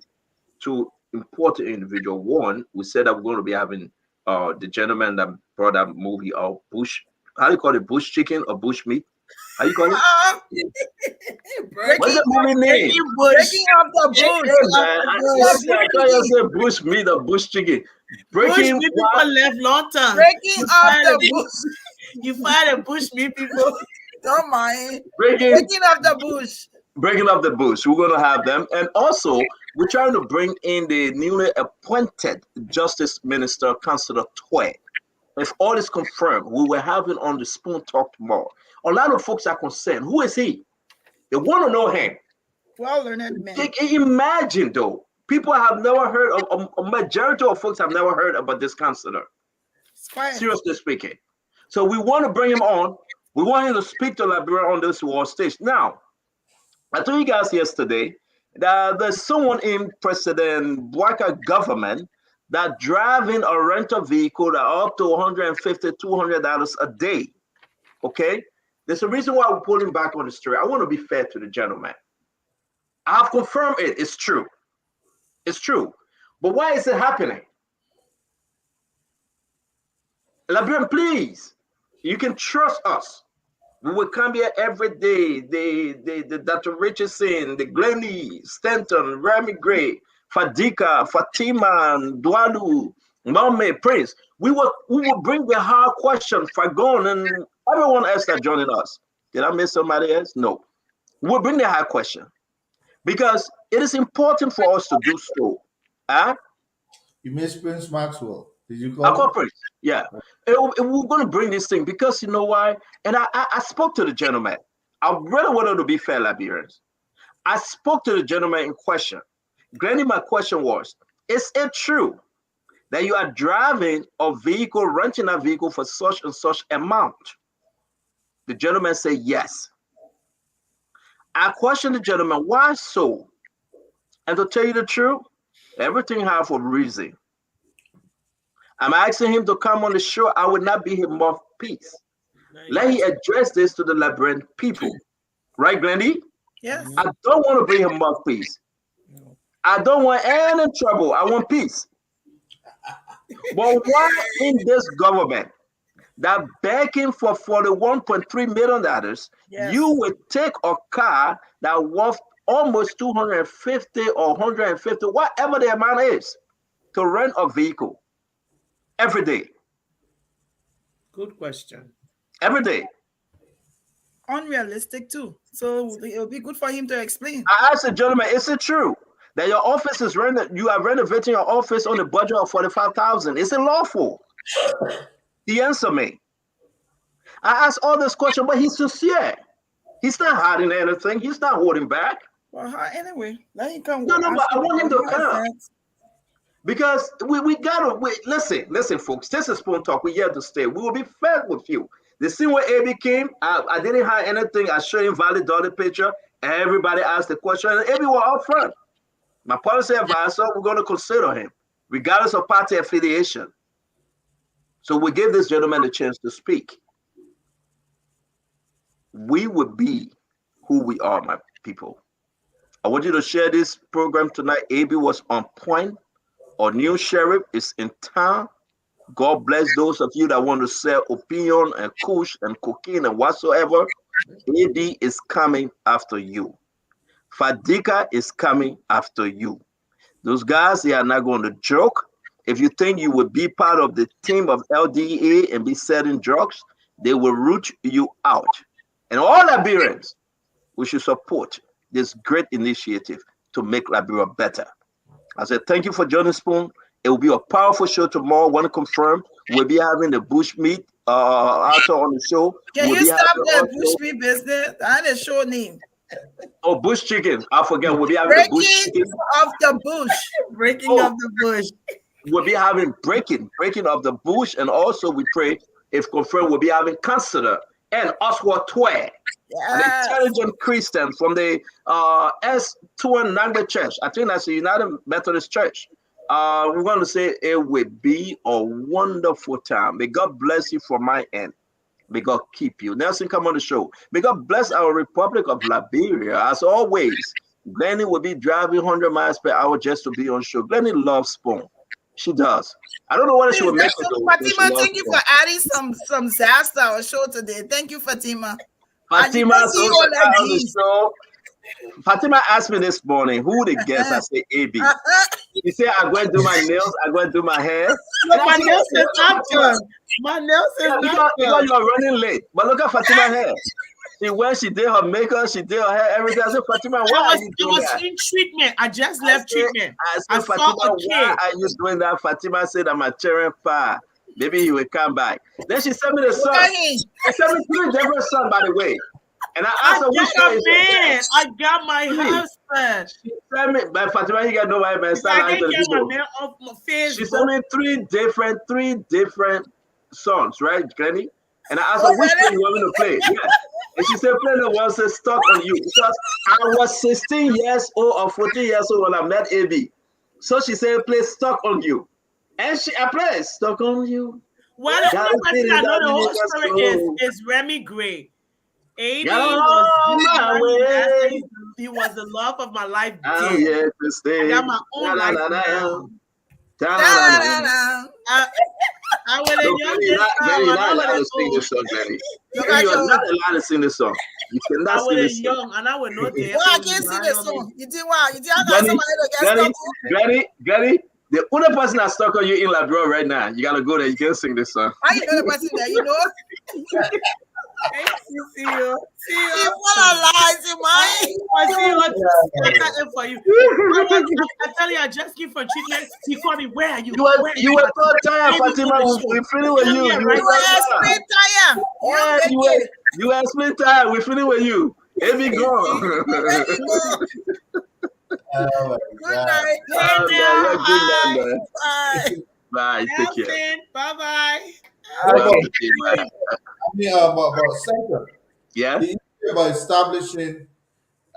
[SPEAKER 10] important individuals. One, we said that we're going to be having the gentleman that brought that movie out, Bush. How do you call it? Bush chicken or bush meat? How you call it? What's the movie name?
[SPEAKER 13] Breaking up the bush.
[SPEAKER 10] I thought you said bush meat or bush chicken.
[SPEAKER 7] Bush meat people left long time.
[SPEAKER 13] Breaking up the bush.
[SPEAKER 7] You find the bush meat people.
[SPEAKER 13] Don't mind.
[SPEAKER 10] Breaking
[SPEAKER 13] Up the bush.
[SPEAKER 10] Breaking up the bush. We're going to have them. And also, we're trying to bring in the newly appointed Justice Minister, Councillor Toy. If all is confirmed, we will have him on the Spoon Talk tomorrow. A lot of folks are concerned. Who is he? They want to know him.
[SPEAKER 13] Well-learned man.
[SPEAKER 10] Imagine, though, people have never heard of, a majority of folks have never heard about this councillor. Seriously speaking. So we want to bring him on. We want him to speak to Liberia on this war stage. Now, I told you guys yesterday that there's someone in President Bwaka government that driving a rental vehicle that up to $150, $200 a day. Okay? There's a reason why we're pulling back on the story. I want to be fair to the gentleman. I've confirmed it. It's true. It's true. But why is it happening? Liberian, please, you can trust us. We will come here every day. The Dr. Richardson, the Glennie, Stanton, Remy Gray, Fadika, Fatima, Dwalu, Mame, Prince. We will bring the hard question, Fagon, and everyone else that joining us. Did I miss somebody else? No. We'll bring the hard question because it is important for us to do so. Huh?
[SPEAKER 19] You missed Prince Maxwell. Did you
[SPEAKER 10] I
[SPEAKER 19] call
[SPEAKER 10] call Prince. Yeah. And we're going to bring this thing because you know why? And I spoke to the gentleman. I really wanted to be fair, Liberians. I spoke to the gentleman in question. Granny, my question was, is it true that you are driving a vehicle, renting a vehicle for such and such amount? The gentleman said yes. I questioned the gentleman, why so? And to tell you the truth, everything has a reason. I'm asking him to come on the show. I would not be his mouthpiece. Let him address this to the Liberian people. Right, Glendy?
[SPEAKER 13] Yes.
[SPEAKER 10] I don't want to be his mouthpiece. I don't want any trouble. I want peace. But why in this government that begging for $41.3 million, you would take a car that worth almost 250 or 150, whatever the amount is, to rent a vehicle every day?
[SPEAKER 7] Good question.
[SPEAKER 10] Every day.
[SPEAKER 13] Unrealistic too. So it'll be good for him to explain.
[SPEAKER 10] I asked the gentleman, is it true that your office is you are renovating your office on a budget of $45,000? Is it lawful? He answered me. I asked all this question, but he's sincere. He's not hiding anything. He's not holding back.
[SPEAKER 13] Well, anyway, let him come.
[SPEAKER 10] No, but I want him to come. Because we gotta listen, folks. This is Spoon Talk. We're here to stay. We will be fair with you. The scene where AB came, I didn't hide anything. I showed him validated picture. Everybody asked the question, and AB was up front. My policy advisor, we're going to consider him, regardless of party affiliation. So we give this gentleman the chance to speak. We would be who we are, my people. I want you to share this program tonight. AB was on point. Our new sheriff is in town. God bless those of you that want to sell opinion and kush and cocaine and whatsoever. AD is coming after you. Fadika is coming after you. Those guys, they are not going to joke. If you think you will be part of the team of LDA and be selling drugs, they will root you out. And all Liberians, we should support this great initiative to make Liberia better. I said, thank you for joining Spoon. It will be a powerful show tomorrow. I want to confirm we'll be having the bushmeat out on the show.
[SPEAKER 13] Can you stop that bushmeat business? I had a show name.
[SPEAKER 10] Oh, bush chicken. I forget. We'll be having the bush chicken.
[SPEAKER 13] Of the bush. Breaking of the bush.
[SPEAKER 10] We'll be having breaking of the bush. And also we pray, if confirmed, we'll be having Councillor and Oswald Twain. An intelligent Christian from the S2 Church. I think that's the United Methodist Church. We're going to say it will be a wonderful time. May God bless you from my end. May God keep you. Nelson, come on the show. May God bless our Republic of Liberia. As always, Glennie will be driving 100 miles per hour just to be on show. Glennie loves Spoon. She does. I don't know whether she will make it though.
[SPEAKER 13] Fatima, thank you for adding some zest to our show today. Thank you, Fatima.
[SPEAKER 10] Fatima, so on the show. Fatima asked me this morning who the guest. I say AB. He said I'm going to do my nails. I'm going to do my hair.
[SPEAKER 7] Look,
[SPEAKER 10] And
[SPEAKER 7] my
[SPEAKER 10] I said,
[SPEAKER 7] nails is not
[SPEAKER 10] Fatima,
[SPEAKER 7] done. My nails is
[SPEAKER 10] yeah,
[SPEAKER 7] not
[SPEAKER 10] because
[SPEAKER 7] done.
[SPEAKER 10] you are running late. But look at Fatima hair. She did her makeup, she did her hair, everything. I said, Fatima, why are you
[SPEAKER 7] I
[SPEAKER 10] doing
[SPEAKER 7] was
[SPEAKER 10] that?
[SPEAKER 7] in treatment. I just left treatment.
[SPEAKER 10] I
[SPEAKER 7] I
[SPEAKER 10] said,
[SPEAKER 7] saw
[SPEAKER 10] Fatima,
[SPEAKER 7] a
[SPEAKER 10] why
[SPEAKER 7] kid.
[SPEAKER 10] are you doing that? Fatima said, I'm a cheering fire. Maybe he will come back. Then she sent me the
[SPEAKER 13] Look
[SPEAKER 10] song.
[SPEAKER 13] at him.
[SPEAKER 10] She sent me 3 different songs, by the way. And I asked her, which
[SPEAKER 7] got
[SPEAKER 10] one
[SPEAKER 7] a
[SPEAKER 10] is it?
[SPEAKER 7] man. I got my
[SPEAKER 10] Please.
[SPEAKER 7] husband.
[SPEAKER 10] She sent me, but Fatima, he got nobody, man.
[SPEAKER 7] If
[SPEAKER 10] Start
[SPEAKER 7] I
[SPEAKER 10] lying
[SPEAKER 7] can
[SPEAKER 10] to the
[SPEAKER 7] get my
[SPEAKER 10] people.
[SPEAKER 7] man off my
[SPEAKER 10] She sent
[SPEAKER 7] Facebook.
[SPEAKER 10] me 3 different songs, right, Granny? And I asked
[SPEAKER 13] Oh,
[SPEAKER 10] her, which
[SPEAKER 13] really?
[SPEAKER 10] one you want me to play? Yeah. And she said, play the one that stuck on you. Because I was 16 years old or 14 years old when I met AB. So she said, play Stuck on You. And I played Stuck on You.
[SPEAKER 7] Well, the
[SPEAKER 10] Gotta
[SPEAKER 7] only
[SPEAKER 10] feel
[SPEAKER 7] person
[SPEAKER 10] it
[SPEAKER 7] I know
[SPEAKER 10] that
[SPEAKER 7] the whole
[SPEAKER 10] nigga
[SPEAKER 7] story
[SPEAKER 10] slow.
[SPEAKER 7] is Remy Gray. AB
[SPEAKER 10] Got
[SPEAKER 7] was
[SPEAKER 10] on
[SPEAKER 7] good
[SPEAKER 10] my
[SPEAKER 7] money. That's why
[SPEAKER 10] way.
[SPEAKER 7] he was the love of my life.
[SPEAKER 10] I'm
[SPEAKER 7] Then
[SPEAKER 10] here to stay.
[SPEAKER 7] I got my own life now. I would have
[SPEAKER 10] No,
[SPEAKER 7] young
[SPEAKER 10] Granny,
[SPEAKER 7] this
[SPEAKER 10] Granny, you're
[SPEAKER 7] song, and
[SPEAKER 10] not
[SPEAKER 7] I would
[SPEAKER 10] allowed
[SPEAKER 7] have
[SPEAKER 10] to sing
[SPEAKER 7] old.
[SPEAKER 10] this song, Granny.
[SPEAKER 13] Look
[SPEAKER 10] Granny,
[SPEAKER 13] at
[SPEAKER 10] you are
[SPEAKER 13] you.
[SPEAKER 10] not allowed to sing this song. You
[SPEAKER 7] I
[SPEAKER 10] cannot
[SPEAKER 7] would
[SPEAKER 10] sing
[SPEAKER 7] have
[SPEAKER 10] this song.
[SPEAKER 7] young, and I would know they
[SPEAKER 13] Well, I can't see the song. You did what? You did I got
[SPEAKER 10] Granny,
[SPEAKER 13] somebody to get
[SPEAKER 10] Granny,
[SPEAKER 13] stuck on?
[SPEAKER 10] Granny, the only person that's stuck on you in Labrador right now, you gotta go there. You can sing this song.
[SPEAKER 13] How you know the person there? You know?
[SPEAKER 7] Hey, see you.
[SPEAKER 13] He full of lies, you mind?
[SPEAKER 7] I see what you for you. I tell you, I just came for treatment. He called me. Where are you?
[SPEAKER 10] You were so tired, Fatima. We feeling with you. You were so tired. You were split tired. We feeling with you. Every gone.
[SPEAKER 19] Oh my God.
[SPEAKER 10] You're good, man. Bye. Take care.
[SPEAKER 7] Bye-bye.
[SPEAKER 19] But second,
[SPEAKER 10] yeah,
[SPEAKER 19] the issue about establishing,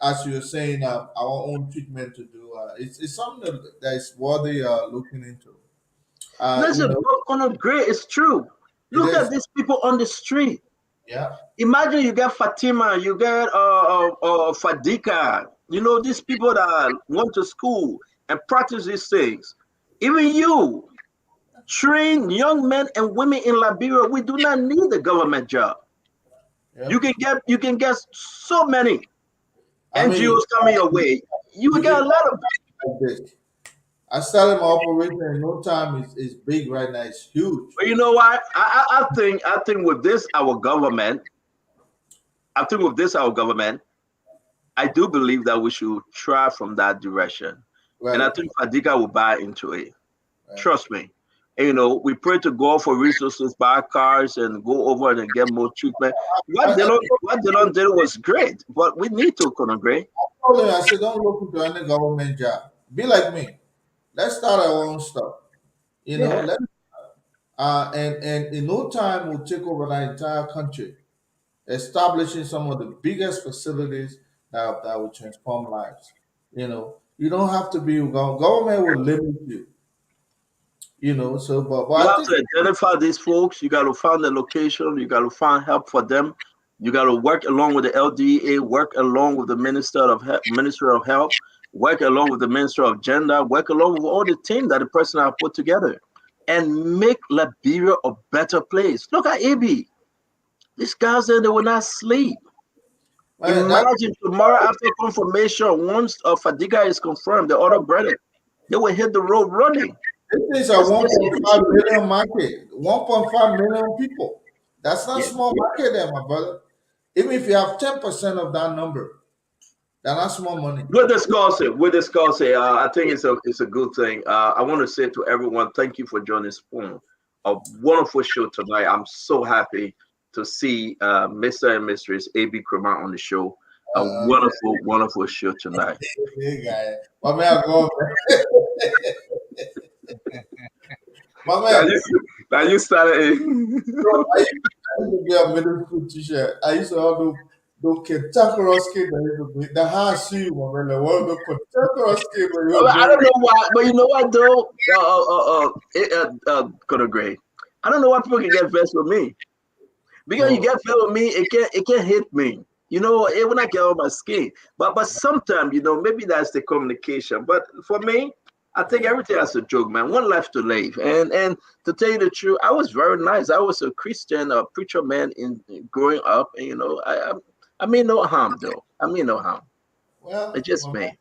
[SPEAKER 19] as you were saying, our own treatment to do, it's something that is worthy looking into.
[SPEAKER 10] Listen, on great, it's true. Look at these people on the street.
[SPEAKER 19] Yeah.
[SPEAKER 10] Imagine you get Fatima, you get Fadika. You know, these people that went to school and practice these things. Even you, train young men and women in Liberia. We do not need a government job. Yeah. You can get so many NGOs coming your way. You will get a lot of.
[SPEAKER 19] I started my operation in no time. It's big right now. It's huge.
[SPEAKER 10] But you know what? I think with this our government. I think with this our government. I do believe that we should try from that direction, right. And I think Fadika will buy into it. Right. Trust me. And, you know, we pray to God for resources, buy cars, and go over and get more treatment. What Dylan did was great, but we need to concentrate.
[SPEAKER 19] I told him, I said, don't look into any government job. Be like me. Let's start our own stuff. You know, and in no time we'll take over the entire country, establishing some of the biggest facilities that will transform lives. You know, you don't have to be government will limit you. You know, so but
[SPEAKER 10] you have to identify these folks. You got to find the location. You got to find help for them. You got to work along with the LDA, work along with the Ministry of Health, work along with the Ministry of Gender, work along with all the team that the president has put together, and make Liberia a better place. Look at AB. These guys there, they will not sleep. Imagine tomorrow after confirmation, once Fadiga is confirmed, the other brother, they will hit the road running.
[SPEAKER 19] This is a 1.5 million market, 1.5 million people. That's not small market there, my brother. Even if you have 10% of that number, that's not small money.
[SPEAKER 10] We'll discuss it. I think it's a good thing. I want to say to everyone, thank you for joining Spoon. A wonderful show tonight. I'm so happy to see Mr. and Mistress A.B. Cremant on the show. A wonderful show tonight.
[SPEAKER 19] Hey, guy. My man, go. My man.
[SPEAKER 10] Now you started.
[SPEAKER 19] Bro, I used to get a middle school t-shirt. I used to have those cantankerous kids the high shoe, my man. One of the cantankerous kids.
[SPEAKER 10] I don't know why, but you know what though? Gray. I don't know why people can get vexed with me. Because you get vexed with me, it can't hit me. You know, it will not get on my skin. But sometimes, you know, maybe that's the communication. But for me, I think everything has a joke, man. One life to live. And to tell you the truth, I was very nice. I was a Christian, a preacher man in growing up. And, you know, I mean no harm, though. I mean no harm. It's just me.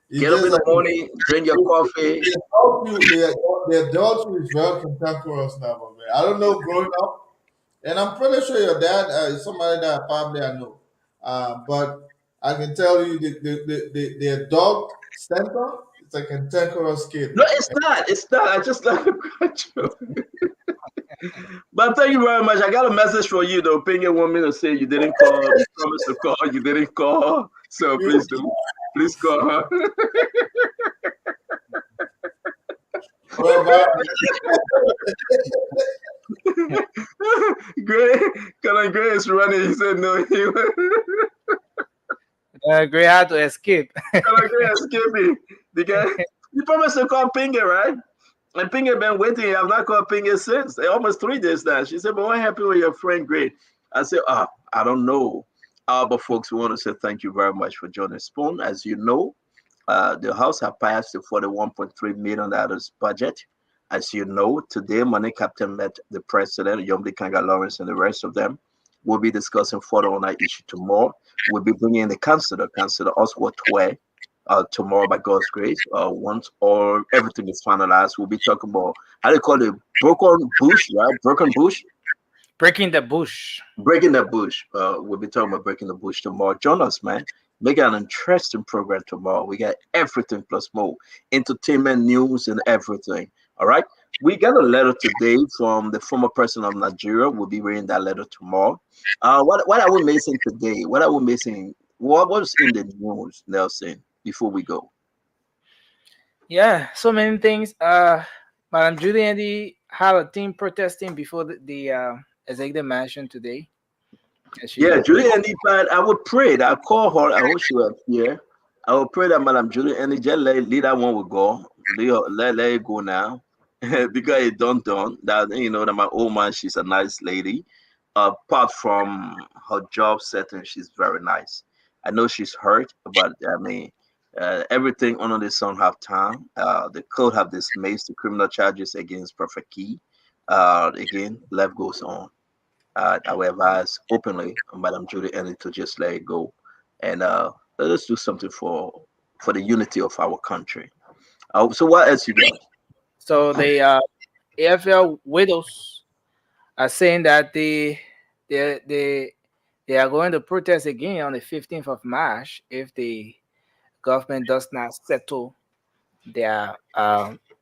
[SPEAKER 19] You
[SPEAKER 10] Get up
[SPEAKER 19] just
[SPEAKER 10] in the
[SPEAKER 19] like
[SPEAKER 10] morning, drink your coffee.
[SPEAKER 19] the adult you is very cantankerous now, my man. I don't know growing up, and I'm pretty sure your dad is somebody that probably I know. But I can tell you the adult center, it's a cantankerous kid,
[SPEAKER 10] No,
[SPEAKER 19] man.
[SPEAKER 10] it's not. It's not. I just like a graduate. But thank you very much. I got a message for you. The opinion want me to say you didn't call. You promised to call. You didn't call. So please do. Please call her.
[SPEAKER 19] Well,
[SPEAKER 10] Gray, Colin Gray is running. He said no.
[SPEAKER 1] Gray had to escape.
[SPEAKER 10] Colin Gray escaping. The guy, you promised to call Pinga, right? And Pinga been waiting. I have not called Pinga since. Almost 3 days now. She said, but what happened with your friend Gray? I said, I don't know. But folks, we want to say thank you very much for joining Spoon. As you know, the House has passed the $41.3 million budget. As you know, today, Money Captain met the president, Yomdi Kanga Lawrence, and the rest of them. We'll be discussing further on that issue tomorrow. We'll be bringing in the Councilor Oswald Tway, tomorrow by God's grace. Once all everything is finalized, we'll be talking about how they call it broken bush, right? Broken bush.
[SPEAKER 1] Breaking the bush.
[SPEAKER 10] Breaking the bush. We'll be talking about breaking the bush tomorrow. Join us, man. Make it an interesting program tomorrow. We got everything plus more. Entertainment, news, and everything. All right. We got a letter today from the former president of Nigeria. We'll be reading that letter tomorrow. What are we missing today? What are we missing? What was in the news, Nelson, before we go?
[SPEAKER 1] Yeah, so many things. Madam Judy Andy had a team protesting before the executive mansion today.
[SPEAKER 10] Yeah, Julie Andy, I would pray that I call her. I hope she was here. I would pray that Madam Julie Andy just lead that one will go. Let it go now. Because it done. That that my old man, she's a nice lady. Apart from her job setting, she's very nice. I know she's hurt, but I mean, everything under the sun have time. The code have dismissed the criminal charges against Perfect Key. Again, life goes on. I will advise openly Madam Judy Annie to just let it go, and let us do something for the unity of our country. So what else you got?
[SPEAKER 1] So the AFL widows are saying that they are going to protest again on the 15th of March if the government does not settle their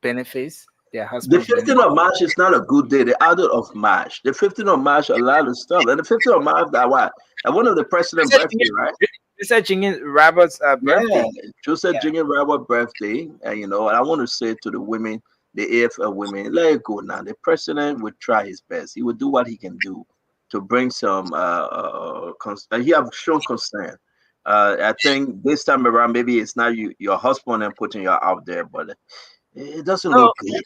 [SPEAKER 1] benefits, their
[SPEAKER 10] The
[SPEAKER 1] husband's
[SPEAKER 10] 15th of March is not a good day. The adult of March. The 15th of March, a lot of stuff. And the 15th of March, that what? And one of the president's birthday, right?
[SPEAKER 1] Joseph Jingin Robert's birthday.
[SPEAKER 10] Yeah, Joseph Jingin Robert's birthday. And and I want to say to the women, the AFL women, let it go now. The president would try his best. He would do what he can do to bring some he have shown concern. I think this time around, maybe it's not your husband and putting you out there, but it doesn't look good.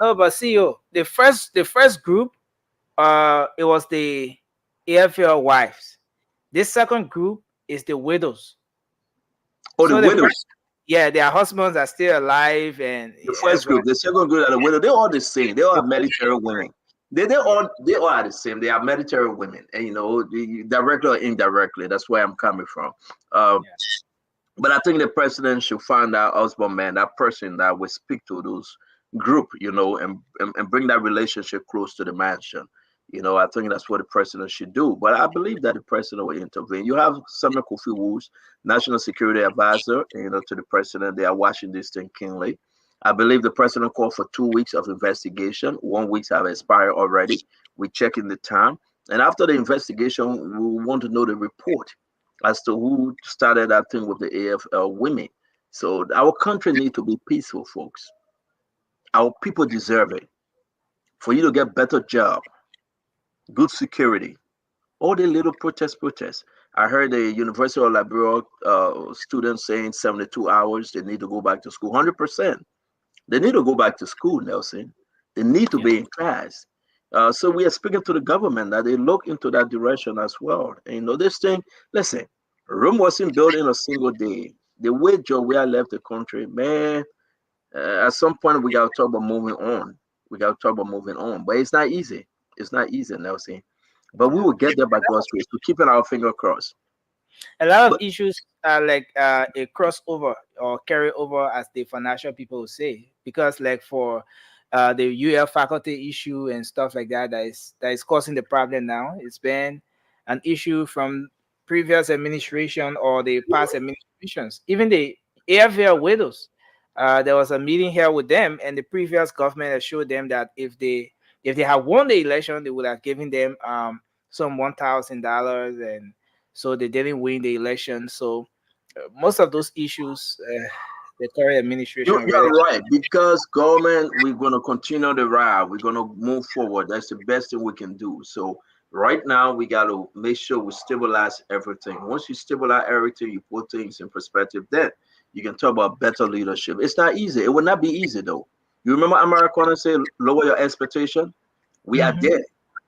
[SPEAKER 1] No, but CEO, the first group, it was the AFL wives. This second group is the widows.
[SPEAKER 10] Oh, so the widows.
[SPEAKER 1] Their husbands are still alive, and
[SPEAKER 10] the first group, the second group, and the widow, they're all the same. They all are military women. They all are the same. They are military women, and directly or indirectly. That's where I'm coming from. But I think the president should find that husband, man, that person that will speak to those group, and bring that relationship close to the mansion. I think that's what the president should do. But I believe that the president will intervene. You have Samuel Kofi Woods, National Security Advisor, to the president. They are watching this thing keenly. I believe the president called for 2 weeks of investigation. 1 week have expired already. We're checking the time. And after the investigation, we want to know the report as to who started that thing with the AFL women. So our country needs to be peaceful, folks. Our people deserve it. For you to get better job, good security, all the little protests. I heard the University of Liberia students saying 72 hours, they need to go back to school. 100%. They need to go back to school, Nelson. They need to be in class. So we are speaking to the government that they look into that direction as well. And this thing, listen, Rome wasn't built in a single day. The way Joe left the country, man, at some point we got to talk about moving on. But it's not easy. It's not easy, Nelson. But we will get there by God's grace. We're keeping our finger crossed.
[SPEAKER 1] A lot of issues like a crossover or carry over, as the financial people will say, because like for the UL faculty issue and stuff like that, that is causing the problem now. It's been an issue from previous administration or the past administrations. Even the AFL widows, there was a meeting here with them, and the previous government assured them that if they had won the election, they would have given them some $1,000, and so they didn't win the election. So most of those issues, the current administration
[SPEAKER 10] You're
[SPEAKER 1] already.
[SPEAKER 10] right, because government, we're going to continue the ride. We're going to move forward. That's the best thing we can do. So right now, we got to make sure we stabilize everything. Once you stabilize everything, you put things in perspective, then you can talk about better leadership. It's not easy. It will not be easy, though. You remember Americana say, lower your expectation? We are
[SPEAKER 1] Mhm.
[SPEAKER 10] there.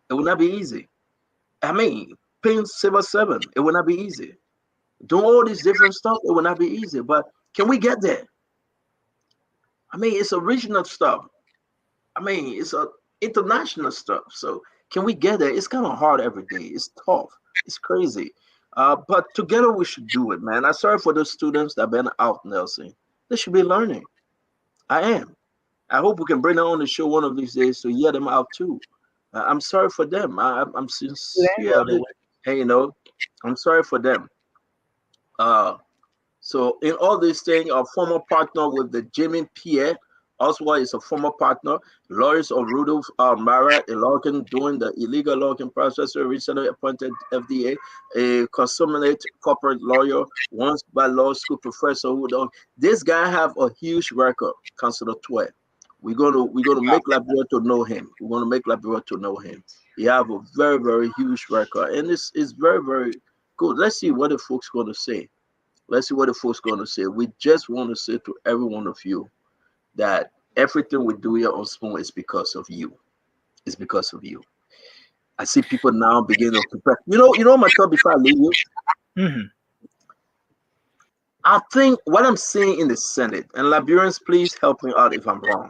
[SPEAKER 10] It will not be easy. I mean, paying Silver 7, it will not be easy. Doing all these different stuff, it will not be easy. But can we get there? I mean, it's original stuff. I mean, it's a international stuff. So can we get there? It's kind of hard every day. It's tough. It's crazy. But together we should do it, man. I'm sorry for those students that have been out, Nelson. They should be learning. I am. I hope we can bring them on the show one of these days to hear them out too. I'm sorry for them. I'm sincerely, hey, I'm sorry for them. So in all these things, our former partner with the Jimmy Pierre, also is a former partner. Lawyers of Rudolph Mara, a logging doing the illegal logging process, recently appointed FDA, a consummate corporate lawyer, once by law school professor. This guy have a huge record, Councilor 12. We're gonna make Liberia to know him. We're gonna make Liberia to know him. He have a very, very huge record, and it's very, very good. Let's see what the folks gonna say. Let's see what the folks going to say. We just want to say to every one of you that everything we do here on Spoon is because of you. It's because of you. I see people now beginning to prepare. You know my thought before I leave you?
[SPEAKER 1] Mhm.
[SPEAKER 10] I think what I'm seeing in the Senate, and Liberians, please help me out if I'm wrong.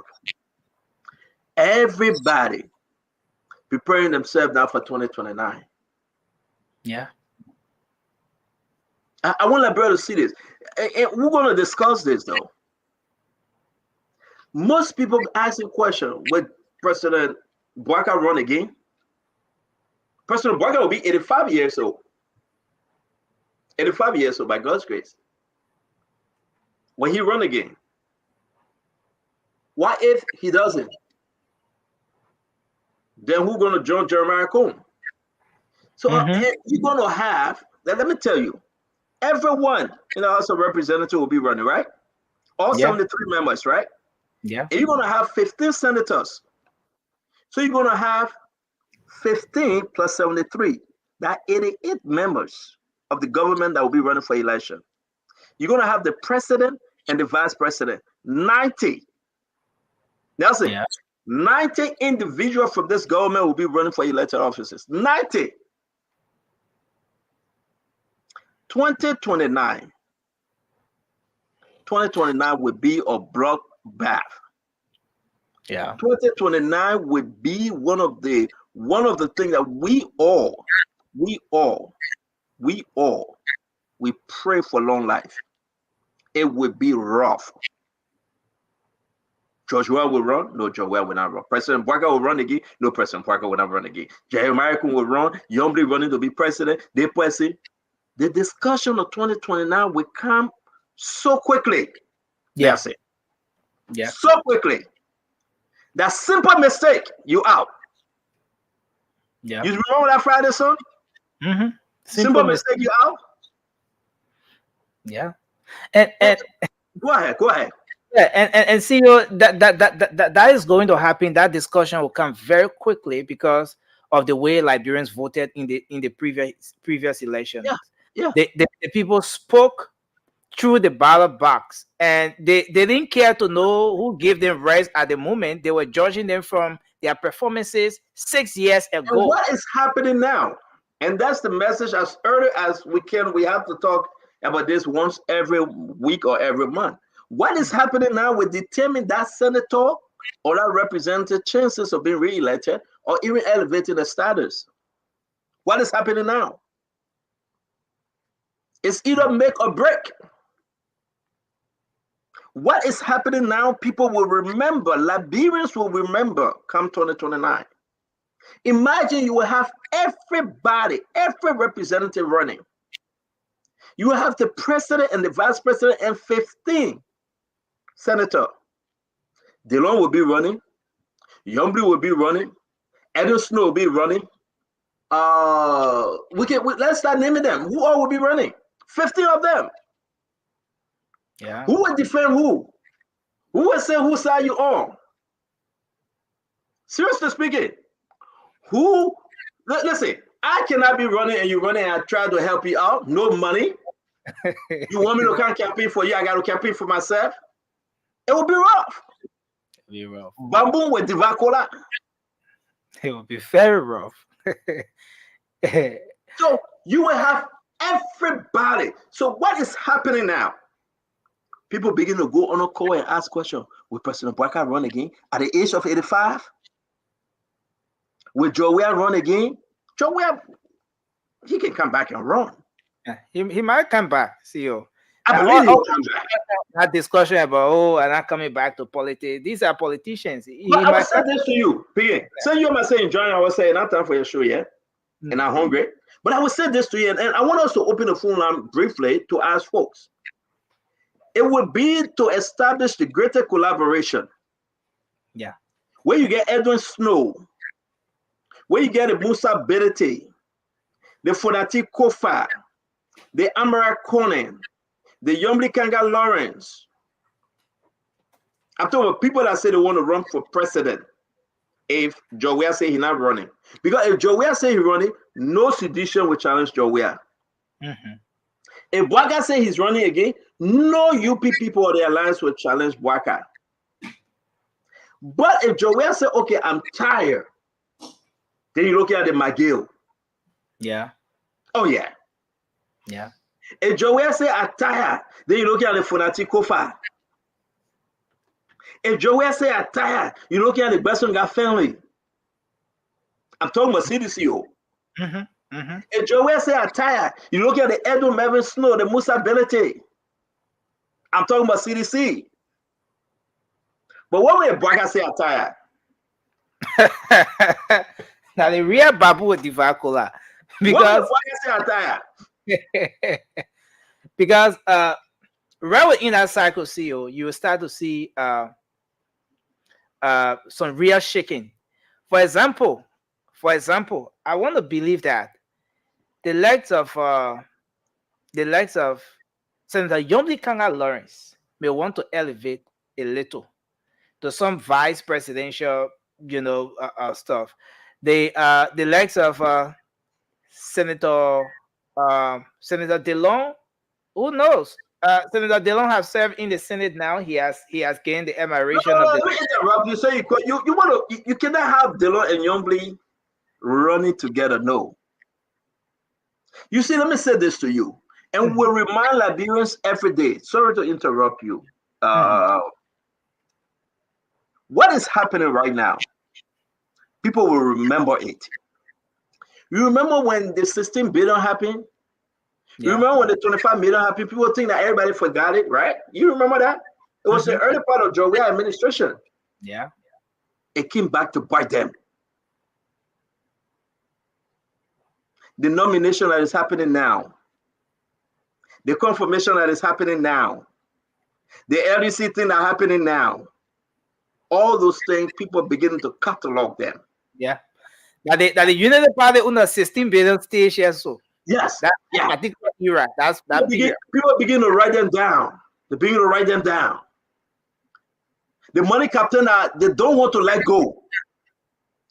[SPEAKER 10] Everybody preparing themselves now for 2029.
[SPEAKER 1] Yeah.
[SPEAKER 10] I want Liberia to see this. And we're going to discuss this, though. Most people asking question, would President Bwaka run again? President Bwaka will be 85 years old. 85 years old by God's grace. When he run again. What if he doesn't? Then who's going to join Jeremiah Cohen? So you're going to have, let me tell you, everyone in the House of Representatives will be running, right? All 73 members, right?
[SPEAKER 1] Yeah.
[SPEAKER 10] And you're going to have 15 senators. So you're going to have 15 plus 73. That 88 members of the government that will be running for election. You're going to have the president and the vice president. 90. Nelson, 90 individuals from this government will be running for elected offices. 90. 2029. 2029 will be a bloodbath.
[SPEAKER 1] Yeah.
[SPEAKER 10] 2029 would be one of the things that we pray for long life. It would be rough. George Well will run. No, George Well will not run. President Bwaka will run again. No, President Bwaka will not run again. Jeremiah will run. Yombly running to be president. The discussion of 2029 will come so quickly.
[SPEAKER 1] Yeah.
[SPEAKER 10] That's it.
[SPEAKER 1] Yeah.
[SPEAKER 10] So quickly. That simple mistake, you out.
[SPEAKER 1] Yeah.
[SPEAKER 10] You remember that Friday song?
[SPEAKER 1] Mm-hmm.
[SPEAKER 10] Simple mistake, you out.
[SPEAKER 1] Yeah. And
[SPEAKER 10] go ahead.
[SPEAKER 1] Yeah, and see, that is going to happen. That discussion will come very quickly because of the way Liberians voted in the previous election.
[SPEAKER 10] Yeah.
[SPEAKER 1] The people spoke through the ballot box, and they didn't care to know who gave them rights at the moment. They were judging them from their performances 6 years ago.
[SPEAKER 10] And what is happening now? And that's the message. As early as we can, we have to talk about this once every week or every month. What is happening now will determine that senator or that representative chances of being re-elected or even elevating the status. What is happening now? It's either make or break. What is happening now, people will remember, Liberians will remember come 2029. Imagine you will have everybody, every representative running. You will have the president and the vice president and 15 senators. Delon will be running. Yombly will be running. Edwin Snow will be running. Let's start naming them. Who all will be running? 15 of them.
[SPEAKER 1] Yeah.
[SPEAKER 10] Who will defend who? Who will say whose side you on? Seriously speaking, listen, I cannot be running and you running and I try to help you out. No money. You want me to come campaign for you? I got to campaign for myself. It will be rough.
[SPEAKER 1] Be rough.
[SPEAKER 10] Bamboo with Divacola.
[SPEAKER 1] It will be very rough.
[SPEAKER 10] So you will have everybody. So what is happening now? People begin to go on a call and ask questions. Will President Boakai run again at the age of 85? Will Joel run again? Joel, he can come back and run.
[SPEAKER 1] Yeah, he might come back, CEO.
[SPEAKER 10] I believe he will come back.
[SPEAKER 1] That discussion about I'm not coming back to politics. These are politicians.
[SPEAKER 10] But I will say this to you, PA. Say you might say enjoying. I was saying not time for your show yet, and I'm hungry. But I will say this to you, and I want us to open the phone line briefly to ask folks. It would be to establish the greater collaboration.
[SPEAKER 1] Yeah.
[SPEAKER 10] Where you get Edwin Snow, where you get the Musa Berete, the Fonati Kofa, the Amara Conan, the Yombli Kanga Lawrence. I'm talking about people that say they want to run for president if Joel say he's not running. Because if Joel say he's running, no sedition will challenge Joel. If Boakai say he's running again, no UP people or the alliance will challenge Boakai. But if Joel say, okay, I'm tired, then you look at the McGill.
[SPEAKER 1] Yeah.
[SPEAKER 10] Oh, yeah.
[SPEAKER 1] Yeah.
[SPEAKER 10] If Joel say, I'm tired, then you look at the Fonati Kofa. If Joel say, I'm tired, you look at the Besonga family. I'm talking about CDCO. If Joel say, I'm tired, you look at the Edwin Melvin Snow, the Musa Belete. I'm talking about CDC. But what will Boakai say, I'm tired?
[SPEAKER 1] Now the real Babu with Divacola. Because
[SPEAKER 10] what will Boakai say, I'm tired?
[SPEAKER 1] Because right within that cycle, CEO, you will start to see some real shaking. For example, I want to believe that the likes of Senator Yombli Kanga Lawrence may want to elevate a little to some vice presidential, stuff. The likes of Senator DeLong, who knows? Senator DeLong has served in the Senate now. He has gained the admiration of the.
[SPEAKER 10] Let me interrupt you. So you cannot have DeLong and Yombli running together. No. You see, let me say this to you, and we'll remind Liberians every day. Sorry to interrupt you. What is happening right now? People will remember it. You remember when the 16 billion happened? You remember when the 25 million happened? People think that everybody forgot it, right? You remember that? It was the early part of Joel administration.
[SPEAKER 1] Yeah.
[SPEAKER 10] It came back to bite them. The nomination that is happening now, the confirmation that is happening now, the LDC thing that is happening now, all those things, people are beginning to catalog them.
[SPEAKER 1] Yeah. That the United Party under 16 billion stage here, so.
[SPEAKER 10] Yes.
[SPEAKER 1] I think you're right. That's that
[SPEAKER 10] people begin to write them down. They begin to write them down. The money captain, they don't want to let go.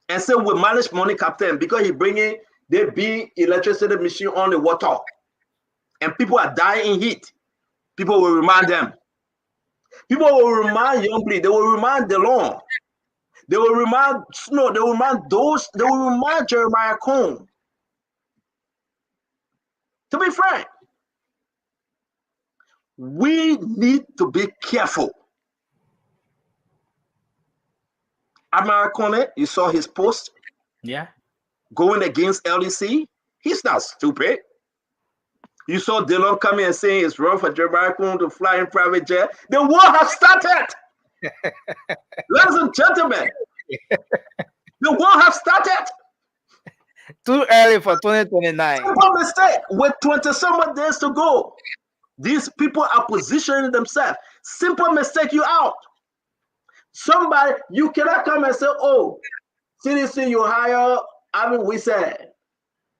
[SPEAKER 10] And so we manage money captain because he bringing the big electricity machine on the water. And people are dying in heat. People will remind them. People will remind Yombli. They will remind DeLong. They will remind Snow. They will remind those. They will remind Jeremiah Cone. To be frank, we need to be careful. Amara Cone, you saw his post.
[SPEAKER 1] Yeah.
[SPEAKER 10] Going against LDC. He's not stupid. You saw Dillon coming and saying it's wrong for Jeremiah Kuhn to fly in private jet. The war has started. Ladies and gentlemen, the war has started.
[SPEAKER 1] Too early for 2029.
[SPEAKER 10] Simple mistake. With 20-some days to go, these people are positioning themselves. Simple mistake, you out. Somebody, you cannot come and say, oh, CDC, you hire, we said,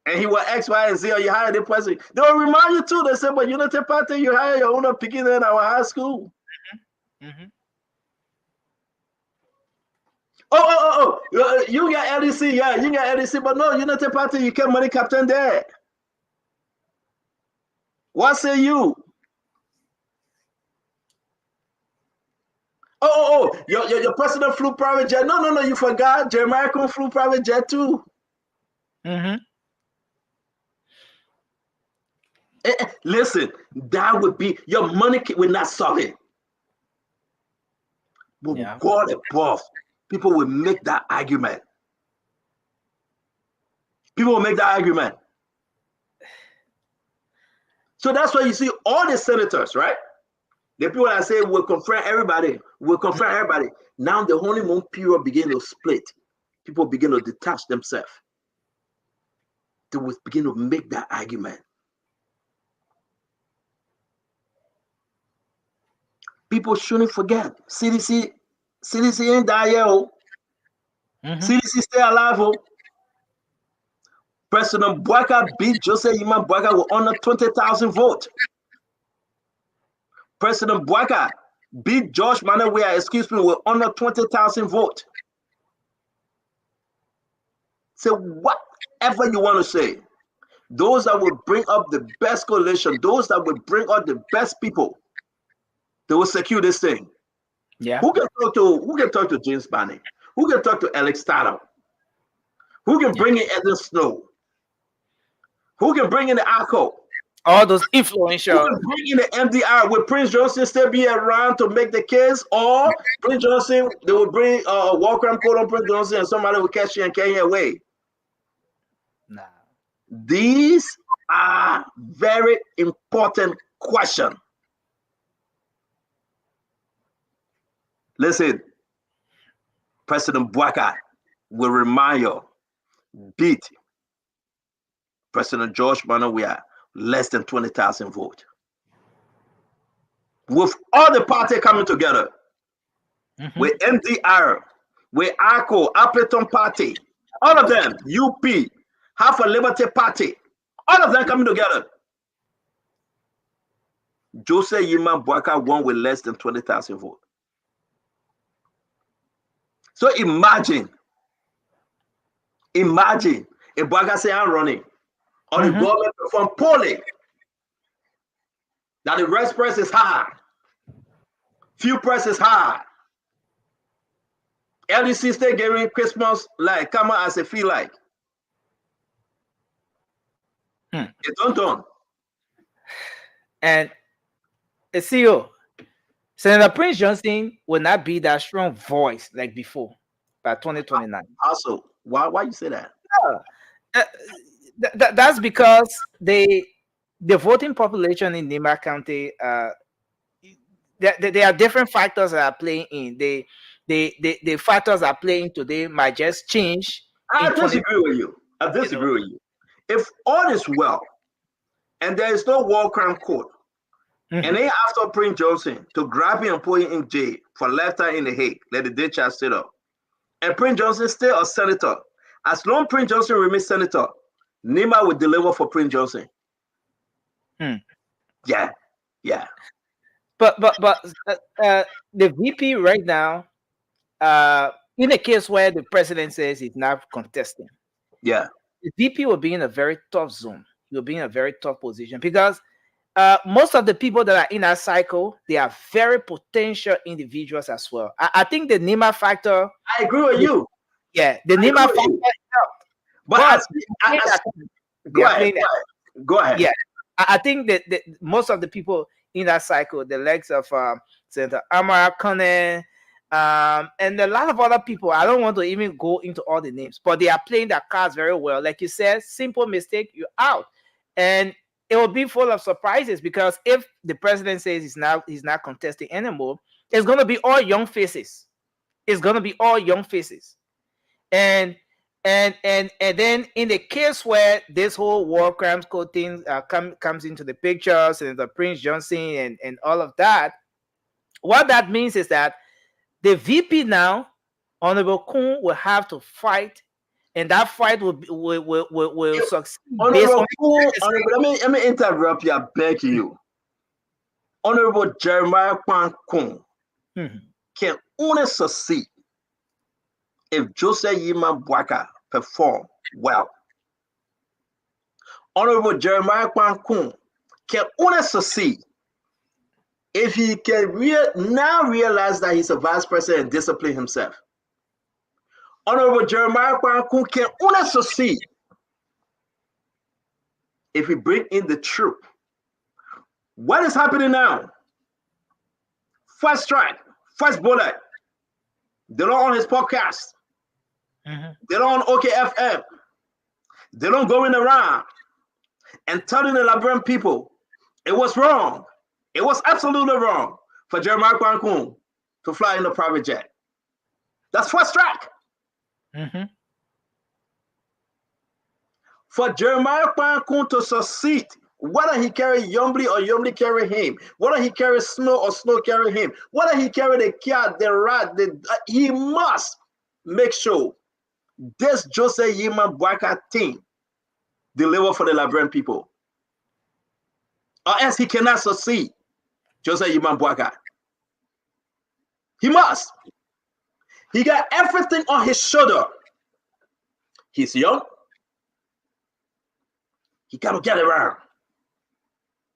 [SPEAKER 10] and he will X, Y, and Z, or you hire the person. They will remind you too. They say, but Unity Party, you hire your own picking in our high school. Oh, you got LDC, yeah, you got LDC, but no, Unity Party, you can't money captain there. What say you? Your president flew private jet. No, you forgot. Jeremiah Kuhn flew private jet too. Listen, that would be, your money will not solve it. But God above, people will make that argument. People will make that argument. So that's why you see all the senators, right? The people that say we'll confront everybody, Now the honeymoon period begin to split. People begin to detach themselves. They will begin to make that argument. People shouldn't forget. CDC ain't die yet. CDC stay alive. President Boyka beat Joseph Iman Boyka with under 20,000 votes. President Boyka beat George Manawea, with under 20,000 votes. So whatever you want to say, those that will bring up the best coalition, those that will bring up the best people, they will secure this thing.
[SPEAKER 1] Yeah.
[SPEAKER 10] Who can talk to James Barney? Who can talk to Alex Starr? Who can bring in Edwin Snow? Who can bring in the ARCO?
[SPEAKER 1] All those influential.
[SPEAKER 10] Who can bring in the MDR? Will Prince Johnson still be around to make the case? Or Prince Johnson, they will bring a war crime code on Prince Johnson and somebody will catch you and carry you away?
[SPEAKER 1] Nah.
[SPEAKER 10] These are very important questions. Listen, President Boyka will remind you, beat President George Manawea less than 20,000 votes. With all the parties coming together, with MDR, with ARCO, Appleton Party, all of them, UP, Half a Liberty Party, all of them coming together. Joseph Iman Boyka won with less than 20,000 votes. So imagine if Boyka say I'm running, or the government perform poorly, that the rest price is high, fuel price is high, LDC stay giving Christmas like come out as a feel like. It's done.
[SPEAKER 1] And CEO, Senator Prince Johnson will not be that strong voice like before by 2029.
[SPEAKER 10] Also, why you say that?
[SPEAKER 1] That's because the voting population in Nima County, there are different factors that are playing in. The factors that are playing today might just change.
[SPEAKER 10] I disagree with you. If all is well, and there is no war crime court, and then after Prince Johnson to grab him and put him in jail for lifetime in the Hague, let the day child sit up, and Prince Johnson still a senator. As long as Prince Johnson remains senator, Nima will deliver for Prince Johnson. Yeah.
[SPEAKER 1] But the VP right now, in a case where the president says he's not contesting,
[SPEAKER 10] the
[SPEAKER 1] VP will be in a very tough zone. He'll be in a very tough position because most of the people that are in that cycle, they are very potential individuals as well. I think the Nima factor.
[SPEAKER 10] I agree with you.
[SPEAKER 1] Yeah, the Nima factor helped.
[SPEAKER 10] But go ahead.
[SPEAKER 1] Yeah, I think that most of the people in that cycle, the legs of Senator Amara Kane, and a lot of other people, I don't want to even go into all the names, but they are playing their cards very well. Like you said, simple mistake, you're out. And it will be full of surprises, because if the president says he's not contesting anymore, it's going to be all young faces. It's going to be all young faces. And then in the case where this whole war crimes code thing comes into the pictures, and the Prince Johnson and all of that, what that means is that the VP now, Honorable Kun, will have to fight, and that fight will succeed based
[SPEAKER 10] Honorable
[SPEAKER 1] on.
[SPEAKER 10] Kun, let me interrupt you. I beg you. Honorable Jeremiah Kwan Kun can only succeed if Joseph Yima Bwaka perform well. Honorable Jeremiah Kwan Kun can only succeed if he can now realize that he's a vice president and discipline himself. Honorable Jeremiah Kwan Kun can only succeed if we bring in the truth. What is happening now? First strike, first bullet. They're not on his podcast. They're not on OKFM. They don't going around and telling the Liberian people it was wrong. It was absolutely wrong for Jeremiah Kwan Kun to fly in a private jet. That's first strike. For Jeremiah Kwan Kun to succeed, whether he carry Yombly or Yombly carry him, whether he carry Snow or Snow carry him, whether he carry the cat, the rat, he must make sure this Joseph Yima Bwaka team deliver for the Liberian people, or else he cannot succeed. Joseph Yima Bwaka, he must. He got everything on his shoulder. He's young. He got to get around.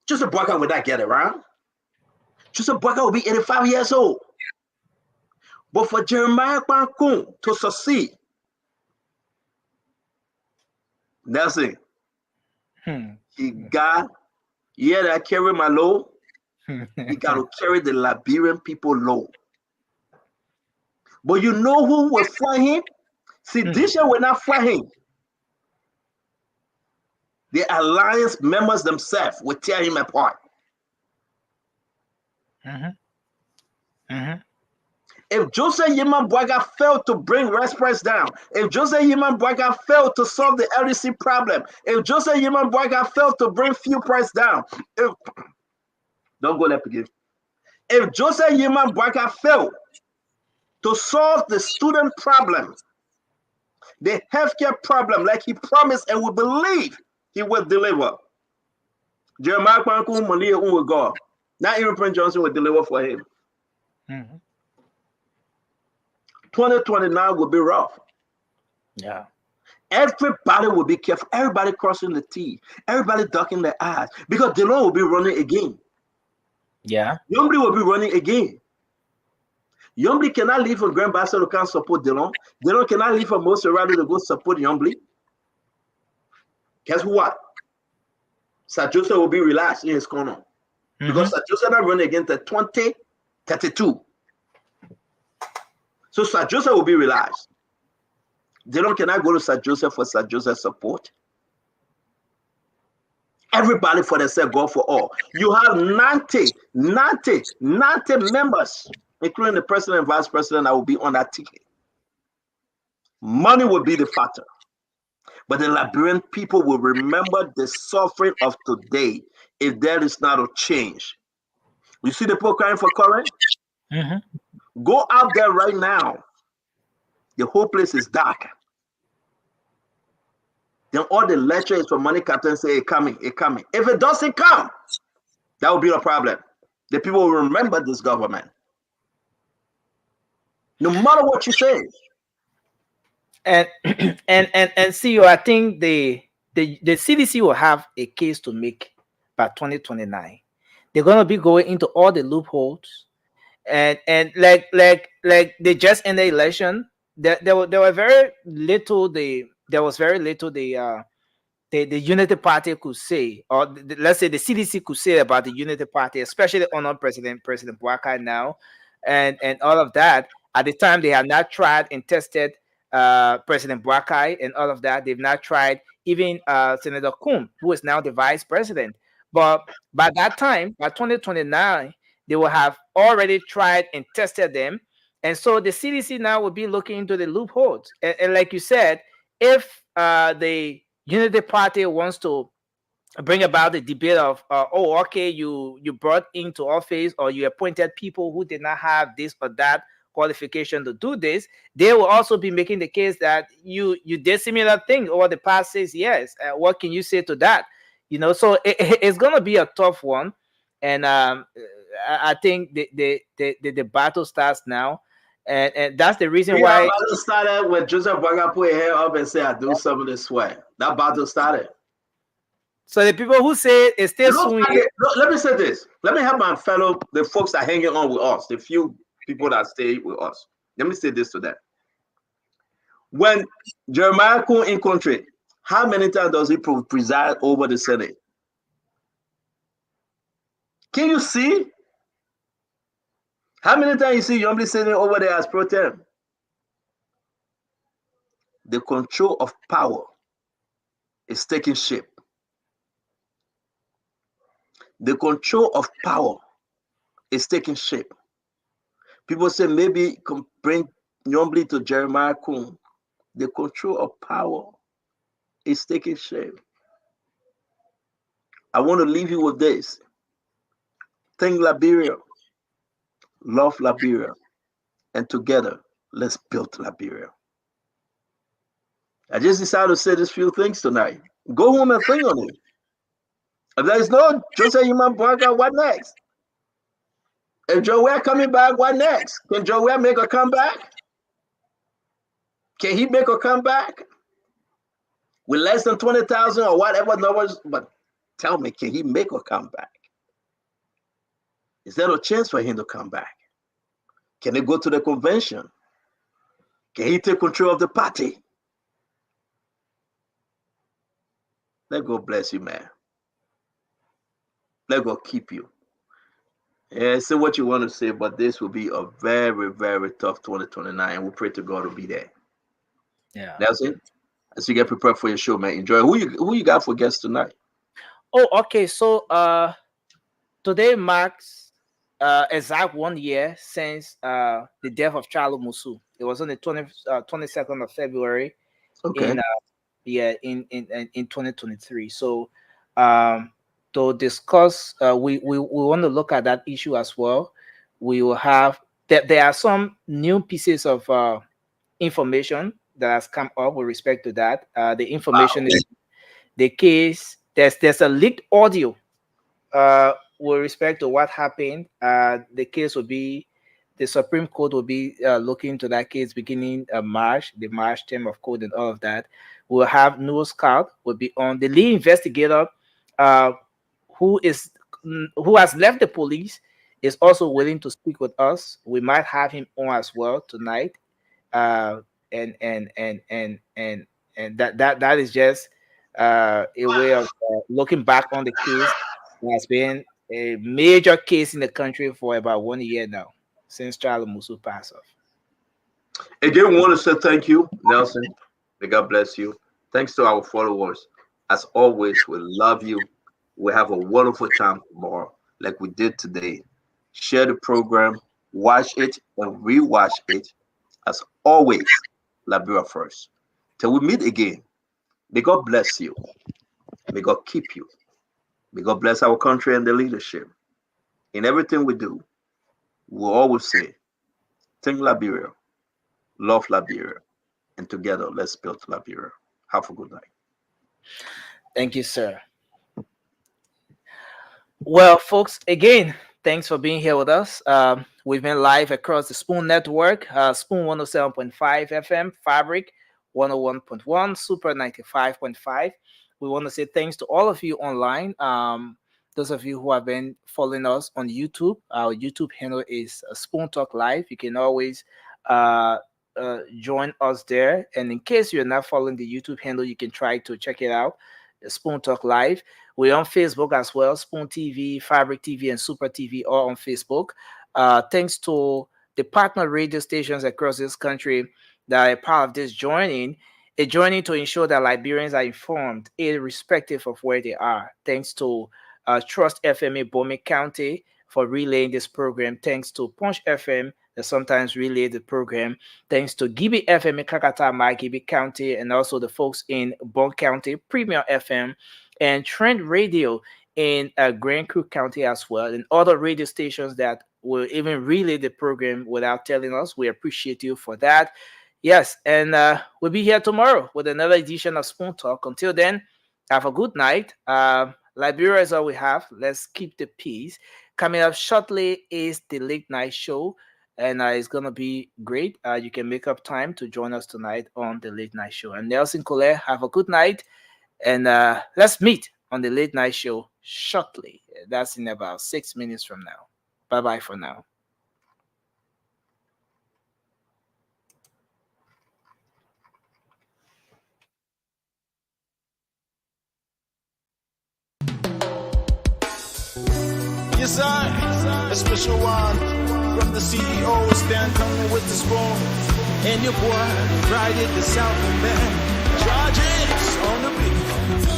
[SPEAKER 10] Joseph Bwaka will not get around. Joseph Bwaka will be 85 years old. But for Jeremiah Kwan Kun to succeed, Nelson, he got, that carry my load. He got to carry the Liberian people low. But you know who will fly him? See, this year will not fly him. The alliance members themselves will tear him apart. If Joseph Yima Bwaka failed to bring Express down, if Joseph Yima Bwaka failed to solve the LDC problem, if Joseph Yima Bwaka failed to bring fuel price down, don't go there again. If Joseph Yima Bwaka failed to solve the student problem, the healthcare problem, like he promised and we believe he will deliver, Jeremiah Kwan Kun will go. Not even Prince Johnson will deliver for him. 2029 will be rough.
[SPEAKER 1] Yeah.
[SPEAKER 10] Everybody will be careful. Everybody crossing the T. Everybody ducking their eyes. Because Delon will be running again.
[SPEAKER 1] Yeah.
[SPEAKER 10] Yombly will be running again. Yombly cannot leave from Grand Bassa to come support Delon. Delon cannot leave from Moserado to go support Yombly. Guess what? Sir Joseph will be relaxed in his corner. Because Sir Joseph not running against the 2032. So Sir Joseph will be relaxed. Delon cannot go to Sir Joseph for Sir Joseph's support. Everybody for themselves, go for all. You have 90 members, including the president and vice president, that will be on that ticket. Money will be the factor. But the Liberian people will remember the suffering of today if there is not a change. You see the poor crying for current? Go out there right now. The whole place is dark. Then all the lecturers from money captains say, it's coming, it's coming. If it doesn't come, that will be a problem. The people will remember this government. No matter what you say.
[SPEAKER 1] And CEO, I think the CDC will have a case to make by 2029. They're gonna be going into all the loopholes, and like they just in the election, there was very little the Unity Party could say, or let's say the CDC could say about the Unity Party, especially on President Bwaka now, and all of that. At the time, they have not tried and tested President Bwaka and all of that. They've not tried even Senator Kuhn, who is now the vice president. But by that time, by 2029, they will have already tried and tested them. And so the CDC now will be looking into the loopholes. And like you said, if the Unity Party wants to bring about the debate of oh, okay, you brought into office or you appointed people who did not have this or that qualification to do this, they will also be making the case that you did similar things over the past 6 years. What can you say to that? So it's going to be a tough one. And I think the battle starts now. And that's the reason
[SPEAKER 10] Yeah,
[SPEAKER 1] why.
[SPEAKER 10] battle started when Joseph Baga put his hair up and said, I do some of this sweat. That battle started.
[SPEAKER 1] So the people who say it's still soon.
[SPEAKER 10] Let me say this. Let me help my fellow, the folks that are hanging on with us, the few people that stay with us. Let me say this to them. When Jeremiah Kuhn in country, how many times does he preside over the Senate? Can you see? How many times you see Yombly sitting over there as pro tem? The control of power is taking shape. The control of power is taking shape. People say maybe bring Yombly to Jeremiah Kuhn. The control of power is taking shape. I want to leave you with this. Think Liberia, love Liberia, and together, let's build Liberia. I just decided to say these few things tonight. Go home and think on it. If there is no Joseph Human Braga, what next? If Joel coming back, what next? Can Joel make a comeback? Can he make a comeback? With less than 20,000 or whatever numbers, but tell me, can he make a comeback? Is there a chance for him to come back? Can he go to the convention? Can he take control of the party? Let God bless you, man. Let God keep you. Yeah, say what you want to say, but this will be a very, very tough 2029, and we pray to God to be there.
[SPEAKER 1] Yeah.
[SPEAKER 10] That's it. As you get prepared for your show, man, enjoy. Who you got for guests tonight?
[SPEAKER 1] Oh, okay. So today marks exact 1 year since the death of Charlo Musu. It was on the 22nd of February.
[SPEAKER 10] Okay.
[SPEAKER 1] In 2023. So to discuss, we want to look at that issue as well. We will have there are some new pieces of information that has come up with respect to that. The information is the case. There's a leaked audio with respect to what happened. The case will be the Supreme Court will be looking into that case beginning March, the March term of court and all of that. We'll have Noah Scott will be on the lead investigator who has left the police is also willing to speak with us. We might have him on as well tonight. And that is just a way of looking back on the case. It has been a major case in the country for about 1 year now since Charlo Musu passed off.
[SPEAKER 10] Again, we want to say thank you, Nelson. May God bless you. Thanks to our followers. As always, we love you. We have a wonderful time tomorrow, like we did today. Share the program, watch it, and rewatch it. As always, Liberia first. Till we meet again, may God bless you. May God keep you. May God bless our country and the leadership. In everything we do, we'll always say, think Liberia, love Liberia, and together let's build Liberia. Have a good night.
[SPEAKER 1] Thank you, sir. Well, folks, again, thanks for being here with us. We've been live across the Spoon Network, Spoon 107.5 FM, Fabric 101.1, Super 95.5. We want to say thanks to all of you online. Those of you who have been following us on YouTube, our YouTube handle is Spoon Talk Live. You can always join us there. And in case you're not following the YouTube handle, you can try to check it out, Spoon Talk Live. We're on Facebook as well, Spoon TV, Fabric TV, and Super TV, all on Facebook. Thanks to the partner radio stations across this country that are part of this joining. a journey to ensure that Liberians are informed, irrespective of where they are. Thanks to Trust FM in Bome County for relaying this program. Thanks to Punch FM that sometimes relay the program. Thanks to Gibi FM in Kakata, my Gibi County, and also the folks in Bon County, Premier FM, and Trend Radio in Grand Creek County as well, and other radio stations that will even relay the program without telling us. We appreciate you for that. Yes, and we'll be here tomorrow with another edition of Spoon Talk. Until then, have a good night. Liberia is all we have. Let's keep the peace. Coming up shortly is the late night show, and it's going to be great. You can make up time to join us tonight on the late night show. And Nelson Colette, have a good night, and let's meet on the late night show shortly. That's in about 6 minutes from now. Bye-bye for now.
[SPEAKER 2] Yes, I, a special one from the CEO, stand coming with the spoon. And your boy, Friday the South and Band, charges on the beat.